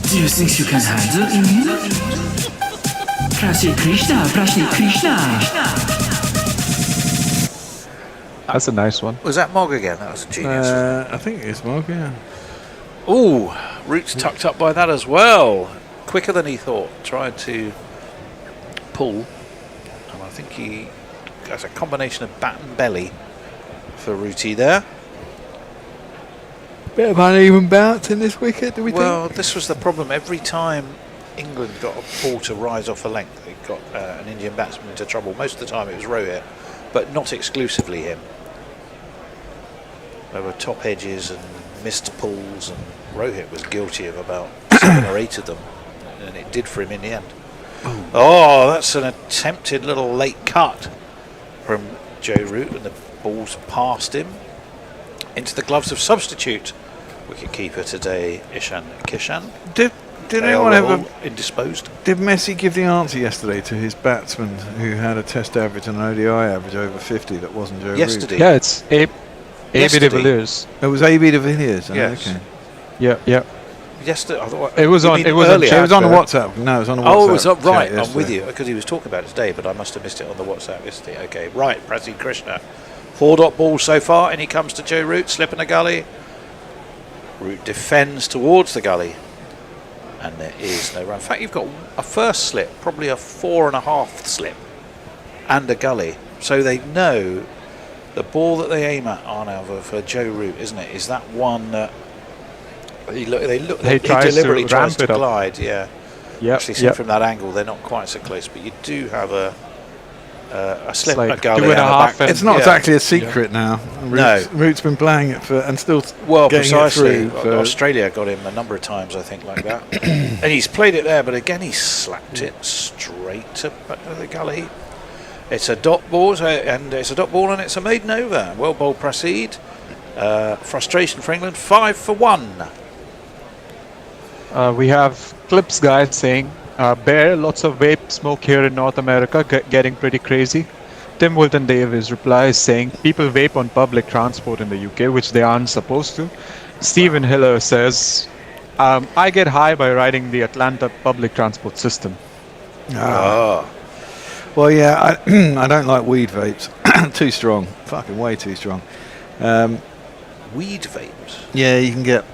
Do you think you can handle him? Prasid Krishna, Prasid Krishna. That's a nice one. Was that Mog again? That was a genius. I think it's Mog, yeah. Ooh, Root's tucked up by that as well. Quicker than he thought. Tried to pull. And I think he has a combination of bat and belly for Rooty there. Bit of uneven bounce in this wicket, do we Well, think? this was the problem. Every time England got a ball to rise off a length, they got an Indian batsman into trouble. Most of the time it was Rohit, but not exclusively him. There were top edges and missed pulls, and Rohit was guilty of about 7 or 8 of them, and it did for him in the end. Oh, that's an attempted little late cut from Joe Root, and the ball's past him into the gloves of substitute wicket-keeper today, Ishan Kishan. Did They anyone are ever... all indisposed? Did Messi give the answer yesterday to his batsman who had a test average and an ODI average over 50 that wasn't Joe Root? Yesterday. Yeah, it's AB de Villiers. It was AB de Villiers. Oh, Yes. okay. Yeah. Yesterday, I thought, It was you on- mean it was on earlier. It was on the WhatsApp. No, it was on the WhatsApp. Oh, it was up, right. chat I'm with yesterday. you because he was talking about it today, but I must have missed it on the WhatsApp yesterday. Okay, right. Prasid Krishna, 4-dot ball so far, and he comes to Joe Root, slip in a gully. Root defends towards the gully, and there is no run. In fact, you've got a first slip, probably a 4.5 slip, and a gully, so they know the ball that they aim at Arnav for Joe Root, isn't it? Is that one that he deliberately tries to glide? Yeah. Yep, Actually, seen from that angle, they're not quite so close, but you do have a slip, like a gully, 2.5 and a back. and- It's not Yeah. exactly a secret now. No. Root's been playing it for and still Well, getting precisely. it through. For, Australia got him a number of times, I think, like that. And he's played it there, but again, he slapped it straight to the gully. It's a dot ball, and it's a maiden over. Well bowled Prasid. Frustration for England, 5 for 1. We have clips guys saying, Bear, lots of vape smoke here in North America, getting pretty crazy. Tim Wilton Davis replies saying, people vape on public transport in the UK, which they aren't supposed to. Stephen Hiller says, I get high by riding the Atlanta public transport system. Well, yeah, I don't like weed vapes. Too strong. Fucking way too strong. Weed vapes? Yeah, you can get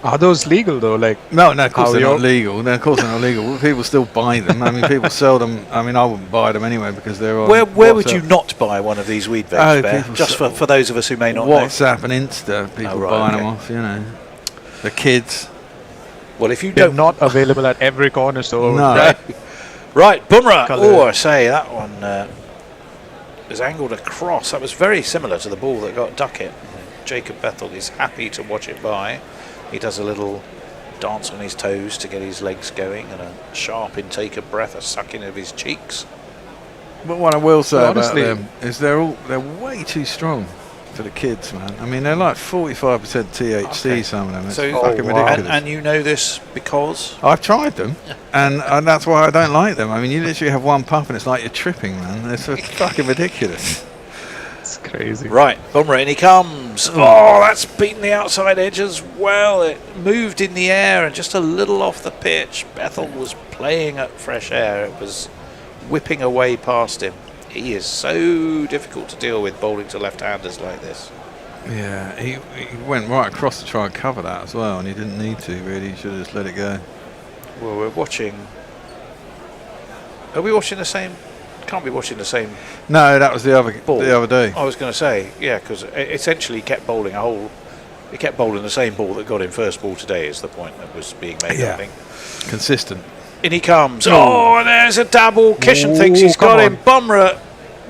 Are those legal though? Like no, of course how they're you're- not legal. No, of course they're not legal. People still buy them. I mean, people sell them. I mean, I wouldn't buy them anyway because they're on. Where would WhatsApp. you not buy one of these weed Oh, vapes, Bear? people Just sell- for those of us who may not WhatsApp and Insta, people Oh, right, buying okay. them off. You know, the kids. Well, if you They're don't... not available at every corner store. No. Right, Bumrah. Colour. Oh, I say, that one is angled across. That was very similar to the ball that got Duckett. Jacob Bethel is happy to watch it by. He does a little dance on his toes to get his legs going and a sharp intake of breath, a sucking of his cheeks. But what I will say Well, about honestly- them is they're way too strong for the kids, man. I mean, they're like 45% THC. Okay. Some of them. It's So, fucking ridiculous. and you know this because... I've tried them, and that's why I don't like them. I mean, you literally have one puff, and it's like you're tripping, man. It's fucking ridiculous. It's crazy. Right, Bumrah, in he comes. Oh, that's beaten the outside edge as well. It moved in the air and just a little off the pitch. Bethel was playing at fresh air. It was whipping away past him. He is so difficult to deal with bowling to left-handers like this. Yeah, he went right across to try and cover that as well, and he didn't need to, really. He should have just let it go. Well, we're watching... Are we watching the same... Can't be watching the same... No, that was the other ball. day. I was going to say, yeah, because essentially he kept bowling he kept bowling the same ball that got him first ball today is the point that was being made, Yeah. I think. Consistent. In he comes. Oh, and there's a dabble. Kishan thinks he's got him. Bumrah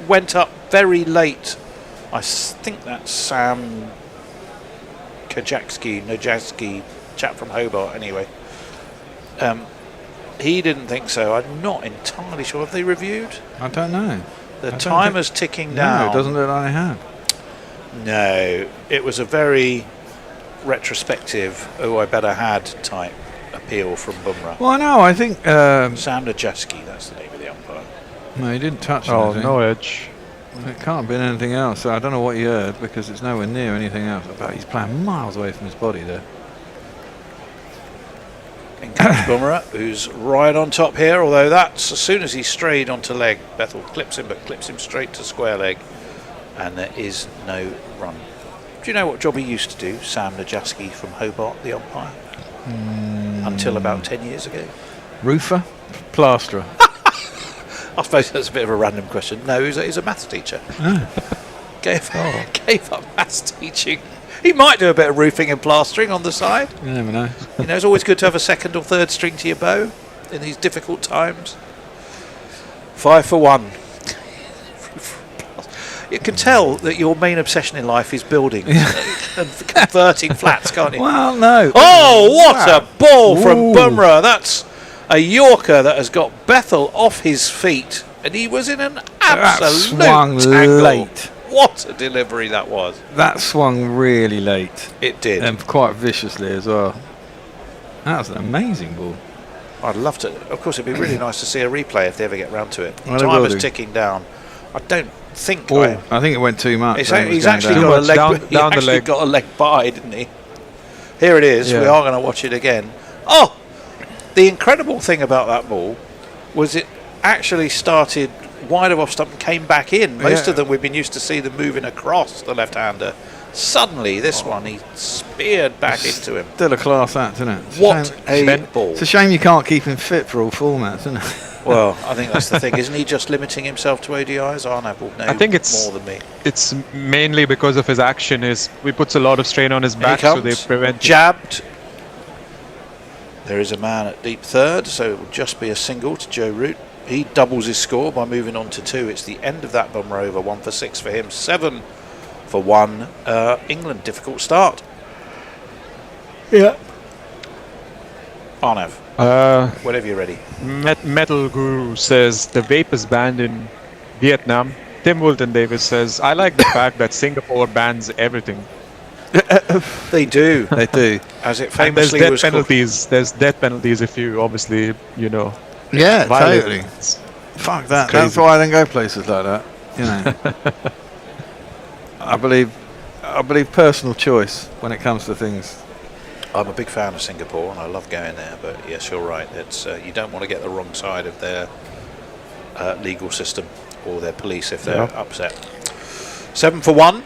went up very late. I think that's Sam Najadzki, chap from Hobart anyway. He didn't think so. I'm not entirely sure. Have they reviewed? I don't know. The timer's ticking down. No, it doesn't look like they have. No, it was a very retrospective, I better had type appeal from Bumrah. Well, no, I think... Sam Najadzki, that's the name of the umpire. No, he didn't touch Oh, anything. no edge. It can't have been anything else. So I don't know what you heard because it's nowhere near anything else. But he's playing miles away from his body there. In comes Bumrah, who's right on top here, although that's as soon as he strayed onto leg, Bethel clips him, but clips him straight to square leg, and there is no run. Do you know what job he used to do, Sam Najadzki from Hobart, the umpire? Until about 10 years ago. Roofer? Plasterer? I suppose that's a bit of a random question. No, he's a maths teacher. Gave up maths teaching. He might do a bit of roofing and plastering on the side. You never know. You know, it's always good to have a second or third string to your bow in these difficult times. 5 for 1. You can tell that your main obsession in life is building and converting flats, can't you? Well, no. Oh, what a ball from Ooh. Bumrah. That's a Yorker that has got Bethel off his feet, and he was in an absolute swung tangle. late. What a delivery that was. That swung really late. It did. And quite viciously as well. That was an amazing ball. I'd love to. Of course, it'd be really nice to see a replay if they ever get round to it. Well, they Time will is do. ticking down. I don't think. I think it went too much. He's when it was actually going got down. a leg. He actually got a leg by, didn't he? Here it is. Yeah. We are going to watch it again. Oh, the incredible thing about that ball was it actually started wide of off stump and came back in. Most Yeah. of them we've been used to see them moving across the left-hander. Suddenly, this one he speared back into him. Still a class act, isn't it? It's What shame- a ball! It's a shame you can't keep him fit for all formats, isn't it? Well, I think that's the thing. Isn't he just limiting himself to ODIs? Arnav will know I think it's more than me. It's mainly because of his action. He puts a lot of strain on his Here back, he so comes, they prevent. jabbed. There is a man at deep third, so it will just be a single to Joe Root. He doubles his score by moving on to 2. It's the end of that Bumrah over. 1 for 6 for him. 7 for 1. England, difficult start. Yeah. Arnav, whenever you're ready. Metal Guru says the vape is banned in Vietnam. Tim Woolton Davis says, I like the fact that Singapore bans everything. They do. They do. As it And there's famously death was called. penalties. There's death penalties if you obviously, Yeah, violate. totally. Fuck that. crazy. That's why I don't go places like that. You know. I believe personal choice when it comes to things. I'm a big fan of Singapore and I love going there, but yes, you're right. It's you don't want to get the wrong side of their legal system or their police if they're upset. 7 for 1.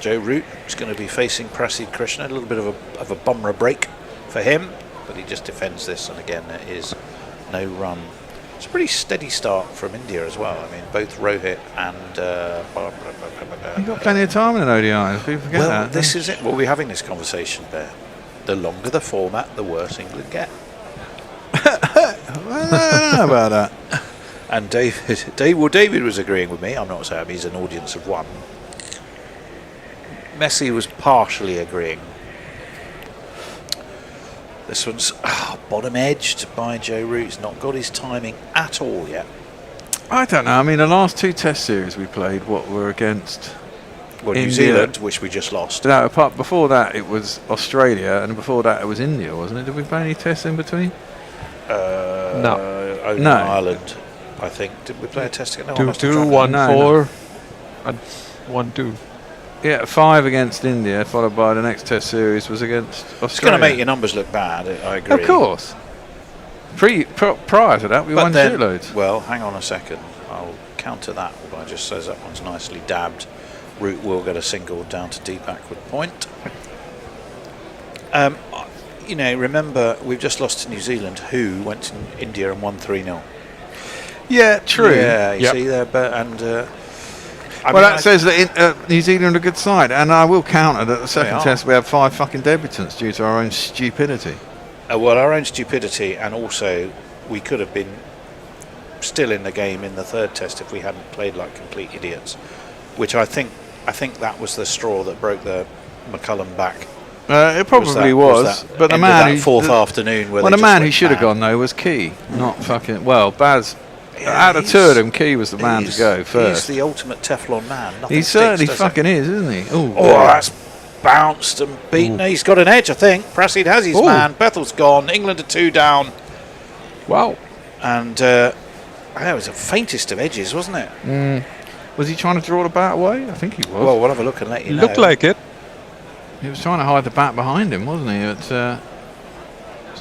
Joe Root is going to be facing Prasid Krishna. A little bit of a bummer break for him, but he just defends this, and again there is no run. It's a pretty steady start from India as well. I mean, both Rohit and... You've got plenty of time in an ODI. People forget well, that. this is it. Well, we're having this conversation there. The longer the format, the worse England get. I don't know about that. And David was agreeing with me. I'm not saying he's an audience of one. Messi was partially agreeing. This one's bottom edged by Joe Root. He's not got his timing at all yet. I don't know. I mean, the last 2 Test series we played, what were against New India. Zealand, which we just lost. No, apart before that it was Australia, and before that it was India, wasn't it? Did we play any Tests in between? No. Only No. Ireland, I think. Did we play a test again? No, I must have 2-2, dropped it. 1-4, and 1-2. Yeah, 5 against India, followed by the next Test series was against Australia. It's going to make your numbers look bad, I agree. Of course. Prior to that, we won shitloads. Well, hang on a second. I'll counter that by just says that one's nicely dabbed. Root will get a single down to deep backward point. You know, remember, we've just lost to New Zealand, who went to India and won 3-0. Yeah, true. Yeah, you see there, that says that New Zealand are a good side, and I will counter that the second Test we had 5 fucking debutants due to our own stupidity. Well, our own stupidity, and also we could have been still in the game in the third Test if we hadn't played like complete idiots, which I think that was the straw that broke the McCullum back. It probably was, but the man who afternoon. Well, the man who should have gone though was Key, not fucking. Well, Baz. Out of 2 of them, Key was the man to go first. He's the ultimate Teflon man. He certainly fucking is, isn't he? Oh, that's bounced and beaten. He's got an edge, I think. Prasid has his man. Bethel's gone. England are 2 down. Wow. And it was the faintest of edges, wasn't it? Was he trying to draw the bat away? I think he was. Well, we'll have a look and let you know. Looked like it. He was trying to hide the bat behind him, wasn't he? It's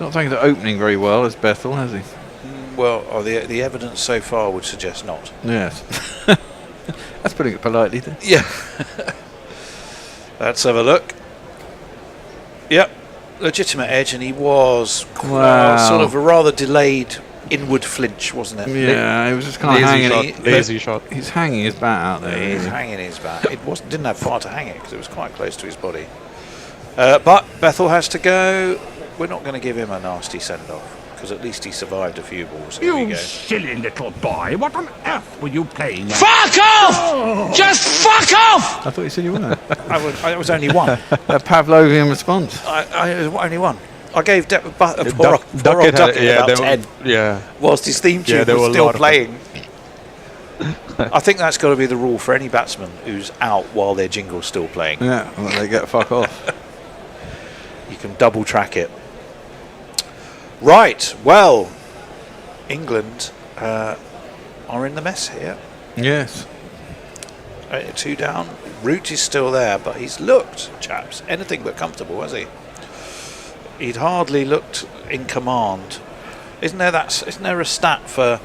not taking the opening very well as Bethel, has he? Well, the evidence so far would suggest not. Yes. That's putting it politely. Then. Yeah. Let's have a look. Yep. Legitimate edge, and he was sort of a rather delayed inward flinch, wasn't it? Yeah, he was just kind of hanging. Lazy shot. He's hanging his bat out there. He's hanging his bat. It didn't have far to hang it because it was quite close to his body. But Bethel has to go. We're not going to give him a nasty send-off because at least he survived a few balls. Here we You go. silly little boy, what on earth were you playing at? Fuck off! Just fuck off! I thought you said you were. I was only one. A Pavlovian response. I was only one. I gave Duckett about 10. Yeah. Whilst his theme tune was still playing. I think that's got to be the rule for any batsman who's out while their jingle's still playing. Yeah, well, they get fuck off. You can double track it. Right, well, England are in the mess here. Yes. 2 down. Root is still there, but he's looked, chaps, anything but comfortable, has he? He'd hardly looked in command. Isn't there a stat for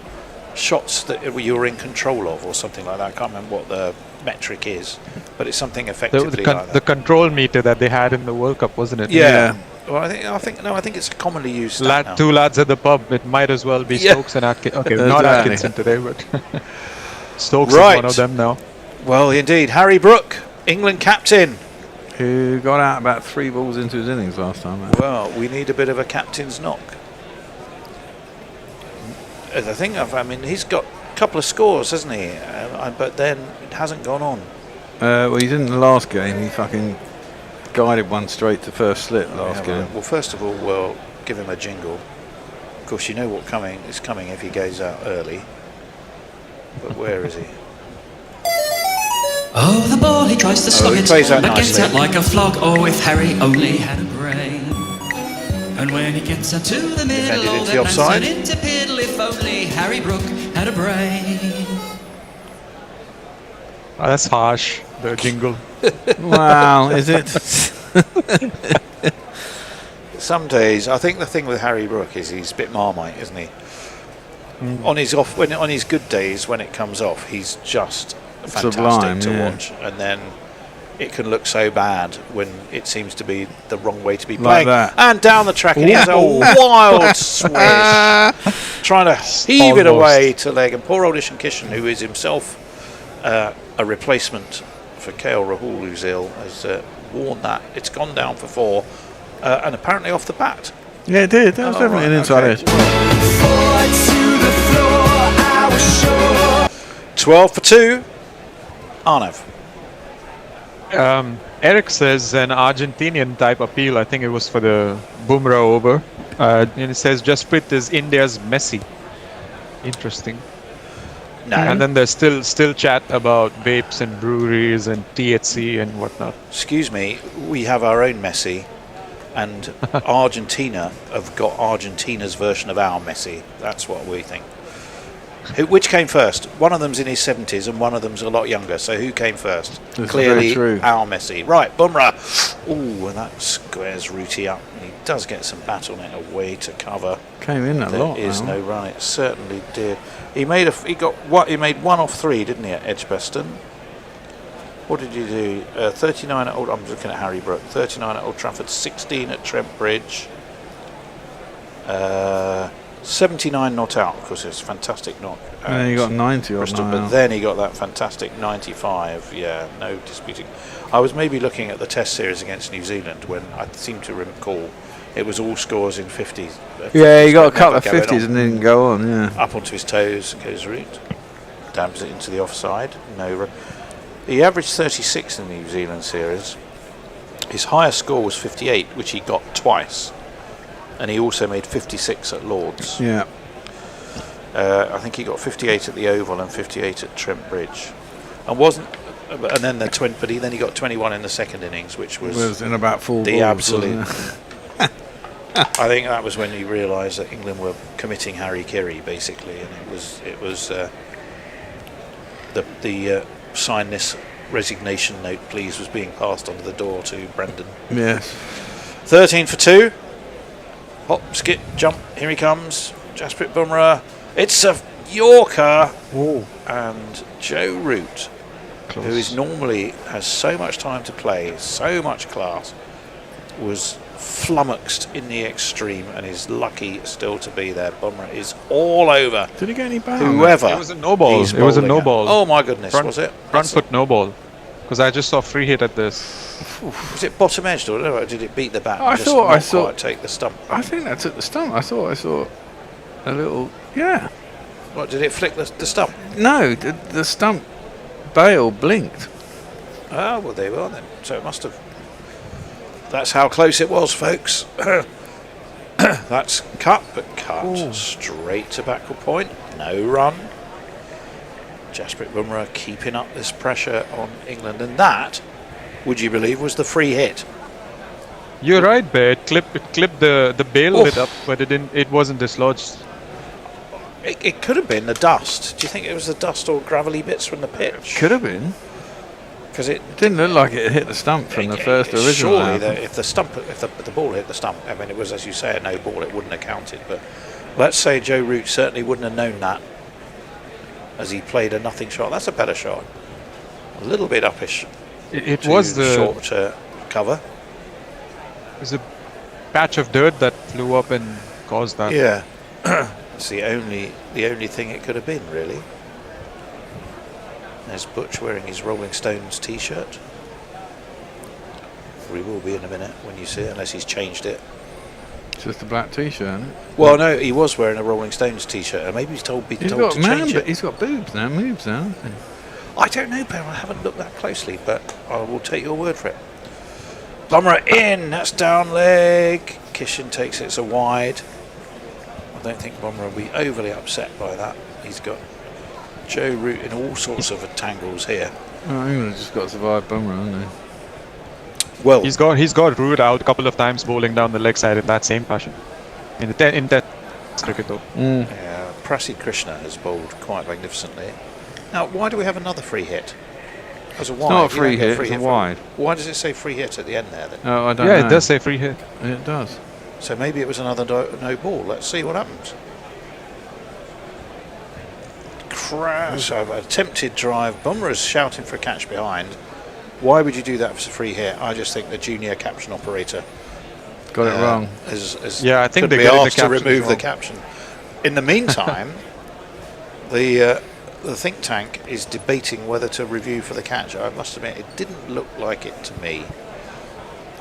shots that you were in control of or something like that? I can't remember what the metric is, but it's something effectively like that. The control meter that they had in the World Cup, wasn't it? Yeah. Well, I think it's a commonly used stat now. 2 lads at the pub. It might as well be Stokes and Atkinson. Okay, not Atkinson today, but Stokes is one of them now. Well, indeed, Harry Brook, England captain, who got out about 3 balls into his innings last time. Well, we need a bit of a captain's knock. I mean, he's got a couple of scores, hasn't he? But then it hasn't gone on. Well, he did in the last game. He fucking guided one straight to first slip last game. Well, first of all, we'll give him a jingle. Of course, you know what is coming if he goes out early. But where is he? Oh, the ball, he tries to slug it, but gets nicely. out like a flog. Oh, if Harry only had a brain. And when he gets out to the middle, all the plans turn into piddle. If only Harry Brook had a brain. Oh, that's harsh, the jingle. Wow, is it? Some days, I think the thing with Harry Brook is he's a bit Marmite, isn't he? On his good days, when it comes off, he's just fantastic Sublime, to watch. And then it can look so bad when it seems to be the wrong way to be Like playing. that. And down the track, and he has a wild swish, trying to heave it away to leg. And poor old Kishan, who is himself a replacement for KL Rahul, who's ill, has warned that it's gone down for 4, and apparently off the bat. Yeah, it did. That was definitely an inside edge. 12 for 2. Arnav. Eric says an Argentinian type appeal. I think it was for the Bumrah over. And it says Jasprit is India's Messi. Interesting. No. And then there's still chat about vapes and breweries and THC and whatnot. Excuse me, we have our own Messi, and Argentina have got Argentina's version of our Messi. That's what we think. Which came first? One of them's in his 70s and one of them's a lot younger. So who came first? Clearly our Messi. Right, Bumrah. Ooh, and that squares Rooty up. And he does get some bat on it away to cover. Came in a lot. There is no run. It certainly did. He made 1 off 3, didn't he, at Edgbaston? What did he do? 39 at Old. I'm looking at Harry Brook. 39 at Old Trafford. 16 at Trent Bridge. 79 not out, of course. It's a fantastic knock. And then he got 90 on Bristol, but then he got that fantastic 95. Yeah, no disputing. I was maybe looking at the Test series against New Zealand when I seem to recall it was all scores in 50s. Yeah, he got a couple of 50s and didn't go on. Yeah, up onto his toes goes Root, dabs it into the offside. No, he averaged 36 in the New Zealand series. His highest score was 58, which he got twice. And he also made 56 at Lord's. Yeah. I think he got 58 at the Oval and 58 at Trent Bridge, and then he got 21 in the second innings, which was in about 4 the balls, absolute. I think that was when he realised that England were committing Harry Kiri basically, and it was the sign this resignation note, please, was being passed under the door to Brendan. Yes. 13 for 2. Hop, skip, jump, here he comes. Jasprit Bumrah. It's a Yorker. Ooh. And Joe Root, Close. who is normally has so much time to play, so much class, was flummoxed in the extreme and is lucky still to be there. Bumrah is all over. Did he get any back? Whoever. It was a no ball. It was a no ball. Oh my goodness, was it? Front foot no ball. Because I just saw free hit at this. Was it bottom edged or did it beat the bat? I thought I saw quite take the stump. I think that's at the stump. I thought I saw a little. Yeah. What, did it flick the stump? No, the stump bail blinked. Oh, well, there you are then. So it must have. That's how close it was, folks. That's cut, but cut straight to backward point. No run. Jasprit Bumrah keeping up this pressure on England, and that, would you believe, was the free hit. You're right, Bear. It clipped the bail bit up, but it wasn't dislodged. It could have been the dust. Do you think it was the dust or gravelly bits from the pitch? Could have been. Because it didn't look like it hit the stump from the first original. Surely, if the ball hit the stump, I mean, it was, as you say, a no ball, it wouldn't have counted. But let's say Joe Root certainly wouldn't have known that, as he played a nothing shot. That's a better shot. A little bit uppish. It was the short cover. It was a patch of dirt that flew up and caused that. Yeah, it's the only thing it could have been, really. There's Butch wearing his Rolling Stones t-shirt. Or he will be in a minute when you see it, unless he's changed it. It's just a black t-shirt, isn't it? Well, no, he was wearing a Rolling Stones t-shirt, and maybe he's told to change it. He's got boobs now, moves now. I don't know, Ben. I haven't looked that closely, but I will take your word for it. Bumrah in. That's down leg. Kishan takes it. It's a wide. I don't think Bumrah will be overly upset by that. He's got Joe Root in all sorts of tangles here. Oh, England just got to survive Bumrah, haven't they? Well, he's got Root out a couple of times bowling down the leg side in that same fashion. In that cricket though. Yeah, Prasid Krishna has bowled quite magnificently. Now, why do we have another free hit? As a wide. It's not a free hit, it's a wide. Why does it say free hit at the end there then? Oh, I don't know. Yeah, it does say free hit. It does. So maybe it was another no ball. Let's see what happens. Crash over attempted drive. Bumrah's shouting for a catch behind. Why would you do that for a free hit? I just think the junior caption operator got it wrong. Yeah, I think could they be got asked the to captions remove the wrong. caption. In the meantime, the think tank is debating whether to review for the catch. I must admit, it didn't look like it to me,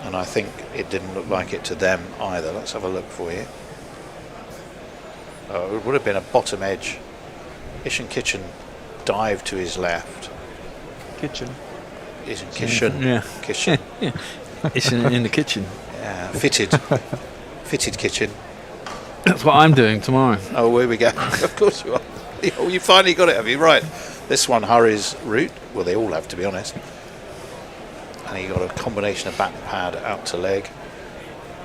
and I think it didn't look like it to them either. Let's have a look for you. Oh, it would have been a bottom edge. Ishan Kitchen dived to his left. Kitchen. Ishan Kitchen. Yeah. Kitchen. It's in the kitchen. Yeah, fitted kitchen. That's what I'm doing tomorrow. Oh, here we go. Of course you are. Oh, you finally got it, have you? Right. This one hurries route. Well, they all have, to be honest. And he got a combination of bat and pad out to leg.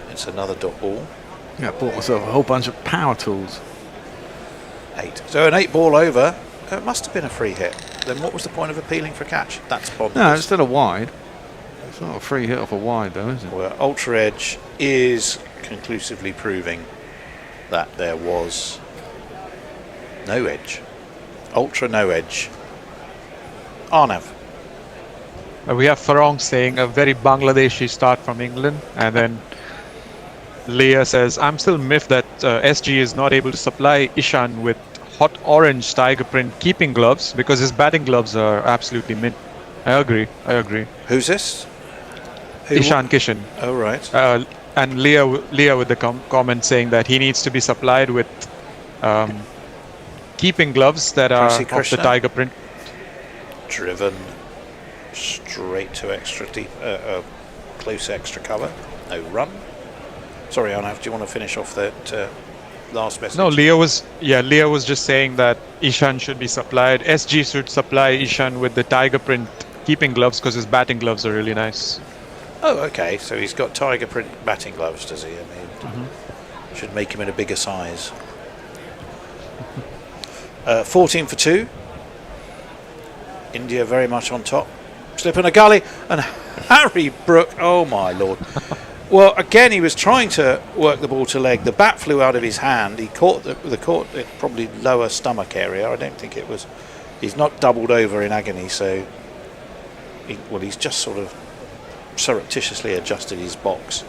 It's another dot ball. Yeah, I bought myself a whole bunch of power tools. 8. So an 8 ball over. It must have been a free hit. Then what was the point of appealing for a catch? That's bonkers. No, it's still a wide. It's not a free hit off a wide, though, is it? Well, Ultra Edge is conclusively proving that there was no edge. Ultra no edge. Arnav. We have Farong saying a very Bangladeshi start from England, and then Leah says, I'm still miffed that SG is not able to supply Ishan with hot orange tiger print keeping gloves because his batting gloves are absolutely mint. I agree. Who's this? Ishan Kishan. Oh, right. And Leah with the comment saying that he needs to be supplied with keeping gloves that are of the tiger print. Driven straight to extra deep, close extra cover. No run. Sorry, Arnav, do you want to finish off that last message? No, Leah was just saying that Ishan should be supplied. SG should supply Ishan with the tiger print keeping gloves because his batting gloves are really nice. Oh, okay. So he's got tiger print batting gloves, does he? I mean, should make him in a bigger size. 14 for 2. India very much on top. Slip in a gully, and Harry Brook. Oh my lord. Well, again, he was trying to work the ball to leg. The bat flew out of his hand. He caught the probably lower stomach area. I don't think it was. He's not doubled over in agony, so he's just sort of surreptitiously adjusted his box.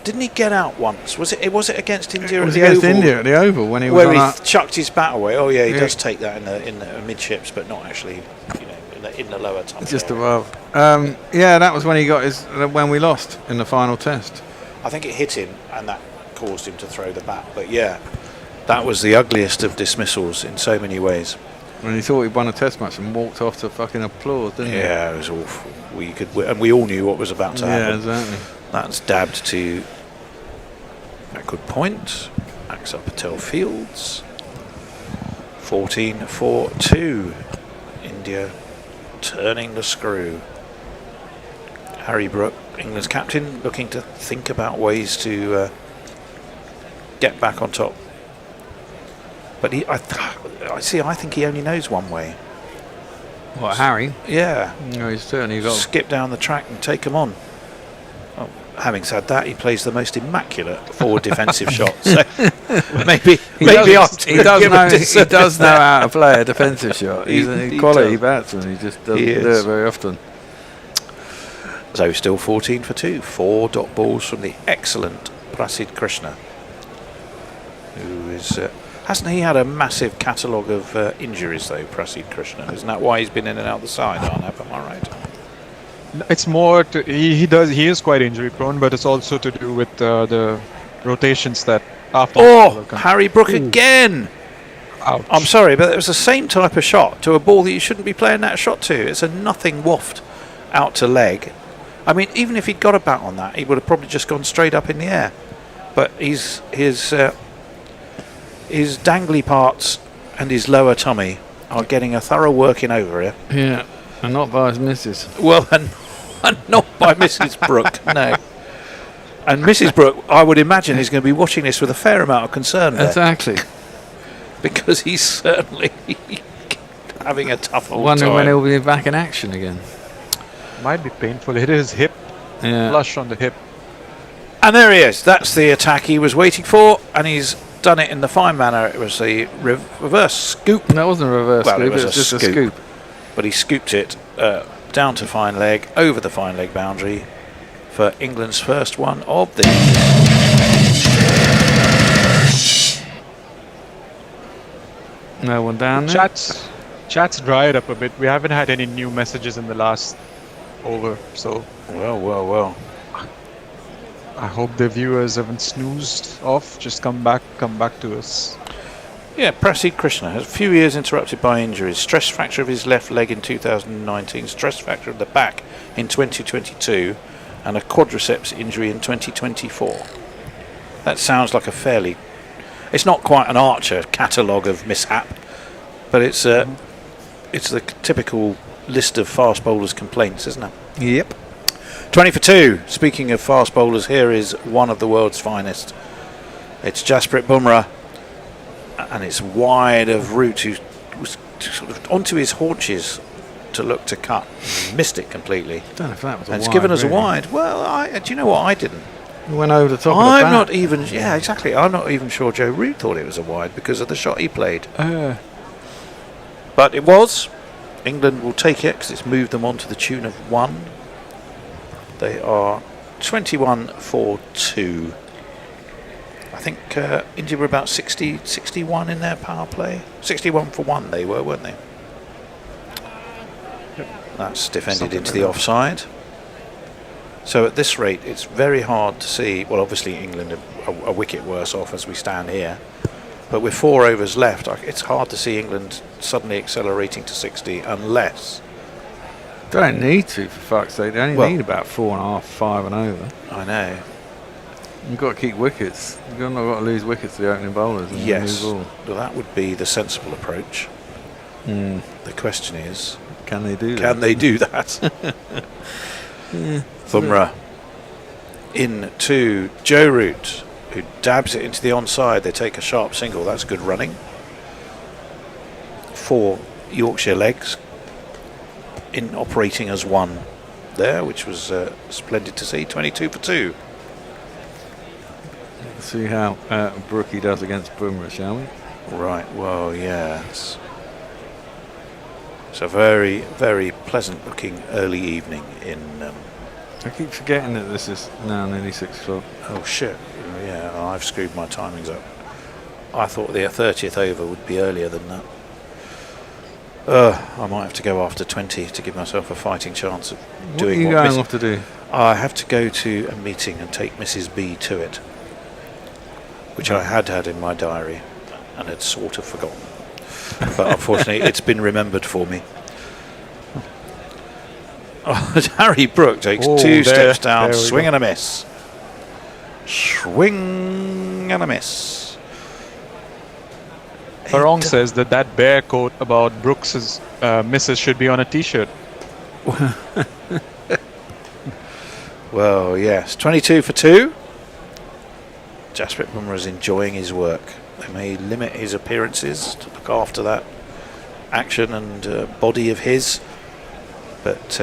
Didn't he get out once? Was it against India? It was against India at the Oval when he was where on he chucked his bat away. Oh yeah, he does take that in the midships, but not actually, in the lower tummy. Just above. Yeah, that was when he got when we lost in the final test. I think it hit him, and that caused him to throw the bat. But yeah, that was the ugliest of dismissals in so many ways. When he thought he'd won a test match and walked off to fucking applause, didn't he? Yeah, it was awful. And we all knew what was about to happen. Yeah, exactly. That's dabbed to a good point. Axar Patel Fields. 14 for 2. India turning the screw. Harry Brook, England's captain, looking to think about ways to get back on top. But I think he only knows one way. What, Harry? Yeah. No, he's certainly got skip down the track and take him on. Well, having said that, he plays the most immaculate forward defensive shot. So maybe he does know how to play a defensive shot. He's a quality batsman. He just doesn't do it very often. So still 14 for 2. 4 dot balls from the excellent Prasid Krishna, who is. Hasn't he had a massive catalogue of injuries though, Prasid Krishna? Isn't that why he's been in and out the side? Arnav, am I right? It's more he is quite injury prone, but it's also to do with the rotations that after. Oh, Harry Brook again! Ouch. I'm sorry, but it was the same type of shot to a ball that you shouldn't be playing that shot to. It's a nothing waft out to leg. I mean, even if he'd got a bat on that, he would have probably just gone straight up in the air. But his dangly parts and his lower tummy are getting a thorough working over here. Yeah, and not by his missus. Well, and not by Mrs. Brook, no. And Mrs. Brook, I would imagine, is going to be watching this with a fair amount of concern there. Exactly. Because he's certainly having a tough old Wondering time. when he'll be back in action again. Might be painful. Hit his hip. Yeah. Flush on the hip. And there he is. That's the attack he was waiting for, and he's done it in the fine manner. It was the reverse scoop. No, it wasn't a reverse scoop. It was just a scoop. But he scooped it down to fine leg, over the fine leg boundary for England's first one of the... No one down there. Chat's dried up a bit. We haven't had any new messages in the last over, so... Well. I hope the viewers haven't snoozed off. Just come back to us. Yeah, Prasid Krishna has a few years interrupted by injuries. Stress fracture of his left leg in 2019, stress fracture of the back in 2022, and a quadriceps injury in 2024. That sounds like a fairly... It's not quite an Archer catalogue of mishap, but it's the typical list of fast bowlers' complaints, isn't it? Yep. 20 for 2. Speaking of fast bowlers, here is one of the world's finest. It's Jasprit Bumrah, and it's wide of Root, who was sort of onto his haunches to look to cut. Missed it completely. Don't know if that was a and it's wide, given us really. a wide. Well, do you know what? I didn't. It went over the top of the I'm bat. not even... Yeah, exactly. I'm not even sure Joe Root thought it was a wide because of the shot he played. But it was. England will take it because it's moved them on to the tune of 1. They are 21 for 2. I think India were about 61 in their power play. 61 for 1 they were, weren't they? That's defended into the offside. So at this rate, it's very hard to see. Well, obviously England are a wicket worse off as we stand here. But with 4 overs left, it's hard to see England suddenly accelerating to 60 unless... Don't need to, for fuck's sake. They only need about 4.5, 5 and over. I know. You've got to keep wickets. You've not got to lose wickets to the opening bowlers. And Yes. lose all. Well, that would be the sensible approach. The question is... Can they do that? Can they do that? Yeah. Bumrah in to Joe Root, who dabs it into the onside. They take a sharp single. That's good running. 4 Yorkshire legs in operating as 1 there, which was splendid to see. 22 for 2. Let's see how Brookie does against Bumrah, shall we? Right, well, yes. It's a very, very pleasant looking early evening in... I keep forgetting that this is now nearly 6 o'clock. Oh shit, yeah, I've screwed my timings up. I thought the 30th over would be earlier than that. I might have to go after 20 to give myself a fighting chance of doing what are you going off to do? I have to go to a meeting and take Mrs. B to it, which I had in my diary and had sort of forgotten. But unfortunately, it's been remembered for me. Harry Brook takes 2 steps down, swing and a miss. Swing and a miss. Farong says that bear quote about Brooks's misses should be on a t-shirt. Well, yes, 22 for 2. Jasprit Bumrah is enjoying his work. They may limit his appearances to look after that action and body of his, but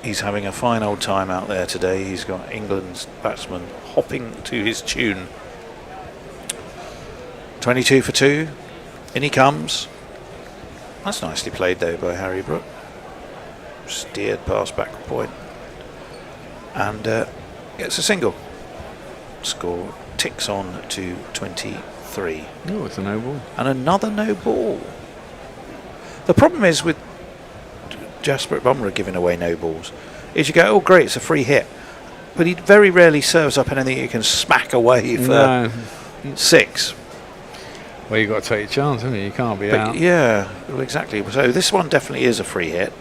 he's having a fine old time out there today. He's got England's batsman hopping to his tune. 22 for 2. In he comes. That's nicely played though by Harry Brook. Steered past back point and gets a single. Score ticks on to 23. Oh, it's a no ball. And another no ball. The problem is with Jasprit Bumrah giving away no balls is you go, oh great, it's a free hit, but he very rarely serves up anything you can smack away for 6. Well, you've got to take your chance, haven't you? You can't be out. Yeah, well, exactly. So this one definitely is a free hit,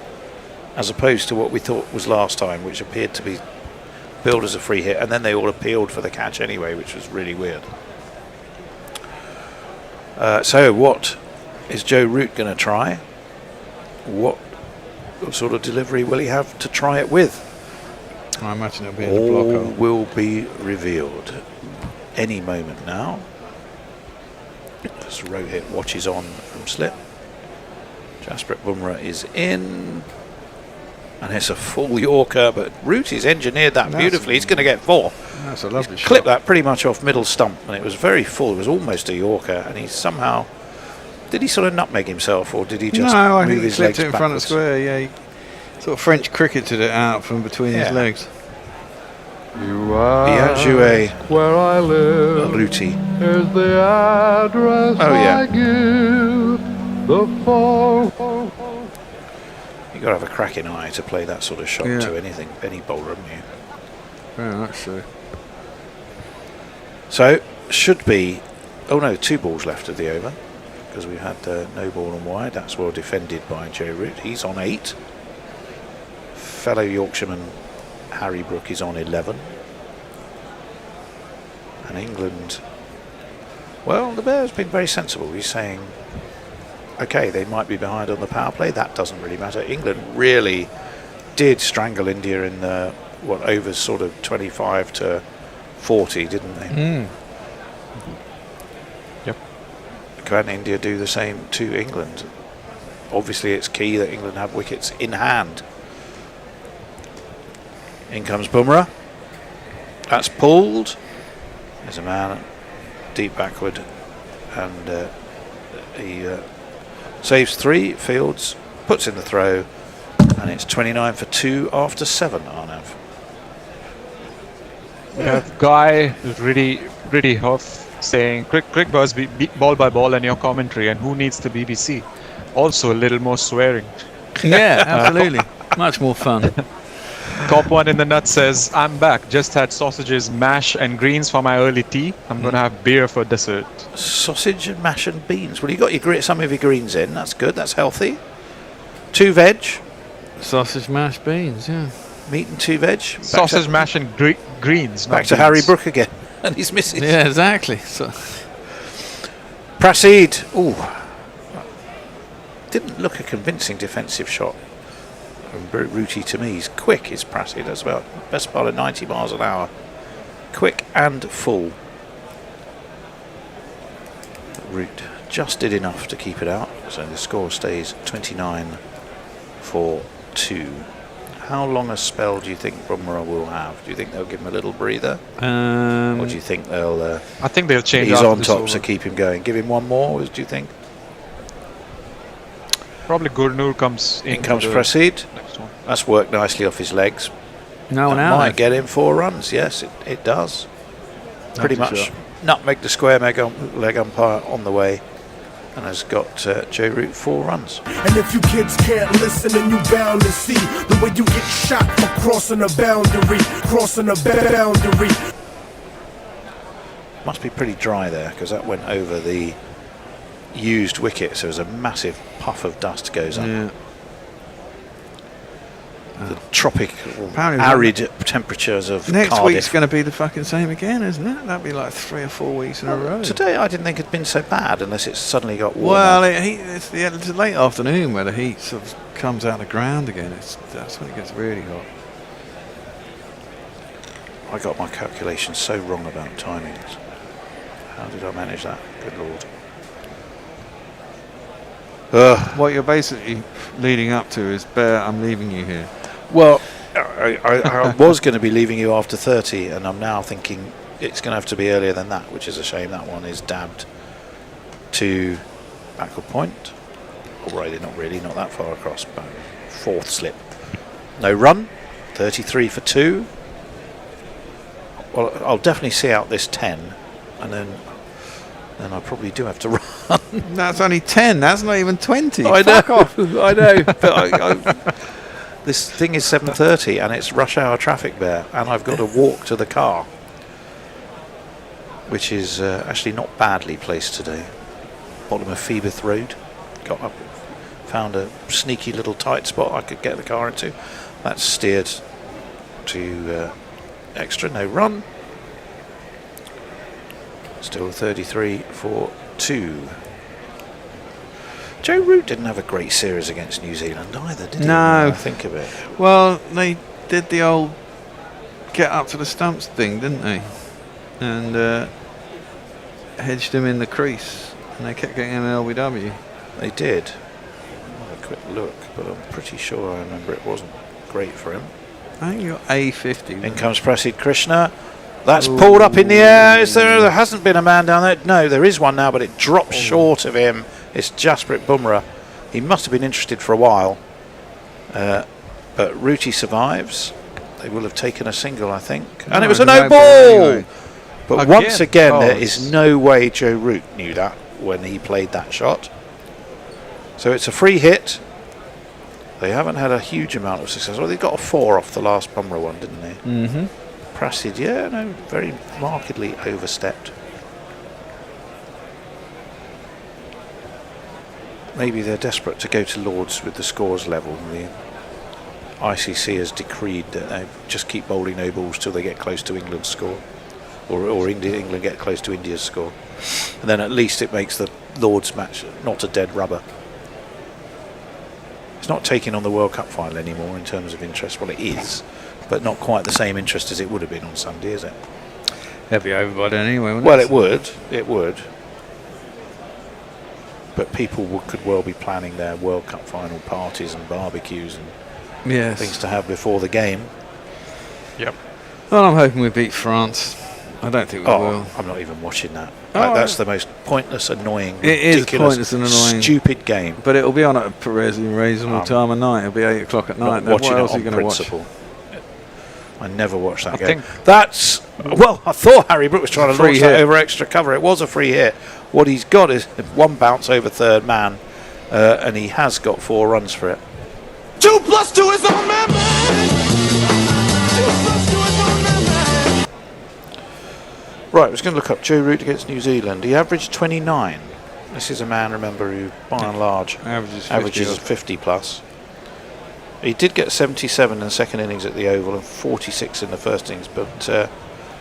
as opposed to what we thought was last time, which appeared to be billed as a free hit, and then they all appealed for the catch anyway, which was really weird. So what is Joe Root going to try? What sort of delivery will he have to try it with? I imagine it'll be in the blocker. All will be revealed any moment now. As Rohit watches on from slip. Jasprit Bumrah is in. And it's a full Yorker, but Root has engineered that beautifully. He's going to get 4. That's a lovely shot. Clipped that pretty much off middle stump, and it was very full. It was almost a Yorker, and he somehow... Did he sort of nutmeg himself, or did he just no, I move think he his clipped legs it in front of backwards? square, yeah. Sort of French cricketed it out from between his legs. You are Bien where I live. Ruti. Here's the address I give. The phone. You've got to have a cracking eye to play that sort of shot to anything, any bowler, haven't you? Yeah, that's true. So, should be... Oh no, 2 balls left of the over. Because we had no ball and wide. That's well defended by Joe Root. He's on 8. Fellow Yorkshireman Harry Brook is on 11. And England... Well, the Bear's been very sensible. He's saying... Okay, they might be behind on the power play. That doesn't really matter. England really did strangle India in the overs sort of 25 to 40, didn't they? Yep. Can India do the same to England? Obviously, it's key that England have wickets in hand. In comes Bumrah. That's pulled. There's a man deep backward, and he saves 3, fields, puts in the throw, and it's 29 for 2 after 7, Arnav. We have Guy who's really off saying crick buzz ball by ball and your commentary, and who needs the BBC? Also a little more swearing. Yeah, absolutely. Much more fun. Cop one in the nut says, I'm back. Just had sausages, mash and greens for my early tea. I'm going to have beer for dessert. Sausage and mash and beans. Well, you got some of your greens in. That's good. That's healthy. 2 veg. Sausage, mash, beans, yeah. Meat and 2 veg. Sausage, mash and greens. Back to Harry Brook again. And he's missing. Yeah, exactly. So. Prasid. Ooh. Didn't look a convincing defensive shot. Rooty to me. He's quick, is Prasid as well. Best part of 90 miles an hour. Quick and full. Root just did enough to keep it out, so the score stays 29 for 2. How long a spell do you think Bumrah will have? Do you think they'll give him a little breather? Or do you think they'll... I think they'll change. He's on top, so keep him going. Give him one more, do you think? Probably Gurnur comes in. In comes Prasid. That's worked nicely off his legs. No one out. Might get him 4 runs. Yes, it does. Pretty much nutmeg the square leg umpire on the way, and has got Joe Root 4 runs. And if you kids can't listen, then you bound to see the way you get shot for crossing a boundary, Must be pretty dry there, because that went over the used wicket, so there's a massive puff of dust goes up. Yeah. The tropical, arid temperatures of next Cardiff. week's going to be the fucking same again, isn't it? That'll be like 3 or 4 weeks in a row. Today I didn't think it'd been so bad, unless it suddenly got warmer. Well, it's the late afternoon where the heat sort of comes out of the ground again. That's when it gets really hot. I got my calculations so wrong about timings. How did I manage that? Good Lord. What you're basically leading up to is, Bear, I'm leaving you here. Well, I was going to be leaving you after 30, and I'm now thinking it's going to have to be earlier than that, which is a shame. That one is dabbed to backward point. Alrighty, not that far across, but 4th slip. No run, 33 for 2. Well, I'll definitely see out this 10, and then I probably do have to run. That's only 10, that's not even 20. I Fuck know, off. I know. But this thing is 7:30 and it's rush hour traffic, Bear, and I've got to walk to the car, which is actually not badly placed today. Bottom of Phoebus Road. Got up, found a sneaky little tight spot I could get the car into. That's steered to extra, no run. Still 33 for 2. Joe Root didn't have a great series against New Zealand either, did he? No. I think of it. Well, they did the old get up to the stumps thing, didn't they? And hedged him in the crease, and they kept getting him an LBW. They did. I'll have a quick look, but I'm pretty sure I remember it wasn't great for him. I think you got A50. In comes Prasid Krishna. That's pulled up in the air. There hasn't been a man down there. No, there is one now, but it drops short of him. It's Jasprit Bumrah. He must have been interested for a while. But Ruti survives. They will have taken a single, I think. And No, it was a it's a no no ball ball! anyway. But Again? once again, Oh, there is no way Joe Root knew that when he played that shot. So it's a free hit. They haven't had a huge amount of success. Well, they got a 4 off the last Bumrah one, didn't they? Mm-hmm. Prasid, yeah, no, very markedly overstepped. Maybe they're desperate to go to Lords with the scores level. The ICC has decreed that they just keep bowling no balls till they get close to England's score, or England get close to India's score, and then at least it makes the Lords match not a dead rubber. It's not taking on the World Cup final anymore in terms of interest. Well, it is, but not quite the same interest as it would have been on Sunday, is it? It'd be over by then anyway, wouldn't Well, it? it would. But people could well be planning their World Cup final parties and barbecues and Yes. things to have before the game. Yep. Well, I'm hoping we beat France. I don't think we will. I'm not even watching that. Oh, That's the most pointless, annoying, It is ridiculous, pointless and annoying. stupid game. But it'll be on at a reasonable time of night. It'll be 8 o'clock at night. Not Then watching what it else are on you going to watch? principle. I never watched that I game. think- That's well. I thought Harry Brook was trying to Free launch that hit. over extra cover. It was a free hit. What he's got is one bounce over third man, and he has got 4 runs for it. 2 + 2 is on man. Right, I was going to look up Joe Root against New Zealand. He averaged 29. This is a man, remember, who by and large averages 50 plus. He did get 77 in the second innings at the Oval and 46 in the first innings, but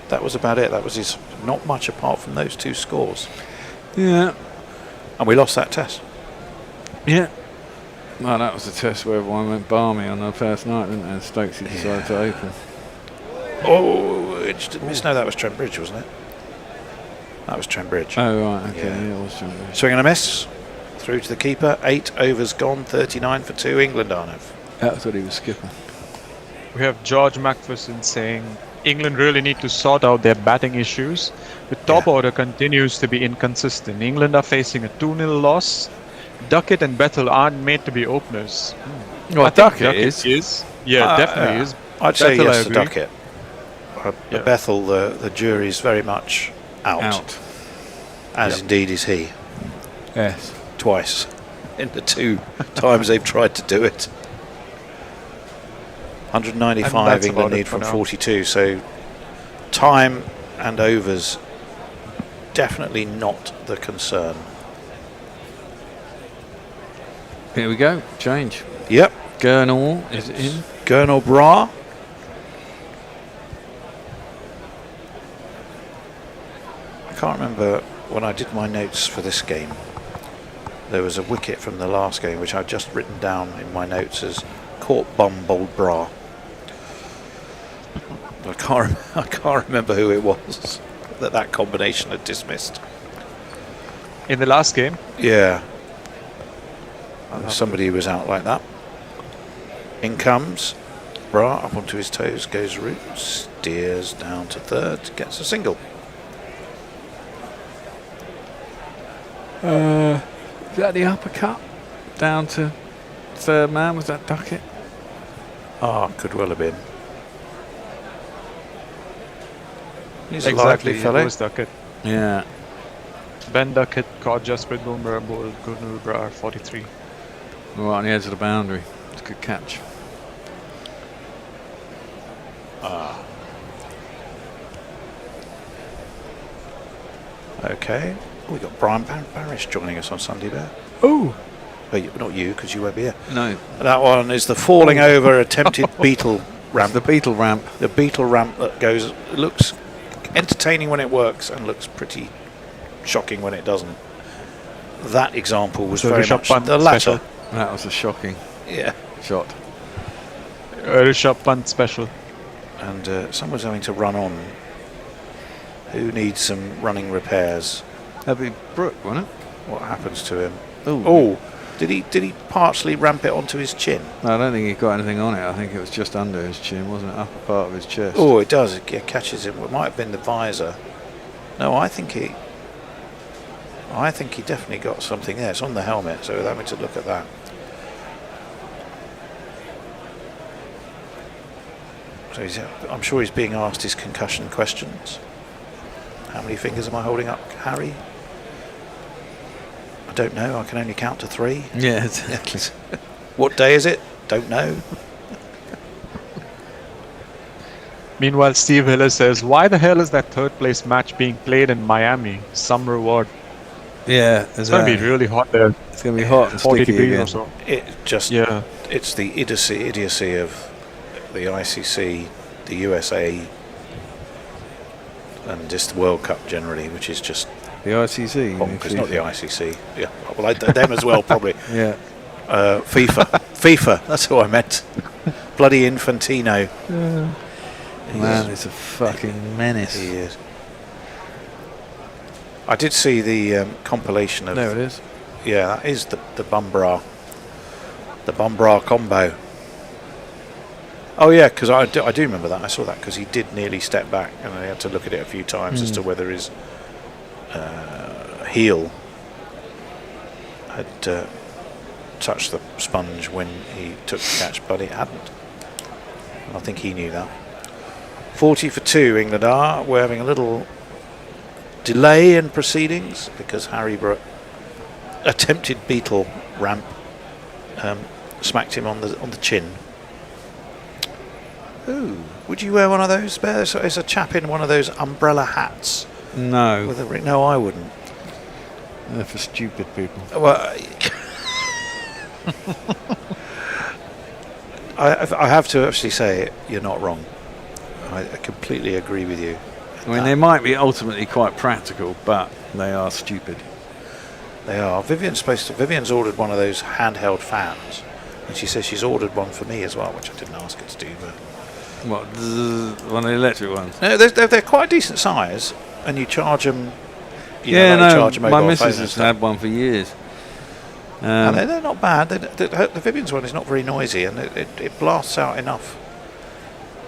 that was about it. That was his, not much apart from those 2 scores. Yeah. And we lost that test. Yeah. Well, that was a test where everyone went balmy on the first night, didn't they? And Stokesy decided to open. Oh, it just didn't miss. No, that was Trent Bridge, wasn't it? That was Trent Bridge. Oh, right, okay. Yeah, it was Trent Bridge. Swing and a miss. Through to the keeper. 8 overs gone, 39 for 2. England, Arnav. That's what he was skipping. We have George McPherson saying England really need to sort out their batting issues. The top order continues to be inconsistent. England are facing a 2-0 loss. Duckett and Bethel aren't made to be openers. Well, I think Duckett is. Yeah, definitely is. I'd say Bethel, I yes to agree. Duckett. Bethel, the jury's very much out. As indeed is he. Yes. Twice. In the 2 times they've tried to do it. 195 that's England about it need for from now. 42, so time and overs definitely not the concern. Here we go. Change. Yep. Gurnall is in. Gurnall Bra. I can't remember when I did my notes for this game. There was a wicket from the last game which I'd just written down in my notes as caught bum bowled Bra. I can't remember who it was that combination had dismissed. In the last game? Yeah. Somebody was out like that. In comes Bra, up onto his toes, goes Root, steers down to third, gets a single. Is that the uppercut? Down to third man, was that Duckett? Could well have been. He's Exactly, a lively fellow. it was Duckett. Yeah. Ben Duckett caught Jasprit Bumrah, bowled Gurnall Brar 43. Right on the edge of the boundary. It's a good catch. Okay. We got Brian Parrish joining us on Sunday there. Oh. Not you, because you won't be here. No. That one is the falling over attempted beetle ramp. The beetle ramp. The beetle ramp that goes, looks entertaining when it works and looks pretty shocking when it doesn't. That example was So very Rishabh much Pant the latter. special. That was a shocking shot. Rishabh Pant special. And someone's having to run on. Who needs some running repairs? That'd be Brooke, wouldn't it? What happens to him? Ooh. Oh, did he partially ramp it onto his chin? No, I don't think he got anything on it. I think it was just under his chin, wasn't it? Upper part of his chest. Oh, it does. It catches him. It might have been the visor. No, I think he definitely got something there. It's on the helmet, so we're having to look at that. So I'm sure he's being asked his concussion questions. How many fingers am I holding up, Harry? I don't know. I can only count to 3. Yeah, exactly. What day is it? Don't know. Meanwhile, Steve Hiller says, "Why the hell is that third place match being played in Miami? Some reward." Yeah, it's going to be really hot there. It's going to be hot and 40 sticky degrees again. or so. It's the idiocy of the ICC, the USA, and just the World Cup generally, which is just the ICC. It's not the ICC. Yeah, well, them as well, probably. Yeah. FIFA. That's who I meant. Bloody Infantino. Man, it's a fucking menace. He is. I did see the compilation of. There it is. Yeah, that is the Bumbra. The Bumbra combo. Oh yeah, because I do remember that. I saw that because he did nearly step back, and I had to look at it a few times as to whether his heel had touched the sponge when he took the catch, but it hadn't. I think he knew that. 40 for 2, England are. We're having a little delay in proceedings because Harry Brook attempted beetle ramp, smacked him on the chin. Ooh, would you wear one of those? There's a chap in one of those umbrella hats. No. With a ring. No, I wouldn't. They're for stupid people. Well, I have to actually say you're not wrong. I completely agree with you. I mean, they might be ultimately quite practical, but they are stupid. They are. Vivian's ordered one of those handheld fans, and she says she's ordered one for me as well, which I didn't ask her to do. But what, one of the electric ones? No, they're quite a decent size, and you charge them. Charge a mobile my missus has had one for years. And they're not bad. The Vivian's one is not very noisy, and it blasts out enough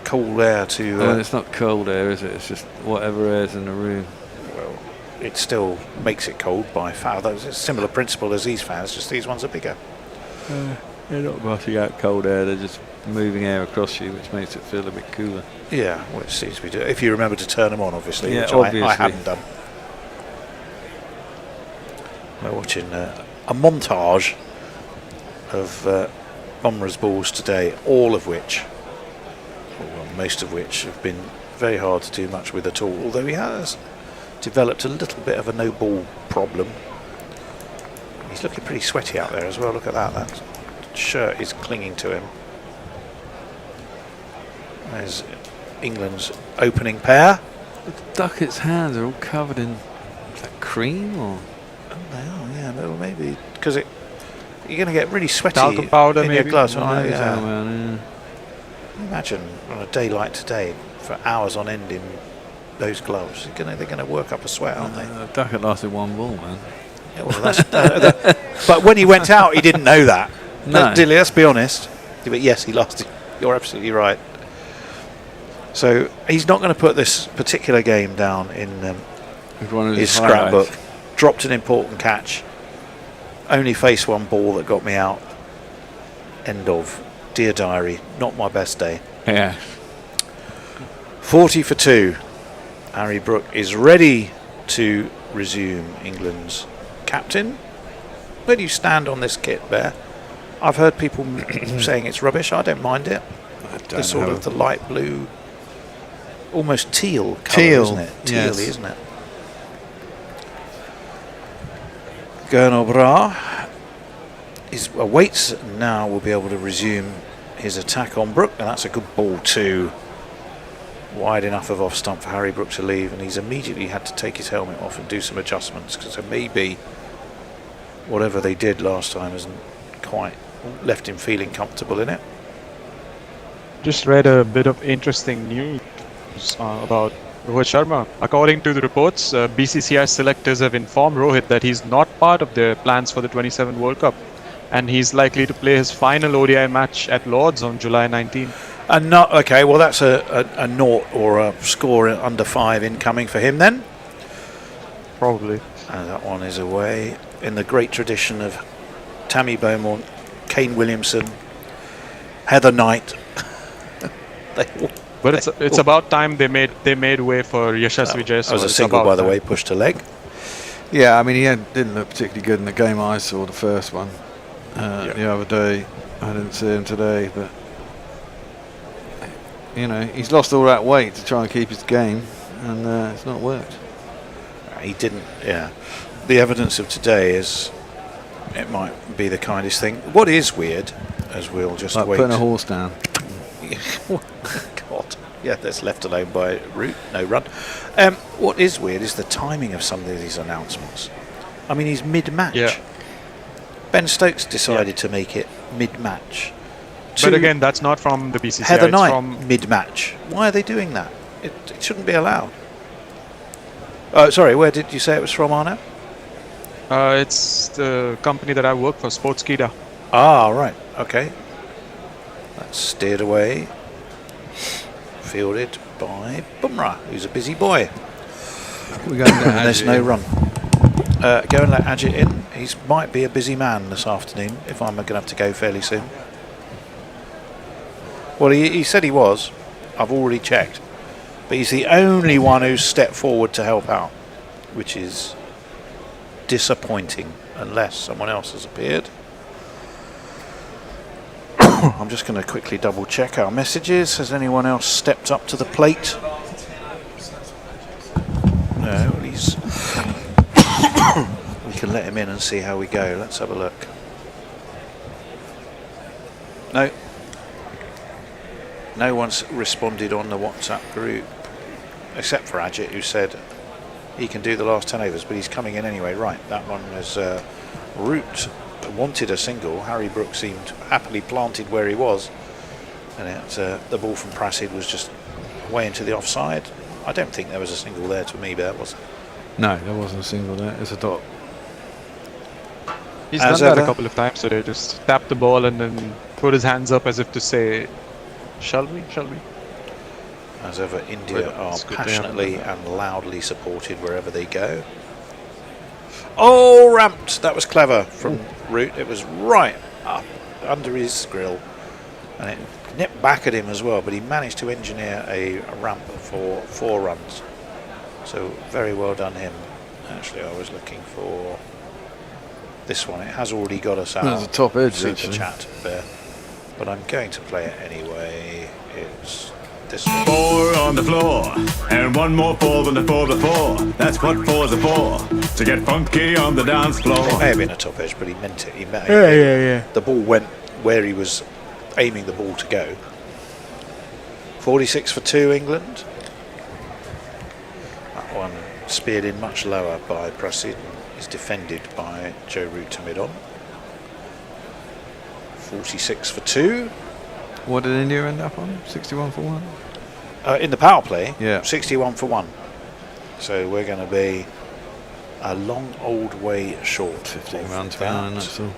cold air to. Well, it's not cold air, is it? It's just whatever air's in the room. Well, it still makes it cold by far. It's a similar principle as these fans, just these ones are bigger. They're not rushing out cold air, they're just moving air across you, which makes it feel a bit cooler. Yeah, which seems to be doing. If you remember to turn them on, obviously, yeah, which obviously. I haven't done. We're watching a montage of Bomber's balls today, all of which, well, most of which have been very hard to do much with at all, although he has developed a little bit of a no ball problem. He's looking pretty sweaty out there as well. Look at that. That shirt is clinging to him. There's England's opening pair. The Duckett's hands are all covered in cream, or? They are, yeah. Well, maybe because you're going to get really sweaty talcum powder in maybe. your gloves. Yeah. Imagine on a day like today, for hours on end in those gloves, they're going to work up a sweat, aren't they? Duckett lasted one ball, man. Yeah, well, but when he went out, he didn't know that. No. Dilly, let's be honest. But yes, he lasted. You're absolutely right. So he's not going to put this particular game down in his scrapbook. Dropped an important catch. Only faced one ball that got me out. End of. Dear diary, not my best day. Yeah. 40 for 2. Harry Brook is ready to resume England's captain. Where do you stand on this kit, Bear? I've heard people saying it's rubbish. I don't mind it. The sort of the light blue, almost teal colour, isn't it? Yes. Teal-y, isn't it? Gernot Bra awaits now. Will be able to resume his attack on Brook, and that's a good ball too. Wide enough of off stump for Harry Brook to leave, and he's immediately had to take his helmet off and do some adjustments, because maybe whatever they did last time hasn't quite left him feeling comfortable in it. Just read a bit of interesting news about Rohit Sharma. According to the reports, BCCI selectors have informed Rohit that he's not part of their plans for the 27 World Cup, and he's likely to play his final ODI match at Lord's on July 19. And not okay. Well, that's a naught or a score under 5 incoming for him then. Probably. And that one is away in the great tradition of Tammy Beaumont, Kane Williamson, Heather Knight. But it's about time they made way for Yashasvi Jaiswal. That was a single, by the way, pushed to leg. Yeah, I mean, didn't look particularly good in the game I saw, the first one, the other day. I didn't see him today, but, he's lost all that weight to try and keep his game, and it's not worked. He didn't, The evidence of today is, it might be the kindest thing. What is weird, as we'll just like wait. Putting a horse down. God. Yeah, that's left alone by Root, no run. What is weird is the timing of some of these announcements. I mean, he's mid-match. Yeah. Ben Stokes decided to make it mid-match. But again, that's not from the BCCI. Heather it's Knight, from mid-match. Why are they doing that? It shouldn't be allowed. Sorry, where did you say it was from, Arno? It's the company that I work for, Sportskeeda. Ah, right. Okay. That's steered away. Fielded by Bumrah, who's a busy boy. We're going to There's no run. Go and let Ajit in. He might be a busy man this afternoon, if I'm going to have to go fairly soon. Well, he said he was. I've already checked. But he's the only one who's stepped forward to help out, which is disappointing, unless someone else has appeared. I'm just going to quickly double check our messages. Has anyone else stepped up to the plate? No, he's... We can let him in and see how we go. Let's have a look. No. No one's responded on the WhatsApp group, except for Ajit, who said he can do the last 10 overs, but he's coming in anyway. Right, that one was Root. Wanted a single. Harry Brooks seemed happily planted where he was, and the ball from Prasid was just way into the offside. I don't think there was a single there to me, but that was. No, there wasn't a single there. It's a dot. He's done that a couple of times today. Just tapped the ball and then put his hands up as if to say, "Shall we? Shall we?" As ever, India are passionately and loudly supported wherever they go. Oh, ramped! That was clever from Root. It was right up under his grill, and it nipped back at him as well. But he managed to engineer a ramp for 4 runs. So very well done him. Actually, I was looking for this one. It has already got us out. That's a top edge, super actually. chat there, but I'm going to play it anyway. It's this one. 4 on the floor, and 1 more 4 than the 4 before. That's what 4s are for, to get funky on the dance floor. It may have been a top edge, but he meant it. He meant Yeah. The ball went where he was aiming the ball to go. 46 for 2, England. That one speared in much lower by Prasid and is defended by Joe Root to mid-on. 46 for 2. What did India end up on? 61 for 1? In the power play, yeah. 61 for 1. So we're going to be a long old way short. 15 runs behind, that's all.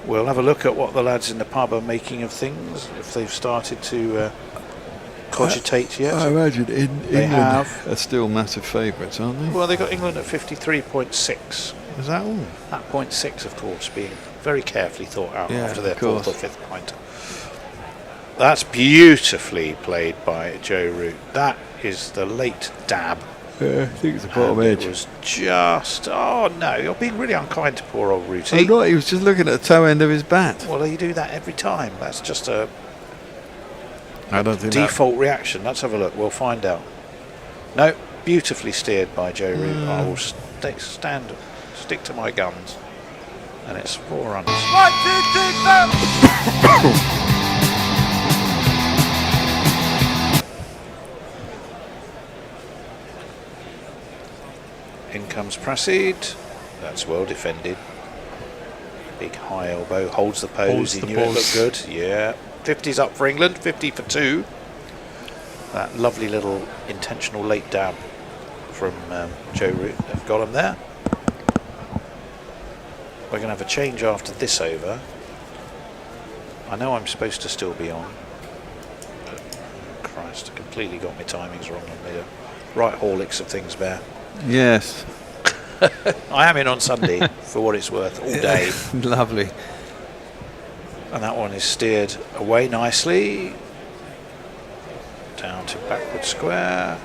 We'll have a look at what the lads in the pub are making of things, if they've started to cogitate yet. I imagine England have. are still massive favourites, aren't they? Well, they've got England at 53.6. Is that all? That 0.6, of course, being very carefully thought out after their 4th or 5th point. That's beautifully played by Joe Root. That is the late dab. Yeah, I think it's the bottom edge. It was just... Oh, no, you're being really unkind to poor old Root. I'm not, he was just looking at the toe end of his bat. Well, you do that every time. That's just a I don't think default reaction. Let's have a look. We'll find out. No, beautifully steered by Joe Root. I will stick to my guns. And it's 4 runs. 1, 2, 3, 4. In comes Prasid. That's well defended. Big high elbow. Holds the pose. He knew it looked good. Yeah. 50's up for England. 50 for 2. That lovely little intentional late dab from Joe Root. They've got him there. We're going to have a change after this over. I know I'm supposed to still be on. But, Christ, I completely got my timings wrong. I made a right Horlicks of things, Bear. Yes. I am in on Sunday, for what it's worth, all day. Lovely. And that one is steered away nicely. Down to backward square.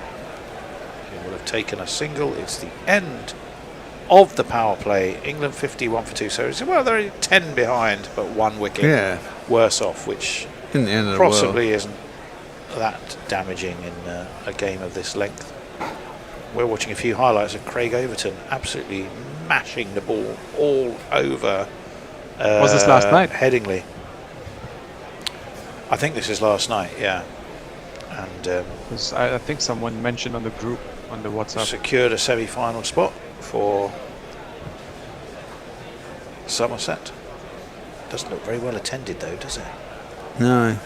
He will have taken a single. It's the end of the power play. England 51 for 2. So well, they're 10 behind, but 1 wicket worse off, which in the end of possibly isn't that damaging in a game of this length. We're watching a few highlights of Craig Overton absolutely mashing the ball all over. Was this last night? Headingley. I think this is last night, yeah. And I think someone mentioned on the group, on the WhatsApp. Secured a semi-final spot for Somerset. Doesn't look very well attended though, does it? No,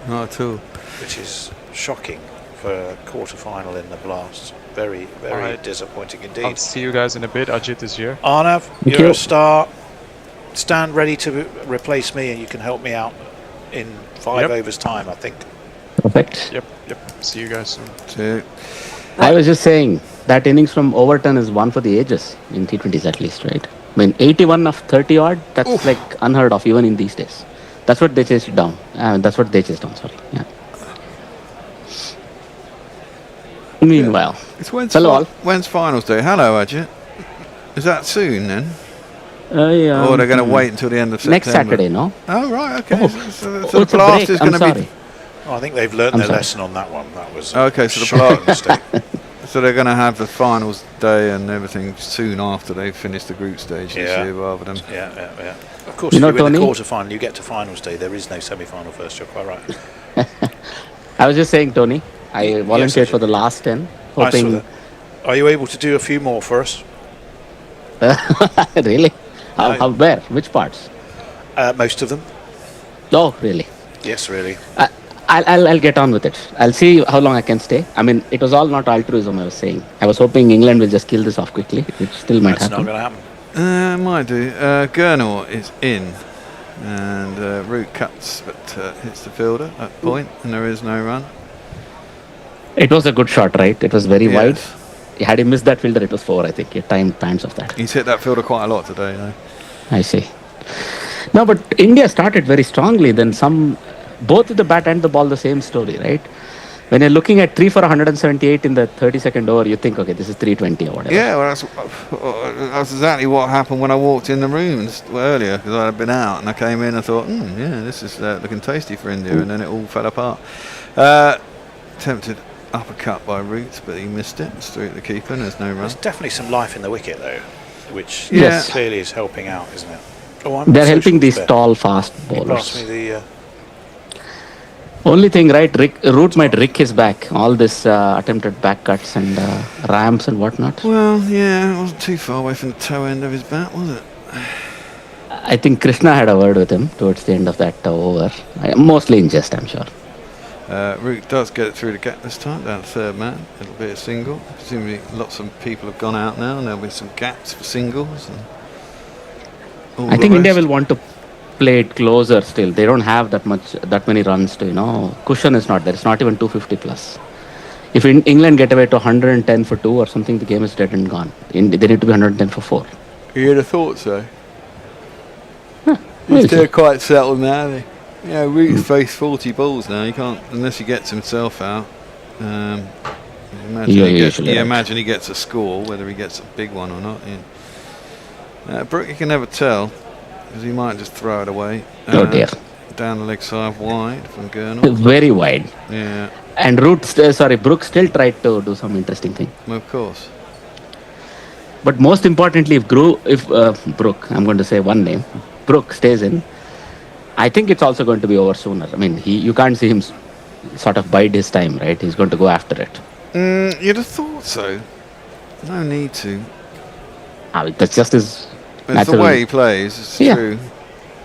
not at all. Which is shocking for a quarter-final in the Blast. Very, very disappointing indeed. I'll see you guys in a bit. Ajit is here. Arnav, you're a star. Stand ready to replace me, and you can help me out in 5 overs time, I think. Perfect. Yep. See you guys soon. I was just saying that innings from Overton is one for the ages in T20s at least, right? I mean, 81 of 30 odd, that's like unheard of even in these days. That's what they chased down. Sorry. Yeah. Meanwhile, when's finals day? Hello, Ajit. Is that soon then? Yeah. Or they're going to wait until the end of September? Next Saturday, no? Oh, right, okay. So it's the Blast is going to be... I think they've learnt their lesson on that one. That was okay, so the Blast... So they're going to have the finals day and everything soon after they've finished the group stage this year, rather than... Yeah. Of course, if you win the quarter-final, you get to finals day. There is no semi-final first, you're quite right. I was just saying, Tony, I volunteered for the last 10. Hoping... Are you able to do a few more for us? Really? Where? Which parts? Most of them. Oh, really? Yes, really. I'll get on with it. I'll see how long I can stay. I mean, it was all not altruism, I was saying. I was hoping England will just kill this off quickly, which still might happen. That's not going to happen. Might do. Gurnall is in, and Root cuts, but hits the fielder at point, and there is no run. It was a good shot, right? It was very wide. Had he missed that fielder, it was 4, I think. He timed times of that. He's hit that fielder quite a lot today, though. I see. No, but India started very strongly. Then both with the bat and the ball, the same story, right? When you're looking at 3 for 178 in the 32nd over, you think, okay, this is 320 or whatever. Yeah, well, that's exactly what happened when I walked in the rooms earlier, because I had been out and I came in and thought, this is looking tasty for India, and then it all fell apart. Tempted uppercut by Roots, but he missed it. It's through the keeper, and there's no run. There's definitely some life in the wicket, though, which clearly is helping out, isn't it? They're helping these tall, fast bowlers. Pass me the... Only thing, right, Root might rick his back. All this attempted back cuts and ramps and whatnot. Well, yeah, it wasn't too far away from the toe end of his bat, was it? I think Krishna had a word with him towards the end of that over. Mostly in jest, I'm sure. Root does get it through the gap this time, down the third man. It'll be a single. Presumably lots of people have gone out now, and there'll be some gaps for singles. I think India will want to play it closer still. They don't have that many runs to, cushion is not there. It's not even 250 plus. If England get away to 110 for 2 or something, the game is dead and gone. They need to be 110 for 4. You'd have thought so. He's still quite settled now. Root's faced 40 balls now. You can't, unless he gets himself out. Imagine he gets a score, whether he gets a big one or not. Brook, you can never tell, because he might just throw it away. Dear. Down the leg side, wide from Gurnall. Very wide. Yeah. And Brook still tried to do some interesting thing. Of course. But most importantly, if Brook, I'm going to say one name, Brook stays in, I think it's also going to be over sooner. I mean, you can't see him sort of bide his time, right? He's going to go after it. You'd have thought so. No need to. That's just his It's the way he plays, it's true.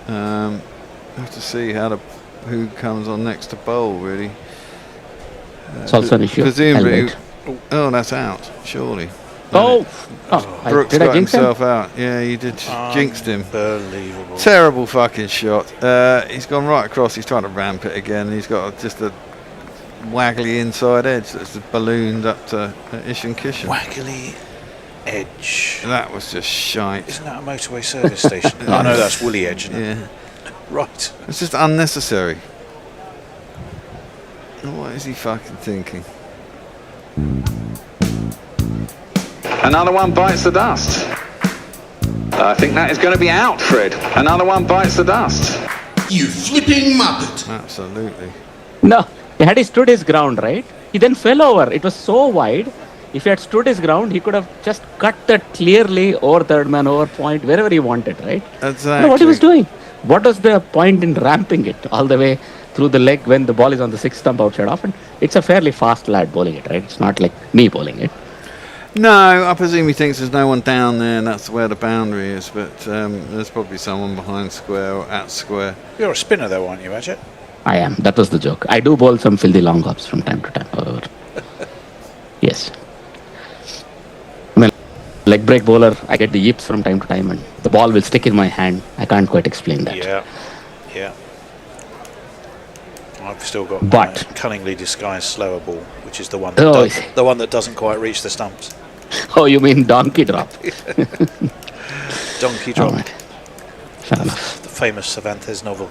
Have to see who comes on next to bowl, really. It's also an issue. Presumably, that's out, surely. Brooks did I got jinx himself him? out. Yeah, you did. Jinxed him. Unbelievable. Terrible fucking shot. He's gone right across. He's trying to ramp it again. He's got just a waggly inside edge that's ballooned up to Ishan Kishan. Waggly edge. That was just shite. Isn't that a motorway service station? I know that's Woolly Edge, isn't it? Yeah. Right. It's just unnecessary. What is he fucking thinking? Another one bites the dust. I think that is going to be out, Fred. Another one bites the dust. You flipping muppet. Absolutely. No, had he stood his ground, right? He then fell over. It was so wide. If he had stood his ground, he could have just cut that clearly over third man, over point, wherever he wanted, right? Exactly. No, what he was doing. What was the point in ramping it all the way through the leg when the ball is on the sixth stump outside off? And it's a fairly fast lad bowling it, right? It's not like me bowling it. No, I presume he thinks there's no one down there and that's where the boundary is, but there's probably someone behind square or at square. You're a spinner though, aren't you, Ajit? I am. That was the joke. I do bowl some filthy long hops from time to time, however. Yes. I mean, leg break bowler, I get the yips from time to time and the ball will stick in my hand. I can't quite explain that. Yeah. I've still got but my cunningly disguised slower ball, which is the one that doesn't quite reach the stumps. Oh, you mean donkey drop? Donkey drop. Right. Fair enough. The famous Cervantes novel.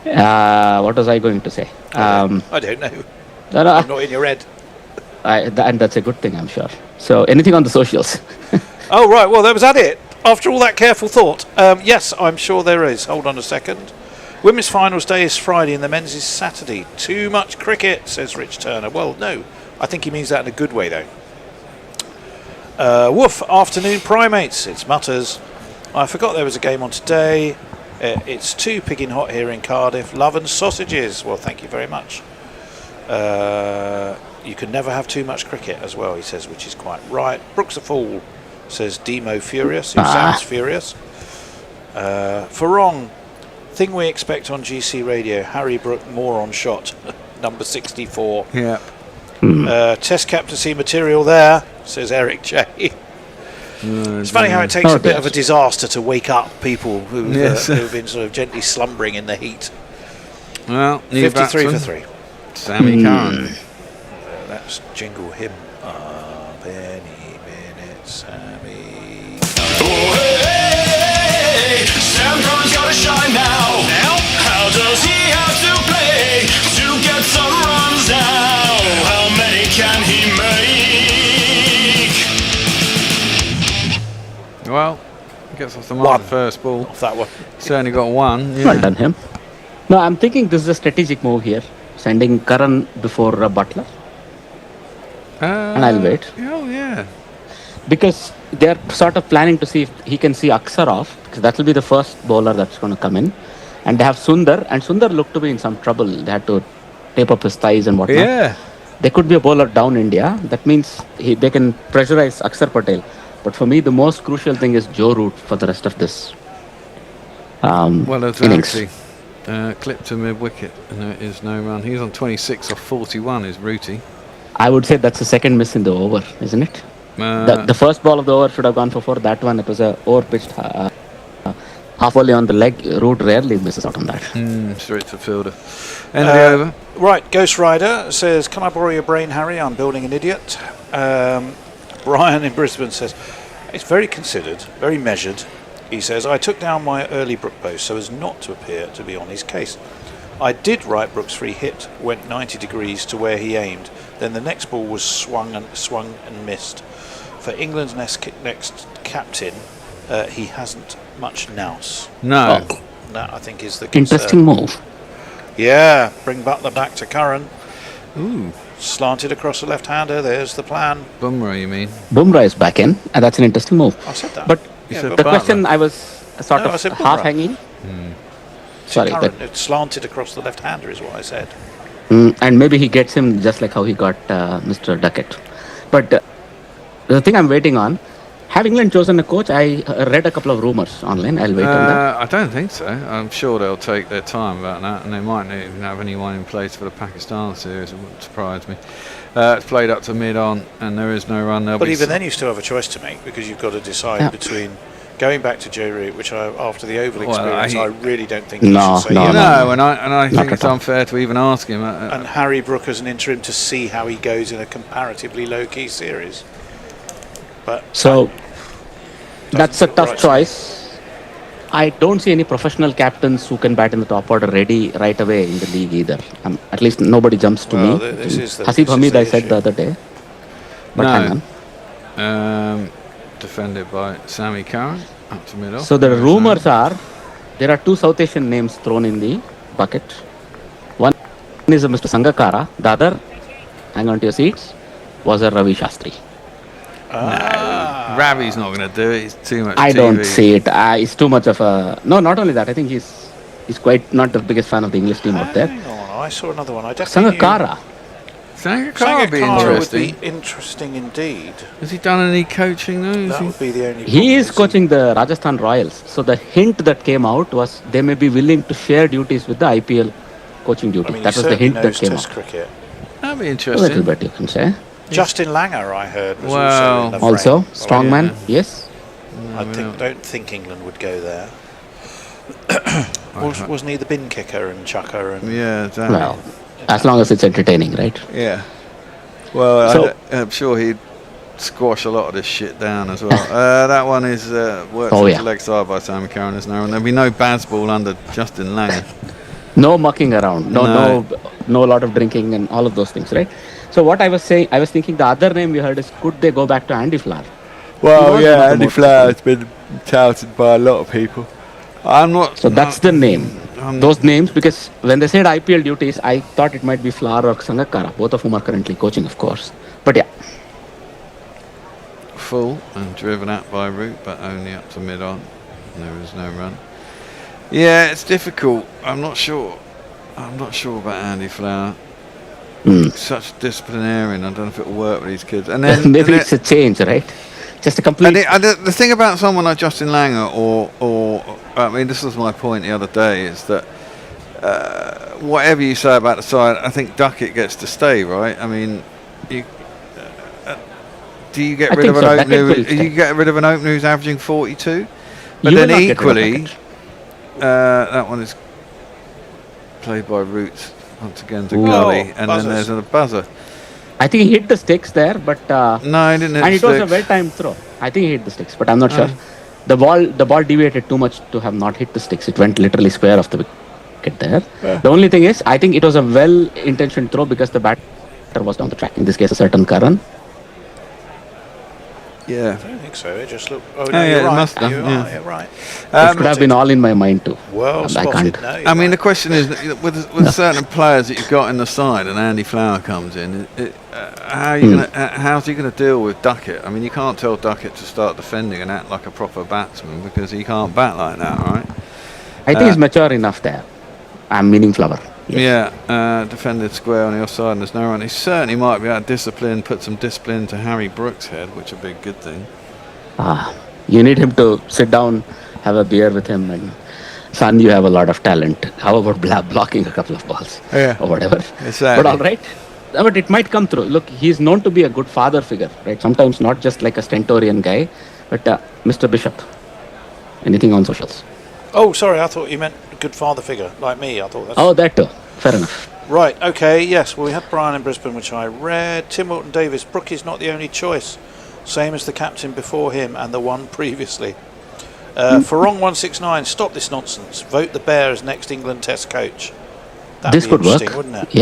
What was I going to say? I don't know. No, I'm not in your head. And that's a good thing, I'm sure. So, anything on the socials? Oh, right. Well, that was at it. After all that careful thought. Yes, I'm sure there is. Hold on a second. Women's finals day is Friday and the men's is Saturday. Too much cricket, says Rich Turner. Well, no. I think he means that in a good way, though. Woof, afternoon primates. It's Mutters. I forgot there was a game on today. It's too pigging hot here in Cardiff. Love and sausages. Well, thank you very much. You can never have too much cricket as well, he says, which is quite right. Brooks a fool, says Demo Furious, who sounds furious. For wrong, thing we expect on GC Radio, Harry Brook more on shot, number 64. Yeah. Test captaincy material there, says Eric J. It's funny how it takes a bit of a disaster to wake up people who've been sort of gently slumbering in the heat. Well, 53 for 3. Sammy Khan. Let's jingle him up any minute, Sammy. Oh, hey, Sam Khan's gotta shine now. How does he have to play to get some runs now? How many can he make? Well, gets off the mark first ball. Off that one. Certainly got one. Yeah. Well done him. No, I'm thinking this is a strategic move here. Sending Karan before Butler. And I'll wait. Oh, yeah. Because they're sort of planning to see if he can see Aksar off. Because that will be the first bowler that's going to come in. And they have Sundar. And Sundar looked to be in some trouble. They had to tape up his thighs and whatnot. Yeah. There could be a bowler down India. That means they can pressurize Aksar Patel. But for me, the most crucial thing is Joe Root for the rest of this innings. Clipped to mid-wicket, and there is no run. He's on 26 off 41, is Rooty. I would say that's the second miss in the over, isn't it? The first ball of the over should have gone for 4. That one, it was a over-pitched half volley on the leg. Root rarely misses out on that. Straight to fielder. End of the over. Right, Ghost Rider says, can I borrow your brain, Harry? I'm building an idiot. Brian in Brisbane says, it's very considered, very measured. He says, I took down my early Brook post so as not to appear to be on his case. I did write Brook's free hit, went 90 degrees to where he aimed. Then the next ball was swung and missed. For England's next captain, he hasn't much nous. No. That, I think, is the concern. Interesting move. Yeah, bring Butler back to Curran. Ooh. Slanted across the left-hander, there's the plan. Bumrah, you mean? Bumrah is back in, and that's an interesting move. I said that. But yeah, the question I was sort of half hanging. Sorry, it slanted across the left-hander is what I said. And maybe he gets him just like how he got Mr. Duckett. But the thing I'm waiting on, have England chosen a coach? I read a couple of rumours online. I'll wait on that. I don't think so. I'm sure they'll take their time about that, and they might not even have anyone in place for the Pakistan series. It wouldn't surprise me. It's played up to mid-on, and there is no run. But even then, you still have a choice to make, because you've got to decide between going back to Joe Root, which after the Oval experience, I really don't think he should say yes. No, and I think it's unfair to even ask him. And Harry Brook as an interim to see how he goes in a comparatively low-key series. But so that's a tough choice. I don't see any professional captains who can bat in the top order ready right away in the league either. At least nobody jumps to me. Hasib Hamid, I said the other day. But hang on. Defended by Sammy Curran up to middle. So the rumours are there are 2 South Asian names thrown in the bucket. One is Mr. Sangakkara. The other, hang on to your seats, was a Ravi Shastri. No, Ravi's not going to do it. He's too much I TV. don't see it. It's too much of a... No, not only that. I think he's quite not the biggest fan of the English team out there. Hang on, I saw another one. I definitely Sangakkara. Sangakkara would be interesting. Would be interesting indeed. Has he done any coaching though? That would be the only He is coaching the Rajasthan Royals. So the hint that came out was they may be willing to share duties with the IPL coaching duties. I mean, that was the hint that came out. Cricket. That'd be A interesting. little bit, you can say. Justin Langer, I heard, was also strongman, yes. I don't think England would go there. Wasn't he the bin kicker and chucker? And yeah, exactly. Well, as long as it's entertaining, right? Yeah. Well, So- I'm sure he'd squash a lot of this shit down as well. That one is worked Oh, into yeah. leg side by Sammy Curran, isn't there? And there'll be no Bazball under Justin Langer. No mucking around, no lot of drinking and all of those things, right? So what I was saying, I was thinking the other name we heard is could they go back to Andy Flower? Well, yeah, Andy Flower has been touted by a lot of people. I'm not. So that's the name. Those names, because when they said IPL duties, I thought it might be Flower or Sangakkara, both of whom are currently coaching, of course. But yeah. Full and driven out by Root, but only up to mid-on. There is no run. Yeah, it's difficult. I'm not sure about Andy Flower. Such a disciplinarian. I don't know if it'll work with these kids. And then Maybe it's a change, right? Just a complete... The thing about someone like Justin Langer, or I mean, this was my point the other day, is that whatever you say about the side, I think Duckett gets to stay, right? I mean, do you get rid of an opener? You get rid of an opener who's averaging 42, but then equally, that one is played by Roots once again to Gully, and then there's a buzzer. I think he hit the sticks there, but no, he didn't hit and the it was a sticks. well-timed throw. I think he hit the sticks, but I'm not sure. The ball deviated too much to have not hit the sticks. It went literally square off the wicket there. Yeah. The only thing is, I think it was a well-intentioned throw because the batter was down the track. In this case, a certain Karan. Yeah. I don't think so. It just looked. Oh, Oh, no, yeah, you're it right. must have, You yeah. are, you're right. It could have been all in my mind too. Well I spotted. can't. No, you're I mean, right. the question is, with certain players that you've got in the side, and Andy Flower comes in, how's he going to deal with Duckett? I mean, you can't tell Duckett to start defending and act like a proper batsman because he can't bat like that, right? I think he's mature enough there. I'm meaning Flower. Yeah, defended square on the offside and there's no run. He certainly might be able to put some discipline to Harry Brooks' head, which would be a good thing. You need him to sit down, have a beer with him, and son, you have a lot of talent. How about blocking a couple of balls or whatever? Exactly. But all right. But it might come through. Look, he's known to be a good father figure, right? Sometimes not just like a stentorian guy, but Mr. Bishop. Anything on socials? Oh, sorry. I thought you meant good father figure, like me. I thought that's. Oh, that too. Fair enough. Right. Okay. Yes. Well, we had Brian in Brisbane, which I read. Tim Wilton Davis. Brooke is not the only choice. Same as the captain before him and the one previously. Farong 169, stop this nonsense. Vote the Bear as next England Test coach. That'd This be could interesting, work. wouldn't it?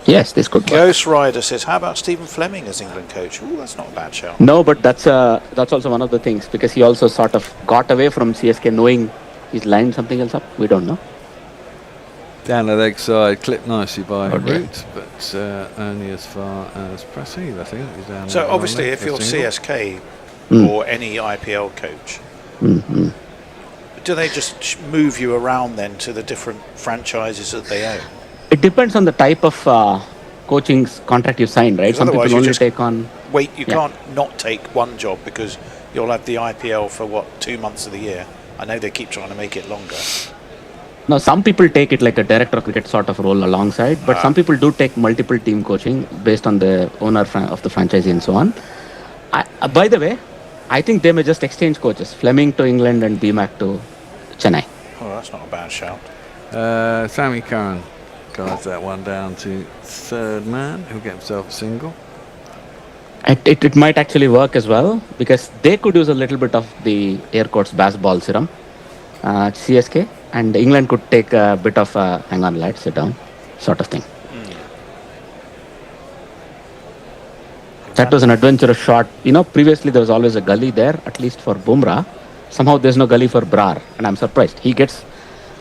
Yes, this could work. Ghost Rider says, how about Stephen Fleming as England coach? Ooh, that's not a bad shout. No, but that's also one of the things, because he also sort of got away from CSK knowing he's lined something else up. We don't know. Down the leg side, clipped nicely by Okay. Root, but only as far as Praseed, I think. He's down So there on obviously, leg if for a you're single. CSK or any IPL coach, do they just move you around then to the different franchises that they own? It depends on the type of coaching contract you sign, right? Because Some people otherwise you only just take on... Wait, you Yeah. can't not take one job because you'll have the IPL for 2 months of the year. I know they keep trying to make it longer. No, some people take it like a director of cricket sort of role alongside, but some people do take multiple team coaching based on the owner of the franchisee and so on. By the way, I think they may just exchange coaches. Fleming to England and BMAC to Chennai. Oh, that's not a bad shout. Sammy Curran guides that one down to third man, who'll get himself a single. It might actually work as well, because they could use a little bit of the air quotes baseball serum. CSK, and England could take a bit of a hang on lads, sit down sort of thing. That was an adventurous shot. Previously there was always a gully there, at least for Bumrah. Somehow there's no gully for Brar, and I'm surprised. He gets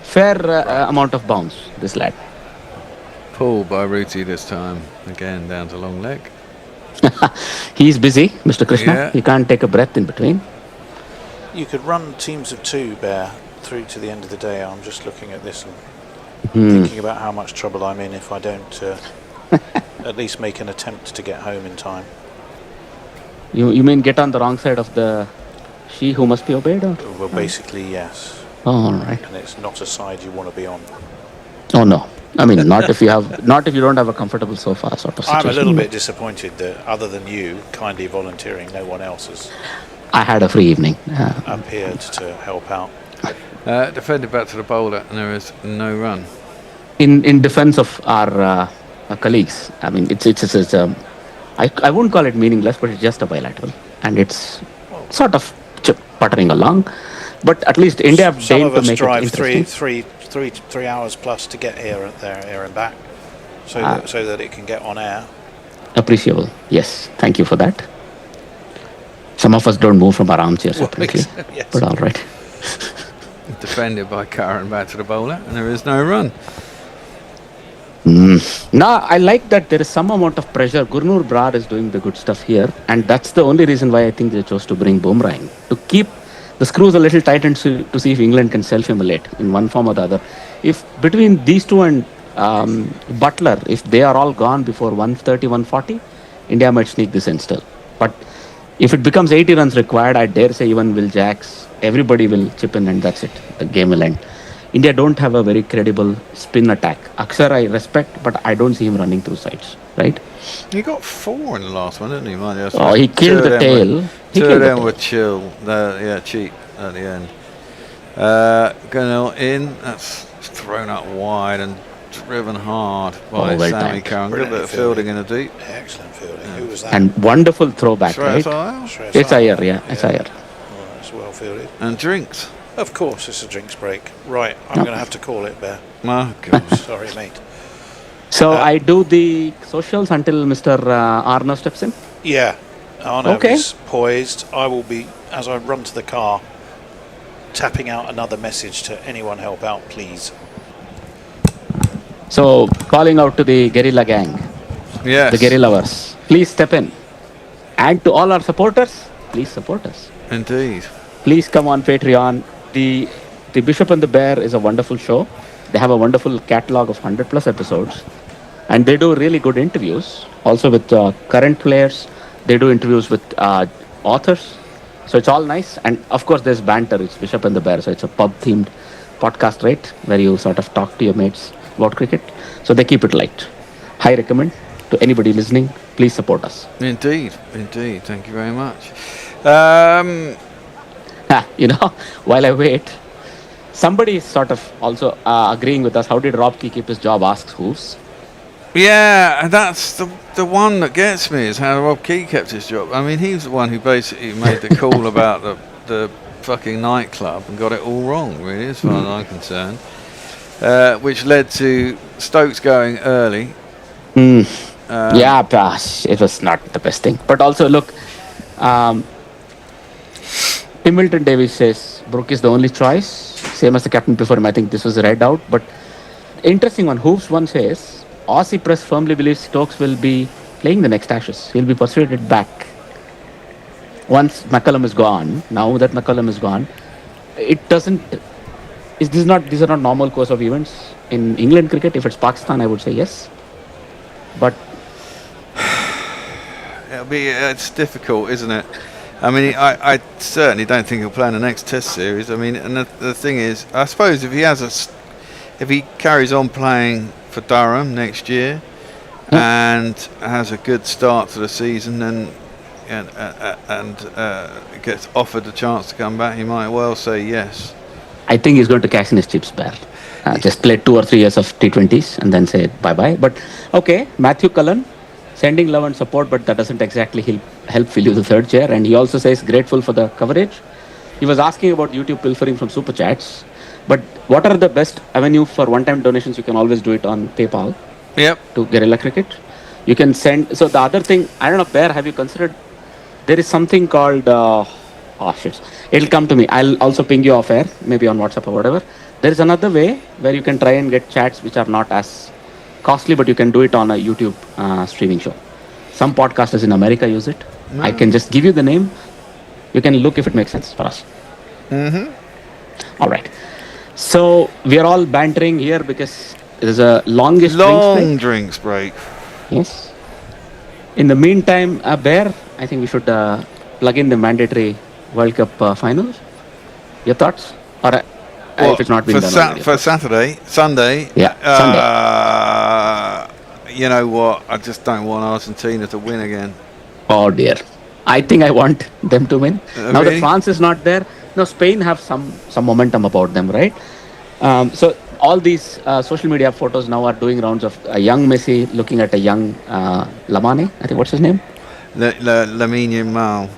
fair amount of bounce, this lad. Pulled by Ruti this time, again down to long leg. He's busy, Mr. Krishna. Yeah. He can't take a breath in between. You could run teams of 2, Bear, through to the end of the day. I'm just looking at this and thinking about how much trouble I'm in if I don't at least make an attempt to get home in time. You mean get on the wrong side of the she who must be obeyed? Or? Well, basically, yes. Oh, all right. And it's not a side you want to be on. Oh no. I mean, not if you don't have a comfortable sofa sort of situation. I'm a little bit disappointed that other than you kindly volunteering, no one else has I had a free evening. appeared to help out. Defended back to the bowler, and there is no run. In defense of our colleagues, I mean, it's I wouldn't call it meaningless, but it's just a bilateral, and it's sort of puttering along. But at least India Some of deigned to us make drive it interesting. 3 hours plus to get here and back, so that it can get on air. Appreciable. Yes, thank you for that. Some of us don't move from our armchairs, apparently. Yes. But all right. Defended by Curran back to the bowler, and there is no run. Now, I like that there is some amount of pressure. Gurnur Brar is doing the good stuff here, and that's the only reason why I think they chose to bring Bumrah in, to keep the screws a little tightened to see if England can self-immolate in one form or the other. If between these two and Butler, if they are all gone before 130, 140, India might sneak this in still. But if it becomes 80 runs required, I dare say even Will Jacks, everybody will chip in and that's it. The game will end. India don't have a very credible spin attack. Akshar I respect, but I don't see him running through sides, right? He got 4 in the last one, didn't he? Oh, he killed the tail. Two of them were chill. Cheap at the end. Gunnell in. That's thrown up wide and driven hard by Sammy Curran. Good bit of fielding in the deep. Excellent fielding. Who was that? And wonderful throwback, Shreyas right? Iyer? It's Iyer, yeah. It's Iyer. Oh, that's well fielded. And drinks. Of course, it's a drinks break. Right, I'm going to have to call it, Bear. Oh, God. Sorry, mate. So I do the socials until Mr. Arno steps in? Yeah. Arno is poised. I will be, as I run to the car, tapping out another message to anyone help out, please. So, calling out to the guerrilla gang. Yes. The guerrillavers. Please step in. And to all our supporters, please support us. Indeed. Please come on Patreon. The Bishop and the Bear is a wonderful show. They have a wonderful catalogue of 100 plus episodes. And they do really good interviews. Also with current players. They do interviews with authors. So it's all nice. And of course there's banter. It's Bishop and the Bear. So it's a pub themed podcast, right? Where you sort of talk to your mates about cricket. So they keep it light. I recommend to anybody listening, please support us. Indeed. Thank you very much. While I wait, somebody is sort of also agreeing with us. How did Rob Key keep his job? Asks Hooves. Yeah, that's the one that gets me, is how Rob Key kept his job. I mean, he's the one who basically made the call about the fucking nightclub and got it all wrong, really, as far as I'm concerned. Which led to Stokes going early. It was not the best thing. But also, look, Tim Milton Davis says Brook is the only choice, same as the captain before him. I think this was read out. But interesting one, Hooves one says, Aussie press firmly believes Stokes will be playing the next Ashes. He'll be persuaded back. Once McCullum is gone, now that McCullum is gone, these are not normal course of events. In England cricket, if it's Pakistan, I would say yes. But it's difficult, isn't it? I mean, I certainly don't think he'll play in the next Test series. I mean, and the thing is, I suppose if he carries on playing for Durham next year and has a good start to the season, then and gets offered the chance to come back, he might well say yes. I think he's going to cash in his chips, Bear. Just play 2 or 3 years of T20s and then say bye-bye. But okay, Matthew Cullen, sending love and support, but that doesn't exactly help fill you the third chair. And he also says grateful for the coverage. He was asking about YouTube pilfering from super chats. But what are the best avenue for one-time donations? You can always do it on PayPal. Yep. To Guerrilla Cricket. You can send. So the other thing, I don't know, Bear, have you considered? There is something called. Oh shit! It'll come to me. I'll also ping you off air, maybe on WhatsApp or whatever. There is another way where you can try and get chats which are not as costly, but you can do it on a YouTube streaming show. Some podcasters in America use it. I can just give you the name. You can look if it makes sense for us. All right. So we are all bantering here because there's a long drinks drinks break. Yes. In the meantime, Bear, I think we should plug in the mandatory World Cup final. Your thoughts? Or if it's not been done already, for Sunday. Yeah, Sunday. You know what? I just don't want Argentina to win again. Oh dear. I think I want them to win. Now Really? that France is not there, no, Spain have some momentum about them, right? So all these social media photos now are doing rounds of a young Messi looking at a young Lamane. I think what's his name? Lamine Yamal.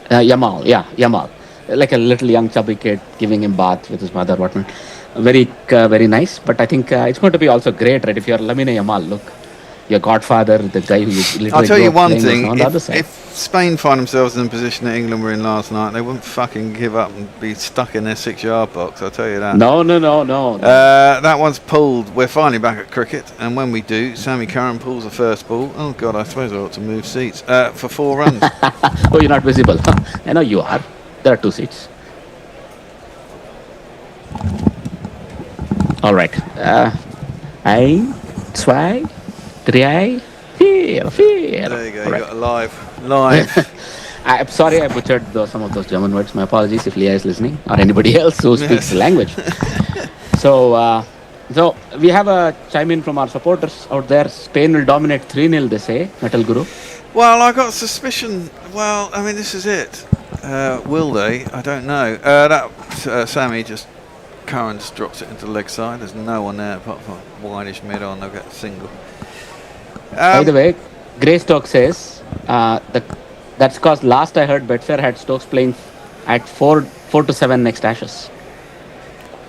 Yamal. Like a little young chubby kid giving him bath with his mother, whatnot. Very nice. But I think it's going to be also great, right? If you're Lamine Yamal, look, your godfather, the guy who literally I'll tell you one thing. On the other side. If Spain find themselves in the position that England were in last night, they wouldn't fucking give up and be stuck in their 6-yard box. I'll tell you that. No. That one's pulled. We're finally back at cricket, and when we do, Sammy Curran pulls the first ball. Oh God, I suppose I ought to move seats for 4 runs. Oh, you're not visible. I know you are. There are 2 seats. All right. 1, 2, 3, 4. There you go. You got a live. I'm sorry I butchered some of those German words. My apologies if Leah is listening or anybody else who speaks the language. So we have a chime in from our supporters out there. Spain will dominate 3-0, they say. Metal Guru. Well, I got suspicion. Well, I mean, this is it. Will they? I don't know. Sammy just Curran just drops it into the leg side. There's no one there apart from wideish mid on. They'll get a single. By the way, Greystoke says that's because last I heard Betfair had Stokes playing at 4 to 7 next Ashes.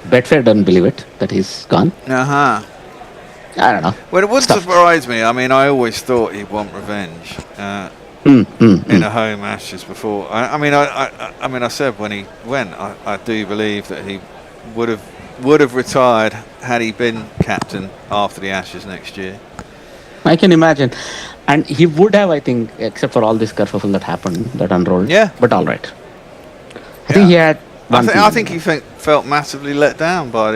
Betfair doesn't believe it that he's gone. I don't know. Well, it wouldn't surprise me. I mean, I always thought he'd want revenge in a home Ashes before. I mean, I said when he went, I do believe that he would have retired had he been captain after the Ashes next year. I can imagine. And he would have, I think, except for all this kerfuffle that happened, that unrolled. Yeah. But all right. I think he had I think he felt massively let down by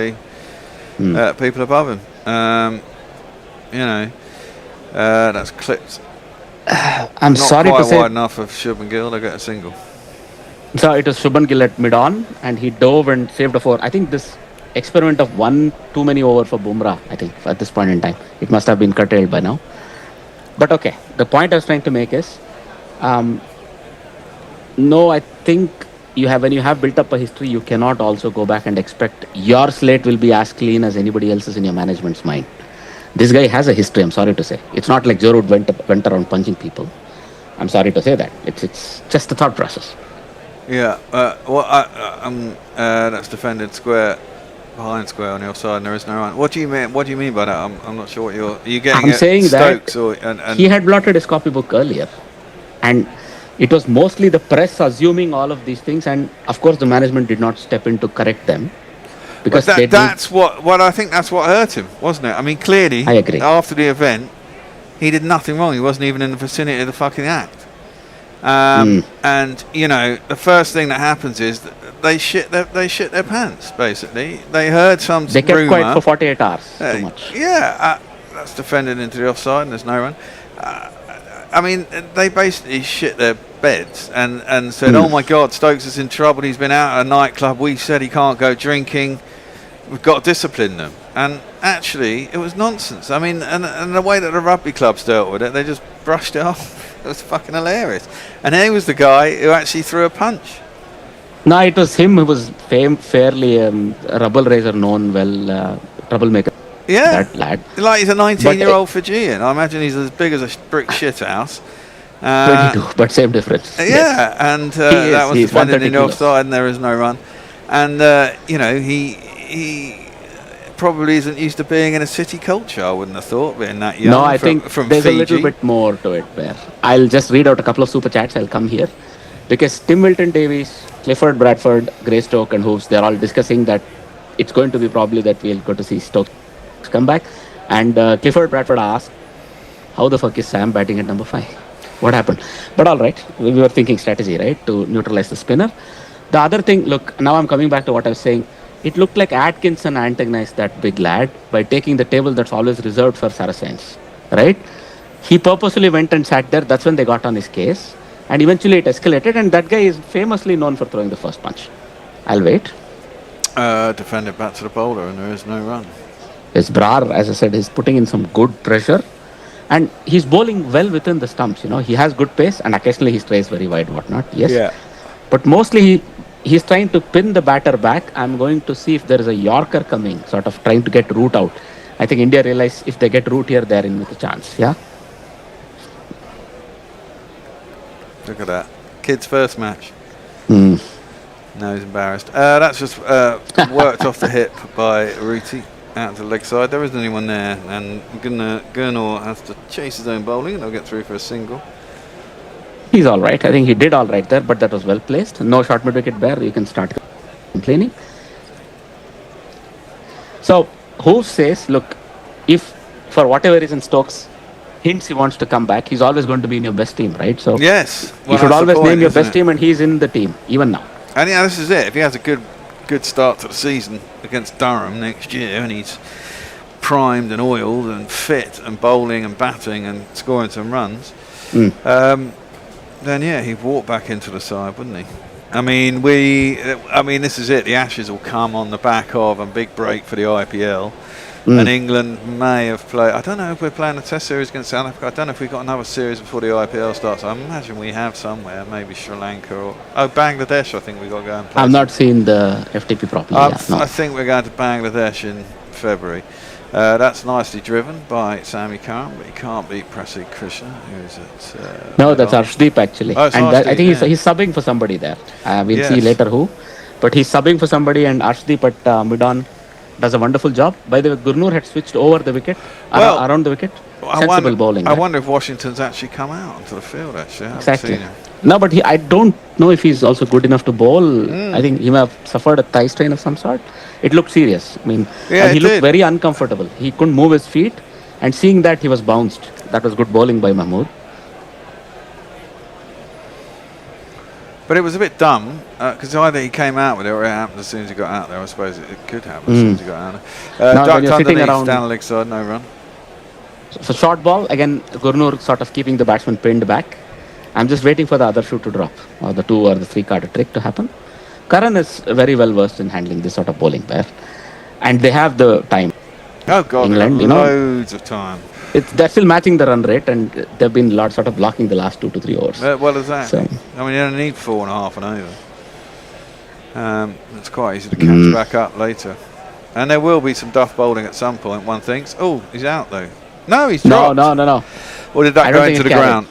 the people above him. That's clipped. I'm sorry to say. Not quite wide enough of Shubman Gill to get a single. So it was Shubman Gill at mid-on, and he dove and saved a 4. I think this experiment of 1 too many over for Bumrah, I think, at this point in time. It must have been curtailed by now. But okay, the point I was trying to make is, no, I think when you have built up a history, you cannot also go back and expect your slate will be as clean as anybody else's in your management's mind. This guy has a history, I'm sorry to say. It's not like Joe Root went around punching people. I'm sorry to say that. It's just the thought process. Yeah, that's defended square, behind square on your side, and there is no run. What do you mean? What do you mean by that? I'm not sure what you're. Are you getting? I'm saying Stokes that he had blotted his copybook earlier, and it was mostly the press assuming all of these things, and of course the management did not step in to correct them. Because that's what I think. That's what hurt him, wasn't it? I mean, clearly, I agree. After the event, he did nothing wrong. He wasn't even in the vicinity of the fucking act. And the first thing that happens is that they shit their pants. Basically, they heard some. They kept rumour. quiet for 48 hours. Too much. That's defended into the offside, and there's no run. I mean, they basically shit their beds and said, "Oh my God, Stokes is in trouble. He's been out at a nightclub. We said he can't go drinking. We've got to discipline them." And actually, it was nonsense. I mean, and the way that the rugby clubs dealt with it, they just brushed it off. It was fucking hilarious. And he was the guy who actually threw a punch. No, it was him who was fairly rubble raiser, known well, troublemaker. Yeah, that lad. Like he's a 19-year-old Fijian. I imagine he's as big as a brick shit house. 22, but same difference. Yeah, yes. and that was defended in the kilos. offside, and there is no run. And he probably isn't used to being in a city culture. I wouldn't have thought, being that young. No, I think from there's Fiji. a little bit more to it there. I'll just read out a couple of super chats. I'll come here because Tim Milton Davies, Clifford Bradford, Greystoke, and Hooves, they're all discussing that it's going to be probably that we'll go to see Stokes come back. And Clifford Bradford asked, "How the fuck is Sam batting at number 5? What happened?" But all right, we were thinking strategy, right, to neutralize the spinner. The other thing, look, now I'm coming back to what I was saying. It looked like Atkinson antagonized that big lad by taking the table that's always reserved for Saracens, right? He purposely went and sat there. That's when they got on his case. And eventually it escalated. And that guy is famously known for throwing the first punch. I'll wait. Defended back to the bowler, and there is no run. Yes, Brar, as I said, is putting in some good pressure. And he's bowling well within the stumps. He has good pace. And occasionally he strays very wide, whatnot. Yes. Yeah. But mostly he's trying to pin the batter back. I'm going to see if there is a Yorker coming, sort of trying to get Root out. I think India realize if they get Root here, they're in with a chance. Yeah. Look at that. Kid's first match. No, he's embarrassed. That's just worked off the hip by Ruti out to the leg side. There isn't anyone there, and Gurnor has to chase his own bowling, and they'll get through for a single. He's all right. I think he did all right there, but that was well placed. No short mid-wicket bear. You can start complaining. So, who says, look, if for whatever reason Stokes hints he wants to come back, he's always going to be in your best team, right? So, yes, you should always name your best team, and he's in the team, even now. And yeah, this is it. If he has a good start to the season against Durham next year, and he's primed and oiled and fit and bowling and batting and scoring some runs, then yeah, he'd walk back into the side, wouldn't he? I mean, this is it. The Ashes will come on the back of a big break for the IPL, and England may have played. I don't know if we're playing a Test series against South Africa. I don't know if we've got another series before the IPL starts. I imagine we have somewhere, maybe Sri Lanka or Bangladesh. I think we've got to go and play. I've not seen the FTP properly. I think we're going to Bangladesh in February. That's nicely driven by Sami Khan, but he can't beat Prasid Krishna, who's at... no, that's Arshdeep actually. Oh, and I think he's subbing for somebody there. We'll see later who. But he's subbing for somebody, and Arshdeep at mid-on does a wonderful job. By the way, Gurnur had switched over the wicket, around the wicket. Sensible bowling. I wonder if Washington's actually come out onto the field, actually. Exactly. No, but I don't know if he's also good enough to bowl. I think he may have suffered a thigh strain of some sort. It looked serious. I mean, and he looked very uncomfortable. He couldn't move his feet, and seeing that, he was bounced. That was good bowling by Mahmood. But it was a bit dumb, because either he came out with it or it happened as soon as he got out there. I suppose it could happen as soon as he got out there. Ducked underneath, down the leg side, no run. So short ball, again, Gurnur sort of keeping the batsman pinned back. I'm just waiting for the other shoe to drop, or the 2 or the 3 card trick to happen. Karan is very well versed in handling this sort of bowling pair, and they have the time. Oh God, England, loads of time. They're still matching the run rate, and they've been sort of blocking the last 2 to 3 overs. Well, exactly. So, I mean, you don't need 4.5 and over. It's quite easy to catch back up later. And there will be some duff bowling at some point, one thinks. Oh, he's out though. No, he's dropped. No. Or did that go into the ground?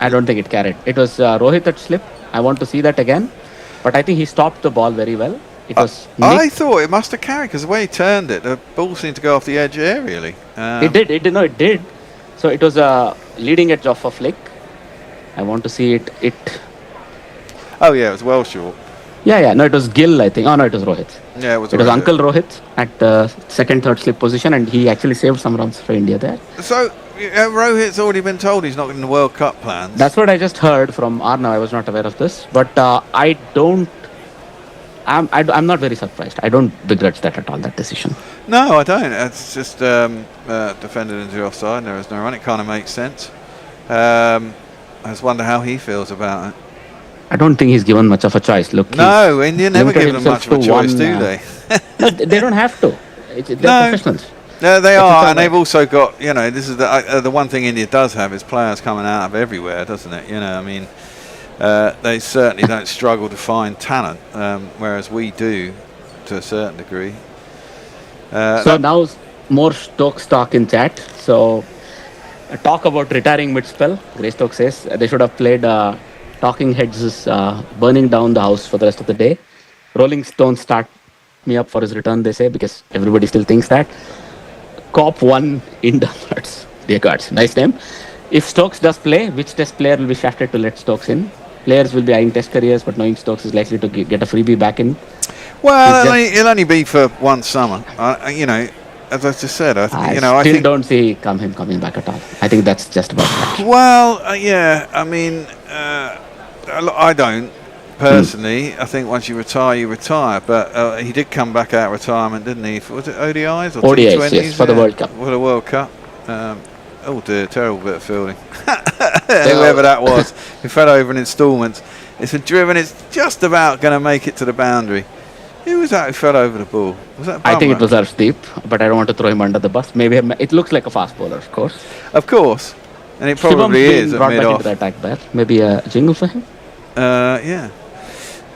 I don't think it carried. It was Rohit that slipped. I want to see that again. But I think he stopped the ball very well. It was I thought it must have carried, because the way he turned it, the ball seemed to go off the edge aerially. It did. So it was a leading edge of a flick. I want to see it. Oh yeah, it was well short. Yeah. No, it was Gill, I think. Oh no, it was Rohit. Yeah, it was Uncle Rohit at the second, third slip position, and he actually saved some runs for India there. So Rohit's already been told he's not in the World Cup plans. That's what I just heard from Arnav. I was not aware of this, but I'm not very surprised. I don't begrudge that at all, that decision. No, I don't. It's just defended into the offside. There is no run. It kind of makes sense. I just wonder how he feels about it. I don't think he's given much of a choice. Look, no, India never give them much of a choice, do they? No, they don't have to. They're professionals. No, they are, and they've also got, this is the one thing India does have is players coming out of everywhere, doesn't it? I mean, they certainly don't struggle to find talent, whereas we do to a certain degree. So now more stock in chat. So talk about retiring mid-spell. Greystoke says they should have played Talking Heads is burning down the house for the rest of the day. Rolling Stones start me up for his return, they say, because everybody still thinks that. Cop 1 in downwards. Dear gods, nice name. If Stokes does play, which test player will be shafted to let Stokes in? Players will be eyeing test careers, but knowing Stokes is likely to get a freebie back in. Well, it'll only be for one summer. As I just said, I still don't see him coming back at all. I think that's just about right. Well, yeah. I mean, I don't personally. I think once you retire, you retire. But he did come back out of retirement, didn't he? Was it ODIs or ODIs, T20s? yes, for the World Cup. For the World Cup. Oh dear, terrible bit of fielding. Whoever that was, who fell over in instalments. It's been driven. It's just about going to make it to the boundary. Who was that who fell over the ball? Was that Bumrah? I think it was Arshdeep, but I don't want to throw him under the bus. Maybe it looks like a fast bowler, of course. Of course. And it probably is at brought back mid-off. into the attack there. Maybe a jingle for him? Yeah.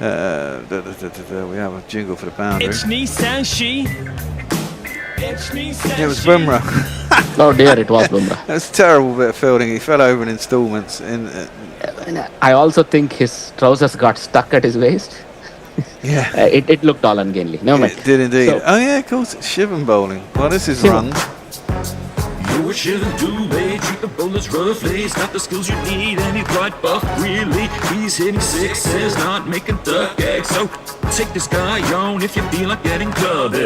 We have a jingle for the boundary. It's Nissan She. It's Nissan It was Bumrah. Oh dear, it was Bumrah. That was a terrible bit of fielding. He fell over in instalments. I also think his trousers got stuck at his waist. Yeah. It looked all ungainly. No, It did indeed. Oh yeah, of course, it's Shivan bowling. Well, this is runs. You shouldn't do it, treat the bowlers roughly. He's got the skills you need and he's right buff, really. He's hitting sixes, not making duck eggs. So take this guy on if you feel like getting clubbed.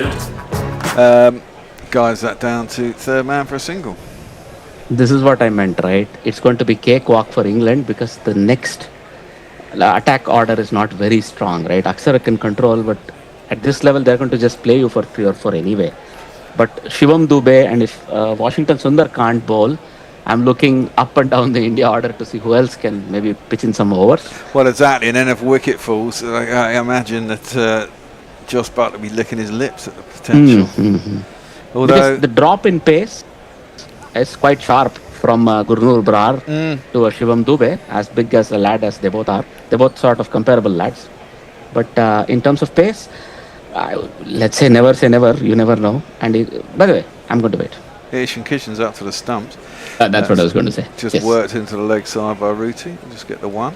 Guys, that down to third man for a single. This is what I meant, right? It's going to be cakewalk for England because the next attack order is not very strong, right? Akshara can control, but at this level, they're going to just play you for 3 or 4 anyway. But Shivam Dubey and if Washington Sundar can't bowl, I'm looking up and down the India order to see who else can maybe pitch in some overs. Well, exactly. And then if wicket falls, I imagine that Josh Butt will be licking his lips at the potential. Although because the drop in pace is quite sharp from Gurnur Brar to a Shivam Dubey, as big as a lad as they both are. They're both sort of comparable lads. But in terms of pace, let's say never, you never know. And by the way, I'm going to wait. Ishan Kishan's up to the stumps. That's what I was going to say. Just worked into the leg side by Ruti. Just get the one.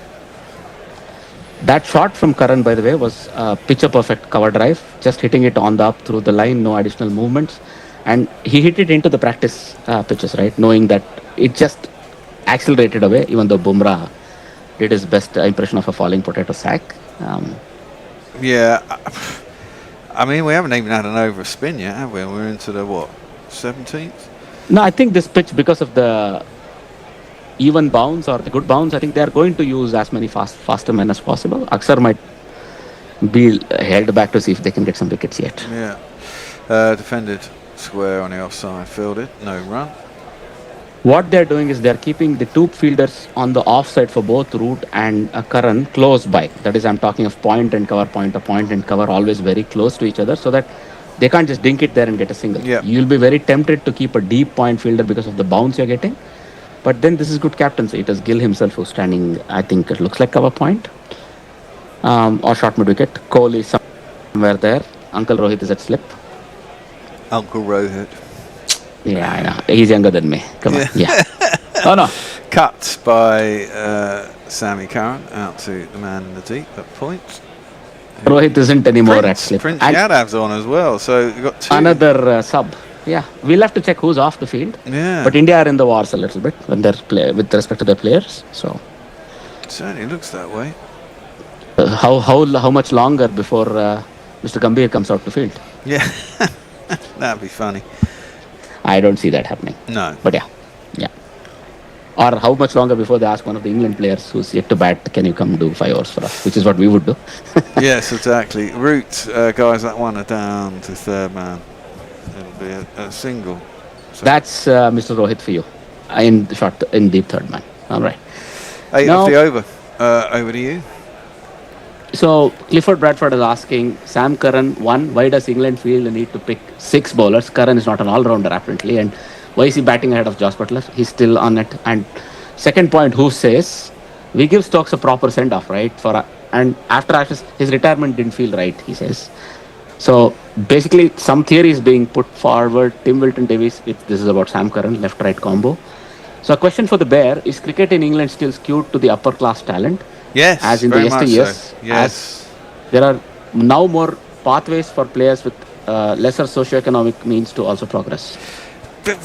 That shot from Karan, by the way, was picture perfect cover drive. Just hitting it on the up through the line, no additional movements. And he hit it into the practice pitches, right? Knowing that it just accelerated away, even though Bumrah did his best impression of a falling potato sack. Yeah. I mean, we haven't even had an over spin yet, have we? We're into the, 17th? No, I think this pitch, because of the even bounce or the good bounce, I think they are going to use as many faster men as possible. Akshar might be held back to see if they can get some wickets yet. Yeah. Defended square on the offside, fielded, no run. What they're doing is they're keeping the 2 fielders on the offside for both Root and Karan close by. That is, I'm talking of point and cover, always very close to each other, so that they can't just dink it there and get a single. Yeah. You'll be very tempted to keep a deep point fielder because of the bounce you're getting. But then this is good captaincy. It is Gill himself who's standing, I think it looks like cover point. Or short mid wicket. Cole is somewhere there. Uncle Rohit is at slip. Uncle Rohit. Yeah, I know. He's younger than me. Come on. Yeah. Oh no. Cut by Sammy Curran out to the man in the deep at point. Rohit isn't anymore at slip. Prince Yadav's on as well, so you've got 2. Another sub. Yeah, we'll have to check who's off the field. Yeah. But India are in the wars a little bit when they're with respect to their players. So it certainly looks that way. How much longer before Mr. Gambhir comes out to field? Yeah, that'd be funny. I don't see that happening. No. But yeah. Or how much longer before they ask one of the England players who's yet to bat, can you come do 5 overs for us? Which is what we would do. Yes, exactly. Root, guys, that one are down to third man. It'll be a single. So that's Mr. Rohit for you. In deep third man. All right. 8 off the over. Over to you. So Clifford Bradford is asking Sam Curran, 1, why does England feel the need to pick 6 bowlers? Curran is not an all-rounder apparently, and why is he batting ahead of Josh Butler? He's still on it. And second point, who says we give Stokes a proper send-off, right? And after Ashes, his retirement didn't feel right, he says. So basically, some theory is being put forward. Tim Wilton Davies, this is about Sam Curran, left-right combo. So a question for the Bear, is cricket in England still skewed to the upper class talent? Yes, as in the very much yesteryears. so. Yes. As there are now more pathways for players with lesser socioeconomic means to also progress. But,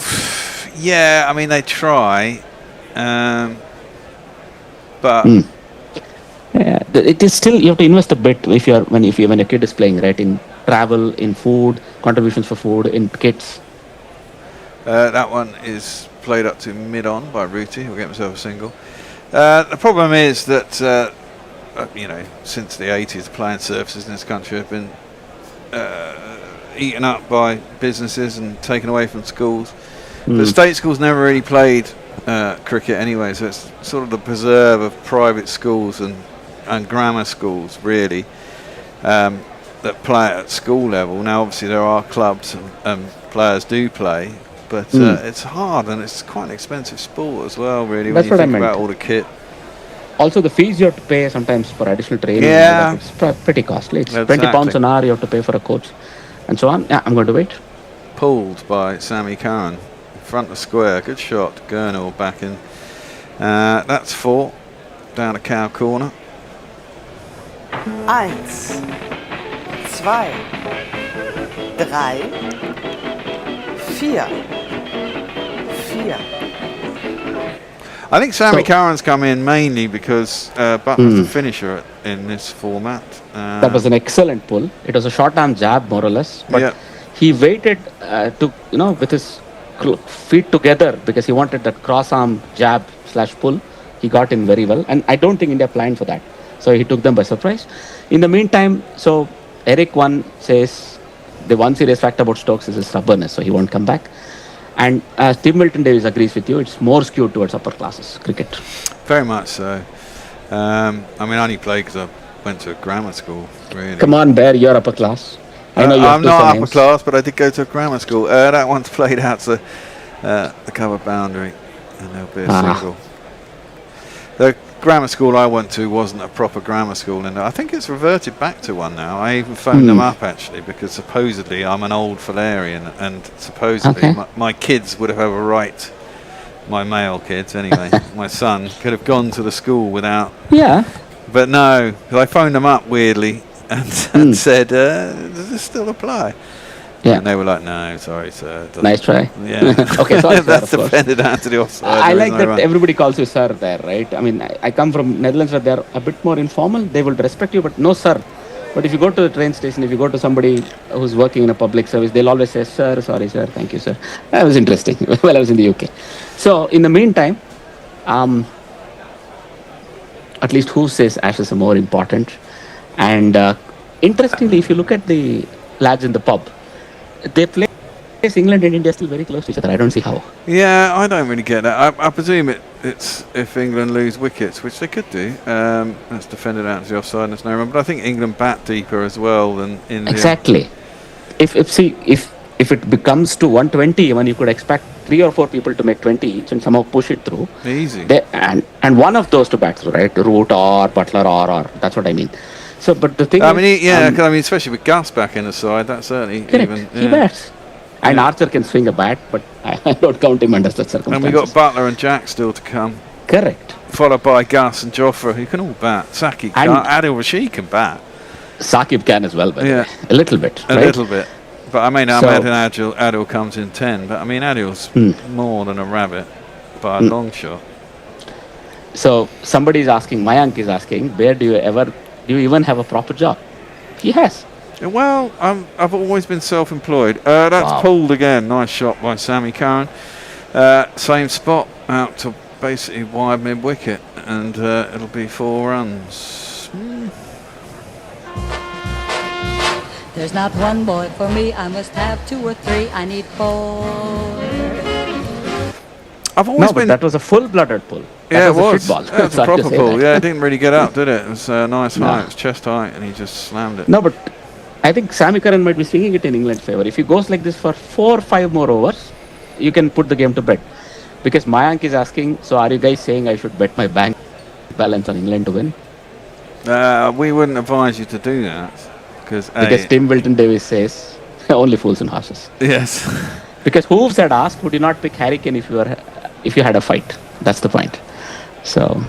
yeah, I mean they try, but yeah, it is still, you have to invest a bit if you're when a kid is playing, right, in travel, in food, contributions for food, in kits. That one is played up to mid-on by Ruti. He'll get himself a single. The problem is that since the 80s, playing surfaces in this country have been eaten up by businesses and taken away from schools. The state schools never really played cricket anyway, so it's sort of the preserve of private schools and grammar schools, really, that play at school level. Now, obviously, there are clubs and players do play, but it's hard and it's quite an expensive sport as well, really, That's when you what think I meant. about all the kit. Also, the fees you have to pay sometimes for additional training, Yeah. it's pretty costly. It's Exactly. £20 an hour you have to pay for a coach, and so on. Yeah, I'm going to wait. Pulled by Sammy Curran. Front of square, good shot. Gurnall back in. That's 4. Down a cow corner. 1, 2, 3, 4. I think Sammy Curran's come in mainly because Butler's the finisher in this format. That was an excellent pull. It was a short arm jab, more or less, but he waited with his feet together because he wanted that cross arm jab / pull. He got in very well, and I don't think India planned for that, so he took them by surprise. In the meantime, so Eric one says the one serious fact about Stokes is his stubbornness, so he won't come back. And as Tim Milton Davis agrees with you, it's more skewed towards upper classes cricket. Very much so. I mean, I only played because I went to a grammar school, really. Come on, Bear, you're upper class. I know I'm not upper class, but I did go to a grammar school. That one's played out to the cover boundary, and there'll be a single. The grammar school I went to wasn't a proper grammar school, and I think it's reverted back to one now. I even phoned them up, actually, because supposedly I'm an old Falarian, and supposedly my kids would have a right, my male kids anyway, my son, could have gone to the school without... Yeah. But no, I phoned them up weirdly and said, does this still apply? Yeah. And they were like, no, sorry, sir. Nice try. Yeah. Okay, sorry, sir, That's of course. defended down to the offside. I like that everybody calls you sir there, right? I mean, I come from Netherlands where they're a bit more informal. They will respect you, but no sir. But if you go to the train station, if you go to somebody who's working in a public service, they'll always say, sir, sorry, sir, thank you, sir. That was interesting. Well, I was in the UK. So, in the meantime, at least who says Ashes are more important. And interestingly, if you look at the lads in the pub, they place England and India still very close to each other. I don't see how. Yeah, I don't really get that. I presume it's if England lose wickets, which they could do. That's defended out to the offside, and there's no run. But I think England bat deeper as well than India. Exactly. If it becomes to 120, even you could expect 3 or 4 people to make 20 each and somehow push it through. Easy. And one of those to bat through, right? Root or Butler or that's what I mean. So, but the thing I is, mean, I mean, especially with Gus back in the side, that's certainly correct. even. He bats. And Archer can swing a bat, but I don't count him under such circumstances. And we've got Butler and Jack still to come. Correct. Followed by Gus and Jofra, who can all bat. Saki can't. Adil Rashid can bat. Saqib can as well, but a little bit. A right? little bit. But I mean, I imagine Adil comes in 10. But I mean, Adil's more than a rabbit by a long shot. So somebody's asking, Mayank is asking, where do you even have a proper job? He has. Well, I've always been self-employed. That's pulled again. Nice shot by Sammy Curran. Same spot out to basically wide mid-wicket, and it'll be 4 runs. There's not one boy for me. I must have 2 or 3. I need 4. I've always been. But that was a full-blooded pull. Yeah, it was. Ball. That was a proper pull. Yeah, it didn't really get up, did it? It was nice height. It was chest height, and he just slammed it. No, but I think Sammy Curran might be swinging it in England's favour. If he goes like this for 4 or 5 more overs, you can put the game to bed. Because Mayank is asking, so are you guys saying I should bet my bank balance on England to win? We wouldn't advise you to do that. Because Tim Wilton Davis says, only fools and horses. Yes. Because Hooves had asked, would you not pick Harry Kane if you were if you had a fight. That's the point. So,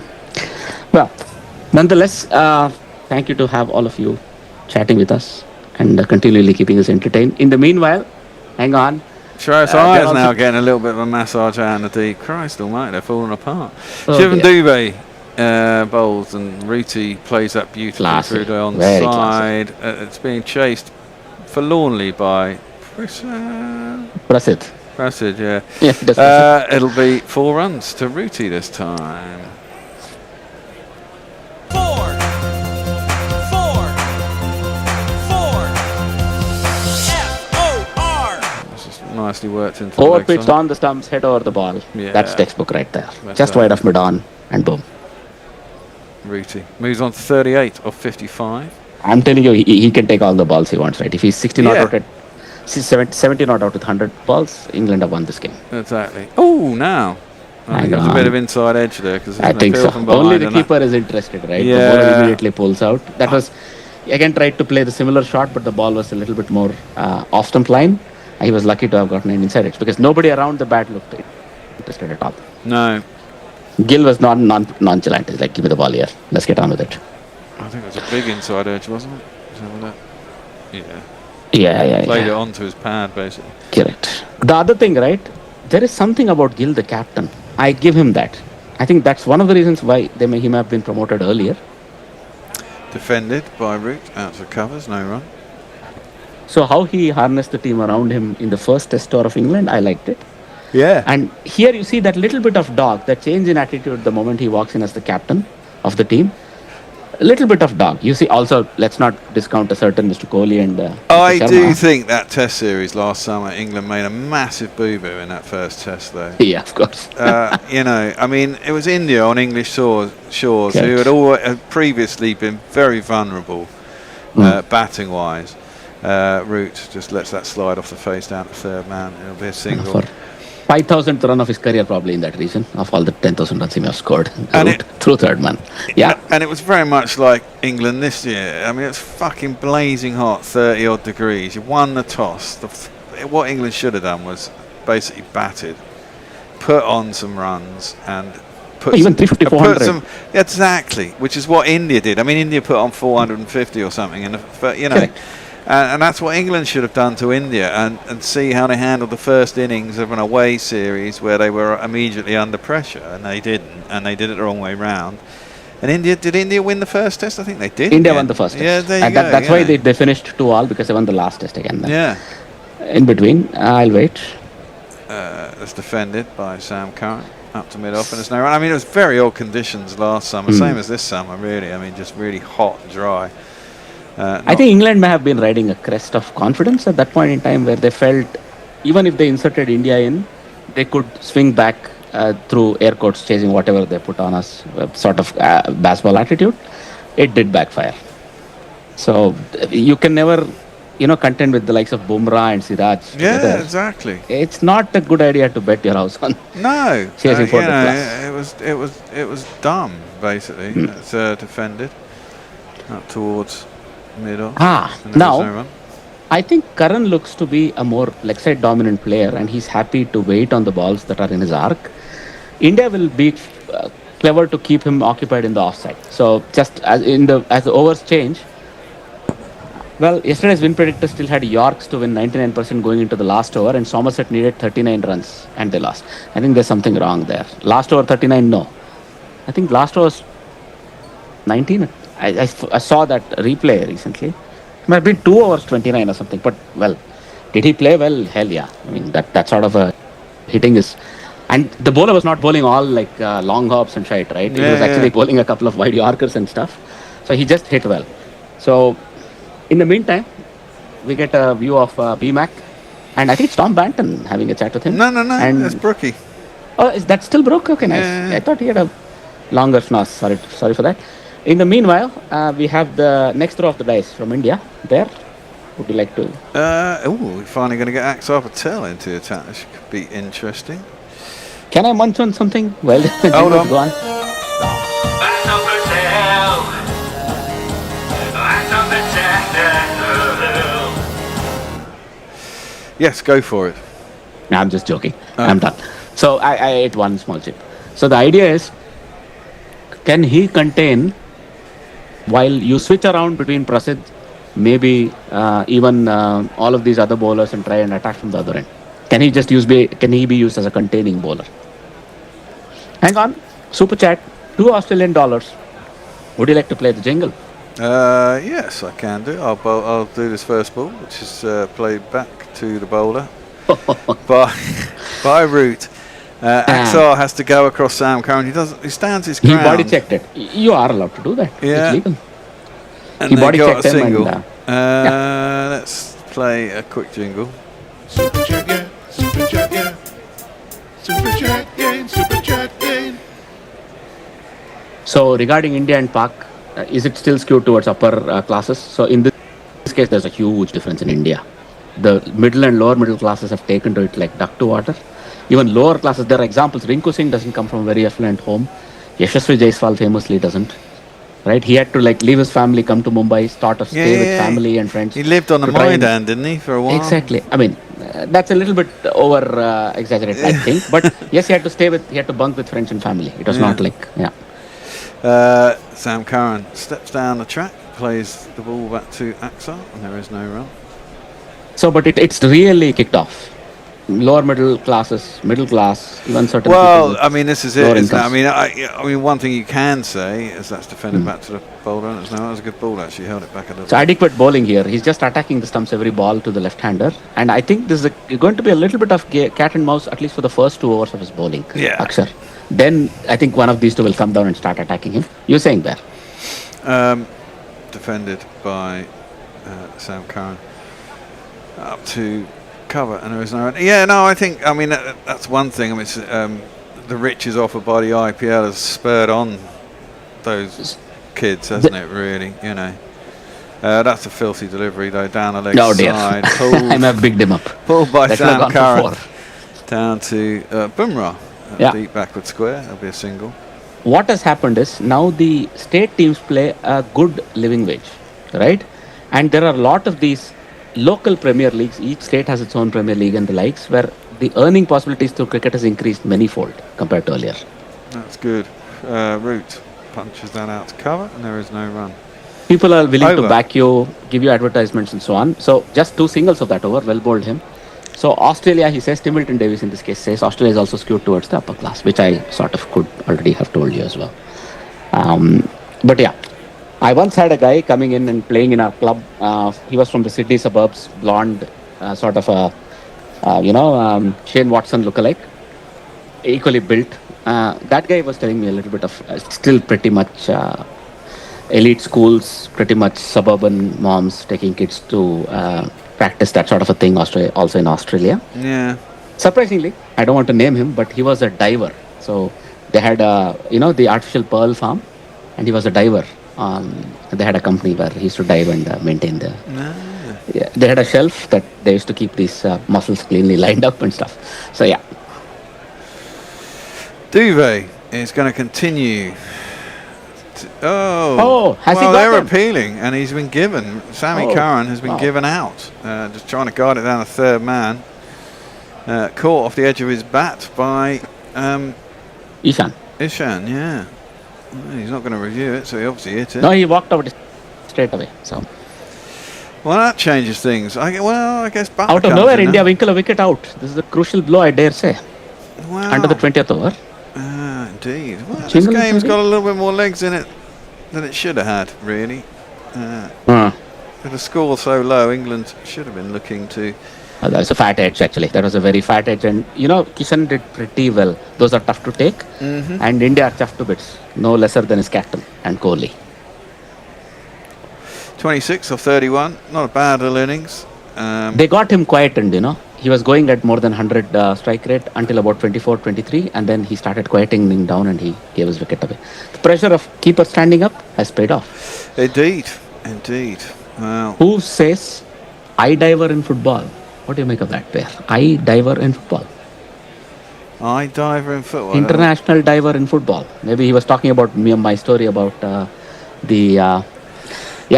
well, nonetheless, thank you to have all of you chatting with us and continually keeping us entertained. In the meanwhile, hang on. Shreyas Iyer's now getting a little bit of a massage out in the deep. Christ almighty, they're falling apart. Oh, Shivan Dubé bowls and Ruti plays that beautifully through the onside. It's being chased forlornly by Prasid. Prasid, yeah. Yeah, it'll be 4 runs to Ruti this time. 4. F-O-R. This is nicely worked into Over the pitched on the stumps, head over the ball. Yeah. That's textbook right there. That's Just wide of mid-on and boom. Ruti moves on to 38 of 55. I'm telling you, he can take all the balls he wants, right? If he's 60 not out at 70 not out with 100 balls, England have won this game. Exactly. Oh, now. I think there's a bit of inside edge there. I think so. Only the keeper is interested, right? Yeah. The bowler immediately pulls out. That was, again, tried to play the similar shot, but the ball was a little bit more off stump line. He was lucky to have gotten an inside edge because nobody around the bat looked interested at all. No. Gill was nonchalant. He's like, give me the ball here. Let's get on with it. I think it was a big inside edge, wasn't it? Yeah. Yeah. Played it onto his pad, basically. Correct. The other thing, right? There is something about Gill, the captain. I give him that. I think that's one of the reasons why he may have been promoted earlier. Defended by Root, out to covers, no run. So how he harnessed the team around him in the first test tour of England, I liked it. Yeah. And here you see that little bit of dog, that change in attitude the moment he walks in as the captain of the team. A little bit of dog. You see, also, let's not discount a certain Mr. Kohli and I Mr. do Sharma. think that test series last summer, England made a massive boo-boo in that first test, though. Yeah, of course. I mean, it was India on English shores who had previously been very vulnerable batting-wise. Root just lets that slide off the face down to third man. It'll be a single. 5,000th run of his career probably in that region, of all the 10,000 runs he may have scored through third man. Yeah. And it was very much like England this year. I mean, it's fucking blazing hot, 30 odd degrees. You won the toss. What England should have done was basically batted, put on some runs and put even 350, 400. Exactly, which is what India did. I mean, India put on 450 or something, and that's what England should have done to India, and see how they handled the first innings of an away series where they were immediately under pressure, and they didn't, and they did it the wrong way round. And did India win the first test? I think they did. India won the first test. Yeah, there you and go. That's why they finished 2-all, because they won the last test again. Yeah. In between, I'll wait. It's defended by Sam Curran. Up to mid-off, and there's no run. I mean, it was very odd conditions last summer, same as this summer, really. I mean, just really hot and dry. I think England may have been riding a crest of confidence at that point in time, where they felt even if they inserted India in, they could swing back through air quotes, chasing whatever they put on us, sort of baseball attitude. It did backfire. So you can never, contend with the likes of Bumrah and Siraj. Yeah, together. exactly. It's not a good idea to bet your house on. No, chasing for the plus. it was dumb basically. It's defended up towards mid-off. Now I think Curran looks to be a more leg side dominant player, and he's happy to wait on the balls that are in his arc. India will be clever to keep him occupied in the offside. So just as the overs change. Well, yesterday's win predictor still had Yorks to win 99% going into the last over, and Somerset needed 39 runs and they lost. I think there's something wrong there. Last over 39, no. I think last over was 19. I saw that replay recently. It might have been 2 overs 29 or something. But, well, did he play well? Hell yeah. I mean, that sort of a hitting is... And the bowler was not bowling all like long hops and shite, right? He was actually bowling a couple of wide Yorkers and stuff. So he just hit well. So... In the meantime, we get a view of BMAC, and I think it's Tom Banton having a chat with him. No, that's Brookie. Oh, is that still Brooke? Okay, nice. I thought he had a longer snoss. Sorry for that. In the meanwhile, we have the next throw of the dice from India there. Would you like to? We're finally going to get Axar Patel into the attack. This could be interesting. Can I munch on something? Well, hold on. Go on. Yes, go for it. No, I'm just joking. I'm done. So I ate one small chip. So the idea is, can he contain while you switch around between Prasidh, maybe even all of these other bowlers and try and attack from the other end? Can he just can he be used as a containing bowler? Hang on, super chat, $2 Would you like to play the jingle? Yes, I can do. I'll do this first ball, which is played back to the bowler by Root. Axar has to go across Sam Curran. He stands his ground. He body checked it. You are allowed to do that. Yeah. It's legal. And He they body got checked a him single. and, Let's play a quick jingle. Super chat, yeah. Super chat, yeah. Super chat game. Super chat game. So regarding India and Pak, is it still skewed towards upper classes? So in this case, there's a huge difference in India. The middle and lower middle classes have taken to it like duck to water. Even lower classes, there are examples. Rinku Singh doesn't come from a very affluent home. Yashasvi Jaiswal famously doesn't. Right? He had to leave his family, come to Mumbai, start a stay with family and friends. He lived on the Maidan, didn't he, for a while? Exactly. I mean, that's a little bit over exaggerated, I think. But yes, he had to bunk with friends and family. It was not Sam Curran steps down the track, plays the ball back to Axar, and there is no run. So, but it's really kicked off. Lower middle classes, middle class, even certain. Well, I mean, this is it, isn't it? Incomes. I mean, one thing you can say is that's defended back to the bowler. And that was a good ball, actually. Held it back a little. So adequate bowling here. He's just attacking the stumps every ball to the left-hander, and I think this is going to be a little bit of cat and mouse, at least for the first 2 overs of his bowling. Yeah. Akshar. Then I think one of these two will come down and start attacking him. You're saying there? Defended by Sam Curran. Up to cover, and there is no. Yeah, no, I think. I mean, that's one thing. I mean, the riches offered by the IPL has spurred on those kids, hasn't it? Really, that's a filthy delivery though, down the leg side. I may have bigged him up. Pulled by Sam Curran down to Bumrah. Deep backward square. That'll be a single. What has happened is now the state teams play a good living wage, right? And there are a lot of these local premier leagues. Each state has its own premier league and the likes, where the earning possibilities through cricket has increased many-fold compared to earlier. That's good. Root punches that out to cover, and there is no run. People are willing to back you, give you advertisements and so on. So just 2 singles of that over, well bowled him. So Australia, he says, Tim Milton Davis in this case says, Australia is also skewed towards the upper class, which I sort of could already have told you as well. But yeah, I once had a guy coming in and playing in our club. He was from the Sydney suburbs, blonde, sort of a, Shane Watson lookalike, equally built. That guy was telling me a little bit of still pretty much elite schools, pretty much suburban moms taking kids to practice, that sort of a thing also in Australia. Yeah. Surprisingly, I don't want to name him, but he was a diver. So they had the artificial pearl farm, and he was a diver. They had a company where he used to dive and maintain the. Yeah, they had a shelf that they used to keep these mussels cleanly lined up and stuff. So yeah. Duvet is going to continue. Has he got they're them? appealing, and he's been given. Sammy Curran has been given out, just trying to guard it down the third man. Caught off the edge of his bat by Ishan. Ishan, yeah. He's not going to review it, so he obviously hit it. No, he walked out straight away. So. Well, that changes things. I guess Butler out of nowhere, India winkle a wicket out. This is a crucial blow, I dare say. Wow. Under the 20th over. Indeed. Well, this game's got a little bit more legs in it than it should have had, really. With the score so low, England should have been looking to. That was a fat edge, actually. That was a very fat edge. And, Kishan did pretty well. Those are tough to take. And India are tough to bits. No lesser than his captain and Kohli. 26 of 31. Not a bad little innings. They got him quietened, He was going at more than 100 strike rate until about 24, 23. And then he started quieting down and he gave his wicket away. The pressure of keeper standing up has paid off. Indeed. Wow. Who says I diver in football? What do you make of that pair? I diver in football. I diver in football. International diver in football. Maybe he was talking about me and my story about I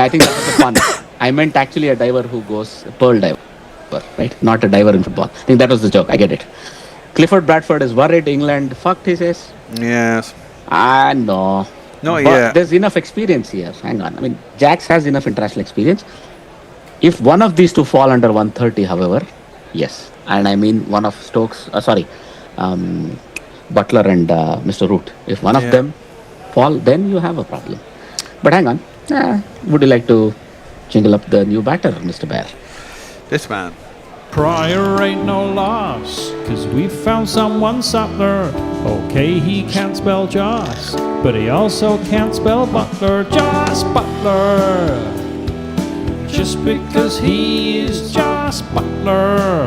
think that was the fun. I meant actually a diver who goes pearl diver, right? Not a diver in football. I think that was the joke. I get it. Clifford Bradford is worried England fucked, he says. Yes. No. Not But yet. there's enough experience here. Hang on. I mean, Jax has enough international experience. If one of these two fall under 130, however, yes. And I mean one of Stokes, Butler and Mr. Root. If one of them fall, then you have a problem. But hang on. Would you like to jingle up the new batter, Mr. Bear? This man. Pryor ain't no loss, 'cause we found someone Sutler. Okay, he can't spell Joss, but he also can't spell Butler. Joss Butler. Just because he is Joss Butler.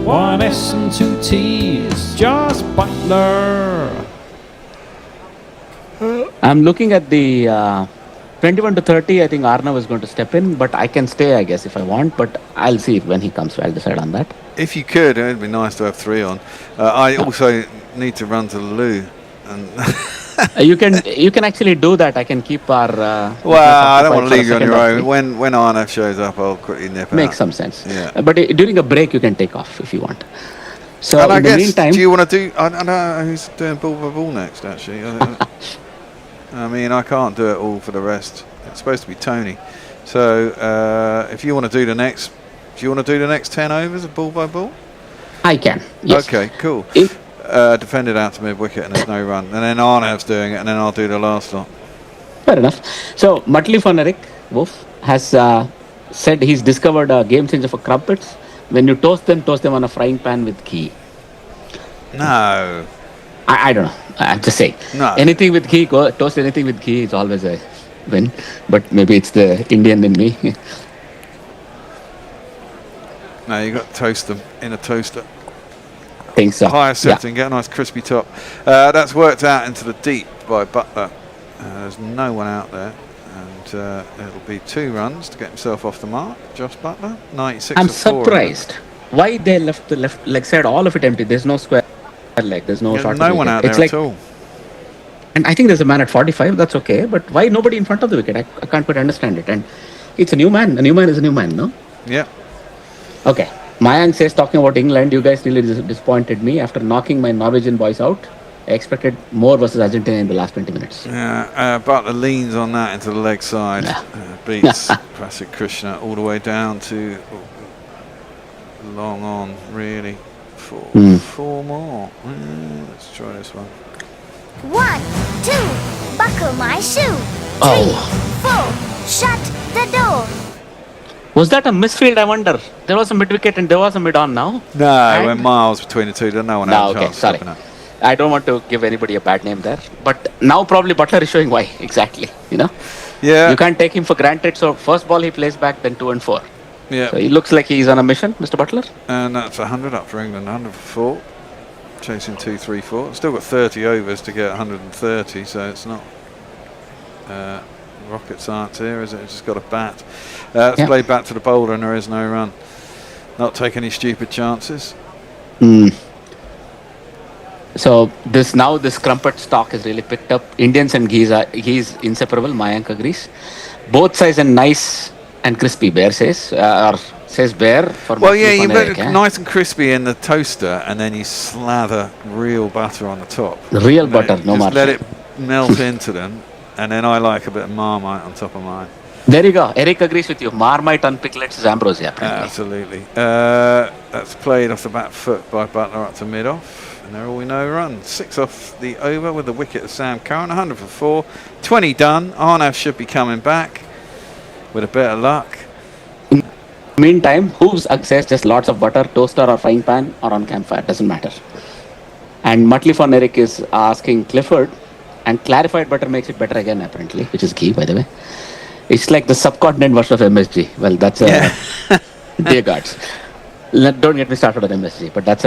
One S and two T's, Joss Butler. I'm looking at the 21 to 30. I think Arnav is going to step in, but I can stay, I guess, if I want. But I'll see if when he comes. I'll decide on that. If you could, it'd be nice to have 3 on. I also need to run to the loo. And you can actually do that. I can keep our. Well, I don't want to leave you on your own. When Arnav shows up, I'll quickly nip out. Makes some sense. Yeah. But during a break, you can take off if you want. So and in the meantime, do you want to do? I don't know who's doing ball by ball next. Actually, I mean, I can't do it all for the rest. It's supposed to be Tony. So if you want to do the next, 10 overs of ball by ball? I can. Yes. Okay, cool. Defended out to mid wicket and there's no run, and then Arnav's doing it, and then I'll do the last lot. Fair enough. So Mutley van Erik Wolf has said he's discovered a game changer for crumpets. When you toast them on a frying pan with ghee. No. I don't know. I'm just saying. No. Anything with ghee, toast anything with ghee is always a win. But maybe it's the Indian in me. No, you got to toast them in a toaster. Think so. Higher setting, get a nice crispy top. That's worked out into the deep by Butler. There's no one out there. And it'll be 2 runs to get himself off the mark. Josh Butler, 96 I'm of 4. surprised. Why they left the left leg side all of it empty? There's no square leg. There's no short. No one out there at all. And I think there's a man at 45. That's okay. But why nobody in front of the wicket? I can't quite understand it. And it's a new man. A new man is a new man, no? Yeah. Okay. Mayank says, talking about England, you guys really disappointed me after knocking my Norwegian boys out. I expected more versus Argentina in the last 20 minutes. Yeah, Butler leans on that into the leg side. Beats Prasid Krishna all the way down to long on, really. 4 more. Let's try this one. 1, 2, buckle my shoe. 3, 4, shut the door. Was that a misfield, I wonder? There was a mid-wicket and there was a mid-on now? No, we're miles between the two. There's no one else. Okay, sorry. I don't want to give anybody a bad name there. But now probably Butler is showing why, exactly. You know? Yeah. You can't take him for granted. So first ball he plays back, then 2 and 4. Yeah. So he looks like he's on a mission, Mr. Butler. And that's 100 up for England, 100 for 4. Chasing 2, 3, 4. Still got 30 overs to get 130, so it's not rocket science here, is it? It's just got a bat. It's played back to the bowler and there is no run. Not take any stupid chances. So this crumpet stock is really picked up. Indians and he's inseparable. Mayank agrees. Both sides are nice and crispy. Bear says, or says Bear. For well, yeah, you put it nice and crispy in the toaster, and then you slather real butter on the top. Real butter, no matter. Let it melt into them, and then I like a bit of Marmite on top of mine. There you go. Eric agrees with you. Marmite on piglets is ambrosia. Absolutely. That's played off the back foot by Butler up to mid-off. And there we know run. 6 off the over with the wicket of Sam Curran. 100 for 4. 20 done. Arnav should be coming back with a bit of luck. Meantime, Hooves says just lots of butter, toaster or frying pan or on campfire. Doesn't matter. And Mutley van Erik is asking Clifford, and clarified butter makes it better again apparently, which is ghee by the way. It's like the subcontinent version of MSG. Well, that's dear gods. Don't get me started on MSG, but that's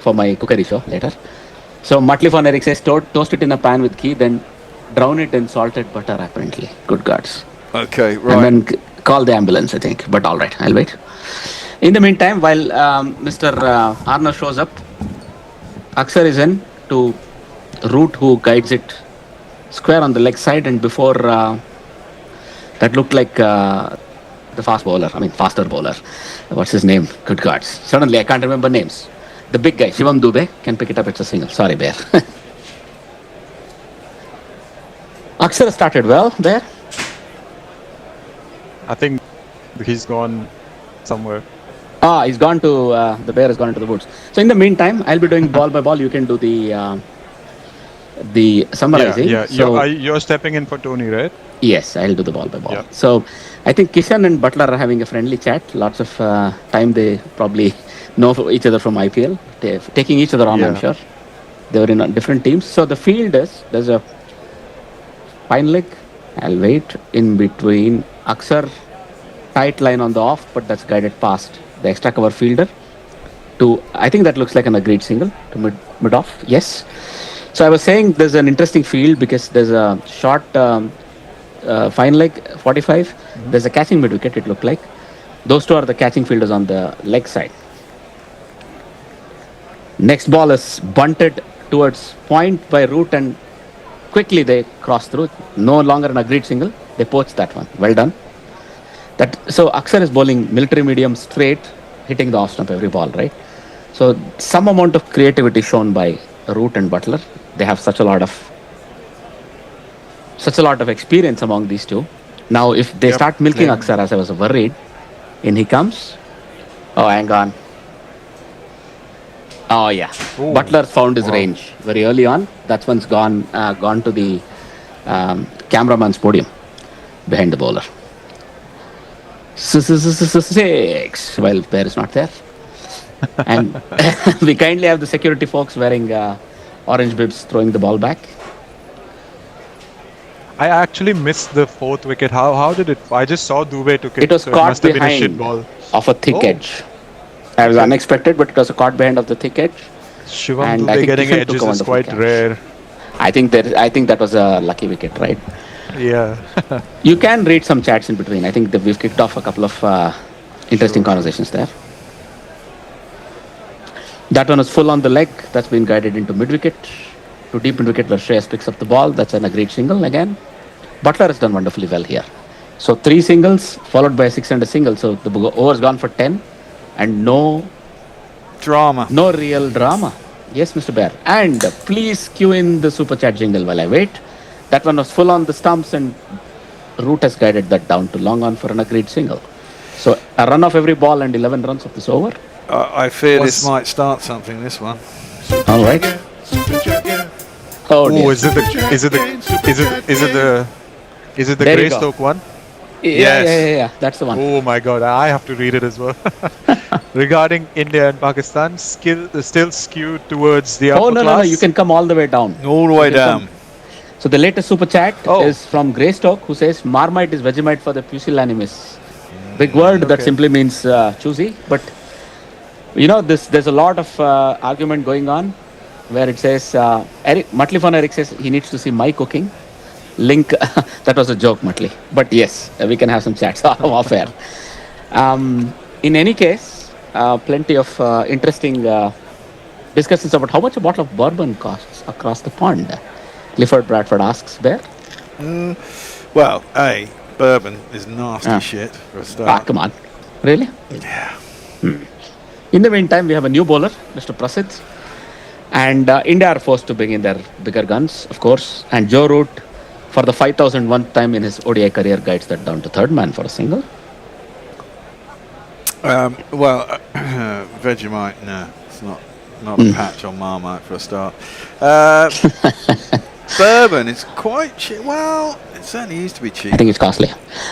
for my cookery show later. So Mutley van Erik says toast it in a pan with ghee, then drown it in salted butter apparently. Good gods. Okay, right. And then call the ambulance, I think. But all right, I'll wait. In the meantime, while Mr. Arnav shows up, Akshar is in to Root, who guides it square on the leg side, and before that looked like the faster bowler. What's his name? Good gods. Suddenly, I can't remember names. The big guy, Shivam Dube, can pick it up. It's a single. Sorry, Bear. Akshar started well there. I think he's gone somewhere. He's gone to, the Bear has gone into the woods. So in the meantime, I'll be doing ball by ball. You can do the summarizing. Yeah. So, You're stepping in for Tony, right? yes, I'll do the ball by ball. Yeah. So I think Kishan and Butler are having a friendly chat. Lots of time they probably know each other from IPL. They're taking each other on, I'm sure. They were in different teams. So the field is, there's a fine leg. I'll wait in between Akshar, tight line on the off, but that's guided past the extra cover fielder to, I think that looks like an agreed single to mid off. Yes. So I was saying there's an interesting field because there's a short fine leg 45. There's a catching mid wicket, it looked like. Those two are the catching fielders on the leg side. Next ball is bunted towards point by Root and quickly they cross through. No longer an agreed single. They poached that one. Well done. So Akshar is bowling military medium straight, hitting the off stump every ball, right? So some amount of creativity shown by Root and Butler. They have such a lot of experience among these two. Now, if they start milking Akshar, as I was worried, in he comes. Oh, hang on. Oh yeah, Butler found his range very early on. That one's gone to the cameraman's podium behind the bowler. 6. Well, Bear is not there. And we kindly have the security folks wearing orange bibs throwing the ball back. I actually missed the 4th wicket. How did it? I just saw Dube took it. It was so caught it must have been a behind shit ball. of a thick edge. It was unexpected, but it was caught behind of the thick edge. Shivam Dube getting edges is quite rare. I think that was a lucky wicket, right? Yeah. You can read some chats in between. I think that we've kicked off a couple of interesting conversations there. That one is full on the leg. That's been guided into mid-wicket. To deep mid-wicket where Shreyas picks up the ball. That's an agreed single again. Butler has done wonderfully well here. So 3 singles followed by a 6 and a single. So the over's gone for 10. And no drama. No real drama. Yes, Mr. Bear. And please cue in the super chat jingle while I wait. That one was full on the stumps and Root has guided that down to long on for an agreed single. So a run off every ball and 11 runs of this over. I fear this might start something, this one. All right. Oh dear. Is it the There you go. Greystoke one? Yeah. That's the one. Oh my god, I have to read it as well. Regarding India and Pakistan, still skewed towards the upper class. No, you can come all the way down. All the way down. So the latest super chat is from Greystoke, who says Marmite is Vegemite for the pusillanimous. Big word that simply means choosy. But you know, there's a lot of argument going on where it says Eric says he needs to see my cooking. Link, that was a joke, Muttley. But yes, we can have some chats off air. In any case, plenty of interesting discussions about how much a bottle of bourbon costs across the pond. Clifford Bradford asks, Bear? Well, bourbon is nasty shit for a start. Come on. Really? Yeah. In the meantime, we have a new bowler, Mr. Prasidh. And India are forced to bring in their bigger guns, of course. And Joe Root, for the 5,001th time in his ODI career, guides that down to third man for a single. Vegemite, no, it's not a patch on Marmite for a start. Bourbon is quite cheap. Well, it certainly used to be cheap. I think it's costly.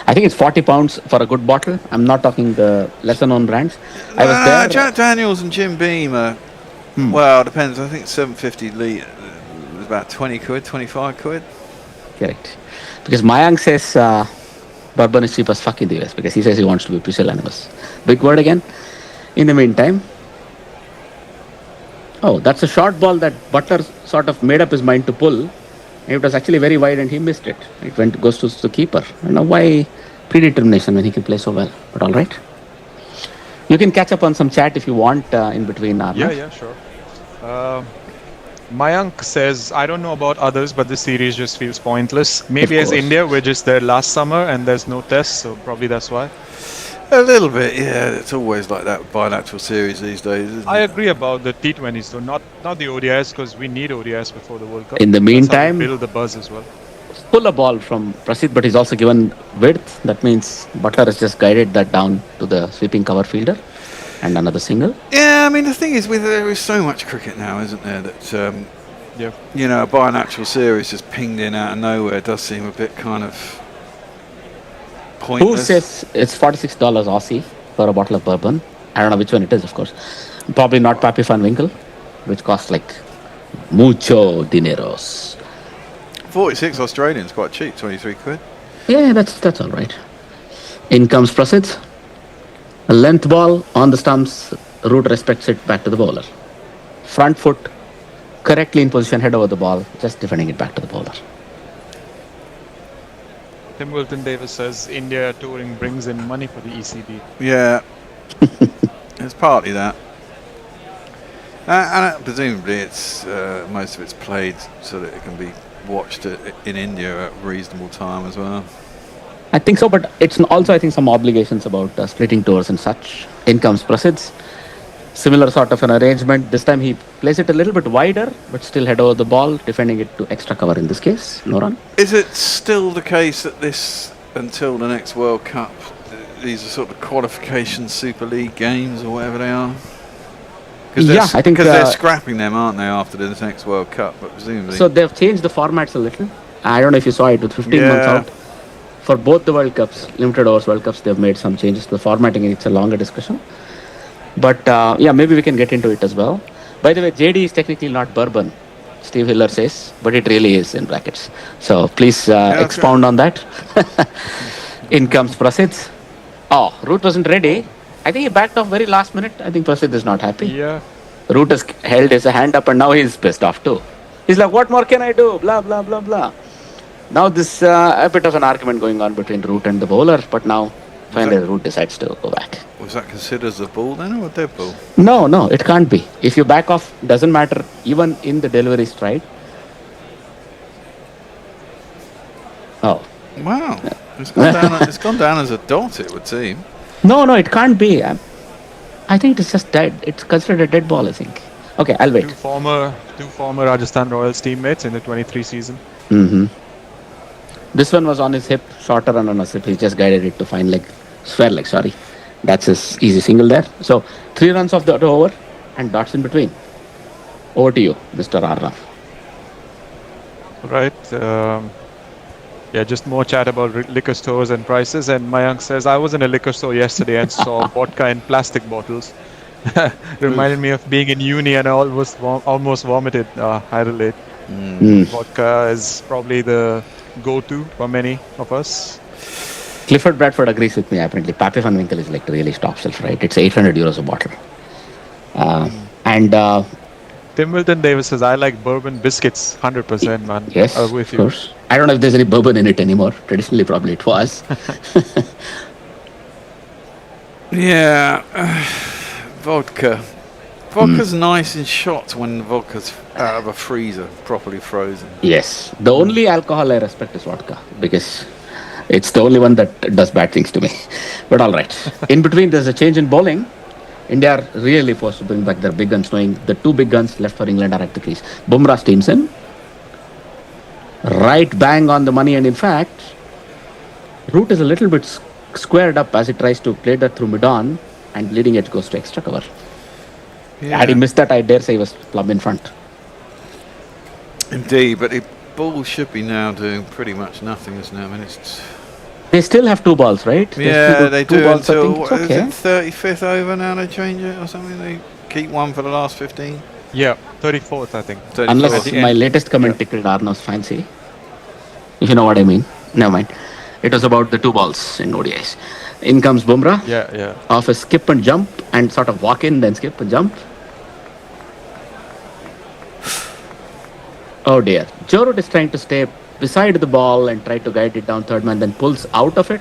I think it's £40 for a good bottle. I'm not talking the lesser known brands. I was there. Jack Daniels and Jim Beam are, well, it depends. I think 750 litre was about 20 quid, 25 quid. Correct. Because Mayank says bourbon is cheap as fuck in the US because he says he wants to be pusillanimous. Big word again. In the meantime, that's a short ball that Butler sort of made up his mind to pull. It was actually very wide and he missed it. It goes to the keeper. I don't know why predetermination when he can play so well. But all right. You can catch up on some chat if you want in between. Yeah, sure. Mayank says, I don't know about others, but this series just feels pointless. Maybe as India, we're just there last summer and there's no test, so probably that's why. A little bit, yeah. It's always like that with bilateral series these days, isn't I it? agree about the T20s, though, not the ODIs, because we need ODIs before the World Cup. In the That's how we meantime, build the buzz as well. pull a ball from Prasidh, but he's also given width. That means Butler has just guided that down to the sweeping cover fielder, and another single. Yeah, I mean, the thing is, there is so much cricket now, isn't there, that, you know, a bilateral series just pinged in out of nowhere does seem a bit kind of Who pointless. says it's $46 Aussie for a bottle of bourbon? I don't know which one it is, of course. Probably not Pappy Van Winkle, which costs like mucho dineros. 46 Australians, quite cheap, 23 quid. Yeah, that's all right. In comes Prasidh. A length ball on the stumps. Root respects it back to the bowler. Front foot correctly in position, head over the ball, just defending it back to the bowler. Tim Wilton Davis says India touring brings in money for the ECB. Yeah, it's partly that. And presumably it's most of it's played so that it can be watched in India at reasonable time as well. I think so, but it's also, I think, some obligations about splitting tours and such. In comes Prasidh. Similar sort of an arrangement. This time he plays it a little bit wider, but still head over the ball, defending it to extra cover in this case. No run. Is it still the case that this, until the next World Cup, these are sort of qualification Super League games or whatever they are? Yeah, I think... Because they're scrapping them, aren't they, after the next World Cup, but presumably... So they've changed the formats a little. I don't know if you saw it with 15 months out. For both the World Cups, limited overs World Cups, they've made some changes to the formatting, and it's a longer discussion. But yeah, maybe we can get into it as well. By the way, JD is technically not bourbon, Steve Hiller says, but it really is in brackets. So please expound on that. In comes Prasidh. Oh, Root wasn't ready. I think he backed off very last minute. I think Prasidh is not happy. Yeah. Root has held his hand up and now he's pissed off too. He's like, what more can I do? Blah, blah, blah, blah. Now this a bit of an argument going on between Root and the bowler, but now finally Root decides to go back. Was that considered as a ball then or a dead ball? No, it can't be. If you back off, doesn't matter, even in the delivery stride. Oh. Wow. It's gone down as a dot, it would seem. No, it can't be. I think it's just dead. It's considered a dead ball, I think. Okay, I'll wait. Two former Rajasthan Royals teammates in the 23 season. Mm-hmm. This one was on his hip, shorter and on his hip. He just guided it to find square leg, sorry. That's his easy single there. So 3 runs off the over and dots in between. Over to you, Mr. Arnav. Right. Yeah, just more chat about liquor stores and prices. And Mayank says, I was in a liquor store yesterday and saw vodka in plastic bottles. Reminded me of being in uni and I almost vomited. I relate. Vodka is probably the go-to for many of us. Clifford Bradford agrees with me, apparently. Pappy Van Winkle is like really top shelf, right? It's 800 euros a bottle. And Tim Wilton Davis says, I like bourbon biscuits, 100%, man. Yes, with of course. I don't know if there's any bourbon in it anymore. Traditionally, probably it was. Yeah. Vodka. Vodka's nice in shots when the vodka's out of a freezer, properly frozen. Yes. The only alcohol I respect is vodka because it's the only one that does bad things to me. But all right. In between, there's a change in bowling. India are really forced to bring back their big guns, knowing the 2 big guns left for England are at the crease. Bumrah steams in. Right bang on the money, and in fact, Root is a little bit squared up as he tries to play that through mid-on, and leading edge goes to extra cover. Yeah. Had he missed that, I dare say he was plumb in front. Indeed, but the ball should be now doing pretty much nothing, isn't it? I mean, it's... They still have 2 balls, right? They do balls, until, I think it's okay. is it 35th over now they change it or something? They keep one for the last 15? Yeah, 34th, I think. 34th. Unless my latest comment tickled Arnav's fancy. If you know what I mean. Never mind. It was about the 2 balls in ODIs. In comes Bumrah. Yeah. Off a skip and jump and sort of walk in, then skip and jump. Oh dear. Joe Root is trying to stay beside the ball and try to guide it down third man, then pulls out of it.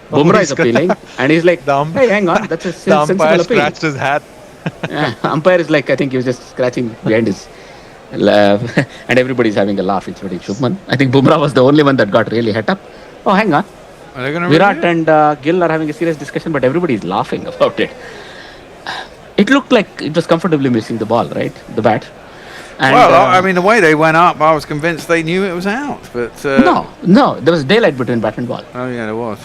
Bumrah is appealing and he's like, hey, hang on, that's a sensible appeal. Scratched his hat. Umpire is like, I think he was just scratching behind his and everybody's having a laugh, including Shubman. I think Bumrah was the only one that got really het up. Oh, hang on. Virat and Gill are having a serious discussion, but everybody is laughing about it. It looked like it was comfortably missing the ball, right? The bat. And, I mean, the way they went up, I was convinced they knew it was out. But no, there was daylight between bat and ball. Oh yeah, there was.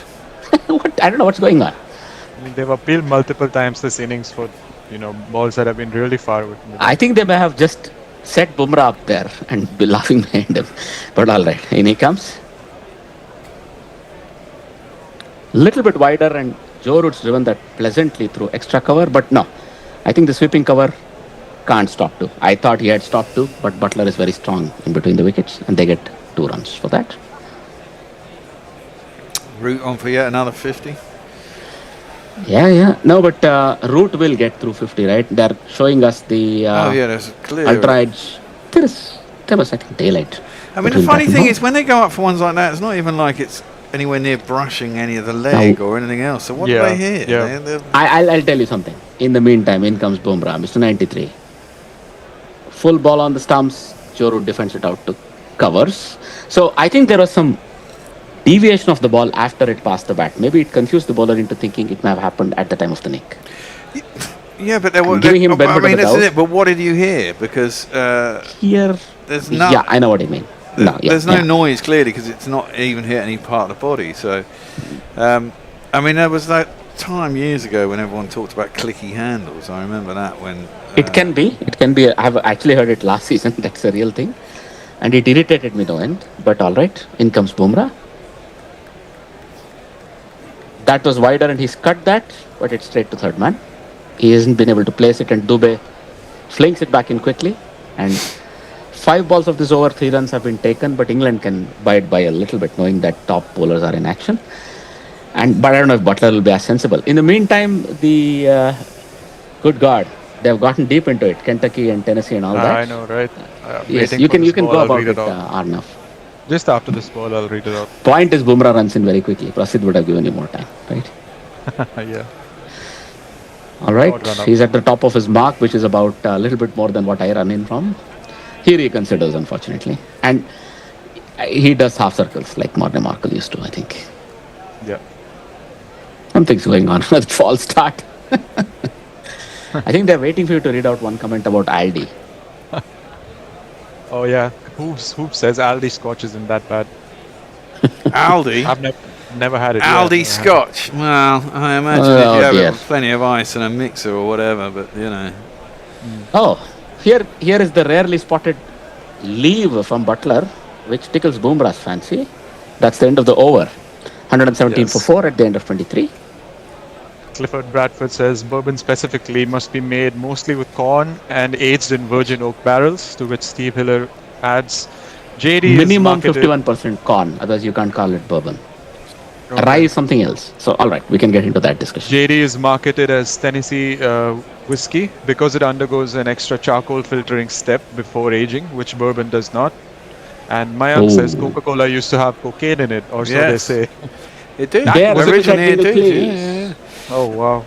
I don't know what's going on. I mean, they've appealed multiple times this innings for, balls that have been really far. I think they may have just set Bumrah up there and be laughing behind him. But all right, in he comes. Little bit wider, and Joe Root's driven that pleasantly through extra cover, but no. I think the sweeping cover can't stop two. I thought he had stopped two, but Butler is very strong in between the wickets, and they get 2 runs for that. Root on for yet another 50. Yeah. No, but Root will get through 50, right? They're showing us the there's clear ultra edge. There was, I think, daylight. I mean, the funny thing is, when they go up for ones like that, it's not even like it's anywhere near brushing any of the leg or anything else. So what do they hit? Yeah. I'll tell you something. In the meantime, in comes Bumrah, Mr. 93. Full ball on the stumps. Joe Root defends it out to covers. So I think there was some deviation of the ball after it passed the bat. Maybe it confused the bowler into thinking it may have happened at the time of the nick. Yeah, but there was. Giving him benefit of the that's doubt. it. But what did you hear? Because here, there's no. Yeah, I know what you mean. There's no noise clearly because it's not even hit any part of the body. So, I mean, there was that time years ago when everyone talked about clicky handles. I remember that when. It can be. I've actually heard it last season. That's a real thing, and it irritated me no end. But all right, in comes Bumrah. That was wider, and he's cut that, but it's straight to third man. He hasn't been able to place it, and Dubey flings it back in quickly. And 5 balls of this over, 3 runs have been taken, but England can bide by a little bit, knowing that top bowlers are in action. But I don't know if Butler will be as sensible. In the meantime, the good God, they have gotten deep into it. Kentucky and Tennessee and all that. I know, right? Yes, you can go about it, Arnav. Just after this ball, I'll read it out. Point is Bumrah runs in very quickly. Prasidh would have given you more time, right? Yeah. All right. He's at the top of his mark, which is about a little bit more than what I run in from. He reconsiders, unfortunately. And he does half circles like Morne Markle used to, I think. Yeah. Something's going on with false start. I think they're waiting for you to read out one comment about Aldi. Oh, yeah. Who says Aldi Scotch isn't that bad? Aldi? I've never had it. Aldi Scotch. Well, I imagine if you have plenty of ice and a mixer or whatever, but Oh, here is the rarely spotted leave from Butler, which tickles Bumrah's fancy. That's the end of the over. 117 for 4 at the end of 23. Clifford Bradford says bourbon specifically must be made mostly with corn and aged in virgin oak barrels, to which Steve Hiller adds JD minimum is 51% corn, otherwise you can't call it bourbon. Rye is something else. So all right, we can get into that discussion. JD is marketed as Tennessee whiskey because it undergoes an extra charcoal filtering step before aging, which bourbon does not. And Mayank says Coca-Cola used to have cocaine in it, or so they say. It did. Originally did. Oh wow.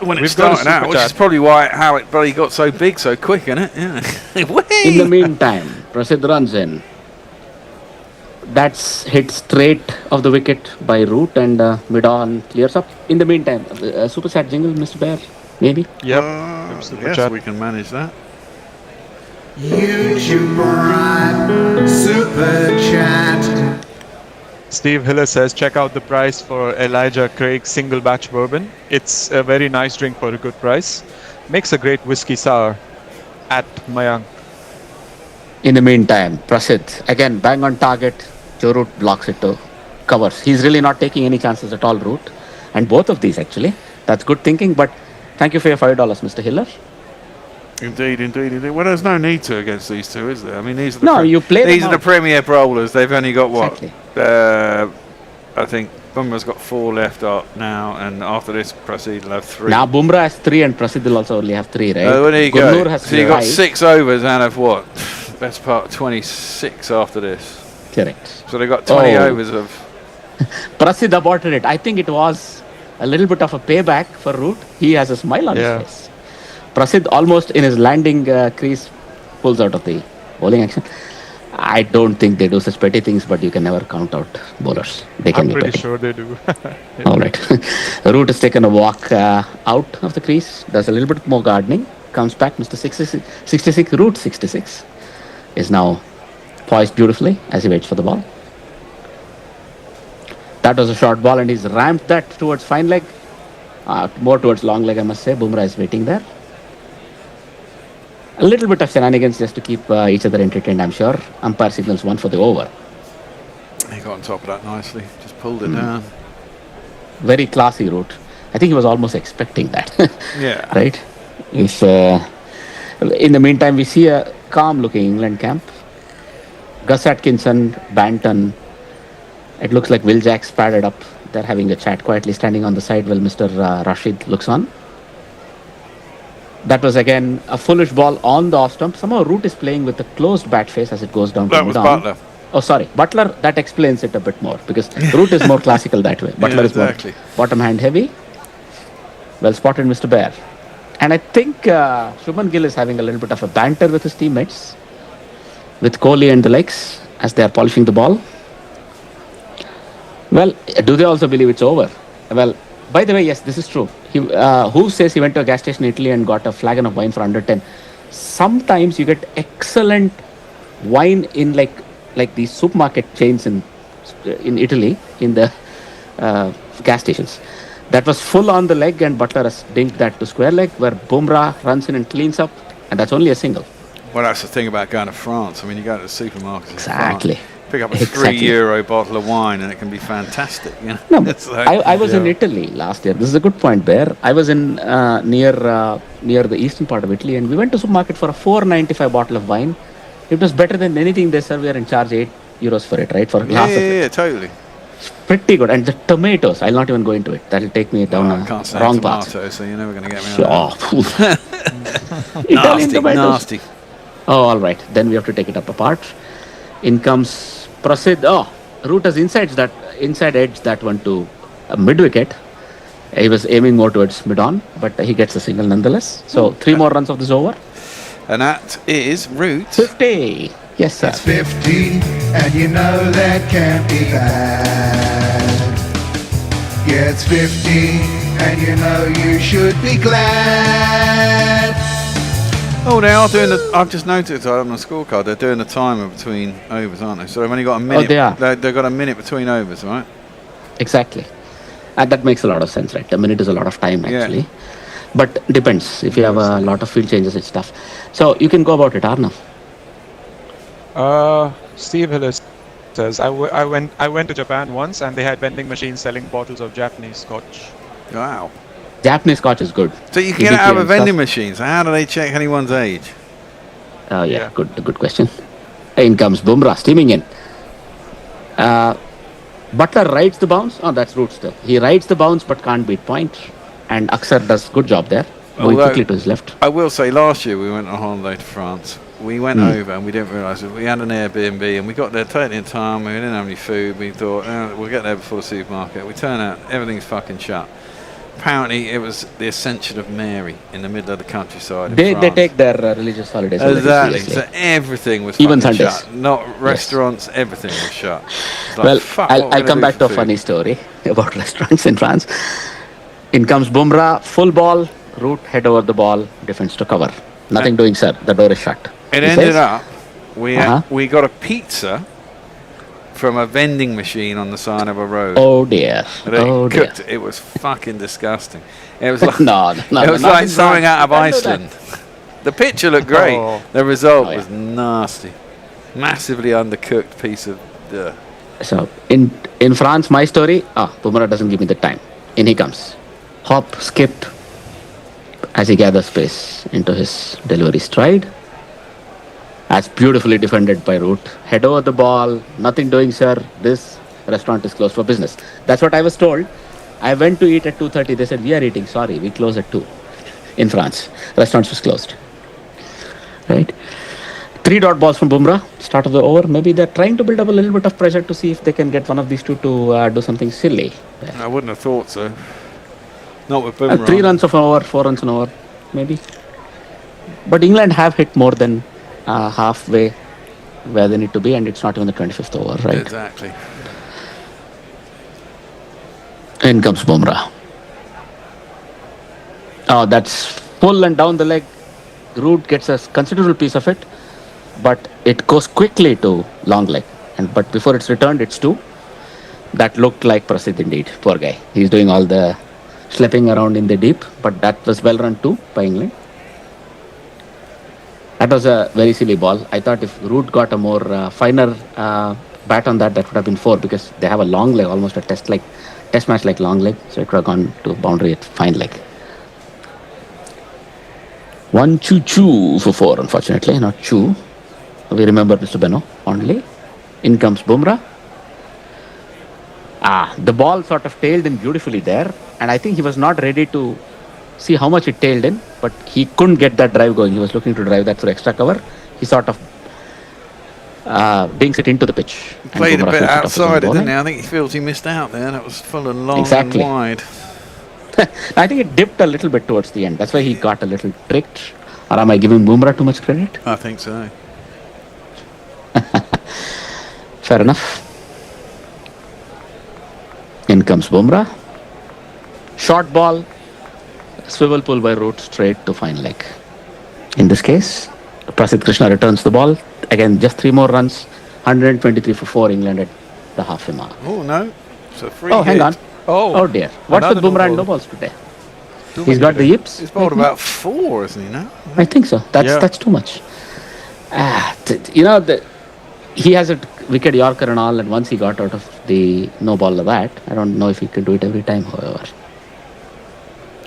When it started out, which is probably how it bloody got so big so quick, isn't it? Yeah. In the meantime, Prasidh runs in. That's hit straight off the wicket by Root, and mid-on clears up. In the meantime, Super Chat jingle, Mr. Bear, maybe? Yep. Yes, we can manage that. YouTube Rap Super Chat. Steve Hiller says, check out the price for Elijah Craig single batch bourbon. It's a very nice drink for a good price. Makes a great whiskey sour. At Mayank. In the meantime, Prasidh, again, bang on target. Joe Root blocks it to covers. He's really not taking any chances at all, Root. And both of these, actually. That's good thinking, but thank you for your $5, Mr. Hiller. Indeed. Well, there's no need to against these two, is there? I mean, these are the premier bowlers. They've only got what? Exactly. I think Bumrah's got 4 left now, and after this, Prasidh will have 3. Now Bumrah has 3, and Prasidh will also only have 3, right? Well, there you Gurnur go. has So you got 6 overs out of what? Best part of 26 after this. Correct. So they got 20 overs of. Prasidh aborted it. I think it was a little bit of a payback for Root. He has a smile on his face. Prasidh almost in his landing crease pulls out of the bowling action. I don't think they do such petty things, but you can never count out bowlers. They can I'm be pretty petty. sure they do. All right. Root has taken a walk out of the crease. Does a little bit more gardening. Comes back, Mr. 66. Root 66 is now poised beautifully as he waits for the ball. That was a short ball, and he's ramped that towards fine leg. More towards long leg, I must say. Bumrah is waiting there. A little bit of shenanigans just to keep each other entertained, I'm sure. Umpire signals one for the over. He got on top of that nicely. Just pulled it down. Very classy Root. I think he was almost expecting that. Yeah. Right? If, in the meantime, we see a calm-looking England camp. Gus Atkinson, Banton. It looks like Will Jacks padded up. They're having a chat quietly, standing on the side while Mr. Rashid looks on. That was again a foolish ball on the off stump. Somehow Root is playing with a closed bat face as it goes down. That was Butler. Oh, sorry. Butler, that explains it a bit more because Root is more classical that way. Butler is more bottom hand heavy. Well spotted, Mr. Bear. And I think Shubman Gill is having a little bit of a banter with his teammates, with Kohli and the likes as they are polishing the ball. Well, do they also believe it's over? Well, by the way, yes, this is true. Who says he went to a gas station in Italy and got a flagon of wine for under 10? Sometimes you get excellent wine in like these supermarket chains in Italy, in the gas stations. That was full on the leg, and Butler has dinked that to square leg, where Bumrah runs in and cleans up, and that's only a single. Well, that's the thing about going to France. I mean, you go to the supermarkets. Exactly. Pick up a €3 bottle of wine, and it can be fantastic. You know? No, I was in Italy last year. This is a good point, Bear. I was in near the eastern part of Italy, and we went to supermarket for a $4.95 bottle of wine. It was better than anything they serve here and charge €8 for it, right? For a glass of it. Yeah, totally. It's pretty good. And the tomatoes, I'll not even go into it. That'll take me down a wrong path. Tomatoes, so you're never going to get me on that. Italian tomatoes. Nasty. Oh, all right. Then we have to take it up apart. In comes Prasid. Oh, Root has inside edge that one to mid wicket. He was aiming more towards mid on, but he gets a single nonetheless. So 3 more runs of this over. And that is Root 50. Yes, sir. It's 50, and you know that can't be bad. Yeah, it's 50, and you know you should be glad. Oh, they are doing the. I've just noticed on the scorecard they're doing the timer between overs, aren't they? So they've only got a minute. Oh, they are. They've got a minute between overs, right? Exactly. And that makes a lot of sense, right? A minute is a lot of time, actually. Yeah. But depends. If you have a lot of field changes, it's tough. So you can go about it, Arnav. Steve Hillis says, I went to Japan once and they had vending machines selling bottles of Japanese scotch. Wow. Japanese scotch is good. So you can get it out of a vending machine. So how do they check anyone's age? Oh, yeah. Good question. In comes Bumrah, steaming in. Butler rides the bounce. Oh, that's Root still. He rides the bounce but can't beat point. And Aksar does good job there. Going quickly to his left. I will say, last year we went on holiday to France. We went over and we didn't realise it. We had an Airbnb and we got there totally in time. We didn't have any food. We thought, we'll get there before the supermarket. We turn out, everything's fucking shut. Apparently, it was the Ascension of Mary in the middle of the countryside. They take their religious holidays. Exactly. So everything was even fucking Sundays. shut. Not restaurants, everything was shut. Like, well, I'll come back to a funny story about restaurants in France. In comes Bumrah, full ball, Root, head over the ball, defense to cover. Nothing doing, sir. The door is shut. It ended up, we got a pizza from a vending machine on the side of a road. Oh dear. Cooked. It was fucking disgusting. It was like it was like something out of Iceland. The picture looked great. The result was nasty. Massively undercooked piece of. So in France, my story. Bumrah doesn't give me the time. In he comes, hop, skip, as he gathers space into his delivery stride. As beautifully defended by Root. Head over the ball, nothing doing, sir. This restaurant is closed for business. That's what I was told. I went to eat at 2:30. They said, we are eating. Sorry, we close at 2 in France. Restaurants was closed. Right? 3 dot balls from Bumrah. Start of the over. Maybe they're trying to build up a little bit of pressure to see if they can get one of these two to do something silly. I wouldn't have thought so. Not with Bumrah. 3 runs of an over, 4 runs an over, maybe. But England have hit more than halfway where they need to be, and it's not even the 25th over, right? Exactly. In comes Bumrah. Oh, that's full and down the leg. Root gets a considerable piece of it, but it goes quickly to long leg. But before it's returned, it's 2. That looked like Prasidh indeed. Poor guy. He's doing all the schlepping around in the deep, but that was well run too by England. That was a very silly ball. I thought if Root got a more finer bat on that, that would have been 4, because they have a long leg, almost a test match like long leg. So it would have gone to boundary at fine leg. 1 choo for 4, unfortunately, not choo. We remember Mr. Beno only. In comes Bumrah. The ball sort of tailed in beautifully there, and I think he was not ready to see how much it tailed in, but he couldn't get that drive going. He was looking to drive that through extra cover. He sort of dinks it into the pitch. Played a bit outside it, didn't he? I think he feels he missed out there. That was full and long and wide. I think it dipped a little bit towards the end. That's why he got a little tricked. Or am I giving Bumrah too much credit? I think so. Fair enough. In comes Bumrah. Short ball. Swivel pull by Root straight to fine leg. In this case, Prasidh Krishna returns the ball. Again, just 3 more runs. 123 for 4, England at the halfway mark. Oh, no. It's a free hang hit. on. Oh dear. What's with Bumrah and no balls today? He's got the yips. He's bowled about 4, isn't he now? I think so. That's too much. He has a wicked Yorker and all, and once he got out of the no ball of that, I don't know if he can do it every time, however.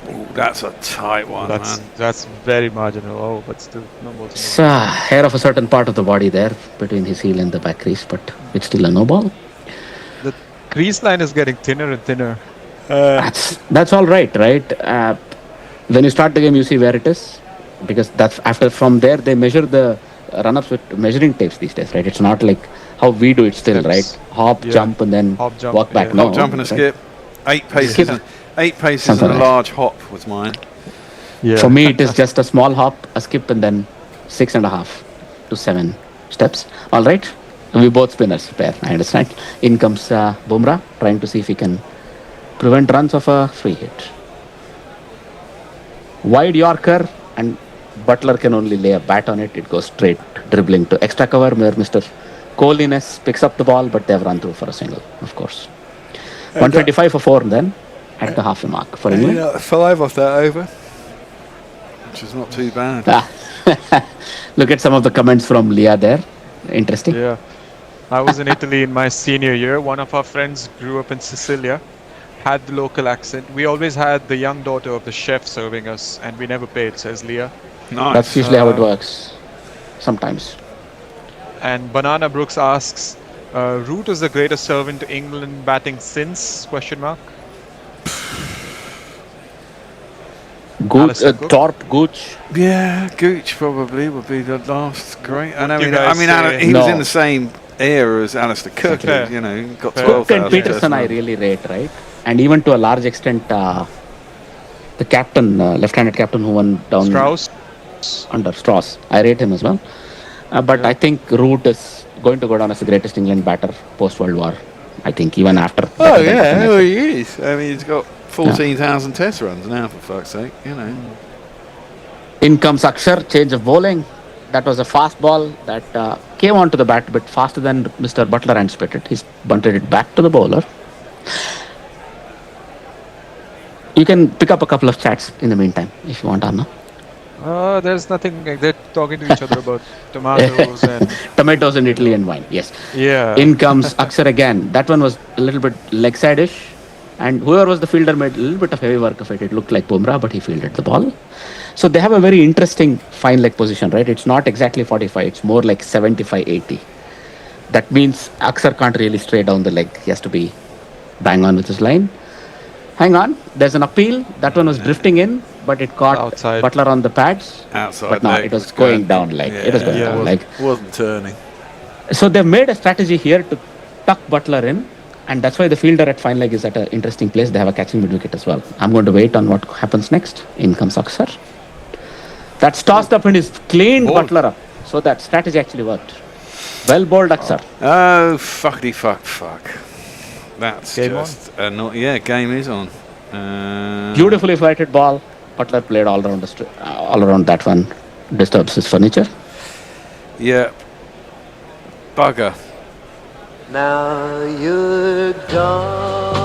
Oh, that's a tight one, man. That's very marginal. Oh, but still, no balls. It's hair of a certain part of the body there between his heel and the back crease, but it's still a no ball. The crease line is getting thinner and thinner. That's all right? When you start the game, you see where it is, because that's from there they measure the run-ups with measuring tapes these days, right? It's not like how we do it still, right? Hop, jump, and then walk back. No, hop, jump, and a skip. 8 paces. 8 paces and a large hop was mine. Yeah. For me, it is just a small hop, a skip, and then 6.5 to 7 steps. All right, we both spinners pair. I understand. In comes Bumrah, trying to see if he can prevent runs of a free hit. Wide Yorker, and Butler can only lay a bat on it. It goes straight dribbling to extra cover where Mr. Coliness picks up the ball, but they've run through for a single, of course. 125 for 4 then at the halfway mark for England. 5 off that over, which is not too bad. Look at some of the comments from Leah there. Interesting. Yeah. I was in Italy in my senior year. One of our friends grew up in Sicilia, had the local accent. We always had the young daughter of the chef serving us, and we never paid, says Leah. Nice. That's usually how it works. Sometimes. And Banana Brooks asks, Root is the greatest servant to England batting since? ? Torp, Gooch. Yeah, Gooch probably would be the last great. And he No. was in the same era as Alistair Cook. Fair. Got Cook 12,000. and Peterson I really rate, right? And even to a large extent, the captain, left-handed captain who won down Strauss. Under Strauss. I rate him as well. But I think Root is going to go down as the greatest England batter post-World War. I think even after. Oh, yeah, well, he is. I mean, he's got 14,000 test runs now, for fuck's sake, In comes Akshar, change of bowling. That was a fast ball that came onto the bat a bit faster than Mr. Butler anticipated. He's bunted it back to the bowler. You can pick up a couple of chats in the meantime if you want, Arna. There's nothing. They're talking to each other about tomatoes and tomatoes in Italy and wine. Yes. Yeah. In comes Akshar again. That one was a little bit leg side-ish, and whoever was the fielder made a little bit of heavy work of it. It looked like Bumrah, but he fielded the ball. So they have a very interesting fine leg position, right? It's not exactly 45. It's more like 75-80. That means Akshar can't really stray down the leg. He has to be bang on with his line. Hang on, there's an appeal. That one was drifting in, but it caught outside. Butler on the pads. Outside, but no, it was going down like it was going down like. Wasn't turning. So they've made a strategy here to tuck Butler in, and that's why the fielder at fine leg is at an interesting place. They have a catching mid wicket as well. I'm going to wait on what happens next. In comes Akshar. That's tossed up and is cleaned Butler up. So that strategy actually worked. Well bowled, Aksar. Oh, fuckity fuck. That's Game just not. Yeah, game is on. Beautifully flighted ball. Butler played all around that one. Disturbs his furniture. Yeah. Bugger. Now you're gone.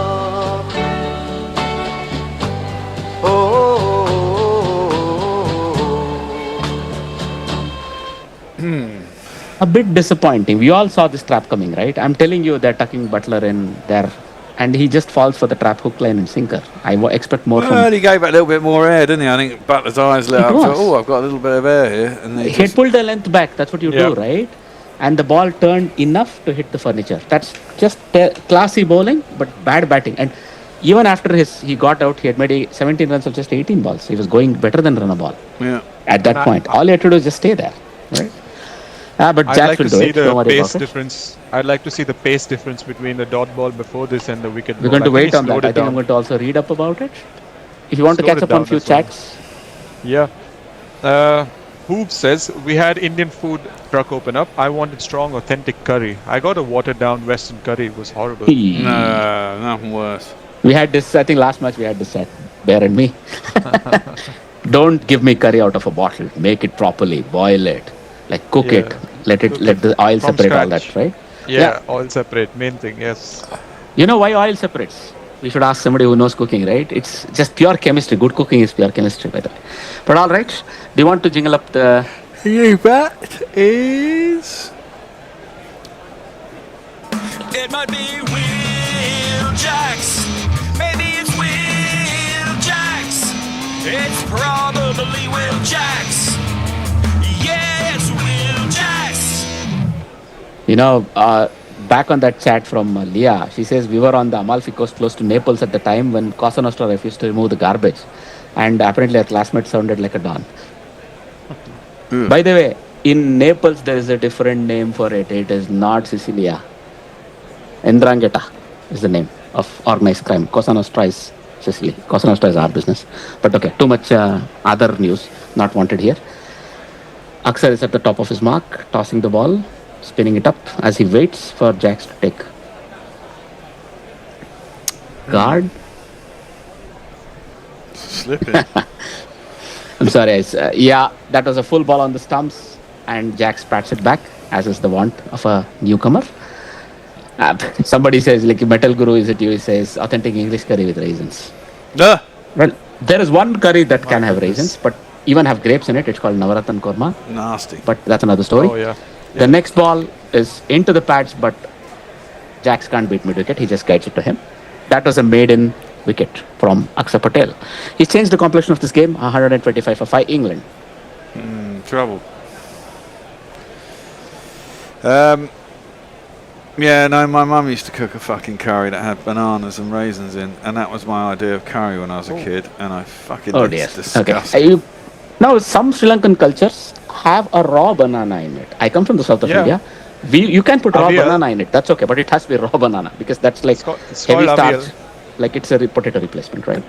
A bit disappointing. We all saw this trap coming, right? I'm telling you, they're tucking Butler in there, and he just falls for the trap, hook, line, and sinker. I expect more from him. He gave it a little bit more air, didn't he? I think Butler's eyes lit up. So, I've got a little bit of air here. And he had pulled the length back. That's what you do, right? And the ball turned enough to hit the furniture. That's just classy bowling, but bad batting. And even after he got out, he had made 17 runs of just 18 balls. He was going better than run a ball. Yeah. At that point, all he had to do is just stay there, right? But I'd Jack like will to do see it. Don't the worry pace about it. difference. I'd like to see the pace difference between the dot ball before this and the wicket We're ball. going to I wait think he on that. slowed I it think I'm down. going to also read up about it. If you want to Slowed catch it up on down a few as well. chats. Yeah. Hoop says, we had Indian food truck open up. I wanted strong, authentic curry. I got a watered down Western curry. It was horrible. No, nothing worse. We had this, I think last match we had this at Bear and me. Don't give me curry out of a bottle. Make it properly. Boil it. Like cook it. Let the oil From separate all scratch. that, right? Yeah, oil separate. Main thing, yes. You know why oil separates? We should ask somebody who knows cooking, right? It's just pure chemistry. Good cooking is pure chemistry, by the way. But all right. Do you want to jingle up the... That is... It might be Will Jacks. Maybe it's Will Jacks. It's probably Will Jacks. Yeah, it's Will Jacks. You know, back on that chat from Leah, she says we were on the Amalfi Coast close to Naples at the time when Cosa Nostra refused to remove the garbage. And apparently our classmate sounded like a Don. By the way, in Naples there is a different name for it. It is not Sicilia. Ndrangheta is the name of organized crime. Cosa Nostra is Sicily. Cosa Nostra is our business. But okay, too much other news not wanted here. Aksar is at the top of his mark, tossing the ball, spinning it up as he waits for Jacks to take guard. Slipping. I'm sorry. Yeah, that was a full ball on the stumps, and Jack pats it back, as is the want of a newcomer. Somebody says, like, Metal Guru, is it you? He says, authentic English curry with raisins. Well, there is one curry that can have raisins, but even have grapes in it. It's called Navratan Korma. Nasty. But that's another story. Oh, yeah. The next ball is into the pads, but Jacks can't beat mid-wicket. He just guides it to him. That was a maiden wicket from Akshar Patel. He's changed the complexion of this game, 125 for 5, England. Trouble. Yeah, no, my mum used to cook a fucking curry that had bananas and raisins in, and that was my idea of curry when I was a kid, and I fucking it's disgusting. Okay. Now, some Sri Lankan cultures have a raw banana in it. I come from the south of India. You can put raw banana in it. That's okay, but it has to be raw banana because that's like heavy starch. Like it's a potato replacement, right?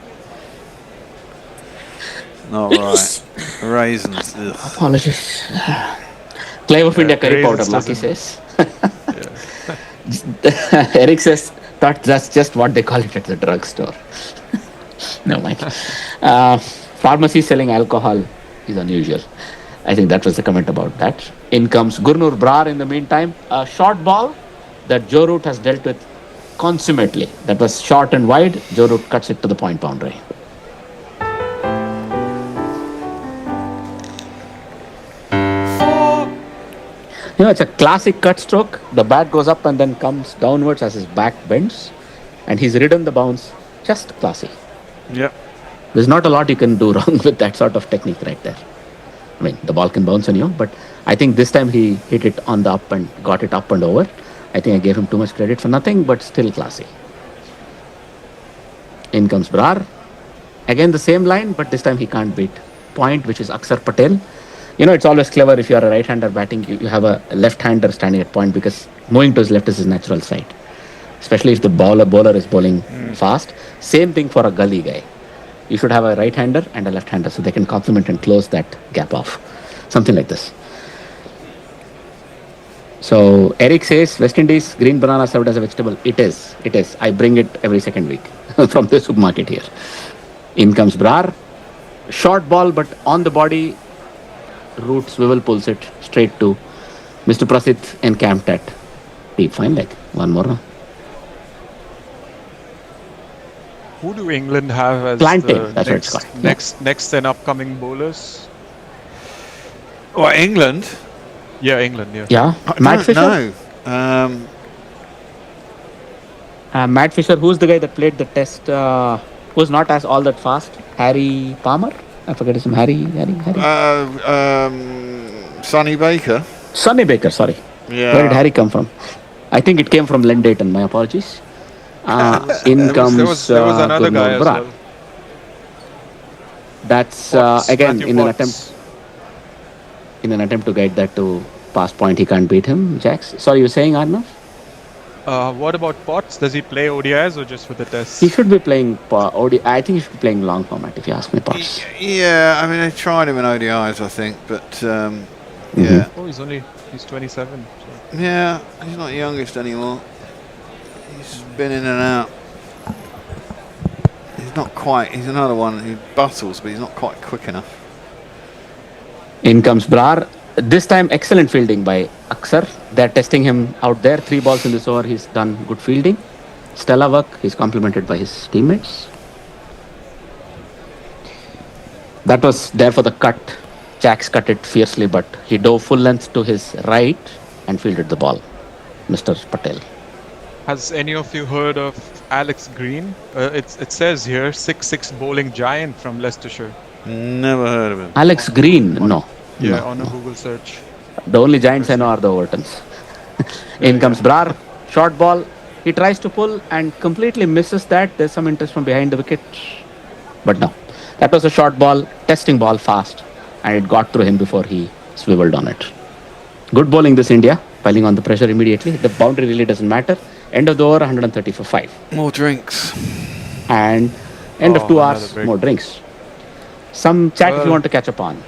Not right. Raisins. Ugh. Apologies. Clive of India curry powder, Lucky says. Eric says that's just what they call it at the drugstore. No mind. Pharmacy selling alcohol is unusual. I think that was the comment about that. In comes Gurnur Brar in the meantime. A short ball that Joe Root has dealt with consummately. That was short and wide. Joe Root cuts it to the point boundary. You know, it's a classic cut stroke. The bat goes up and then comes downwards as his back bends. And he's ridden the bounce. Just classy. Yep. There's not a lot you can do wrong with that sort of technique right there. I mean, the ball can bounce on you, but I think this time he hit it on the up and got it up and over. I think I gave him too much credit for nothing, but still classy. In comes Brar. Again, the same line, but this time he can't beat point, which is Akshar Patel. You know, it's always clever if you're a right-hander batting, you have a left-hander standing at point because moving to his left is his natural side. Especially if the bowler is bowling fast. Same thing for a gully guy. You should have a right-hander and a left-hander so they can complement and close that gap off. Something like this. So Eric says West Indies green banana served as a vegetable. It is. It is. I bring it every second week from the supermarket here. In comes Brar. Short ball, but on the body. Root swivel pulls it straight to Mr. Prasidh encamped at deep fine leg. One more. Who do England have as Planting, that's what it's called. next and upcoming bowlers? What, England? Yeah, England. Yeah. Yeah. Matt Fisher. No. Matt Fisher. Who's the guy that played the test? Who's not as all that fast? Harry Palmer. I forget his name. Harry. Sonny Baker. Sonny Baker. Sorry. Yeah. Where did Harry come from? I think it came from Len Dayton. My apologies. In comes there was another guy as well. That's again in an attempt to guide that to pass point. He can't beat him. Jax. Sorry, you were saying Arnav? What about Potts? Does he play ODIs or just for the tests? He should be playing ODI. I think he should be playing long format if you ask me, Potts. Yeah, I mean they tried him in ODIs, I think, but yeah. Oh, he's 27. So. Yeah, he's not the youngest anymore. He's been in and out. He's not quite. He's another one who battles, but he's not quite quick enough. In comes Brar. This time, excellent fielding by Aksar. They're testing him out there. 3 balls in this over. He's done good fielding. Stellar work. He's complimented by his teammates. That was there for the cut. Jax cut it fiercely, but he dove full length to his right and fielded the ball. Mr. Patel. Has any of you heard of Alex Green? It says here 6'6" bowling giant from Leicestershire. Never heard of him. Alex Green? No. Yeah, No. on a Google search. The only giants I know are the Overtons. In comes Brar. Short ball. He tries to pull and completely misses that. There's some interest from behind the wicket. But no. That was a short ball, testing ball fast. And it got through him before he swiveled on it. Good bowling this India. Piling on the pressure immediately. The boundary really doesn't matter. End of the over, 130 for 5. More drinks. And end of 2 hours, more drinks. Some chat if you want to catch up on.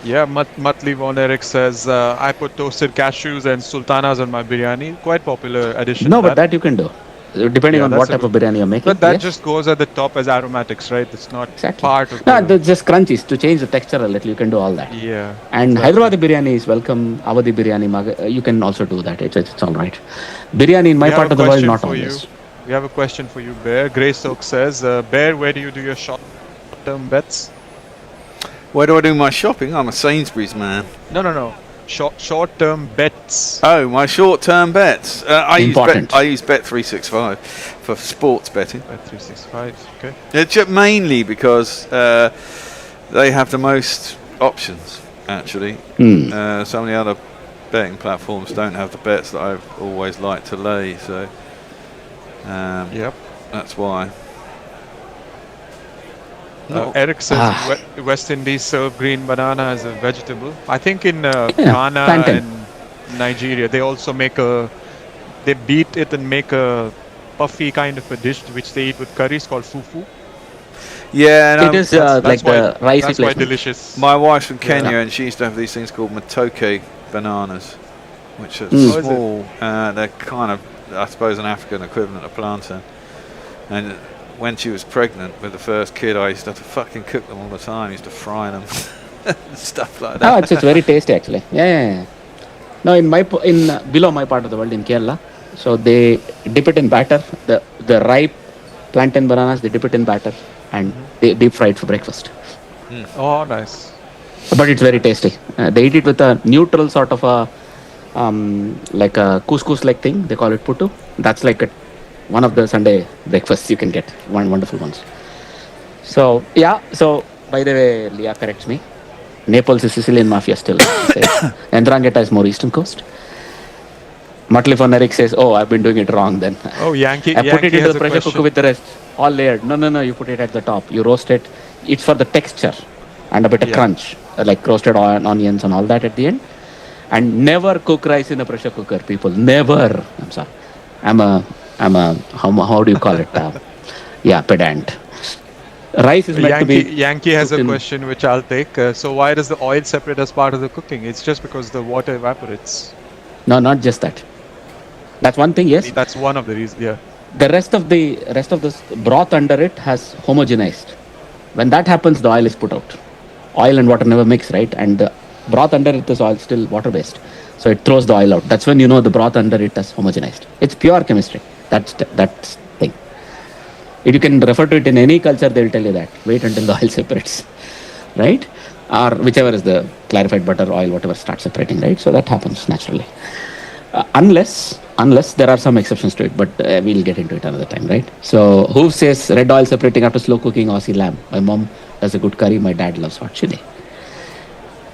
Yeah, Matli Von Eric says, I put toasted cashews and sultanas on my biryani. Quite popular addition. No, but that you can do. Depending on what type of biryani you're making. But that just goes at the top as aromatics, right? It's not part of No, they're just crunchies. To change the texture a little, you can do all that. Yeah. And Hyderabadi biryani is welcome. Awadhi biryani, you can also do that. It's all right. Biryani in my part of the world, not always. We have a question for you, Bear. Grace Oak says, Bear, where do you do your short-term bets? Where do I do my shopping? I'm a Sainsbury's man. No. Short-term bets. Oh, my short-term bets. I use Bet365 for sports betting. Bet365, okay. It's mainly because they have the most options, actually. Some of the other betting platforms don't have the bets that I've always liked to lay, so yep, that's why. Eric says West Indies serve green banana as a vegetable. I think in Ghana and Nigeria they also they beat it and make a puffy kind of a dish which they eat with curries called fufu. Yeah, it is like the rice. That's quite delicious. My wife's from Kenya and she used to have these things called matoke bananas, which are small. They're kind of, I suppose, an African equivalent of plantain. And when she was pregnant with the first kid, I used to have to fucking cook them all the time. I used to fry them, stuff like that. Oh, it's very tasty actually. Yeah. No, in below my part of the world in Kerala, so they dip it in batter. The ripe plantain bananas, they dip it in batter and they deep fry it for breakfast. Oh, nice. But it's very tasty. They eat it with a neutral sort of a like a couscous-like thing. They call it puttu. That's like one of the Sunday breakfasts you can get. Wonderful ones. So, yeah. So, by the way, Leah corrects me. Naples is Sicilian mafia still. Ndrangheta is more eastern coast. Matli von Eric says, oh, I've been doing it wrong then. Oh, Yankee. I put it into has the pressure cooker with the rest. All layered. No. You put it at the top. You roast it. It's for the texture and a bit of crunch. Like roasted onions and all that at the end. And never cook rice in a pressure cooker, people. Never. I'm sorry. I'm a how do you call it? Pedant. Rice is meant to be... Yankee has a question which I'll take. So why does the oil separate as part of the cooking? It's just because the water evaporates. No, not just that. That's one thing, yes. That's one of the reasons, yeah. The rest of the broth under it has homogenized. When that happens, the oil is put out. Oil and water never mix, right? And the broth under it is oil still water-based. So it throws the oil out. That's when you know the broth under it has homogenized. It's pure chemistry. That's thing. If you can refer to it in any culture, they'll tell you that. Wait until the oil separates, right? Or whichever is the clarified butter, oil, whatever starts separating, right? So that happens naturally. Unless there are some exceptions to it, but we'll get into it another time, right? So who says red oil separating after slow cooking Aussie lamb? My mom does a good curry. My dad loves hot chili.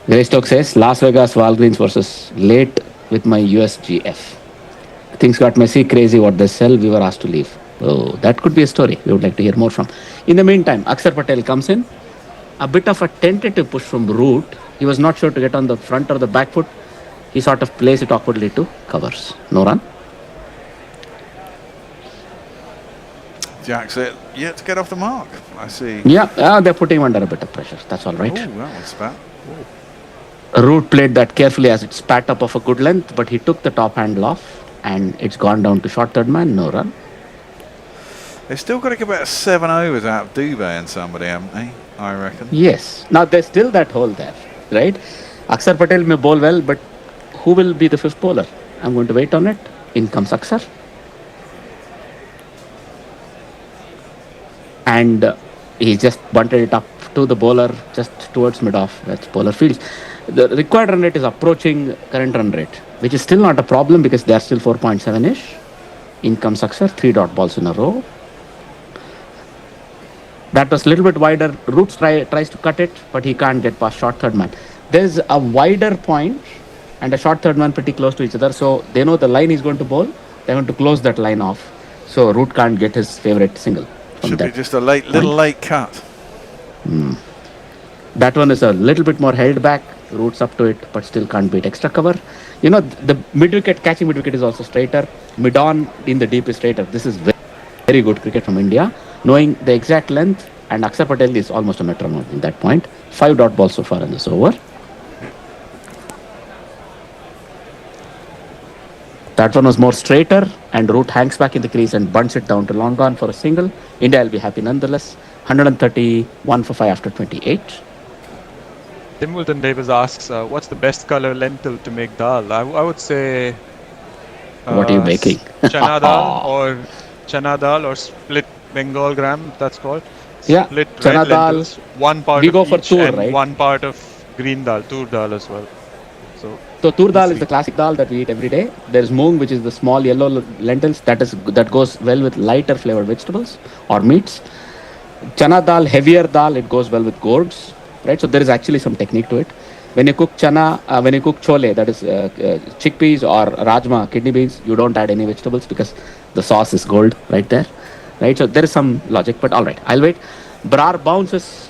Greystoke says Las Vegas Walgreens versus late with my USGF. Things got messy, crazy what they sell. We were asked to leave. Oh, that could be a story we would like to hear more from. In the meantime, Akshar Patel comes in. A bit of a tentative push from Root. He was not sure to get on the front or the back foot. He sort of plays it awkwardly to covers. No run. Jack's yet to get off the mark, I see. Yeah, they're putting him under a bit of pressure. That's all right. Oh, that was bad. Root played that carefully as it spat up of a good length, but he took the top handle off and it's gone down to short third man, no run. They've still got to get about 7 overs out of Dubé and somebody, haven't they? I reckon. Yes. Now there's still that hole there, right? Akshar Patel may bowl well, but who will be the fifth bowler? I'm going to wait on it. In comes Akshar. And he just bunted it up to the bowler just towards mid-off. That's bowler fields. The required run rate is approaching current run rate, which is still not a problem because they are still 4.7-ish. In comes Akshar, 3 dot balls in a row. That was a little bit wider. Roots tries to cut it, but he can't get past short third man. There's a wider point and a short third man pretty close to each other, so they know the line he's going to bowl. They want to close that line off, so Root can't get his favourite single. Should be just a little late cut. That one is a little bit more held back. Roots up to it, but still can't beat extra cover. You know, the catching mid wicket is also straighter. Mid on in the deep is straighter. This is very, very good cricket from India. Knowing the exact length, and Akshar Patel is almost a metronome in that point. 5 dot balls so far in this over. That one was more straighter, and Root hangs back in the crease and bunts it down to long on for a single. India will be happy nonetheless. 131 for 5 after 28. Timwilton Davis asks, what's the best color lentil to make dal? I would say... what are you making? Chana dal or split Bengal gram, that's called. Yeah, split chana red dal. lentils, one part We of go for each tur, and right? one part of green dal, tur dal as well. So tur dal is the classic dal that we eat every day. There's moong, which is the small yellow lentils that goes well with lighter flavored vegetables or meats. Chana dal, heavier dal, it goes well with gourds, right? So there is actually some technique to it. When you cook when you cook chole, that is chickpeas or rajma, kidney beans, you don't add any vegetables because the sauce is gold right there, right? So there is some logic, but all right, I'll wait. Brar bounces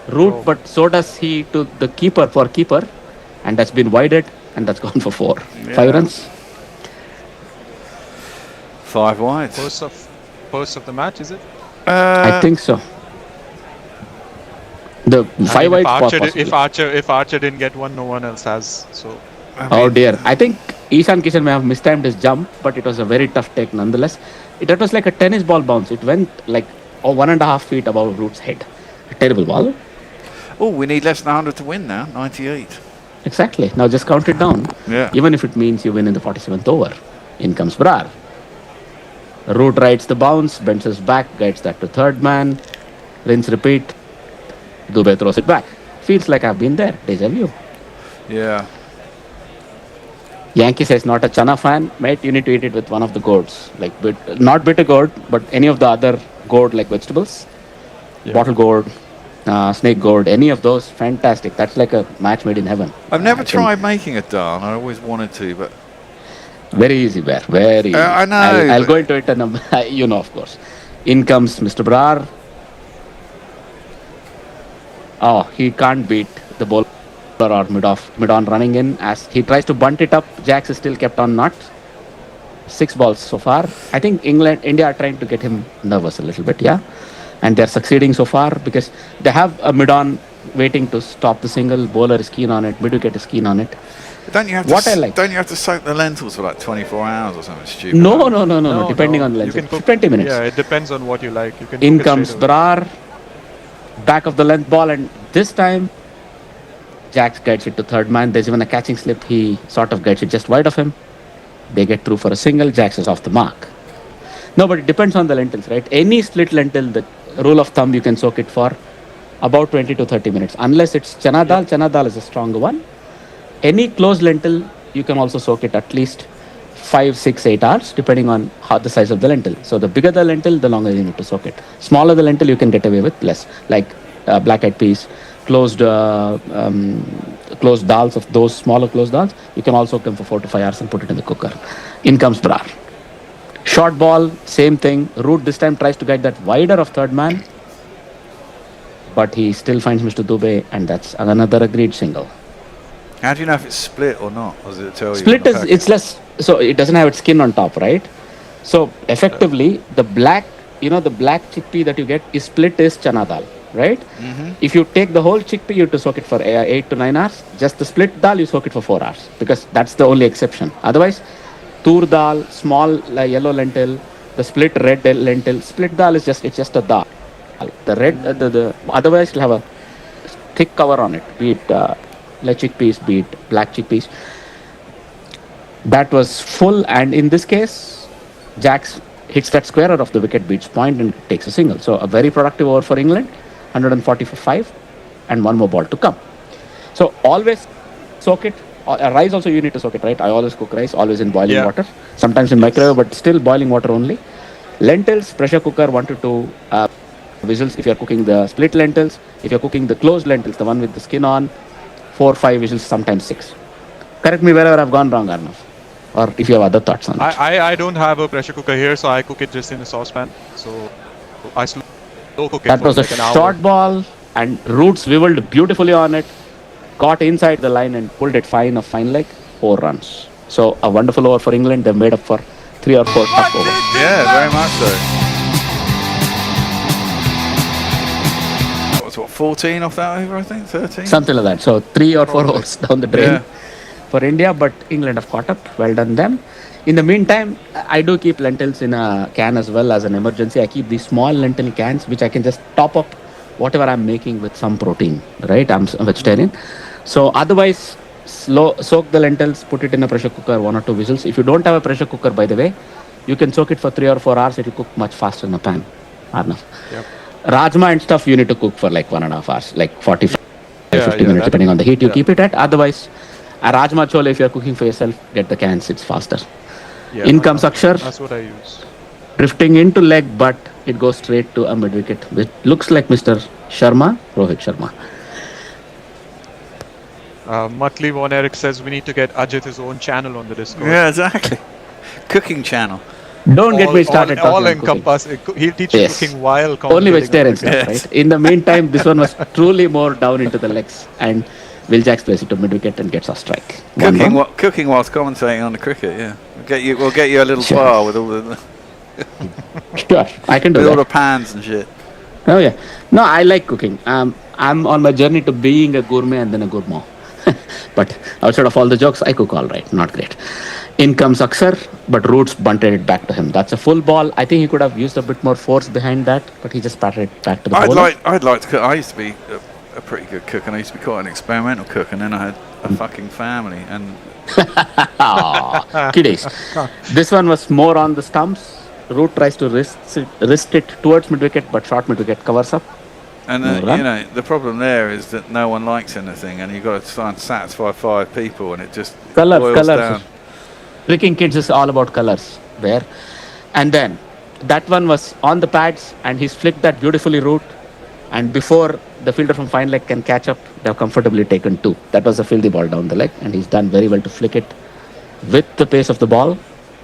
Root, but so does he to the keeper, and that's been wided, and that's gone for 4. 5 runs. 5 wide. Post of the match, is it? I think so. The 5 wide. If Archer didn't get one, no one else has. So. Oh dear! I think Ishan Kishan may have mistimed his jump, but it was a very tough take nonetheless. That was like a tennis ball bounce. It went like 1.5 feet above Root's head. A terrible ball. Oh, we need less than 100 to win now. 98. Exactly. Now just count it down. Yeah. Even if it means you win in the 47th over. In comes Brar. Root rides the bounce, bends his back, guides that to third man. Rinse, repeat. Dubé throws it back. Feels like I've been there. Deja vu. Yeah. Yankee says not a chana fan. Mate, you need to eat it with one of the gourds. Like not bitter gourd, but any of the other gourd like vegetables. Yeah. Bottle gourd, snake gourd, any of those. Fantastic. That's like a match made in heaven. I've never tried making a dal. I always wanted to, but... Very easy, Bear. Very easy. I know. I'll go into it and you know, of course. In comes Mr. Brar. Oh, he can't beat the bowler or mid-on running in as he tries to bunt it up. Jacks is still kept on not. 6 balls so far. I think India are trying to get him nervous a little bit, yeah. And they're succeeding so far because they have a mid-on waiting to stop the single. Bowler is keen on it. Mid-wicket is keen on it. Don't you have Don't you have to soak the lentils for like 24 hours or something stupid? No. Depending on the length. You can cook, 20 minutes. Yeah, it depends on what you like. You can In cook it comes straight away. Brar, back of the length ball, and this time Jax gets it to third man. There's even a catching slip. He sort of gets it just wide of him. They get through for a single. Jax is off the mark. No, but it depends on the lentils, right? Any split lentil, the rule of thumb, you can soak it for about 20 to 30 minutes. Unless it's chana dal. Chana dal is a stronger one. Any closed lentil, you can also soak it at least 5, 6, 8 hours, depending on how the size of the lentil. So the bigger the lentil, the longer you need to soak it. Smaller the lentil, you can get away with less. Like black-eyed peas, closed dals of those smaller closed dals, you can also cook them for 4 to 5 hours and put it in the cooker. In comes Brar. Short ball, same thing. Root this time tries to get that wider of third man, but he still finds Mr. Dubey, and that's another agreed single. How do you know if it's split or not? Or does it tell you? Split is, it's less, so it doesn't have its skin on top, right? So effectively, the black chickpea that you get is split is chana dal, right? If you take the whole chickpea, you have to soak it for 8 to 9 hours. Just the split dal, you soak it for 4 hours, because that's the only exception. Otherwise, tur dal, small yellow lentil, the split red lentil, split dal is just a dal. The red, otherwise you'll have a thick cover on it, be it like chickpeas, be it black chickpeas. That was full, and in this case, Jax hits that squarer of the wicket, beats point, and takes a single. So a very productive over for England, 140 for 5, and one more ball to come. So always soak it. Rice also you need to soak it, right? I always cook rice, always in boiling water. Sometimes in microwave, but still boiling water only. Lentils, pressure cooker, 1 to 2 whistles if you're cooking the split lentils. If you're cooking the closed lentils, the one with the skin on, 4, 5 whistles, sometimes 6. Correct me wherever I've gone wrong, Arnav. Or if you have other thoughts on it. I don't have a pressure cooker here, so I cook it just in a saucepan. So I slow cook it. That was a short ball, and Roots swiveled beautifully on it, got inside the line and pulled it fine leg, 4 runs. So a wonderful over for England. They've made up for 3 or 4 tough overs. Yeah, very much so. That was what, 14 off that over, I think? 13? Something like that. So 3 or 4 overs down the drain for India, but England have caught up. Well done them. In the meantime, I do keep lentils in a can as well as an emergency. I keep these small lentil cans, which I can just top up whatever I'm making with some protein, right? I'm a vegetarian. So otherwise, soak the lentils, put it in a pressure cooker, 1 or 2 whistles. If you don't have a pressure cooker, by the way, you can soak it for 3 or 4 hours. It will cook much faster in a pan. Arnav. Yep. Rajma and stuff, you need to cook for like 1.5 hours, like 50 minutes, depending on the heat you keep it at. Otherwise, a Rajma chole, if you're cooking for yourself, get the cans, it's faster. Yeah, In comes Akshar. That's what I use. Drifting into leg, but it goes straight to a mid wicket, which looks like Mr. Sharma, Rohit Sharma. Muttley Von Eric says we need to get Ajit his own channel on the Discord. Yeah, exactly. Cooking channel. Don't get me started all talking about encompass. He'll teach you cooking while only commentating vegetarian on stuff, cricket. right? In the meantime, this one was truly more down into the legs, and Will Jacks plays it to mid wicket and gets a strike. Cooking whilst commentating on the cricket, yeah. We'll get you a little bar with all the Sure, I can do with that. all the pans and shit. Oh yeah, no, I like cooking. I'm on my journey to being a gourmet and then a gourmand. But outside of all the jokes, I cook all right, not great. In comes Akshar, but Roots bunted it back to him. That's a full ball. I think he could have used a bit more force behind that, but he just patted it back to the bowler. I'd like to cook. I used to be a pretty good cook, and I used to be quite an experimental cook, and then I had a fucking family, and kiddies. This one was more on the stumps. Root tries to wrist it towards mid wicket, but short mid wicket covers up. And the problem there is that no one likes anything, and you've got to try and satisfy 5 people, and it just boils down. Tricking kids is all about colours there. And then that one was on the pads, and he's flicked that beautifully Root. And before the fielder from fine leg can catch up, they've comfortably taken 2. That was a filthy ball down the leg, and he's done very well to flick it with the pace of the ball.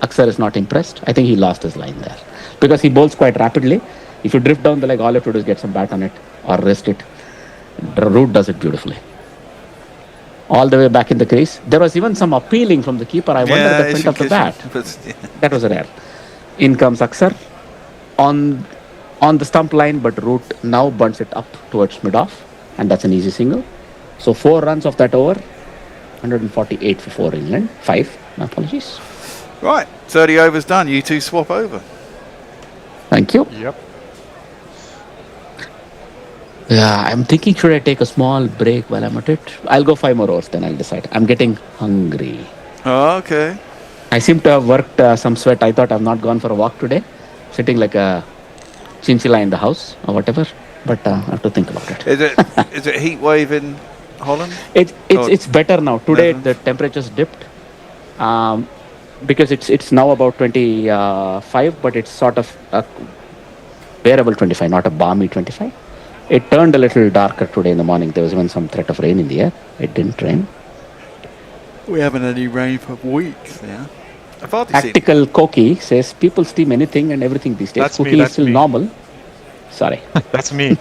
Akshar is not impressed. I think he lost his line there because he bowls quite rapidly. If you drift down the leg, all you have to do is get some bat on it or wrist it. The Root does it beautifully. All the way back in the crease. There was even some appealing from the keeper. I wonder the print of the bat. That was rare. In comes Akshar on the stump line, but Root now bunts it up towards mid-off. and that's an easy single. So 4 runs off that over, 148 for 4 England. 5, my apologies. Right, 30 overs done. You two swap over. Thank you. Yep. Yeah, I'm thinking, should I take a small break while I'm at it? I'll go 5 more overs, then I'll decide. I'm getting hungry. Oh, okay. I seem to have worked some sweat. I thought I've not gone for a walk today. Sitting like a chinchilla in the house or whatever. But I have to think about it. Is it heat wave in Holland? It's better now. Today the temperature's dipped. Because it's now about 25, but it's sort of a bearable 25, not a balmy 25. It turned a little darker today in the morning. There was even some threat of rain in the air. It didn't rain. We haven't had any rain for weeks now. Tactical Koki says people steam anything and everything these days. That's Cooking me, is still me. normal. Sorry. That's me.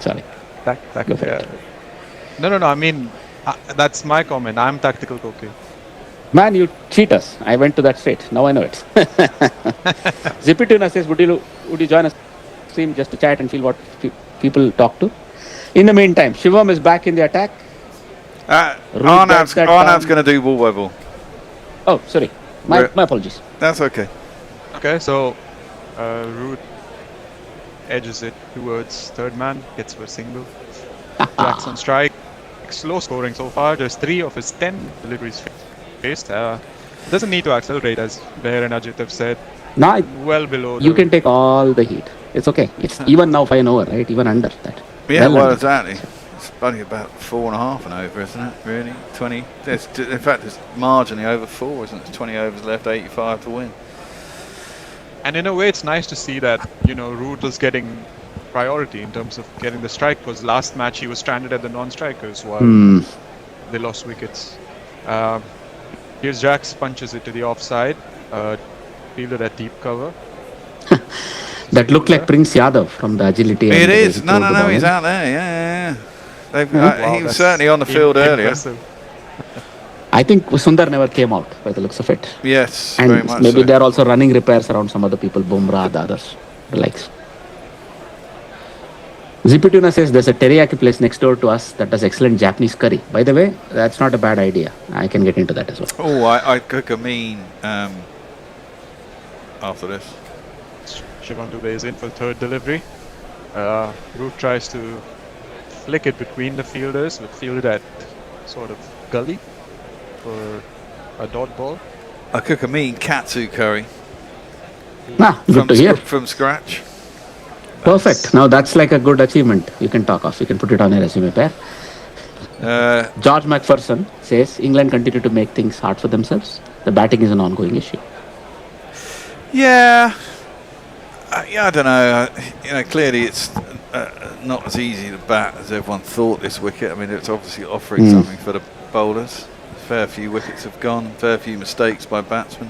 Sorry. Go for it. No. I mean, that's my comment. I'm tactical Koki. Man, you cheat us. I went to that state. Now I know it. Zippy Tuna says, would you join us stream just to chat and feel what people talk to? In the meantime, Shivam is back in the attack. Arnav's going to do ball by ball. Oh, sorry. My apologies. That's okay. Okay, so Root edges it towards third man, gets for a single. Jacks on strike. Slow scoring so far. There's 3 of his 10 deliveries faced. Doesn't need to accelerate, as Bear and Ajit have said. No, well below. You can take all the heat. It's okay. It's even now 5 over, right? Even under that. Yeah, well, under. exactly. It's only about 4.5 and over, isn't it? Really, 20. In fact, it's marginally over 4, isn't it? There's 20 overs left, 85 to win. And in a way, it's nice to see that Root is getting priority in terms of getting the strike, because last match he was stranded at the non-strikers while they lost wickets. Here's Jacks, punches it to the offside, fielded at deep cover. That looked like Prince Yadav from the agility. It is. No, he's out there. Yeah. Wow, he was certainly on the field earlier. I think Sundar never came out by the looks of it. Yes, and very much maybe so. they're also running repairs around some other people, Bumrah, the others, the likes. Zipituna says there's a teriyaki place next door to us that does excellent Japanese curry. By the way, that's not a bad idea. I can get into that as well. Oh, I'd cook a mean after this. Shivam Dubey is in for the third delivery. Root tries to flick it between the fielders, but fielded at sort of gully for a dot ball. I cook a mean katsu curry. Good to hear. From scratch. Perfect. Now that's like a good achievement you can talk of. You can put it on your resume, pair. George McPherson says England continue to make things hard for themselves. The batting is an ongoing issue. Yeah. I don't know. Clearly it's not as easy to bat as everyone thought this wicket. I mean, it's obviously offering something for the bowlers. A fair few wickets have gone. Fair few mistakes by batsmen.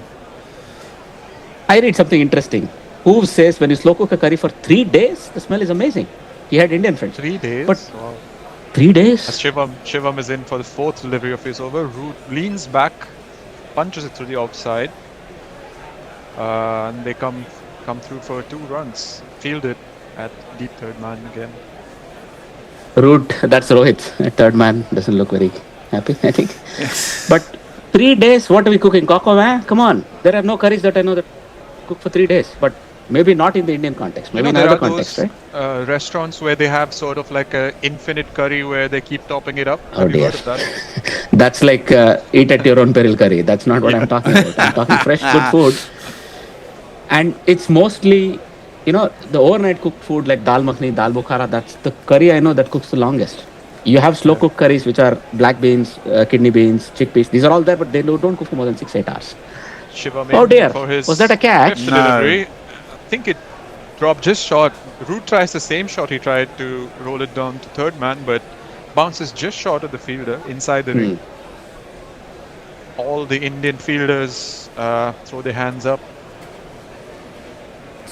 I read something interesting. Who says when you slow cook a curry for 3 days, the smell is amazing. He had Indian friends. 3 days? But wow. 3 days? As Shivam is in for the fourth delivery of his over. Root leans back, punches it through the offside. And they come through for 2 runs. Fielded at deep third man again. Root, that's Rohit. Third man doesn't look very happy, I think. Yes. But 3 days, what are we cooking? Coco, man? Come on. There are no curries that I know that cook for 3 days. But maybe not in the Indian context. Maybe in another context, right? Restaurants where they have sort of like a infinite curry where they keep topping it up. Oh Have you dear. heard of that? That's like eat at your own peril curry. That's not what I'm talking about. I'm talking fresh, good food. And it's mostly, the overnight cooked food like dal makhni, dal bukhara, that's the curry I know that cooks the longest. You have slow cooked curries which are black beans, kidney beans, chickpeas. These are all there, but they don't cook for more than 6-8 hours. Shivam Oh dear, for his was that a catch? fifth delivery. I think it dropped just short. Root tries the same shot he tried to roll it down to third man, but bounces just short of the fielder inside the ring. All the Indian fielders throw their hands up.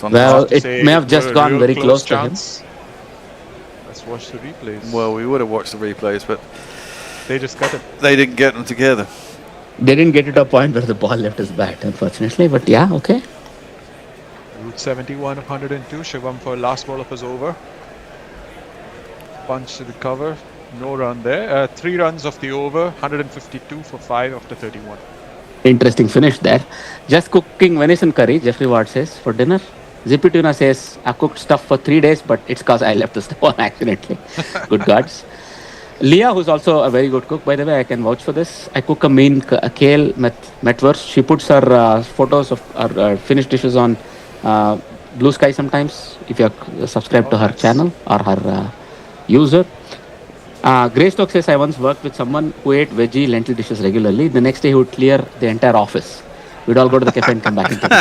Well, it may have just gone very close to him. Let's watch the replays. Well, we would have watched the replays, but they just cut it. They didn't get them together. They didn't get it to a point where the ball left his bat, unfortunately. But yeah, okay. Root 71 of 102. Shivam for last ball of his over. Punch to the cover. No run there. 3 runs off the over. 152 for 5 after 31. Interesting finish there. Just cooking venison curry, Jeffrey Ward says, for dinner. Zippy Tuna says, I cooked stuff for 3 days, but it's because I left the stove on accidentally. Good gods. Leah, who's also a very good cook, by the way, I can vouch for this. I cook a mean kale metwurst. She puts her photos of her finished dishes on Blue Sky sometimes, if you're subscribed to her channel or her user. Greystock says, I once worked with someone who ate veggie lentil dishes regularly. The next day he would clear the entire office. We'd all go to the cafe and come back and take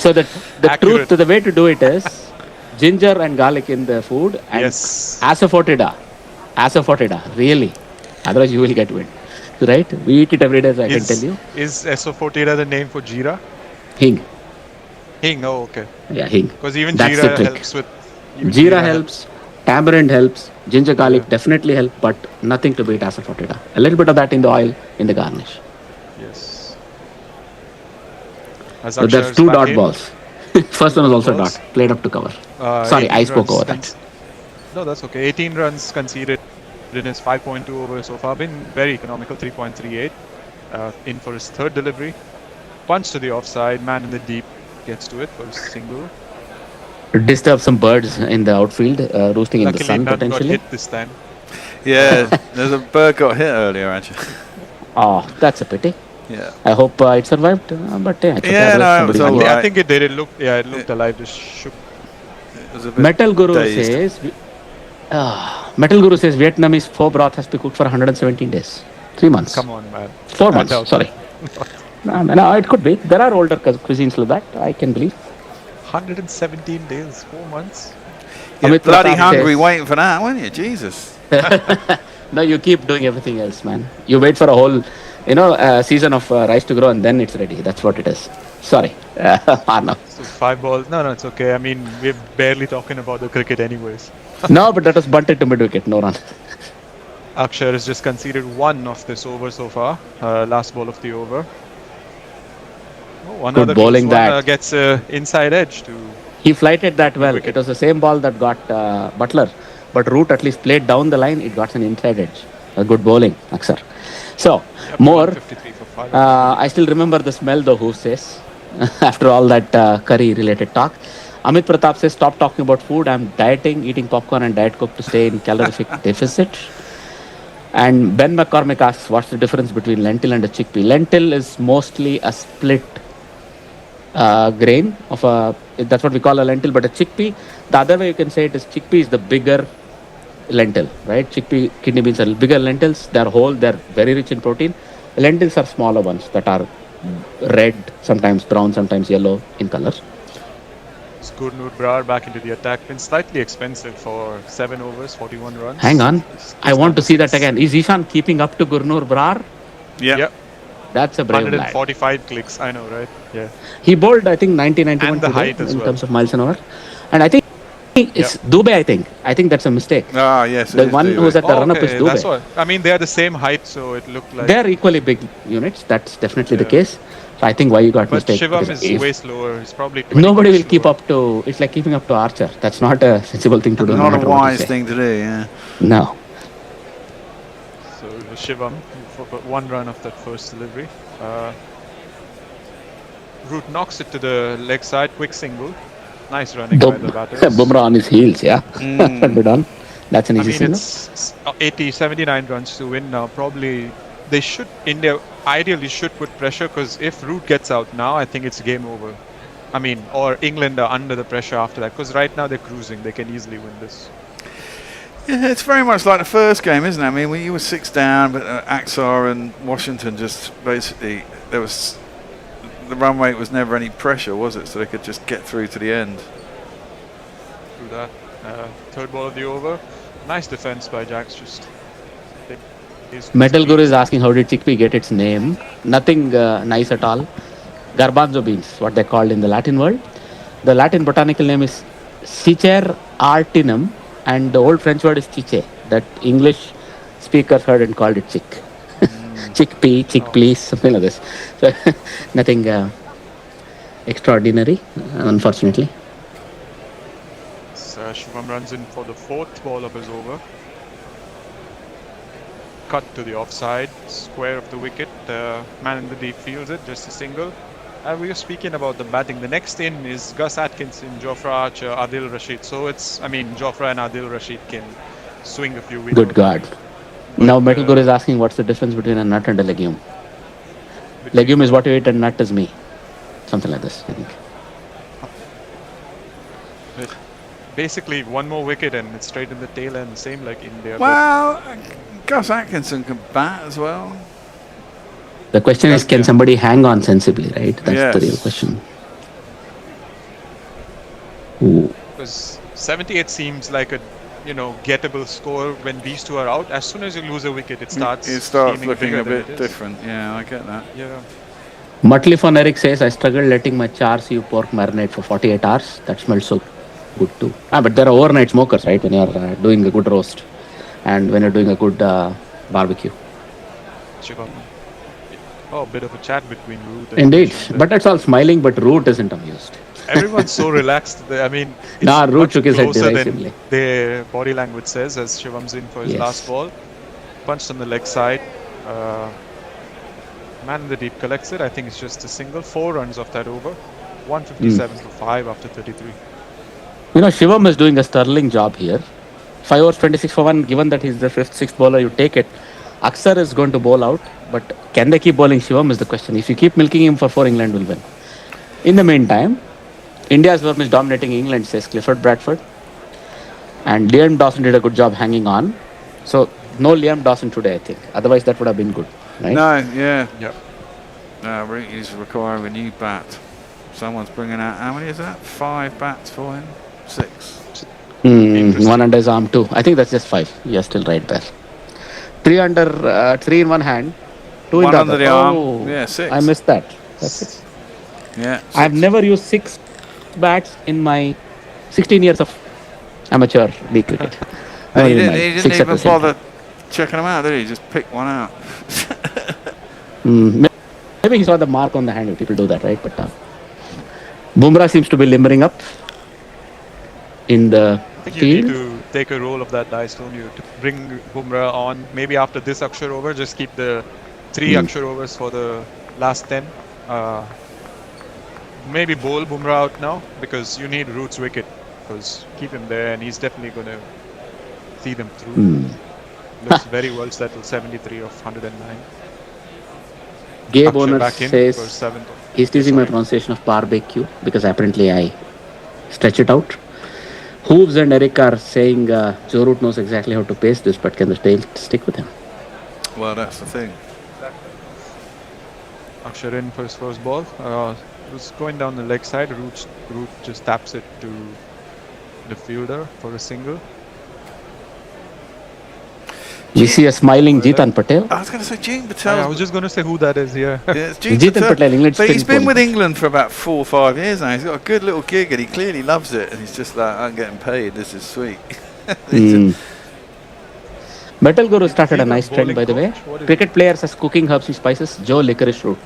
So the way to do it is ginger and garlic in the food and asafoetida, really. Otherwise you will get wind. Right? We eat it every day, so I can tell you. Is asafoetida the name for jeera? Hing. Hing, oh okay. Yeah, hing. Because even That's jeera the trick. helps with... Jeera helps, tamarind helps, ginger garlic definitely help, but nothing to beat asafoetida. A little bit of that in the oil in the garnish. Yes. So there's 2 dot balls. First one was also dot, played up to cover. Sorry, I spoke over that. No, that's okay. 18 runs conceded in his 5.2 over so far. Been very economical, 3.38. In for his 3rd delivery. Punch to the offside, man in the deep gets to it for his single. Disturb some birds in the outfield, roosting in the sun potentially. Got hit this time. Yeah, there's a bird got hit earlier actually. Oh, that's a pity. Yeah. I hope it survived, but yeah. It was all right. I think it did. It looked alive. Just shook. Metal Guru says, Vietnamese pho broth has to be cooked for 117 days. 3 months. Come on, man. 4 months, sorry. No, it could be. There are older cuisines like that, I can believe. 117 days, 4 months. You're bloody hungry waiting for that, weren't you? Jesus. No, you keep doing everything else, man. You wait for a whole, season of rice to grow and then it's ready. That's what it is. Sorry. No. So 5 balls. No, it's okay. I mean, we're barely talking about the cricket anyways. No, but that was bunted to mid-wicket. No run. Akshar has just conceded 1 of this over so far. Last ball of the over. Good bowling that. Gets inside edge to... He flighted that well. It was the same ball that got Butler. But Root at least played down the line. It got an inside edge. A good bowling, Akshar. So, more. I still remember the smell though, who says. After all that curry-related talk. Amit Pratap says, stop talking about food. I'm dieting, eating popcorn and Diet Coke to stay in calorific deficit. And Ben McCormick asks, what's the difference between lentil and a chickpea? Lentil is mostly a split grain of that's what we call a lentil, but a chickpea, the other way you can say it is chickpea is the bigger lentil, right? Chickpea, kidney beans are bigger lentils, they're whole, they're very rich in protein. Lentils are smaller ones that are red, sometimes brown, sometimes yellow in color. Gurnoor Brar back into the attack. Been slightly expensive for 7 overs, 41 runs. Hang on, I want to see that again. Is Ishan keeping up to Gurnoor Brar? Yeah. That's a brave 145 clicks, I know, right? Yeah. He bowled, I think, 90-91 and the height as in well. terms of miles an hour. And I think it's Dubey, I think. I think that's a mistake. Ah, yes. The one who's at the run-up is Dubey. That's what. I mean, they are the same height, so it looked like... They're equally big units. That's definitely the case. So I think why you got mistake. But Shivam is way slower. He's probably... Nobody will keep up to... It's like keeping up to Archer. That's not a sensible thing to do. Not a wise thing to do, yeah. No. So it was Shivam for 1 run of that first delivery. Root knocks it to the leg side, quick single. Nice running by the batters. Bumrah on his heels, yeah. Done. That's an easy single. It's 79 runs to win now. Probably they should, India ideally should put pressure, because if Root gets out now, I think it's game over. I mean, or England are under the pressure after that, because right now they're cruising. They can easily win this. Yeah, it's very much like the first game, isn't it? I mean, when you were 6 down, but Axar and Washington just basically, there was... The run rate was never any pressure, was it? So they could just get through to the end. Through that. 3rd ball of the over. Nice defense by Jacks. Just Metal Guru is asking, how did chickpea get its name? Nothing nice at all. Garbanzo beans, what they're called in the Latin world. The Latin botanical name is Cicer artinum, and the old French word is chiche, that English speakers heard and called it chick. Chickpea, something like this. So nothing extraordinary, unfortunately. Shubham runs in for the 4th ball of his over. Cut to the offside, square of the wicket. Man in the deep fields it, just a single. We were speaking about the batting. The next in is Gus Atkinson, Jofra Archer, Adil Rashid. So Jofra and Adil Rashid can swing a few wickets. Good God. Now Metal Guru is asking what's the difference between a nut and a legume. Legume is what you eat and nut is me. Something like this, I think. Basically, one more wicket and it's straight in the tail end, same like India. Well, Gus Atkinson can bat as well. The question is, can somebody hang on sensibly, right? That's the real question. Because 78 seems like a gettable score when these two are out. As soon as you lose a wicket, it starts looking a bit different. Yeah, I get that. Yeah. Muttley von Eric says, I struggled letting my char siu pork marinate for 48 hours. That smells so good too. But there are overnight smokers, right? When you're doing a good roast and when you're doing a good barbecue. Oh, a bit of a chat between Root and Indeed. But that's all smiling, but Root isn't amused. Everyone's so relaxed. It's Root shook his head closer derisively. than their body language says as Shivam's in for his last ball. Punched on the leg side. Man in the deep collects it. I think it's just a single. 4 runs off that over. 157 to 5 after 33. Shivam is doing a sterling job here. 5 overs, 26 for 1. Given that he's the 5th, 6th bowler, you take it. Aksar is going to bowl out, but can they keep bowling Shivam is the question. If you keep milking him for 4, England will win. In the meantime, India's worm is dominating England, says Clifford Bradford. And Liam Dawson did a good job hanging on. So, no Liam Dawson today, I think. Otherwise, that would have been good. Right? No, yeah. Yep. He's requiring a new bat. Someone's bringing out, how many is that? 5 bats for him? 6. One under his arm, 2. I think that's just 5. You're still right there. 3 under, 3 in one hand, 2 in the other. Under the arm. Yeah, 6. I missed that. That's it. Yeah. 6. I've never used 6 bats in my 16 years of amateur league cricket. He didn't even bother checking them out, did he? Just picked one out. Maybe he saw the mark on the hand. People do that, right? But Bumrah seems to be limbering up in the I think field. you need to take a roll of that dice, don't you? To bring Bumrah on. Maybe after this Akshar over, just keep the 3 Akshar overs for the last 10. Maybe bowl Bumrah out now because you need Root's wicket. Because keep him there and he's definitely going to see them through. Looks very well settled, 73 of 109. Gabe Owner says he's teasing my pronunciation of barbecue because apparently I stretch it out. Hooves and Eric are saying Joe Root knows exactly how to pace this, but can the tail stick with him? Well, that's the thing. Akshar in for his first ball. It was going down the leg side. Root just taps it to the fielder for a single. You see a smiling Jitan Patel? I was going to say Jean Patel. I was just going to say who that is here. Yeah, it's Jean Jitan Patel, England. But he's been with England for about 4 or 5 years now. He's got a good little gig and he clearly loves it. And he's just like, I'm getting paid. This is sweet. Metal Guru started a nice trend, by the way. Cricket players as cooking herbs and spices. Joe Licorice Root.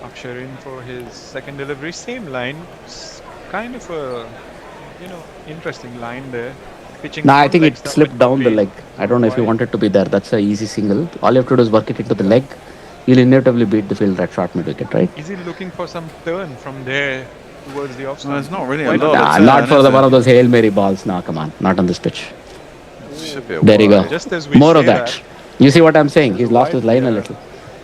Akshar in for his second delivery. Same line. It's kind of a, interesting line there. Nah, I think it slipped down the leg. I don't know if you want it to be there. That's an easy single. All you have to do is work it into the leg. You'll inevitably beat the fielder at short mid wicket, right? Is he looking for some turn from there towards the off stump? Well, it's not really a lot of turn, not for one of those Hail Mary balls. Nah, come on. Not on this pitch. There you go. More of that. You see what I'm saying? He's lost his line a little.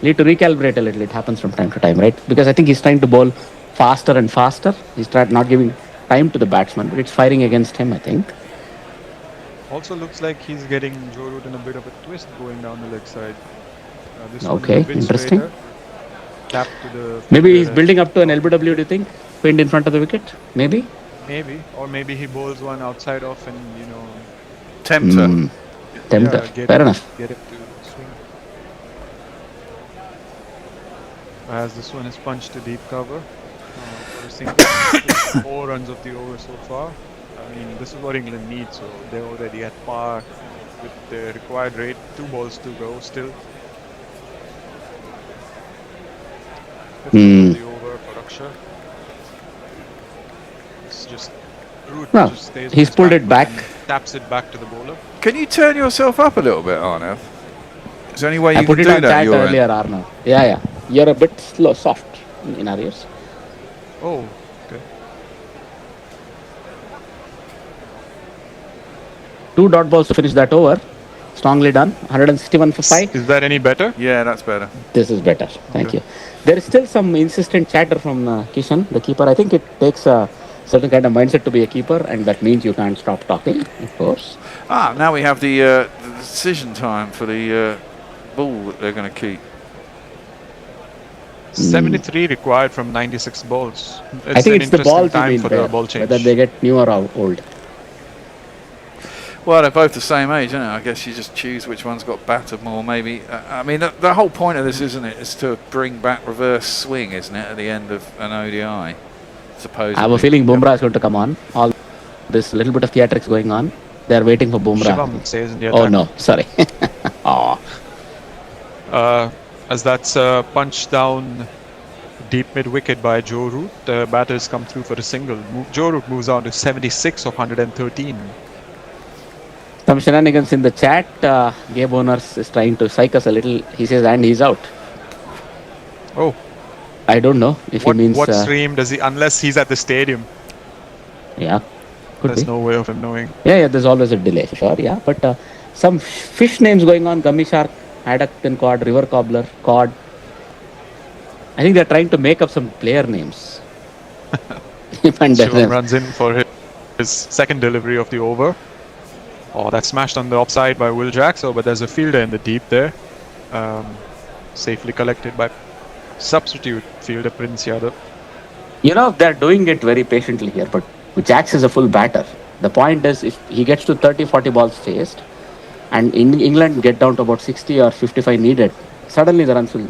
Need to recalibrate a little. It happens from time to time, right? Because I think he's trying to bowl faster and faster. He's not giving time to the batsman, but it's firing against him, I think. Also looks like he's getting Joe Root in a bit of a twist going down the leg side. Okay, interesting. Tap to the maybe he's building up to an LBW, do you think? Pinned in front of the wicket? Maybe? Maybe. Or maybe he bowls one outside off and, Tempter. Tempter. Fair enough. Get it to swing. As this one is punched to deep cover. For a single. 4 runs of the over so far. I mean, this is what England needs, so they're already at par with the required rate. 2 balls to go still. The over for Akshar. It's just Root just stays he's with pulled his it back. and taps it back to the bowler. Can you turn yourself up a little bit, Arnav? Is there any way I you put can it do on that? chat Your end? earlier, Arnav. Yeah. You're a bit soft in our ears. Oh, okay. 2 dot balls to finish that over. Strongly done. 161 for 5. Is that any better? Yeah, that's better. This is better. Thank you. There is still some insistent chatter from Kishan, the keeper. I think it takes a certain kind of mindset to be a keeper, and that means you can't stop talking, of course. Now we have the decision time for the ball that they're going to keep. 73 required from 96 balls. I think it's the ball to time mean for the ball change. whether they get new or old. Well, they're both the same age, isn't it? I guess you just choose which one's got battered more, maybe. I mean, the whole point of this, isn't it, is to bring back reverse swing, isn't it, at the end of an ODI, supposedly. I have a feeling Bumrah is going to come on. All this little bit of theatrics going on. They're waiting for Bumrah. Shivam says in the Oh attack. no, sorry. As that's punched down deep mid wicket by Joe Root, the batters come through for a single. Joe Root moves on to 76 of 113. Some shenanigans in the chat. Gabe Owners is trying to psych us a little. He says, and he's out. Oh. I don't know if he means. What stream does he, unless he's at the stadium? Yeah. Could There's be. no way of him knowing. Yeah, there's always a delay, sure, yeah. But some fish names going on: gummy shark, haddock and cod, river cobbler, cod. I think they're trying to make up some player names. Shivam runs in for his second delivery of the over. Oh, that's smashed on the offside by Will Jacks. But there's a fielder in the deep there. Safely collected by substitute fielder Prince Yadav. You know, they're doing it very patiently here, but Jacks is a full batter. The point is, if he gets to 30-40 balls faced, and in England get down to about 60 or 55 needed, suddenly the runs will,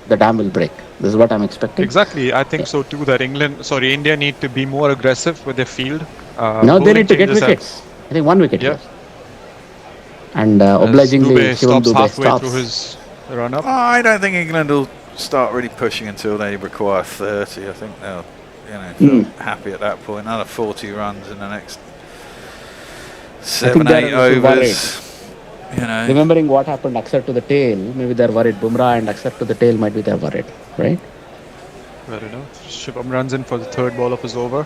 the dam will break. This is what I'm expecting. Exactly, I think so too. That India need to be more aggressive with their field. Now they need to get wickets. I think 1 wicket here. And obligingly, Shivam Dubey halfway through his run-up. I don't think England will start really pushing until they require 30. I think they'll, feel happy at that point. Another 40 runs in the next 7-8 overs. Remembering what happened Aksar to the tail, maybe they're worried. Bumrah and Aksar to the tail might be they're worried, right? Fair enough. Shivam runs in for the third ball of his over.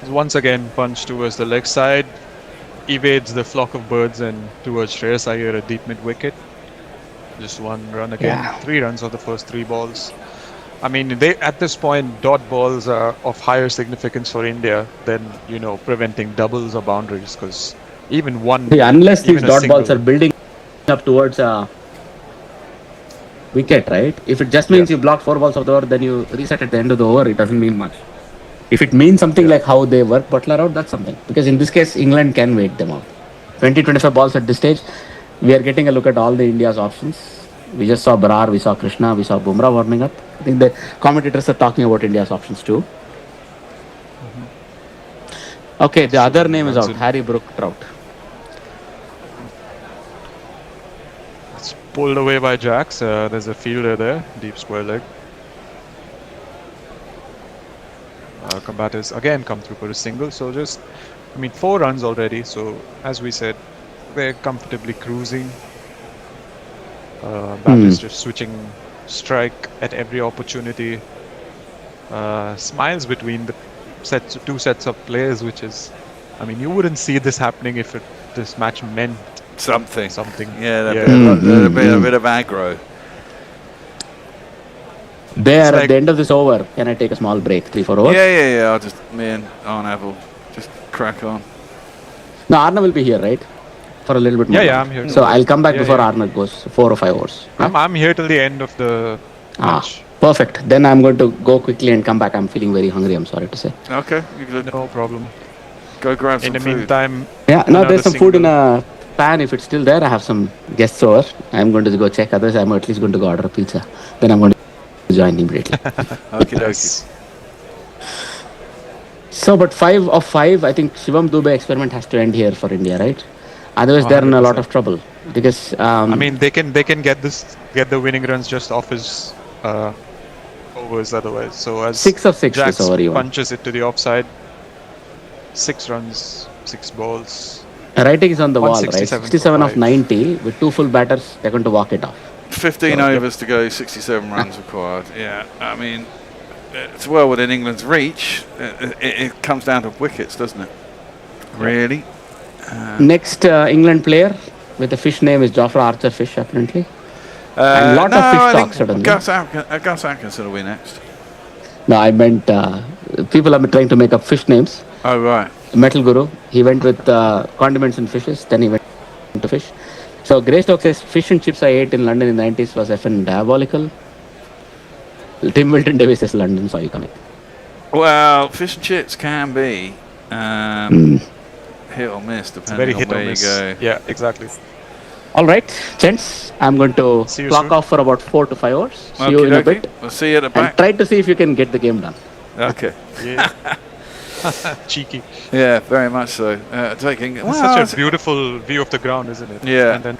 He's once again punched towards the leg side. Evades the flock of birds and towards Shreyas Iyer at deep mid wicket. Just 1 run again. Yeah. 3 runs of the first 3 balls. I mean, they at this point, dot balls are of higher significance for India than preventing doubles or boundaries, because even one. See, unless these even a dot balls single- are building up towards a wicket, right? If it just means you block 4 balls of the over, then you reset at the end of the over, it doesn't mean much. If it means something like how they work Butler out, that's something. Because in this case, England can wait them out. 20-25 balls at this stage. We are getting a look at all the India's options. We just saw Brar, we saw Krishna, we saw Bumrah warming up. I think the commentators are talking about India's options too. Okay, the other name is out. Harry Brook Trout. It's pulled away by Jacks. There's a fielder there, deep square leg. Combatants again come through for a single. So 4 runs already. So as we said, they're comfortably cruising. Batters just switching strike at every opportunity. Smiles between the two sets of players, which is, you wouldn't see this happening if this match meant something. Yeah, there'd be a bit of aggro. There at the end of this over, can I take a small break? 3-4 overs? Yeah. Me and Arnav will just crack on. No, Arnav will be here, right? For a little bit more. Yeah, I'm here. So I'll come back before Arnav goes 4 or 5 overs. I'm here till the end of the match. Perfect. Then I'm going to go quickly and come back. I'm feeling very hungry, I'm sorry to say. Okay. No problem. Go grab some food. food. Meantime, yeah, no, there's some food in a pan. If it's still there, I have some guests over. I'm going to go check. Otherwise, I'm at least going to go order a pizza. Then I'm going to join immediately. Okay. So, but 5 of 5, I think Shivam Dubey experiment has to end here for India, right? Otherwise, they're in a lot of trouble because. They can get the winning runs just off his overs otherwise. So as 6 of 6 Jacks this over even. punches it to the offside. 6 runs, 6 balls. Writing is on the wall, right? 167 67 for of 5. 90 with 2 full batters. They're going to walk it off. 15 overs to go, 67 runs required. Yeah, I mean, it's well within England's reach. It comes down to wickets, doesn't it? Really? Next England player with a fish name is Jofra Archer Fish, apparently. And lot of fish talk suddenly. Gus Atkinson will be next. No, I meant people are trying to make up fish names. Oh, right. Metal Guru, he went with condiments and fishes, then he went to fish. So Greystoke says fish and chips I ate in London in the 90s was effing diabolical. Tim Wilton Davis says London saw you coming. Well, fish and chips can be hit or miss depending on where you go. Yeah, exactly. All right, gents, I'm going to clock off for about 4 to 5 hours. See you in a bit. We'll see you at the back. And try to see if you can get the game done. Okay. Yeah. Cheeky. Yeah, very much so. Taking such a beautiful view of the ground, isn't it? Yeah. And then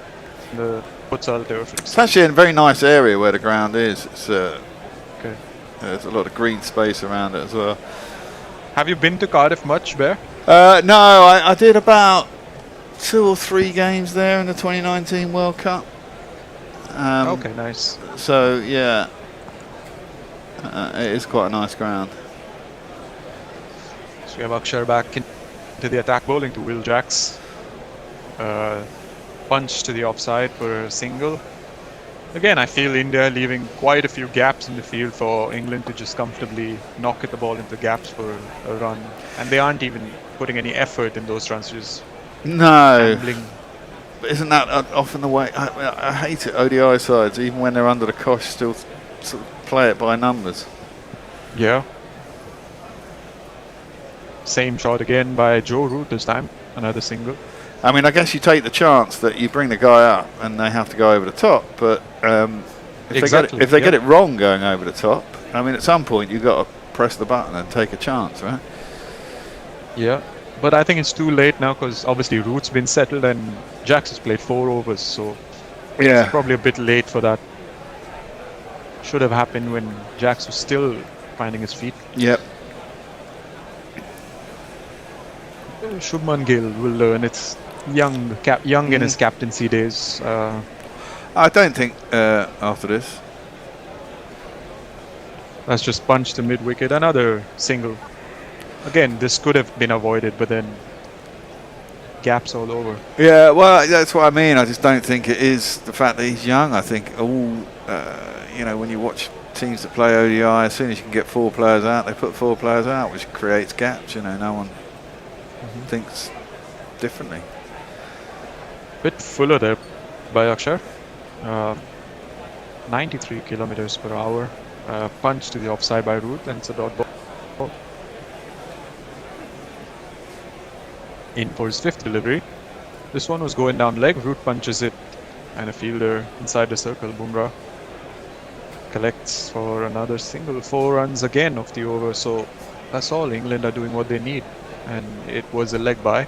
the futsal turf. It's actually in a very nice area where the ground is. It's okay. There's a lot of green space around it as well. Have you been to Cardiff much, Bear? No, I did about 2 or 3 games there in the 2019 World Cup. Okay, nice. So yeah, it is quite a nice ground. So we have Akshar back into the attack bowling to Will Jacks. Punch to the offside for a single. Again, I feel India leaving quite a few gaps in the field for England to just comfortably knock at the ball into gaps for a run. And they aren't even putting any effort in those runs, just gambling. But isn't that often the way? I hate it, ODI sides, even when they're under the cosh, still sort of play it by numbers. Yeah. Same shot again by Joe Root this time, another single. I mean, I guess you take the chance that you bring the guy up and they have to go over the top, but if they get it wrong going over the top, I mean, at some point you've got to press the button and take a chance, right? Yeah, but I think it's too late now because obviously Root's been settled and Jacks has played 4 overs, so it's probably a bit late for that. Should have happened when Jacks was still finding his feet. Yep. Shubman Gill will learn. It's young in his captaincy days. I don't think after this. That's just punched to mid-wicket. Another single. Again, this could have been avoided, but then gaps all over. Yeah, well, that's what I mean. I just don't think it is the fact that he's young. I think when you watch teams that play ODI, as soon as you can get 4 players out, they put 4 players out, which creates gaps. No one thinks differently. Bit fuller there by Akshar. 93 kilometers per hour. Punch to the offside by Root, and it's a dot ball. In for his 5th delivery. This one was going down leg. Root punches it, and a fielder inside the circle. Bumrah collects for another single. 4 runs again off the over. So that's all. England are doing what they need, and it was a leg by.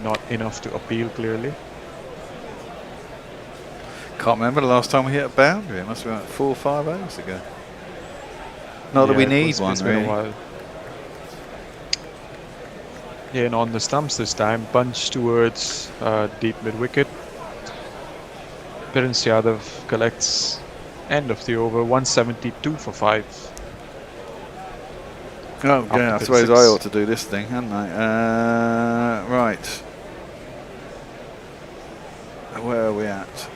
Not enough to appeal clearly. Can't remember the last time we hit a boundary. It must have been like 4 or 5 hours ago. Not that we need one, it's really. been a while. Yeah, and on the stumps this time, punch towards deep mid-wicket. Prince Yadav collects end of the over, 172 for 5. Oh, yeah, I suppose I ought to do this thing, hadn't I? Right. Where are we at?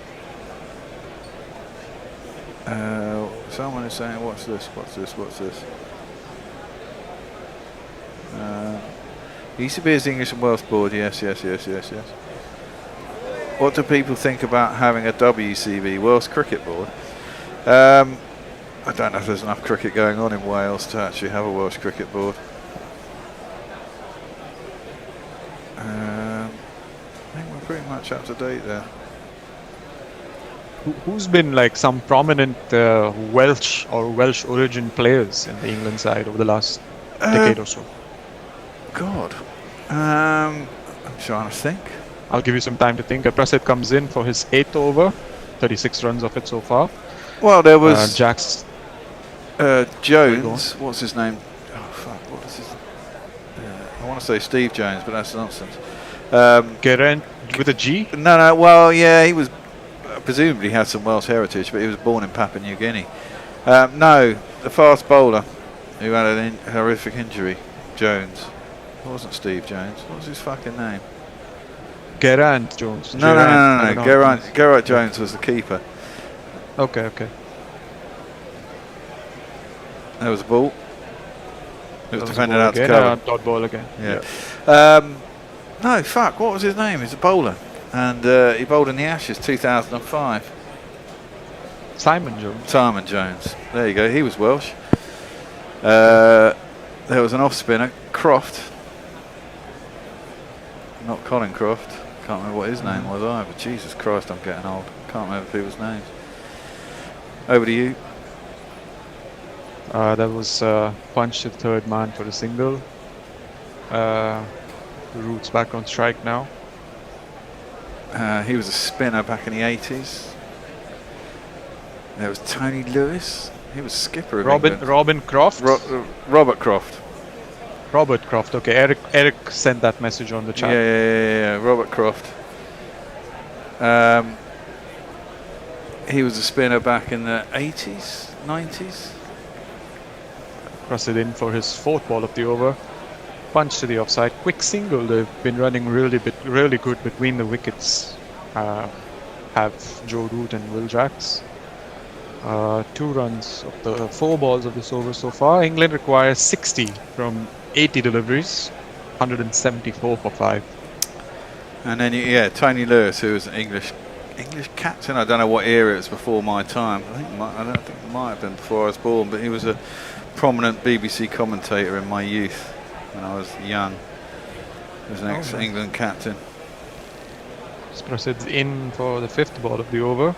Someone is saying, what's this? Used to be his English and Welsh board, yes. What do people think about having a WCB, Welsh Cricket board? I don't know if there's enough cricket going on in Wales to actually have a Welsh Cricket board. I think we're pretty much up to date there. Who's been like some prominent Welsh or Welsh origin players in the England side over the last decade or so? God, I'm trying to think. I'll give you some time to think. Prasid comes in for his 8th over, 36 runs of it so far. Well, there was Jacks. Jones. What's his name? Oh fuck! What is his? want to say Steve Jones, but that's nonsense. Geraint with a G? No. Well, yeah, he was presumably had some Welsh heritage, but he was born in Papua New Guinea. No, the fast bowler who had a horrific injury, Jones. It wasn't Steve Jones. What was his fucking name? Geraint Jones. No. Geraint Jones was the keeper. Okay. There was a ball. It was defended out to cover. Dot ball again. Yeah. No, fuck. What was his name? He's a bowler, and he bowled in the Ashes 2005. Simon Jones. Simon Jones. There you go. He was Welsh. There was an off spinner, Croft. Not Colin Croft. Can't remember what his name was either. Jesus Christ, I'm getting old. Can't remember people's names. Over to you. That was punch to third man for a single. Root's back on strike now. He was a spinner back in the 80s. There was Tony Lewis. He was skipper of England. Robin Croft? Robert Croft. Robert Croft, okay. Eric sent that message on the chat. Yeah. Robert Croft. He was a spinner back in the 80s, 90s. Crossed it in for his fourth ball of the over. Punch to the offside. Quick single. They've been running really good between the wickets. Have Joe Root and Will Jacks. 2 runs of the 4 balls of this over so far. England requires 60 from 80 deliveries. 174 for 5. And then Tony Lewis, who was an English captain. I don't know what era it was before my time. I don't think it might have been before I was born, but he was a prominent BBC commentator in my youth when I was young. He was an ex-England captain. Just proceeds in for the 5th ball of the over.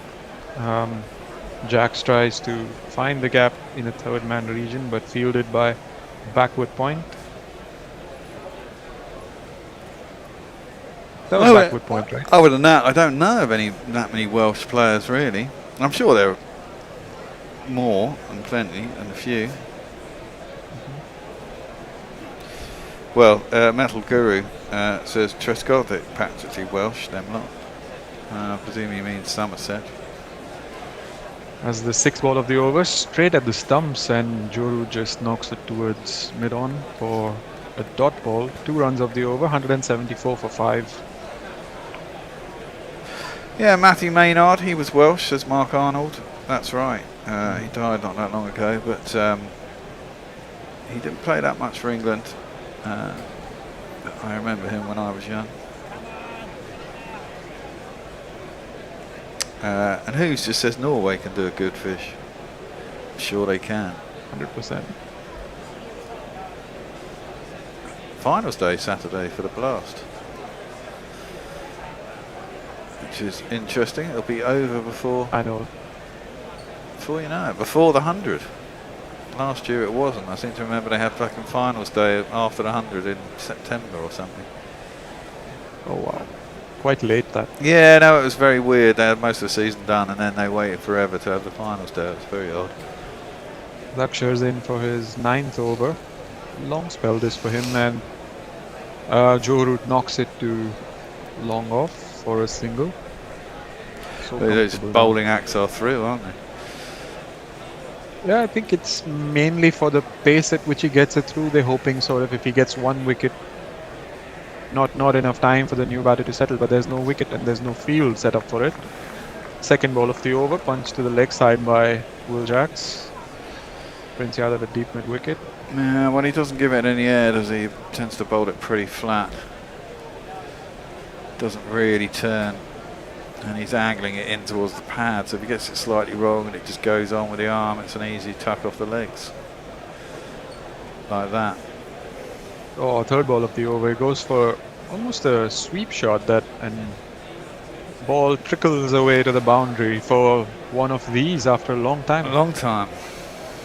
Jacks tries to find the gap in the third man region, but fielded by backward point. That was backward point, right? Other than that, I don't know of that many Welsh players really. I'm sure there are more and plenty and a few. Well, Metal Guru says Trescothick practically Welsh, them lot. I presume he means Somerset. As the 6th ball of the over, straight at the stumps, and Joru just knocks it towards mid-on for a dot ball. 2 runs of the over, 174 for 5. Yeah, Matthew Maynard, he was Welsh, says Mark Arnold. That's right. He died not that long ago, but he didn't play that much for England. I remember him when I was young. And Who's just says Norway can do a good fish. I'm sure they can. 100%. Finals day Saturday for the Blast, which is interesting. It'll be over before. I know. Before you know it, before the 100. Last year it wasn't. I seem to remember they had fucking finals day after the 100 in September or something. Oh wow. Quite late that. Yeah, no, it was very weird. They had most of the season done and then they waited forever to have the finals day. It was very odd. Lakshar's in for his 9th over. Long spell this for him, and Joe Root knocks it to long off for a single. So those bowling acts are through, aren't they? Yeah, I think it's mainly for the pace at which he gets it through. They're hoping sort of if he gets 1 wicket, not enough time for the new batter to settle, but there's no wicket and there's no field set up for it. 2nd ball of the over, punch to the leg side by Will Jacks. Prince Yadav a deep mid wicket. Yeah, well, he doesn't give it any air, does he? He tends to bowl it pretty flat. Doesn't really turn. And he's angling it in towards the pad, so if he gets it slightly wrong and it just goes on with the arm, it's an easy tuck off the legs. Like that. Oh, 3rd ball of the over. He goes for almost a sweep shot and ball trickles away to the boundary for one of these after a long time. A long time.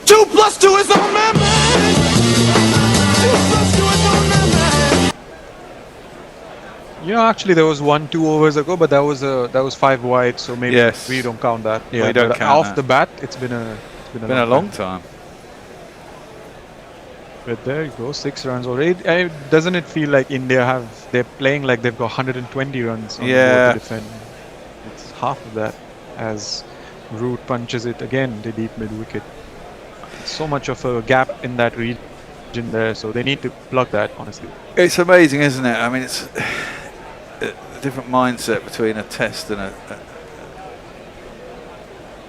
2 + 2 is on my mind. 2 + 2 is on my mind. You know, actually, there was 1-2 overs ago, but that was 5 wide, so maybe we don't count that. Yeah, we don't count off that. the bat, it's been a long time. But there you go, 6 runs already. Doesn't it feel like they're playing like they've got 120 runs on the board to defend? It's half of that as Root punches it again to deep mid wicket. So much of a gap in that region there, so they need to plug that, honestly. It's amazing, isn't it? I mean, it's a different mindset between a test and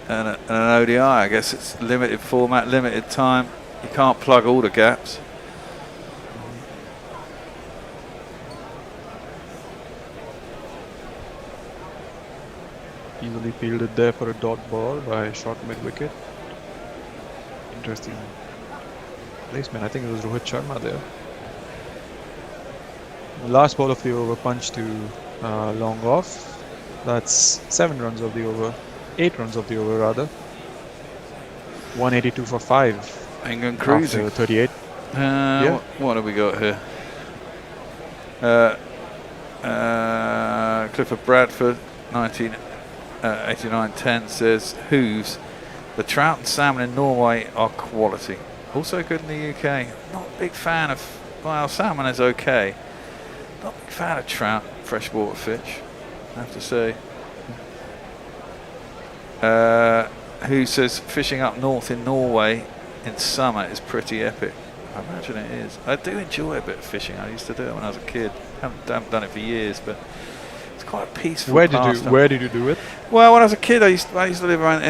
an ODI. I guess it's limited format, limited time. You can't plug all the gaps. Easily fielded there for a dot ball by short mid wicket. Interesting placement. I think it was Rohit Sharma there. The last ball of the over, punch to long off. That's 7 runs of the over. 8 runs of the over rather. 182 for 5. England cruising. After 38. Yeah. What have we got here? Clifford Bradford, 1989-10 says, Who's the trout and salmon in Norway are quality. Also good in the UK. Not a big fan of, well, salmon is okay. Not a big fan of trout, freshwater fish, I have to say. Who says fishing up north in Norway in summer is pretty epic. I imagine it is. I do enjoy a bit of fishing. I used to do it when I was a kid. Haven't done it for years, but it's quite a peaceful pastime. Where did you do it? Well, when I was a kid, I used to live around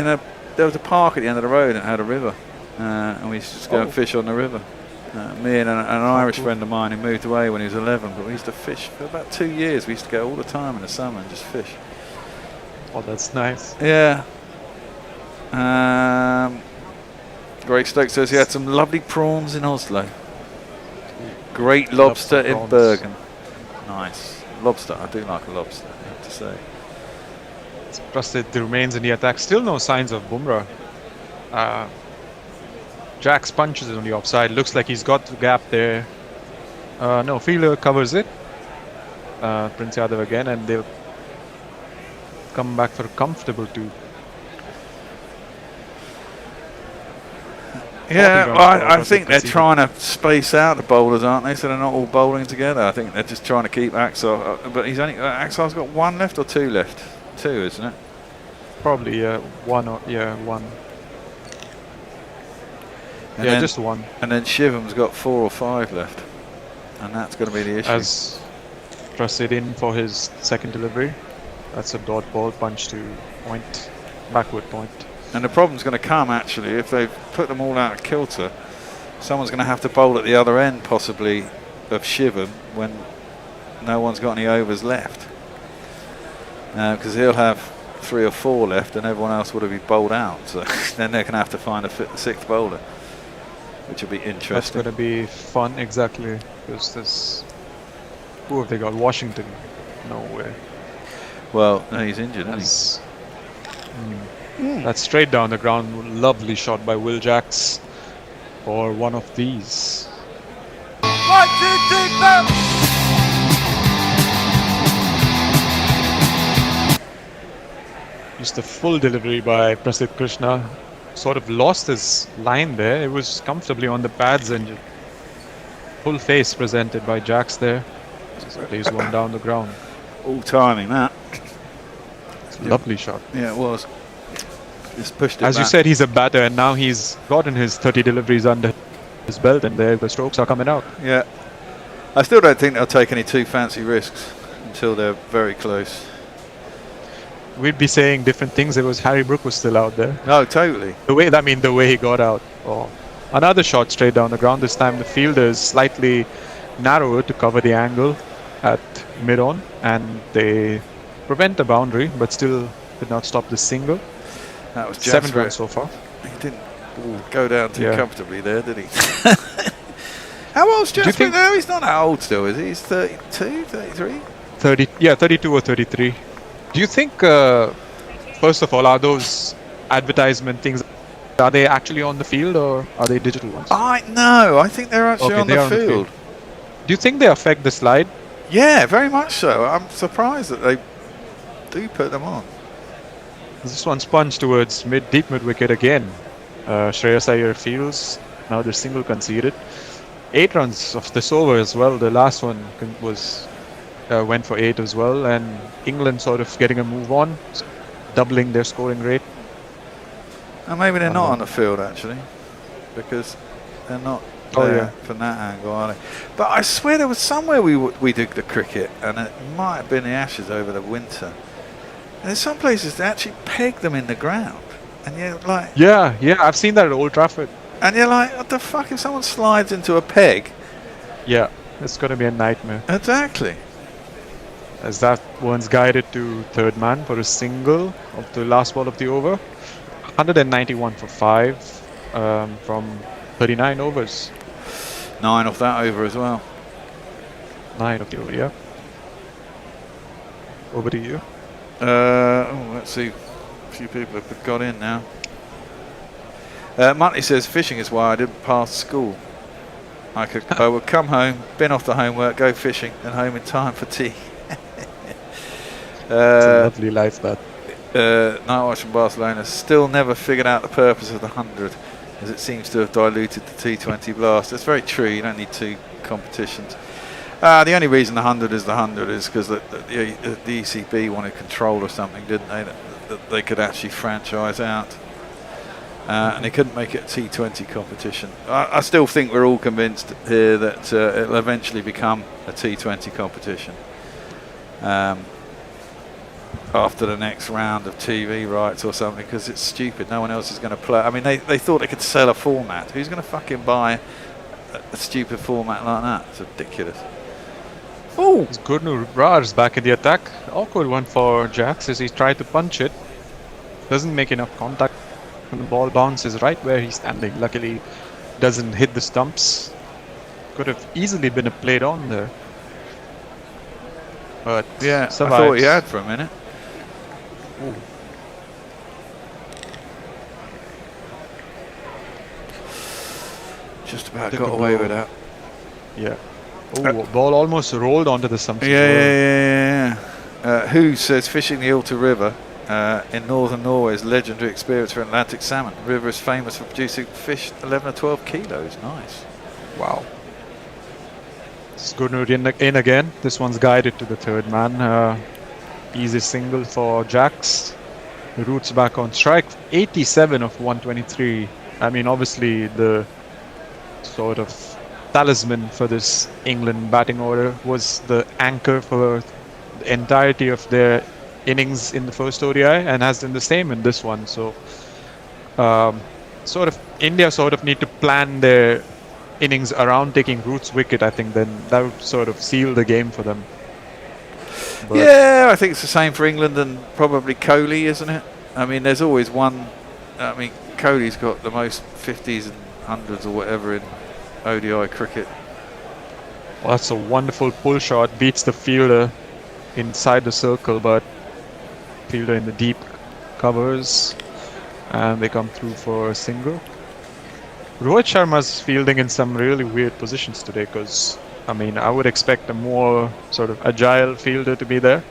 there was a park at the end of the road and it had a river, and we used to just go and fish on the river. Me and an Irish friend of mine who moved away when he was 11, but we used to fish for about 2 years. We used to go all the time in the summer and just fish. Oh, that's nice. Yeah. Greg Stokes says he had some lovely prawns in Oslo. Great lobster in Bergen. Nice. Lobster, I do like a lobster, I have to say. It's trusted remains in the attack. Still no signs of Bumrah. Jack's punches it on the offside. Looks like he's got the gap there. No, fielder covers it. Prince Yadav again, and they'll come back for a comfortable 2. Yeah, I think they're trying to space out the bowlers, aren't they? So they're not all bowling together. I think they're just trying to keep Axel. But he's only Axel's got 1 left or 2 left. 2, isn't it? Probably 1 or 1. And yeah, then, just 1. And then Shivam's got 4 or 5 left, and that's going to be the issue. As trusted in for his second delivery. That's a dot ball, punch to point, backward point. And the problem's going to come, actually, if they've put them all out of kilter. Someone's going to have to bowl at the other end, possibly, of Shivam when no one's got any overs left. Because he'll have 3 or 4 left and everyone else would have been bowled out. So then they're going to have to find a 6th bowler, which will be interesting. That's going to be fun, exactly. Because there's... Who have they got? Washington? Nowhere. Well, no, he's injured, isn't he? That's straight down the ground. Lovely shot by Will Jacks for one of these. 1, 2, 3, 4. Just a full delivery by Prasidh Krishna. Sort of lost his line there. It was comfortably on the pads and full face presented by Jacks there. Just lays one down the ground. All timing that. Lovely shot. Yeah, it was. Just pushed it As you back. said, he's a batter, and now he's gotten his 30 deliveries under his belt, and there the strokes are coming out. Yeah. I still don't think they'll take any too fancy risks until they're very close. We'd be saying different things if it was Harry Brook was still out there. No, totally. The way he got out. Oh. Another shot straight down the ground. This time the fielder is slightly narrower to cover the angle at mid-on, and they prevent the boundary, but still did not stop the single. That was 7 runs so far. He didn't go down too comfortably there, did he? How old's Jasper now? He's not that old still, is he? He's 32, 33? 32 or 33. Do you think, first of all, are those advertisement things, are they actually on the field or are they digital ones? No, I think they're actually on the field. Do you think they affect the slide? Yeah, very much so. I'm surprised that they do put them on. This one's punched towards deep mid wicket again. Shreyas Iyer fields. Now the single conceded. 8 runs of this over as well. The last one was went for 8 as well, and England sort of getting a move on, doubling their scoring rate. And maybe they're not on the field actually, because they're not there from that angle, are they? But I swear there was somewhere we did the cricket, and it might have been the Ashes over the winter. And there's some places they actually peg them in the ground, and you're like, yeah, I've seen that at Old Trafford. And you're like, what the fuck if someone slides into a peg? Yeah, it's going to be a nightmare. Exactly. As that one's guided to third man for a single of the last ball of the over. 191 for 5 from 39 overs. 9 off that over as well. 9 of the over, yeah. Over to you. Let's see. A few people have got in now. Monty says fishing is why I didn't pass school. I would come home, bin off the homework, go fishing, and home in time for tea. It's a lovely life, that. Night Watch from Barcelona still never figured out the purpose of the 100, as it seems to have diluted the T20 blast. That's very true. You don't need 2 competitions. The only reason the 100 is the 100 is because the ECB wanted control of something, didn't they? That they could actually franchise out. And they couldn't make it a T20 competition. I still think we're all convinced here that it'll eventually become a T20 competition after the next round of TV rights or something, because it's stupid. No one else is going to play. I mean, they thought they could sell a format. Who's going to fucking buy a stupid format like that? It's ridiculous. Oh, Gurnur Rar's back in the attack. Awkward one for Jax as he tried to punch it. Doesn't make enough contact. The ball bounces right where he's standing. Luckily, doesn't hit the stumps. Could have easily been a played on there. But yeah, survives. I thought he had for a minute. Ooh. Just about got away with that. Yeah. Oh, ball almost rolled onto the stumps. Yeah. Who says fishing the Ilta River in northern Norway is legendary experience for Atlantic salmon. The river is famous for producing fish 11 or 12 kilos. Nice. Wow. It's Gurnur in again. This one's guided to the third man. Easy single for Jax. The Roots back on strike. 87 of 123. I mean, obviously the sort of talisman for this England batting order was the anchor for the entirety of their innings in the first ODI, and has done the same in this one. So India sort of need to plan their innings around taking Root's wicket. I think then that would sort of seal the game for them. But yeah, I think it's the same for England and probably Kohli, isn't it? I mean, there's always one. I mean, Kohli's got the most 50s and 100s or whatever in ODI cricket. Well, that's a wonderful pull shot. Beats the fielder inside the circle, but fielder in the deep covers, and they come through for a single. Rohit Sharma's fielding in some really weird positions today, because I mean, I would expect a more sort of agile fielder to be there.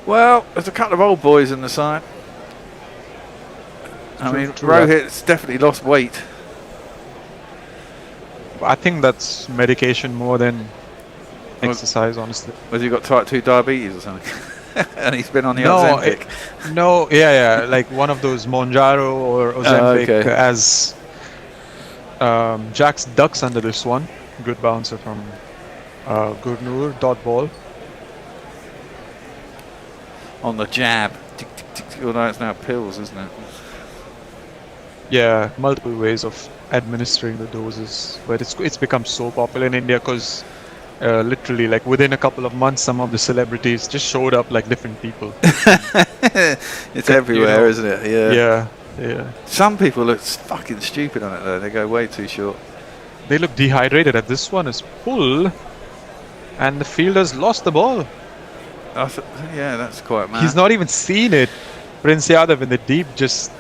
Well, there's a couple of old boys in the side. I mean, Rohit's definitely lost weight. I think that's medication more than exercise, honestly. Has he got type 2 diabetes or something? And he's been on the Ozempic? Like one of those Monjaro or Ozempic, as Jax ducks under this one. Good bouncer from Gurnur, dot ball. On the jab. Tick, tick, tick, tick. Although it's now pills, isn't it? Yeah, multiple ways of administering the doses, but it's become so popular in India because literally, like within a couple of months, some of the celebrities just showed up like different people. It's everywhere, isn't it? Yeah. Some people look fucking stupid on it though. They go way too short. They look dehydrated. At this one is pull, and the fielder's lost the ball. Yeah, that's quite mad. He's not even seen it. Prince Yadav in the deep just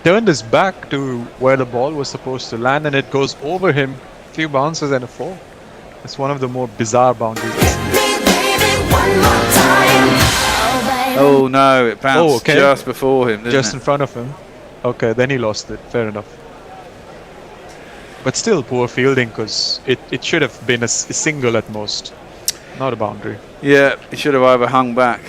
turned his back to where the ball was supposed to land, and it goes over him. Few bounces and a 4. It's one of the more bizarre boundaries. Oh no, it bounced just before him, didn't just it? in front of him. Okay, then he lost it. Fair enough. But still poor fielding, because it should have been a single at most, not a boundary. Yeah, he should have either hung back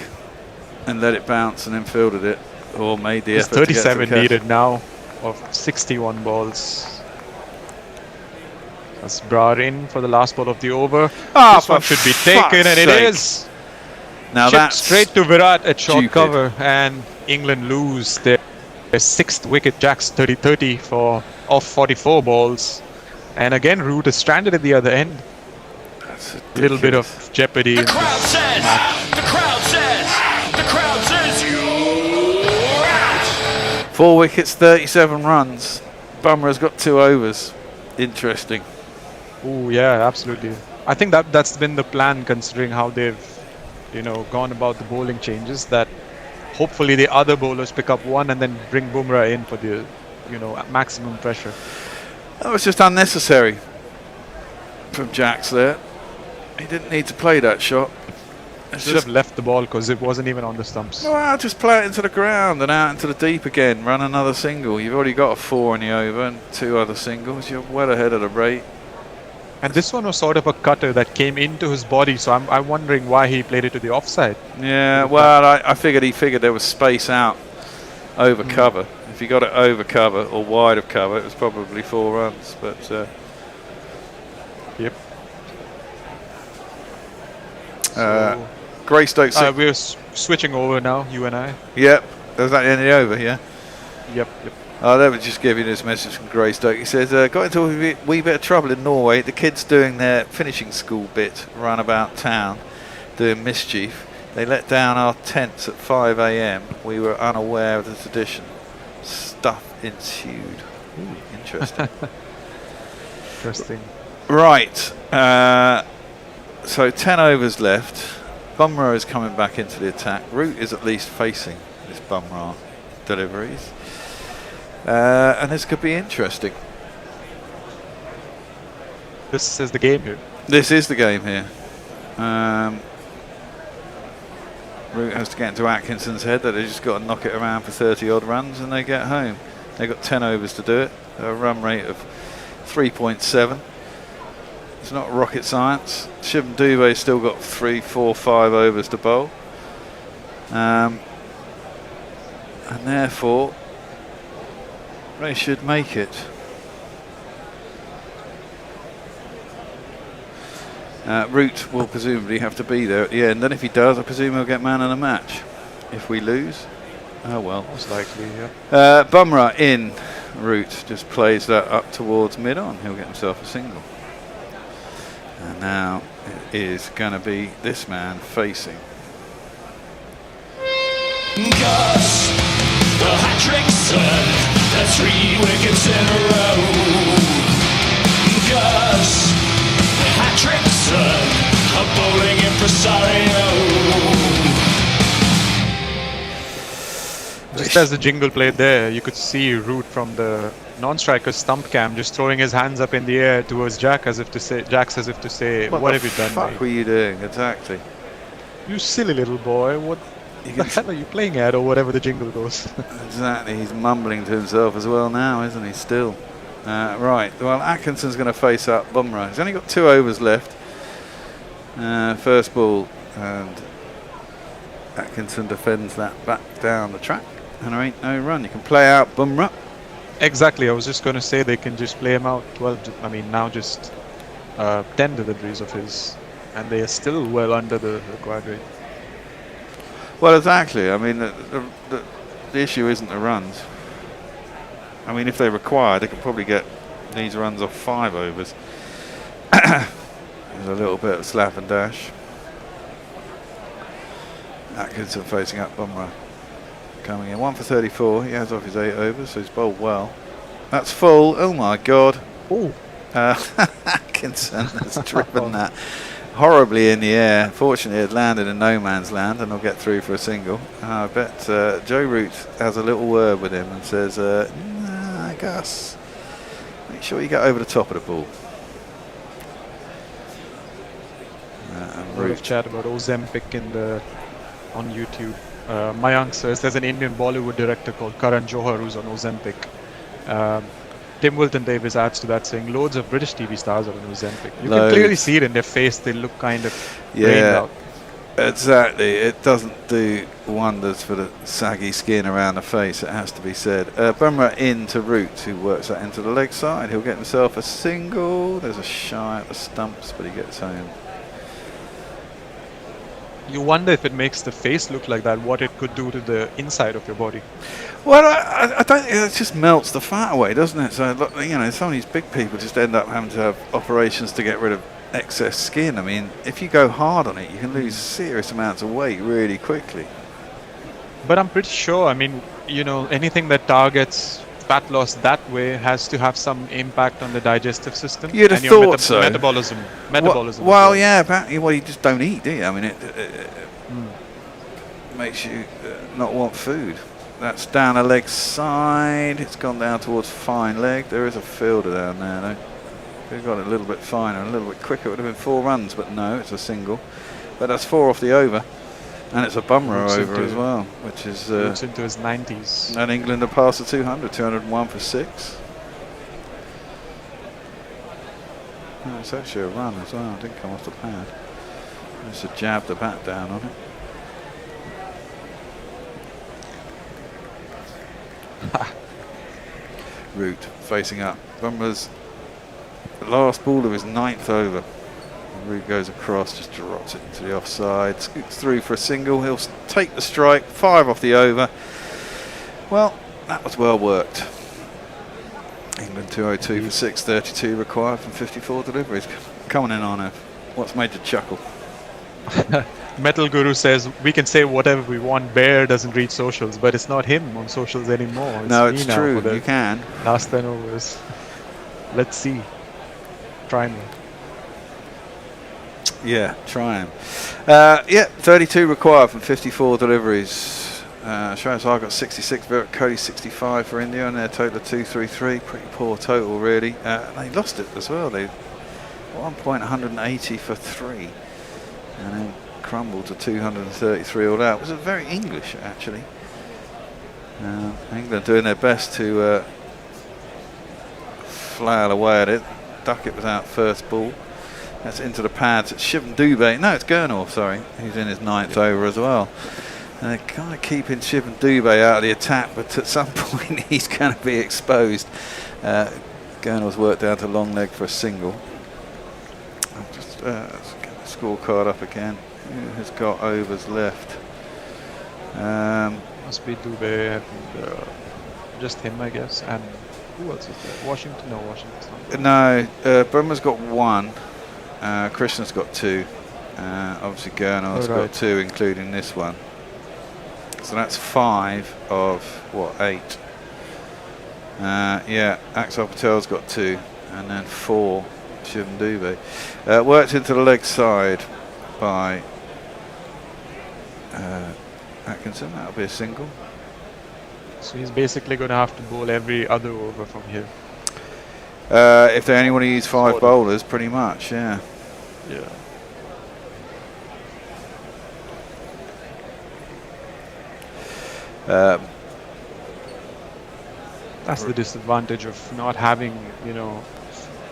and let it bounce and then fielded it, or made the There's effort to get to 37 the catch. needed now of 61 balls. That's brought in for the last ball of the over. This one should be taken, and it is. Now Chipped that's straight to Virat at short stupid. cover, and England lose their 6th wicket. Jack's 30-30 off 44 balls, and again Root is stranded at the other end. That's a little bit of jeopardy. The crowd says, you're out. 4 wickets, 37 runs. Bumrah's got 2 overs. Interesting. Oh yeah, absolutely. I think that's been the plan, considering how they've, gone about the bowling changes. That hopefully the other bowlers pick up one and then bring Bumrah in for the, maximum pressure. That was just unnecessary from Jacks there. He didn't need to play that shot. Should have left the ball because it wasn't even on the stumps. Well, just play it into the ground and out into the deep again. Run another single. You've already got a 4 in the over and 2 other singles. You're well ahead of the rate. And this one was sort of a cutter that came into his body, so I'm wondering why he played it to the offside. Yeah, well, I figured he figured there was space out over cover. If he got it over cover or wide of cover, it was probably 4 runs. But yep. Greystoke. We're switching over now, you and I. Yep. Was that the end of the over? Yeah. Yep. They were just giving this message from Greystoke. He says, got into a wee bit of trouble in Norway. The kids doing their finishing school bit run about town, doing mischief. They let down our tents at 5 a.m. We were unaware of the tradition. Stuff ensued. Ooh, interesting. Interesting. Right. So 10 overs left. Bumrah is coming back into the attack. Root is at least facing this Bumrah deliveries. And this could be interesting. This is the game here. This is the game here. Root has to get into Atkinson's head that they just got to knock it around for 30 odd runs and they get home. They've got 10 overs to do it. A run rate of 3.7. It's not rocket science. Shivam Dube's still got 3, 4, 5 overs to bowl. And therefore, they should make it. Root will presumably have to be there at the end, and if he does, I presume he'll get man of the match. If we lose, oh well. Most likely, yeah. Bumrah in. Root just plays that up towards mid-on. He'll get himself a single. And now it is going to be this man facing. Gus, the hat-trick son, that's 3 wickets in a row. Gus, the hat-trick son, a bowling impresario. Just as the jingle played there, you could see Root from the non-striker's stump cam just throwing his hands up in the air towards Jack as if to say, what have you done, What the fuck were you doing? Exactly. You silly little boy, what the hell are you playing at, or whatever the jingle goes. Exactly, he's mumbling to himself as well now, isn't he, still? Right, well, Atkinson's going to face up Bumrah. He's only got 2 overs left. First ball, and Atkinson defends that back down the track, and there ain't no run. You can play out Bumrah. Exactly, I was just going to say they can just play him out 12, now just 10 deliveries of his, and they are still well under the required rate. Well, exactly. I mean, the issue isn't the runs. I mean, if they require, they could probably get these runs off 5 overs. There's a little bit of slap and dash. Atkinson facing up Bumrah. Coming in 1 for 34. He has off his 8 overs, so he's bowled well. That's full. Oh my God. Oh. Atkinson has driven that horribly in the air. Fortunately, it landed in no man's land, and he'll get through for a single. I bet Joe Root has a little word with him and says, "Nah, Gus, make sure you get over the top of the ball." A lot of chat about Ozempic on YouTube. Mayank says there's an Indian Bollywood director called Karan Johar who's on Ozempic. Tim Wilton Davis adds to that saying loads of British TV stars are on Ozempic. You Loads. can clearly see it in their face. They look kind of drained Yeah, out. exactly. It doesn't do wonders for the saggy skin around the face, it has to be said. Bumrah in to Root, who works that into the leg side. He'll get himself a single. There's a shy at the stumps, but he gets home. You wonder if it makes the face look like that, what it could do to the inside of your body. Well, I don't think it just melts the fat away, doesn't it? So, look, you know, some of these big people just end up having to have operations to get rid of excess skin. I mean, if you go hard on it, you can lose serious amounts of weight really quickly. But I'm pretty sure, I mean, you know, anything that targets fat loss that way has to have some impact on the digestive system. You'd have and your thought so. Metabolism. Well, yeah, apparently, well, you just don't eat, do you? I mean, it makes you not want food. That's down the leg side. It's gone down towards fine leg. There is a fielder down there, though. If we'd got it a little bit finer, a little bit quicker, it would have been 4 runs, but no, it's a single. But that's 4 off the over. And it's a Bumrah over as well, which is... looks into his 90s. And England have passed the 200, 201 for 6. Oh, it's actually a run as well, it didn't come off the pad. Just to jab the bat down on it. Root facing up. Bumrah's last ball of his 9th over. Root goes across, just drops it into the offside, scoots through for a single. He'll take the strike, 5 off the over. Well, that was well worked. England 202 for 6, 32 required from 54 deliveries. Coming in on it. What's made you chuckle? Metal Guru says we can say whatever we want. Bear doesn't read socials, but it's not him on socials anymore. No, me it's now true. for the You can. Last 10 overs. Let's see. Try me. Yeah, try him. Yeah, 32 required from 54 deliveries. Shreyas got 66, Virat Kohli 65 for India, and their total of 233. Pretty poor total, really. They lost it as well. They at one point 180 for 3, and then crumbled to 233 all out. It was a very English, actually. England doing their best to flail away at it. Duckett was out first ball. That's into the pads. It's Shivam Dubé. No, it's Gurnor, sorry. He's in his 9th over as well. And they're kind of keeping Shivam Dubé out of the attack, but at some point he's going to be exposed. Gurnor's worked down to long leg for a single. I'll just let's get the scorecard up again. Who has got overs left? Must be Dubé and just him, I guess. And who else is there? Washington? No, Washington's not there. No, Bumrah's got 1. Krishna's got 2. Obviously Gurnor's got 2, including this one. So that's 5 of what, 8. Yeah, Axel Patel's got 2, and then 4 Shivam Dubé. Worked into the leg side by Atkinson. That'll be a single. So he's basically going to have to bowl every other over from here. If they only want to use 5 bowlers, pretty much, yeah. Yeah. That's the disadvantage of not having, you know,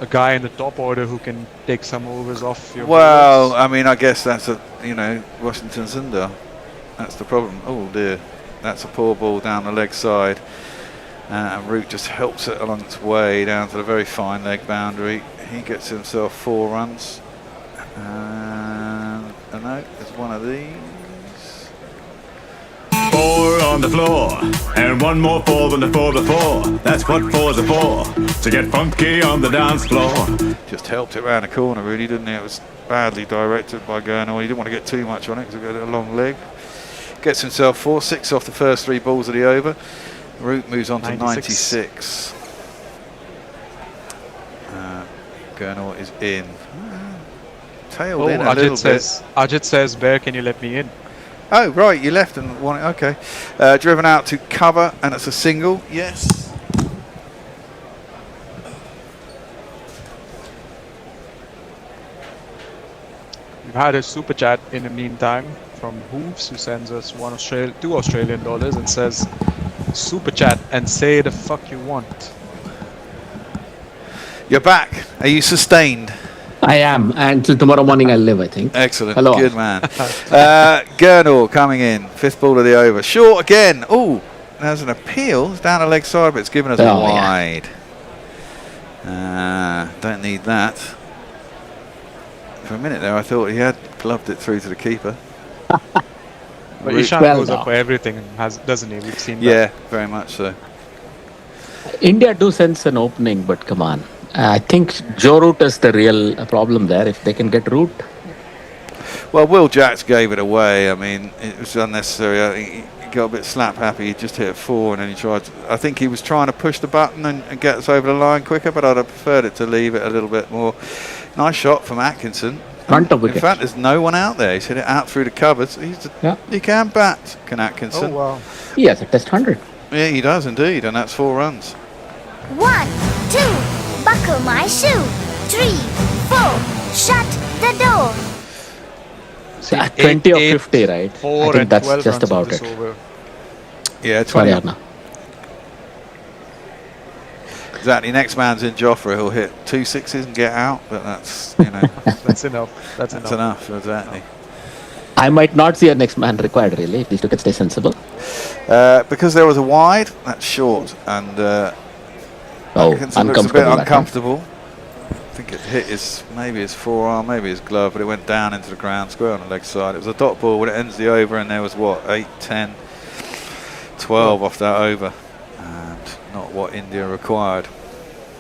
a guy in the top order who can take some overs off your Well, bowlers. I mean, I guess that's a, you know, Washington Sundar. That's the problem. Oh dear, that's a poor ball down the leg side. And Root just helps it along its way down to the very fine leg boundary. He gets himself 4 runs. And no, there's one of these. 4 on the floor, and 1 more 4 than the 4 before. That's what 4s are for, to get funky on the dance floor. Just helped it round the corner, really, didn't he? It was badly directed by Gurnor. He didn't want to get too much on it because it got a long leg. Gets himself 4, 6 off the first 3 balls of the over. Root moves on to 96. Gurnor is in. Tailed in a little bit. Ajit says, Bear, can you let me in? Oh, right, you left and won it. Okay. Driven out to cover, and it's a single. Yes. We've had a super chat in the meantime from Hooves, who sends us $2 Australian and says, super chat and say the fuck you want. You're back. Are you sustained? I am, and until tomorrow morning I'll live, I think. Excellent. Hello. Good man. Gurnall coming in. 5th ball of the over. Short again. Oh, there's an appeal. It's down a leg side, but it's given us a wide. Don't need that. For a minute there, I thought he had gloved it through to the keeper. But Ishan goes up for everything, doesn't he? We've seen that. Yeah, very much so. India do sense an opening, but come on. I think Joe Root is the real problem there. If they can get Root. Well, Will Jacks gave it away. I mean, it was unnecessary. I think he got a bit slap happy. He just hit 4 and then he tried. I think he was trying to push the button and get us over the line quicker, but I'd have preferred it to leave it a little bit more. Nice shot from Atkinson. Front of wicket. In fact, there's no one out there. He's hit it out through the covers. He can bat, can Atkinson. Oh, wow. He has a test 100. Yeah, he does indeed, and that's 4 runs. 1, 2, buckle my shoe. 3, 4, shut the door. 20 or 50, right? I think that's just about it. Yeah, 20. Sorry, Arna. Exactly. Next man's in Joffre. He'll hit 2 sixes and get out, but that's, you know. That's enough. That's enough, exactly. I might not see a next man required, really, if these wickets stay sensible. Because there was a wide, that's short, and Atkinson looks a bit uncomfortable. I think it hit maybe his forearm, maybe his glove, but it went down into the ground, square on the leg side. It was a dot ball when it ends the over, and there was, 8, 10, 12 off that over. And not what India required.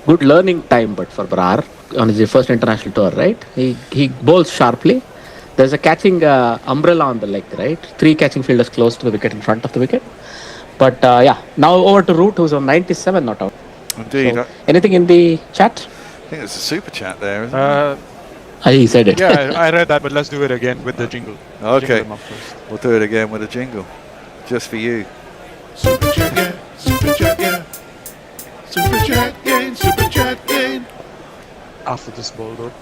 Good learning time, but for Brar on his first international tour, right? He bowls sharply. There's a catching umbrella on the leg, right? 3 catching fielders close to the wicket in front of the wicket. But now over to Root, who's on 97 not out. Indeed. So, anything in the chat? I think it's a super chat there, isn't it? He said it. Yeah, I read that, but let's do it again with the jingle. Okay, we'll do it again with a jingle, just for you. Super chat, yeah. Super chat, yeah. Super chat game. Super chat game. After this ball, though.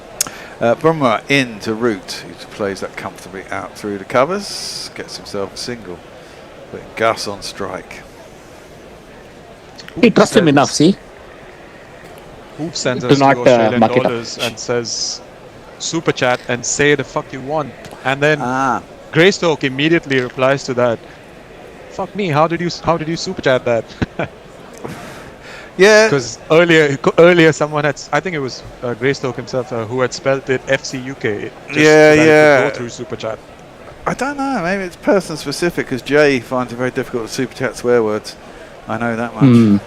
Brummer in to Root, who plays that comfortably out through the covers, gets himself a single. Putting Gus on strike. He trusts him enough, see? Who sends us to Australian dollars and says super chat and say the fuck you want, and then Greystoke immediately replies to that, fuck me, how did you super chat that? Yeah, because earlier someone had, I think it was Greystoke himself who had spelled it FCUK. Go through super chat. I don't know, maybe it's person specific, because Jay finds it very difficult to super chat swear words. I know that much.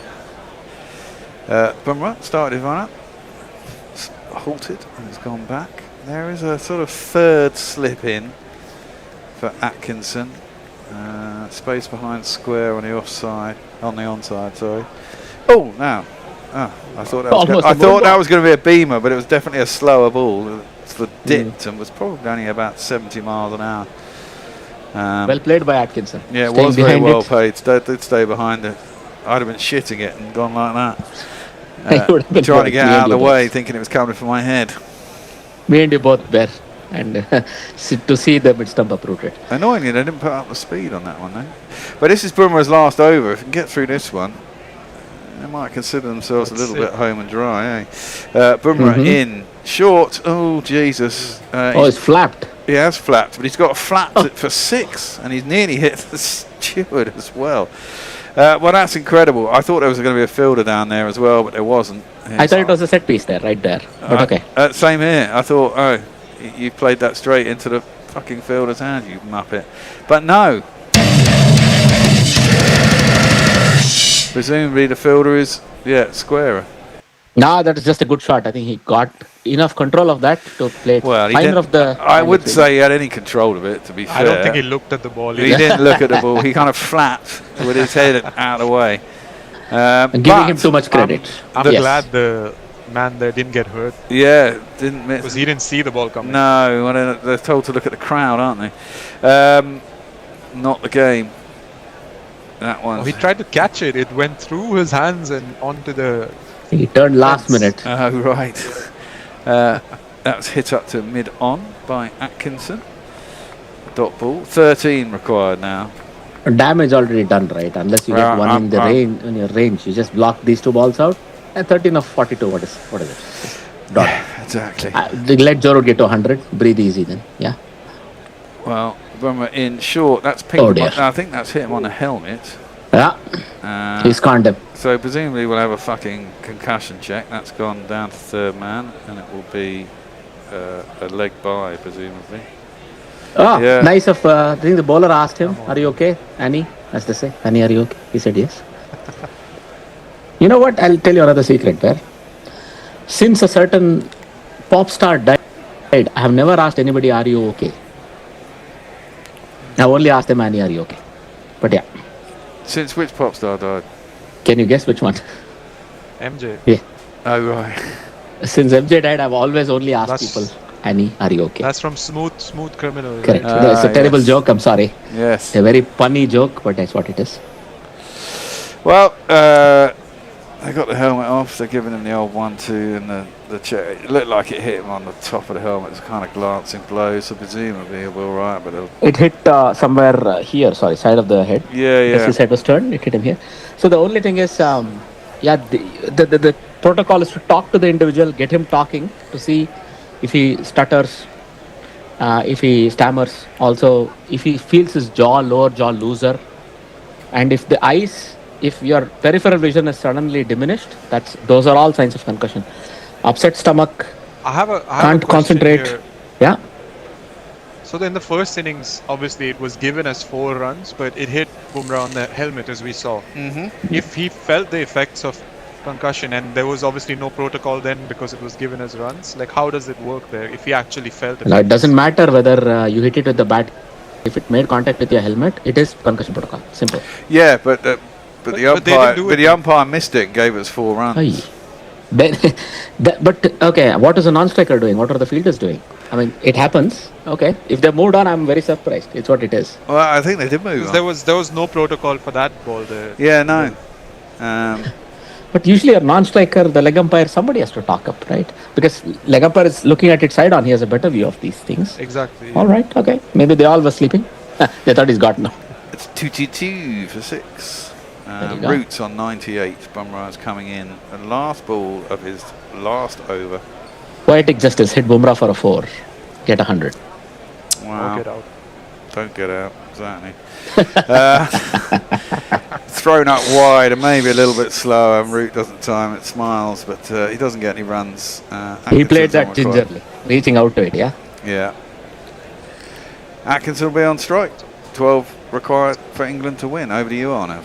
Bumrah started his run up, halted, and has gone back. There is a sort of third slip in for Atkinson. Space behind square on the offside, on the onside. Sorry. Oh, now. I thought that was going to be a beamer, but it was definitely a slower ball. It dipped and was probably only about 70 miles an hour. Well played by Atkinson. Yeah, it was very well played. Did stay behind it. I'd have been shitting it and gone like that. Trying to get out of the way, thinking it was coming for my head. Me and you both there. And to see the mid stump uprooted. Annoyingly, they didn't put up the speed on that one, though. But this is Bumrah's last over. If we can get through this one, they might consider themselves a little bit home and dry, eh? Bumrah in. Short. Oh, Jesus. It's flapped. He has flapped, but he's got flapped it for 6, and he's nearly hit the steward as well. Well, that's incredible. I thought there was going to be a fielder down there as well, but there wasn't. I thought it was a set piece there, right there. But okay. Same here. I thought, you played that straight into the fucking fielder's hand, you muppet. But no. Presumably the fielder is, squarer. No, that is just a good shot. I think he got enough control of that to play. Well, I wouldn't say he had any control of it, to be fair. I don't think he looked at the ball. He didn't look at the ball. He kind of flapped with his head out of the way. And giving him too much credit. I'm glad the man there didn't get hurt. Yeah, didn't miss. Because he didn't see the ball coming. No, well, they're told to look at the crowd, aren't they? Not the game. That one. He tried to catch it. It went through his hands and onto the... He turned last minute. Oh, right. That was hit up to mid-on by Atkinson. Dot ball. 13 required now. Damage already done, right? Unless you get one in the range, in your range. You just block these 2 balls out. 13 of 42. What is it? Dot. Yeah, exactly. Let Joe Root get to 100. Breathe easy then. Yeah. Well, Bumrah in short. That's pinged. Oh dear. I think that's hit him on the helmet. Yeah. He's conned him. So presumably we'll have a fucking concussion check. That's gone down to third man, and it will be a leg bye, presumably. Oh, yeah. Nice of. I think the bowler asked him, "Are you okay, Annie?" As they say, "Annie, are you okay?" He said yes. You know what? I'll tell you another secret there. Since a certain pop star died, I have never asked anybody, "Are you okay?" I've only asked them, "Annie, are you okay?" But yeah. Since which pop star died? Can you guess which one? MJ. Yeah. Oh right. Since MJ died, I've always only asked people, "Annie, are you okay?" That's from Smooth Criminal. Correct. It's a terrible joke. I'm sorry. Yes. A very punny joke, but that's what it is. Well, they got the helmet off. They're giving him the old 1-2, and the check. It looked like it hit him on the top of the helmet. It's kind of glancing blow, so presumably he'll be all right. But it hit somewhere here. Sorry, side of the head. Yeah. As his head was turned, it hit him here. So the only thing is, the protocol is to talk to the individual, get him talking to see if he stutters, if he stammers, also if he feels his lower jaw looser, and if the eyes. If your peripheral vision is suddenly diminished, those are all signs of concussion. Upset stomach, can't concentrate. Here. Yeah. So in the first innings, obviously it was given as 4 runs, but it hit Bumrah on the helmet as we saw. Mm-hmm. If he felt the effects of concussion, and there was obviously no protocol then because it was given as runs, like how does it work there if he actually felt it? No, it doesn't matter whether you hit it with the bat. If it made contact with your helmet, it is concussion protocol. Simple. Yeah, but the umpire missed it and gave us 4 runs. But okay, what is a non-striker doing? What are the fielders doing? I mean, it happens. Okay, if they moved on, I'm very surprised. It's what it is. Well, I think they did move on. There was no protocol for that ball there. Yeah, no. But usually a non-striker, the leg umpire, somebody has to talk up, right? Because leg umpire is looking at it side on. He has a better view of these things. Exactly. All right. Okay. Maybe they all were sleeping. They thought he's got now. It's 2-2 for 6. Roots on 98. Bumrah is coming in. The last ball of his last over. Poetic justice. Hit Bumrah for a 4. Get 100. Wow. Don't get out. Don't get out. Exactly. Thrown up wide and maybe a little bit slower. Root doesn't time it. Smiles, but he doesn't get any runs. He played that gingerly, reaching out to it. Yeah. Yeah. Atkinson will be on strike. 12 required for England to win. Over to you, Arnav.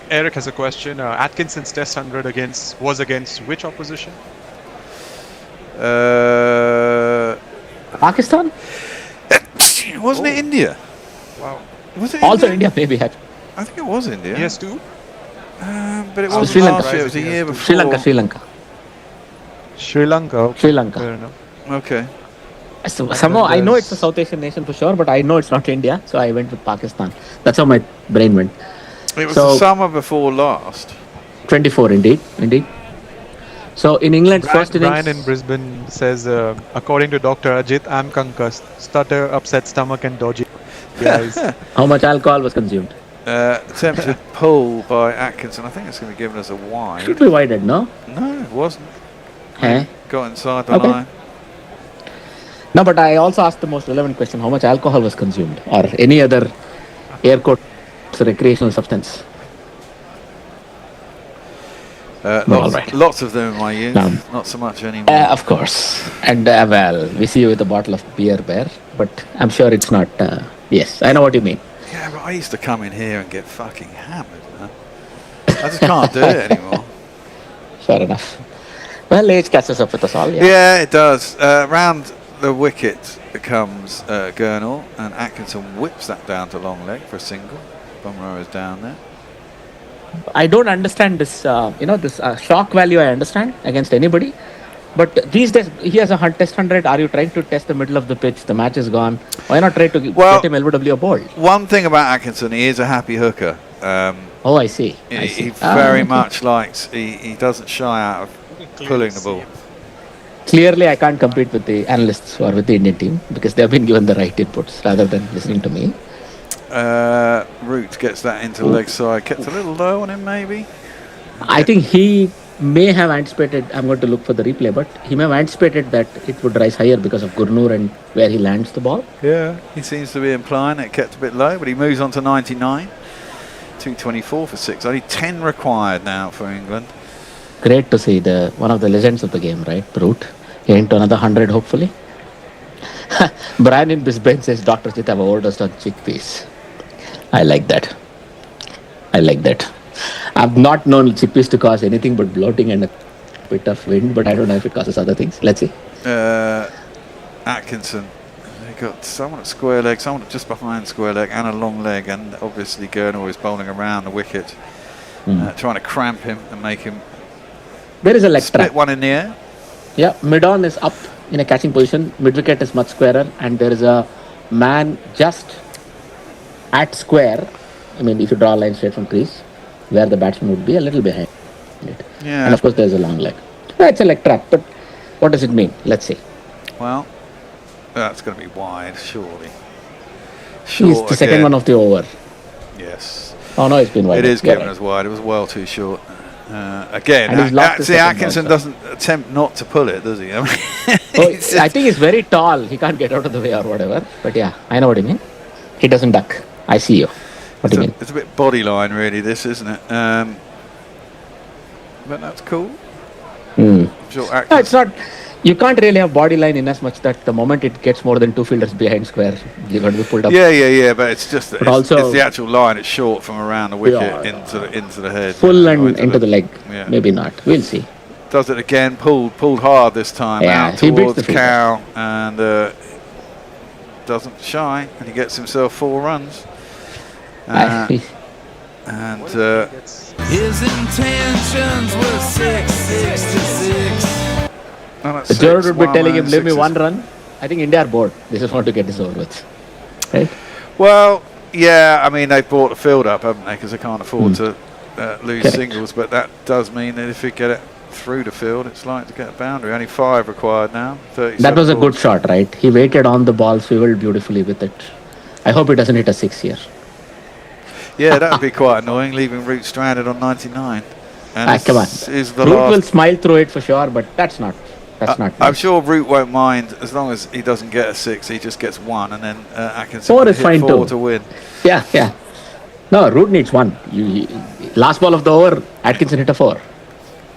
Eric has a question. Atkinson's Test 100 was against which opposition? Pakistan? Wasn't it India? Wow. Was it also India maybe had. I think it was India. Yes, too. But it wasn't Sri Lanka. last year. It was a year before. Sri Lanka. Sri Lanka. Fair enough. Okay. So, somehow I know it's a South Asian nation for sure, but I know it's not India, so I went with Pakistan. That's how my brain went. It was the summer before last. 24, indeed. So in England's first innings... Brian in Brisbane says, according to Dr. Ajit, I'm concussed. Stutter, upset stomach and dodgy eyes. How much alcohol was consumed? Attempted pull by Atkinson. I think it's going to be given us a wide. Should be wided, no? No, it wasn't. Got inside the line. No, but I also asked the most relevant question. How much alcohol was consumed? Or any other air quotes recreational substance? Lots of them in my youth. Not so much anymore. Of course. And well, we see you with a bottle of beer there. But I'm sure it's not... yes, I know what you mean. Yeah, but I used to come in here and get fucking hammered, man. I just can't do it anymore. Fair enough. Well, age catches up with us all, Yeah, it does. Round the wicket comes Gurnall, and Atkinson whips that down to long leg for a single. Bumrah is down there. I don't understand this, this shock value I understand against anybody. But these days, he has a Test 100. Are you trying to test the middle of the pitch? The match is gone. Why not try to get him LBW bowled? One thing about Atkinson, he is a happy hooker. I see. He very much likes, he doesn't shy out of pulling the ball. Clearly, I can't compete with the analysts or with the Indian team because they have been given the right inputs rather than listening to me. Root gets that into leg side. Gets a little low on him, maybe. I think he may have anticipated, I'm going to look for the replay, but he may have anticipated that it would rise higher because of Gurnur and where he lands the ball. Yeah, he seems to be implying it kept a bit low, but he moves on to 99. 224 for 6. Only 10 required now for England. Great to see one of the legends of the game, right? Root. Into another 100, hopefully. Brian in Brisbane says Dr. Chit have overdosed on chickpeas. I like that. I've not known chickpeas to cause anything but bloating and a bit of wind, but I don't know if it causes other things. Let's see. Atkinson. They got someone at square leg, someone just behind square leg, and a long leg, and obviously Gurnor is bowling around the wicket, trying to cramp him and make him. There is a leg split trap. one in the air. Yeah, mid-on is up in a catching position. Mid-wicket is much squarer, and there is a man just at square. I mean, if you draw a line straight from crease, where the batsman would be a little behind it. Yeah. And of course, there's a long leg. It's a leg trap, but what does it mean? Let's see. Well, that's going to be wide, surely. He's the second one of the over. Yes. Oh no, it's been wide. It is given as wide. It was well too short. Again, Atkinson doesn't attempt not to pull it, does he? I mean, I think he's very tall. He can't get out of the way or whatever. But yeah, I know what you mean. He doesn't duck. I see you. What do you mean? It's a bit body line, really, this, isn't it? But that's cool. Sure, no, it's not. You can't really have body line in as much that the moment it gets more than 2 fielders behind square, you're going to be pulled up. Yeah. But it's just that it's the actual line. It's short from around the wicket into the head. Full and into the leg. Yeah. Maybe not. We'll see. Does it again. Pulled hard this time out towards Cow, and doesn't shy, and he gets himself 4 runs. His intentions were 6. George would be telling him, leave me 1 run. I think India are bored. They just want to get this over with. Right? Well, yeah, I mean, they've brought the field up, haven't they? Because they can't afford to lose singles. But that does mean that if you get it through the field, it's like to get a boundary. Only 5 required now. That was a good shot, right? He waited on the ball, swiveled beautifully with it. I hope he doesn't hit a 6 here. Yeah, that would be quite annoying, leaving Root stranded on 99. And come on. Root will smile through it for sure, but that's not. I'm sure Root won't mind as long as he doesn't get a 6. He just gets 1, and then Atkinson 4 is fine 4 too. to win. Yeah. No, Root needs 1. Last ball of the over, Atkinson hit a 4.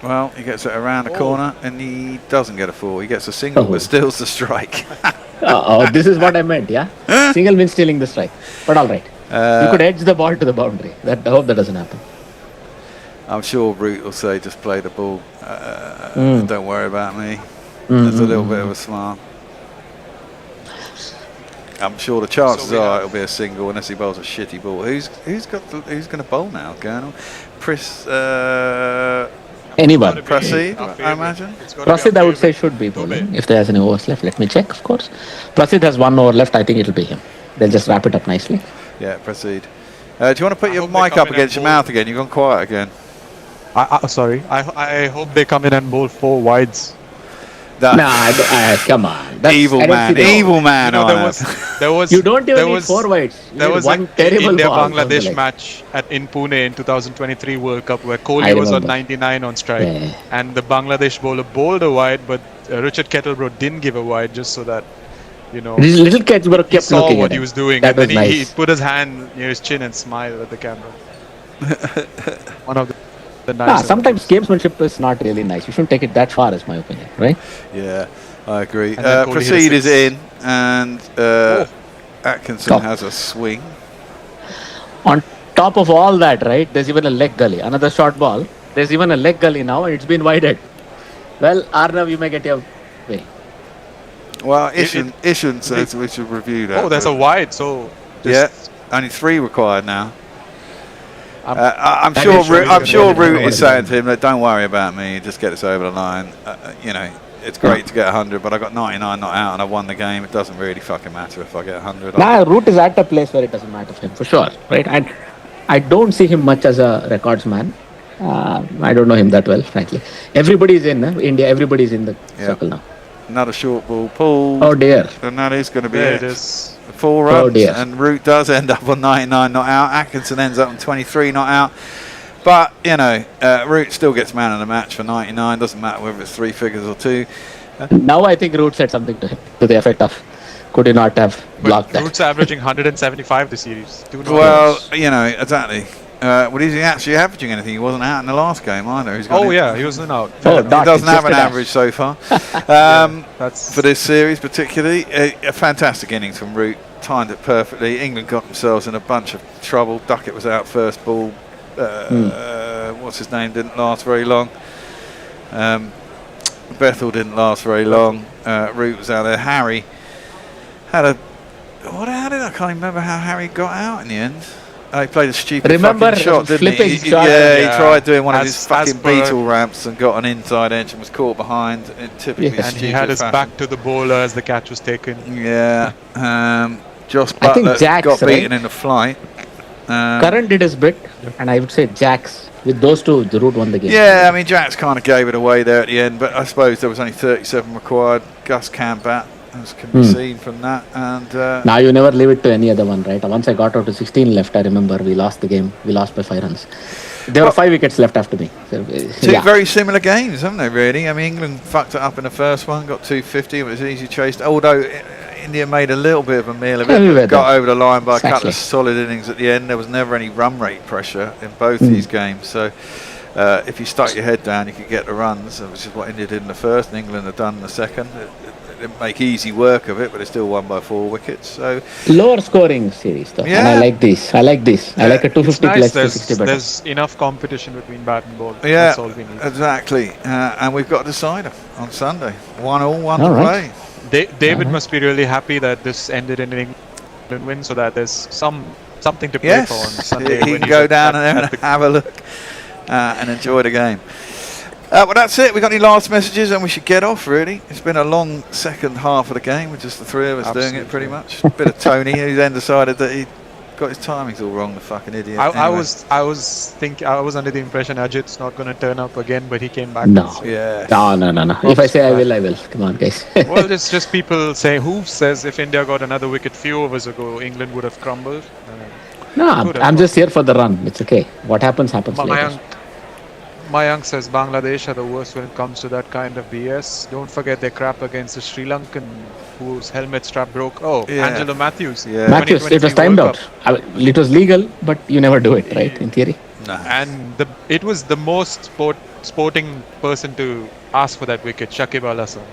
Well, he gets it around the corner, and he doesn't get a 4. He gets a single, but steals the strike. This is what I meant. Yeah, single means stealing the strike. But all right, you could edge the ball to the boundary. I hope that doesn't happen. I'm sure Root will say, just play the ball. Don't worry about me. There's a little bit of a smile. I'm sure the chances are it'll be a single unless he bowls a shitty ball. Who's going to bowl now? Gurnor? Anyone. Prasid, I imagine. Prasid, I would say, should be bowling if there's any overs left. Let me check, of course. Prasid has 1 over left. I think it'll be him. They'll just wrap it up nicely. Yeah, Prasid. Do you want to put your mic up against your mouth again? You've gone quiet again. Sorry. I hope they come in and bowl 4 wides. Come on. That's evil man. Evil man. There was. You don't even need 4 wides. There was one terrible India-Bangladesh match in Pune in 2023 World Cup where Kohli was on 99 on strike, and the Bangladesh bowler bowled a wide, but Richard Kettlebrough didn't give a wide just so that This little Kettlebrough kept saw looking what at he him. was doing, That and then was he nice. put his hand near his chin and smiled at the camera. One of the nice. Sometimes gamesmanship is not really nice. You shouldn't take it that far, is my opinion, right? Yeah, I agree. And then Kohli hit a Prasid is 6. in, and Atkinson has a swing. On top of all that, right, there's even a leg gully. Another short ball. There's even a leg gully now, and it's been wided. Well, Arnav, you may get your way. Well, Ishan says we should review that. Oh, there's a wide, so... only 3 required now. I'm sure Root is saying to him that don't worry about me, just get us over the line. It's great to get 100, but I got 99 not out and I won the game. It doesn't really fucking matter if I get 100. Root is at a place where it doesn't matter for him, for sure, right? And I don't see him much as a records man. I don't know him that well, frankly. Everybody's in India. Everybody's in the circle now. Another short ball pulled. Oh dear. And that is going to be it is. 4 runs, and Root does end up on 99 not out. Atkinson ends up on 23 not out. But, you know, Root still gets man of the match for 99. Doesn't matter whether it's 3 figures or 2. Now I think Root said something to him, to the effect of, could you not have blocked that? Root's averaging 175 this series. Well, you know, exactly. Well, is he actually averaging anything? He wasn't out in the last game either. He's got he wasn't out. He doesn't have an average so far for this series particularly. A fantastic innings from Root. Timed it perfectly. England got themselves in a bunch of trouble. Duckett was out first ball. What's his name? Didn't last very long. Bethel didn't last very long. Root was out there. Harry had a... How did I can't remember how Harry got out in the end. He played a stupid fucking shot, didn't he? He tried doing one of his fucking beetle ramps and got an inside edge and was caught behind. Typically and he had his back to the bowler as the catch was taken. Yeah. Josh Butler got beaten in the flight. Curran did his bit, and I would say Jacks. With those two, the Root won the game. Yeah, I mean, Jacks kind of gave it away there at the end, but I suppose there was only 37 required. Gus can't bat, as can be seen from that. And now you never leave it to any other one, right? Once I got out to 16 left, I remember we lost the game. We lost by 5 runs. There were 5 wickets left after me. So, two very similar games, haven't they, really? I mean, England fucked it up in the first one, got 250, it was easy chased, although India made a little bit of a meal of it, got over the line by a couple of solid innings at the end. There was never any run rate pressure in both these games, so if you stuck your head down, you could get the runs, which is what India did in the first and England had done in the second. It didn't make easy work of it, but they still won by 4 wickets. So lower scoring series, though. And I like this. I like this. I like a 250 nice. plus 260 better. There's enough competition between bat and ball. Yeah, that's all we need. Exactly. And we've got a decider on Sunday. 1-1, 1 to play. David must be really happy that this ended in an England win, so that there's something to play for on Sunday. He can go down there and have a look and enjoy the game. Well, that's it. We got any last messages, and we should get off. Really, it's been a long second half of the game with just the 3 of us doing it, pretty much. A bit of Tony, who then decided that he got his timings all wrong. The fucking idiot. I was under the impression Ajit's not going to turn up again, but he came back. No. Yeah. No. If I say I will. Come on, guys. Well, it's just people say, who says if India got another wicket few overs ago, England would have crumbled? No, I'm just here for the run. It's okay. What happens later. Mayank says Bangladesh are the worst when it comes to that kind of BS. Don't forget their crap against the Sri Lankan whose helmet strap broke. Angelo Matthews. Yeah. Matthews, it was timed out. It was legal, but you never do it, right, in theory? No. And it was the most sporting person to ask for that wicket, Shakib Al Hasan.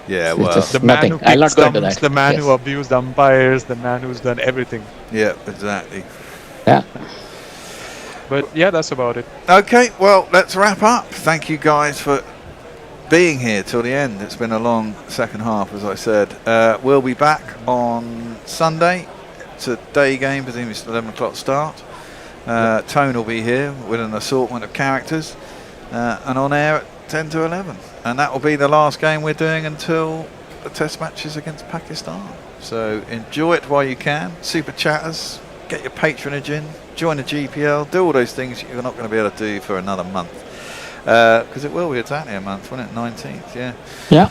Yeah, well, the man who kicked stumps, the man who abused umpires, the man who's done everything. Yeah, exactly. Yeah. But yeah, that's about it. Okay, well, let's wrap up. Thank you guys for being here till the end. It's been a long second half, as I said. We'll be back on Sunday. It's a day game, presumably it's 11 o'clock start. Tone will be here with an assortment of characters and on air at 10 to 11. And that will be the last game we're doing until the test matches against Pakistan. So enjoy it while you can. Super chatters, get your patronage in, join the GPL, do all those things you're not going to be able to do for another month. Because it will be exactly a month, won't it? 19th, yeah. Yeah.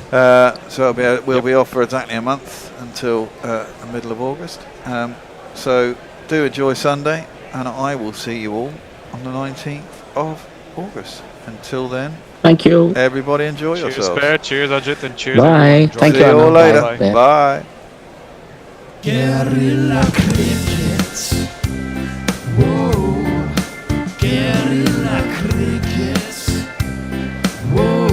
So we'll be off for exactly a month until the middle of August. So do enjoy Sunday, and I will see you all on the 19th of August. Until then, thank you. Everybody enjoy yourselves. Cheers, Ajit, and cheers. Bye. Thank you. See you all later. Bye. Bye. Guerrilla Cricket. Whoa. Guerrilla Cricket. Whoa.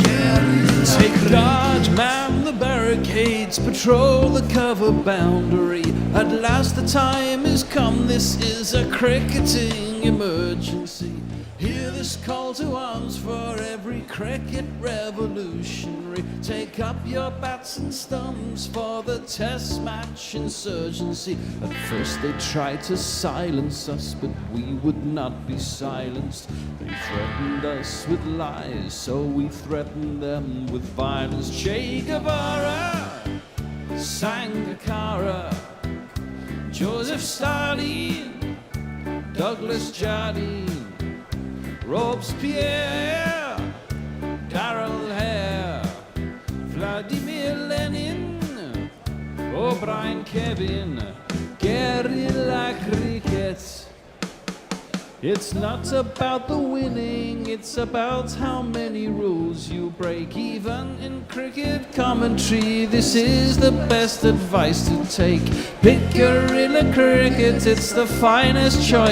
Guerrilla Take guard, man the barricades, patrol the cover boundary. At last the time has come, this is a cricketing emergency. Hear this call to arms for every cricket revolutionary. Take up your bats and stumps for the test match insurgency. At first they tried to silence us, but we would not be silenced. They threatened us with lies, so we threatened them with violence. Che Guevara, Sangakkara, Joseph Stalin, Douglas Jardine, Robespierre, Darrell Hare, Vladimir Lenin, O'Brien Kevin, Guerrilla Cricket. It's not about the winning, it's about how many rules you break. Even in cricket commentary, this is the best advice to take. Pick Guerrilla Cricket, it's the finest choice.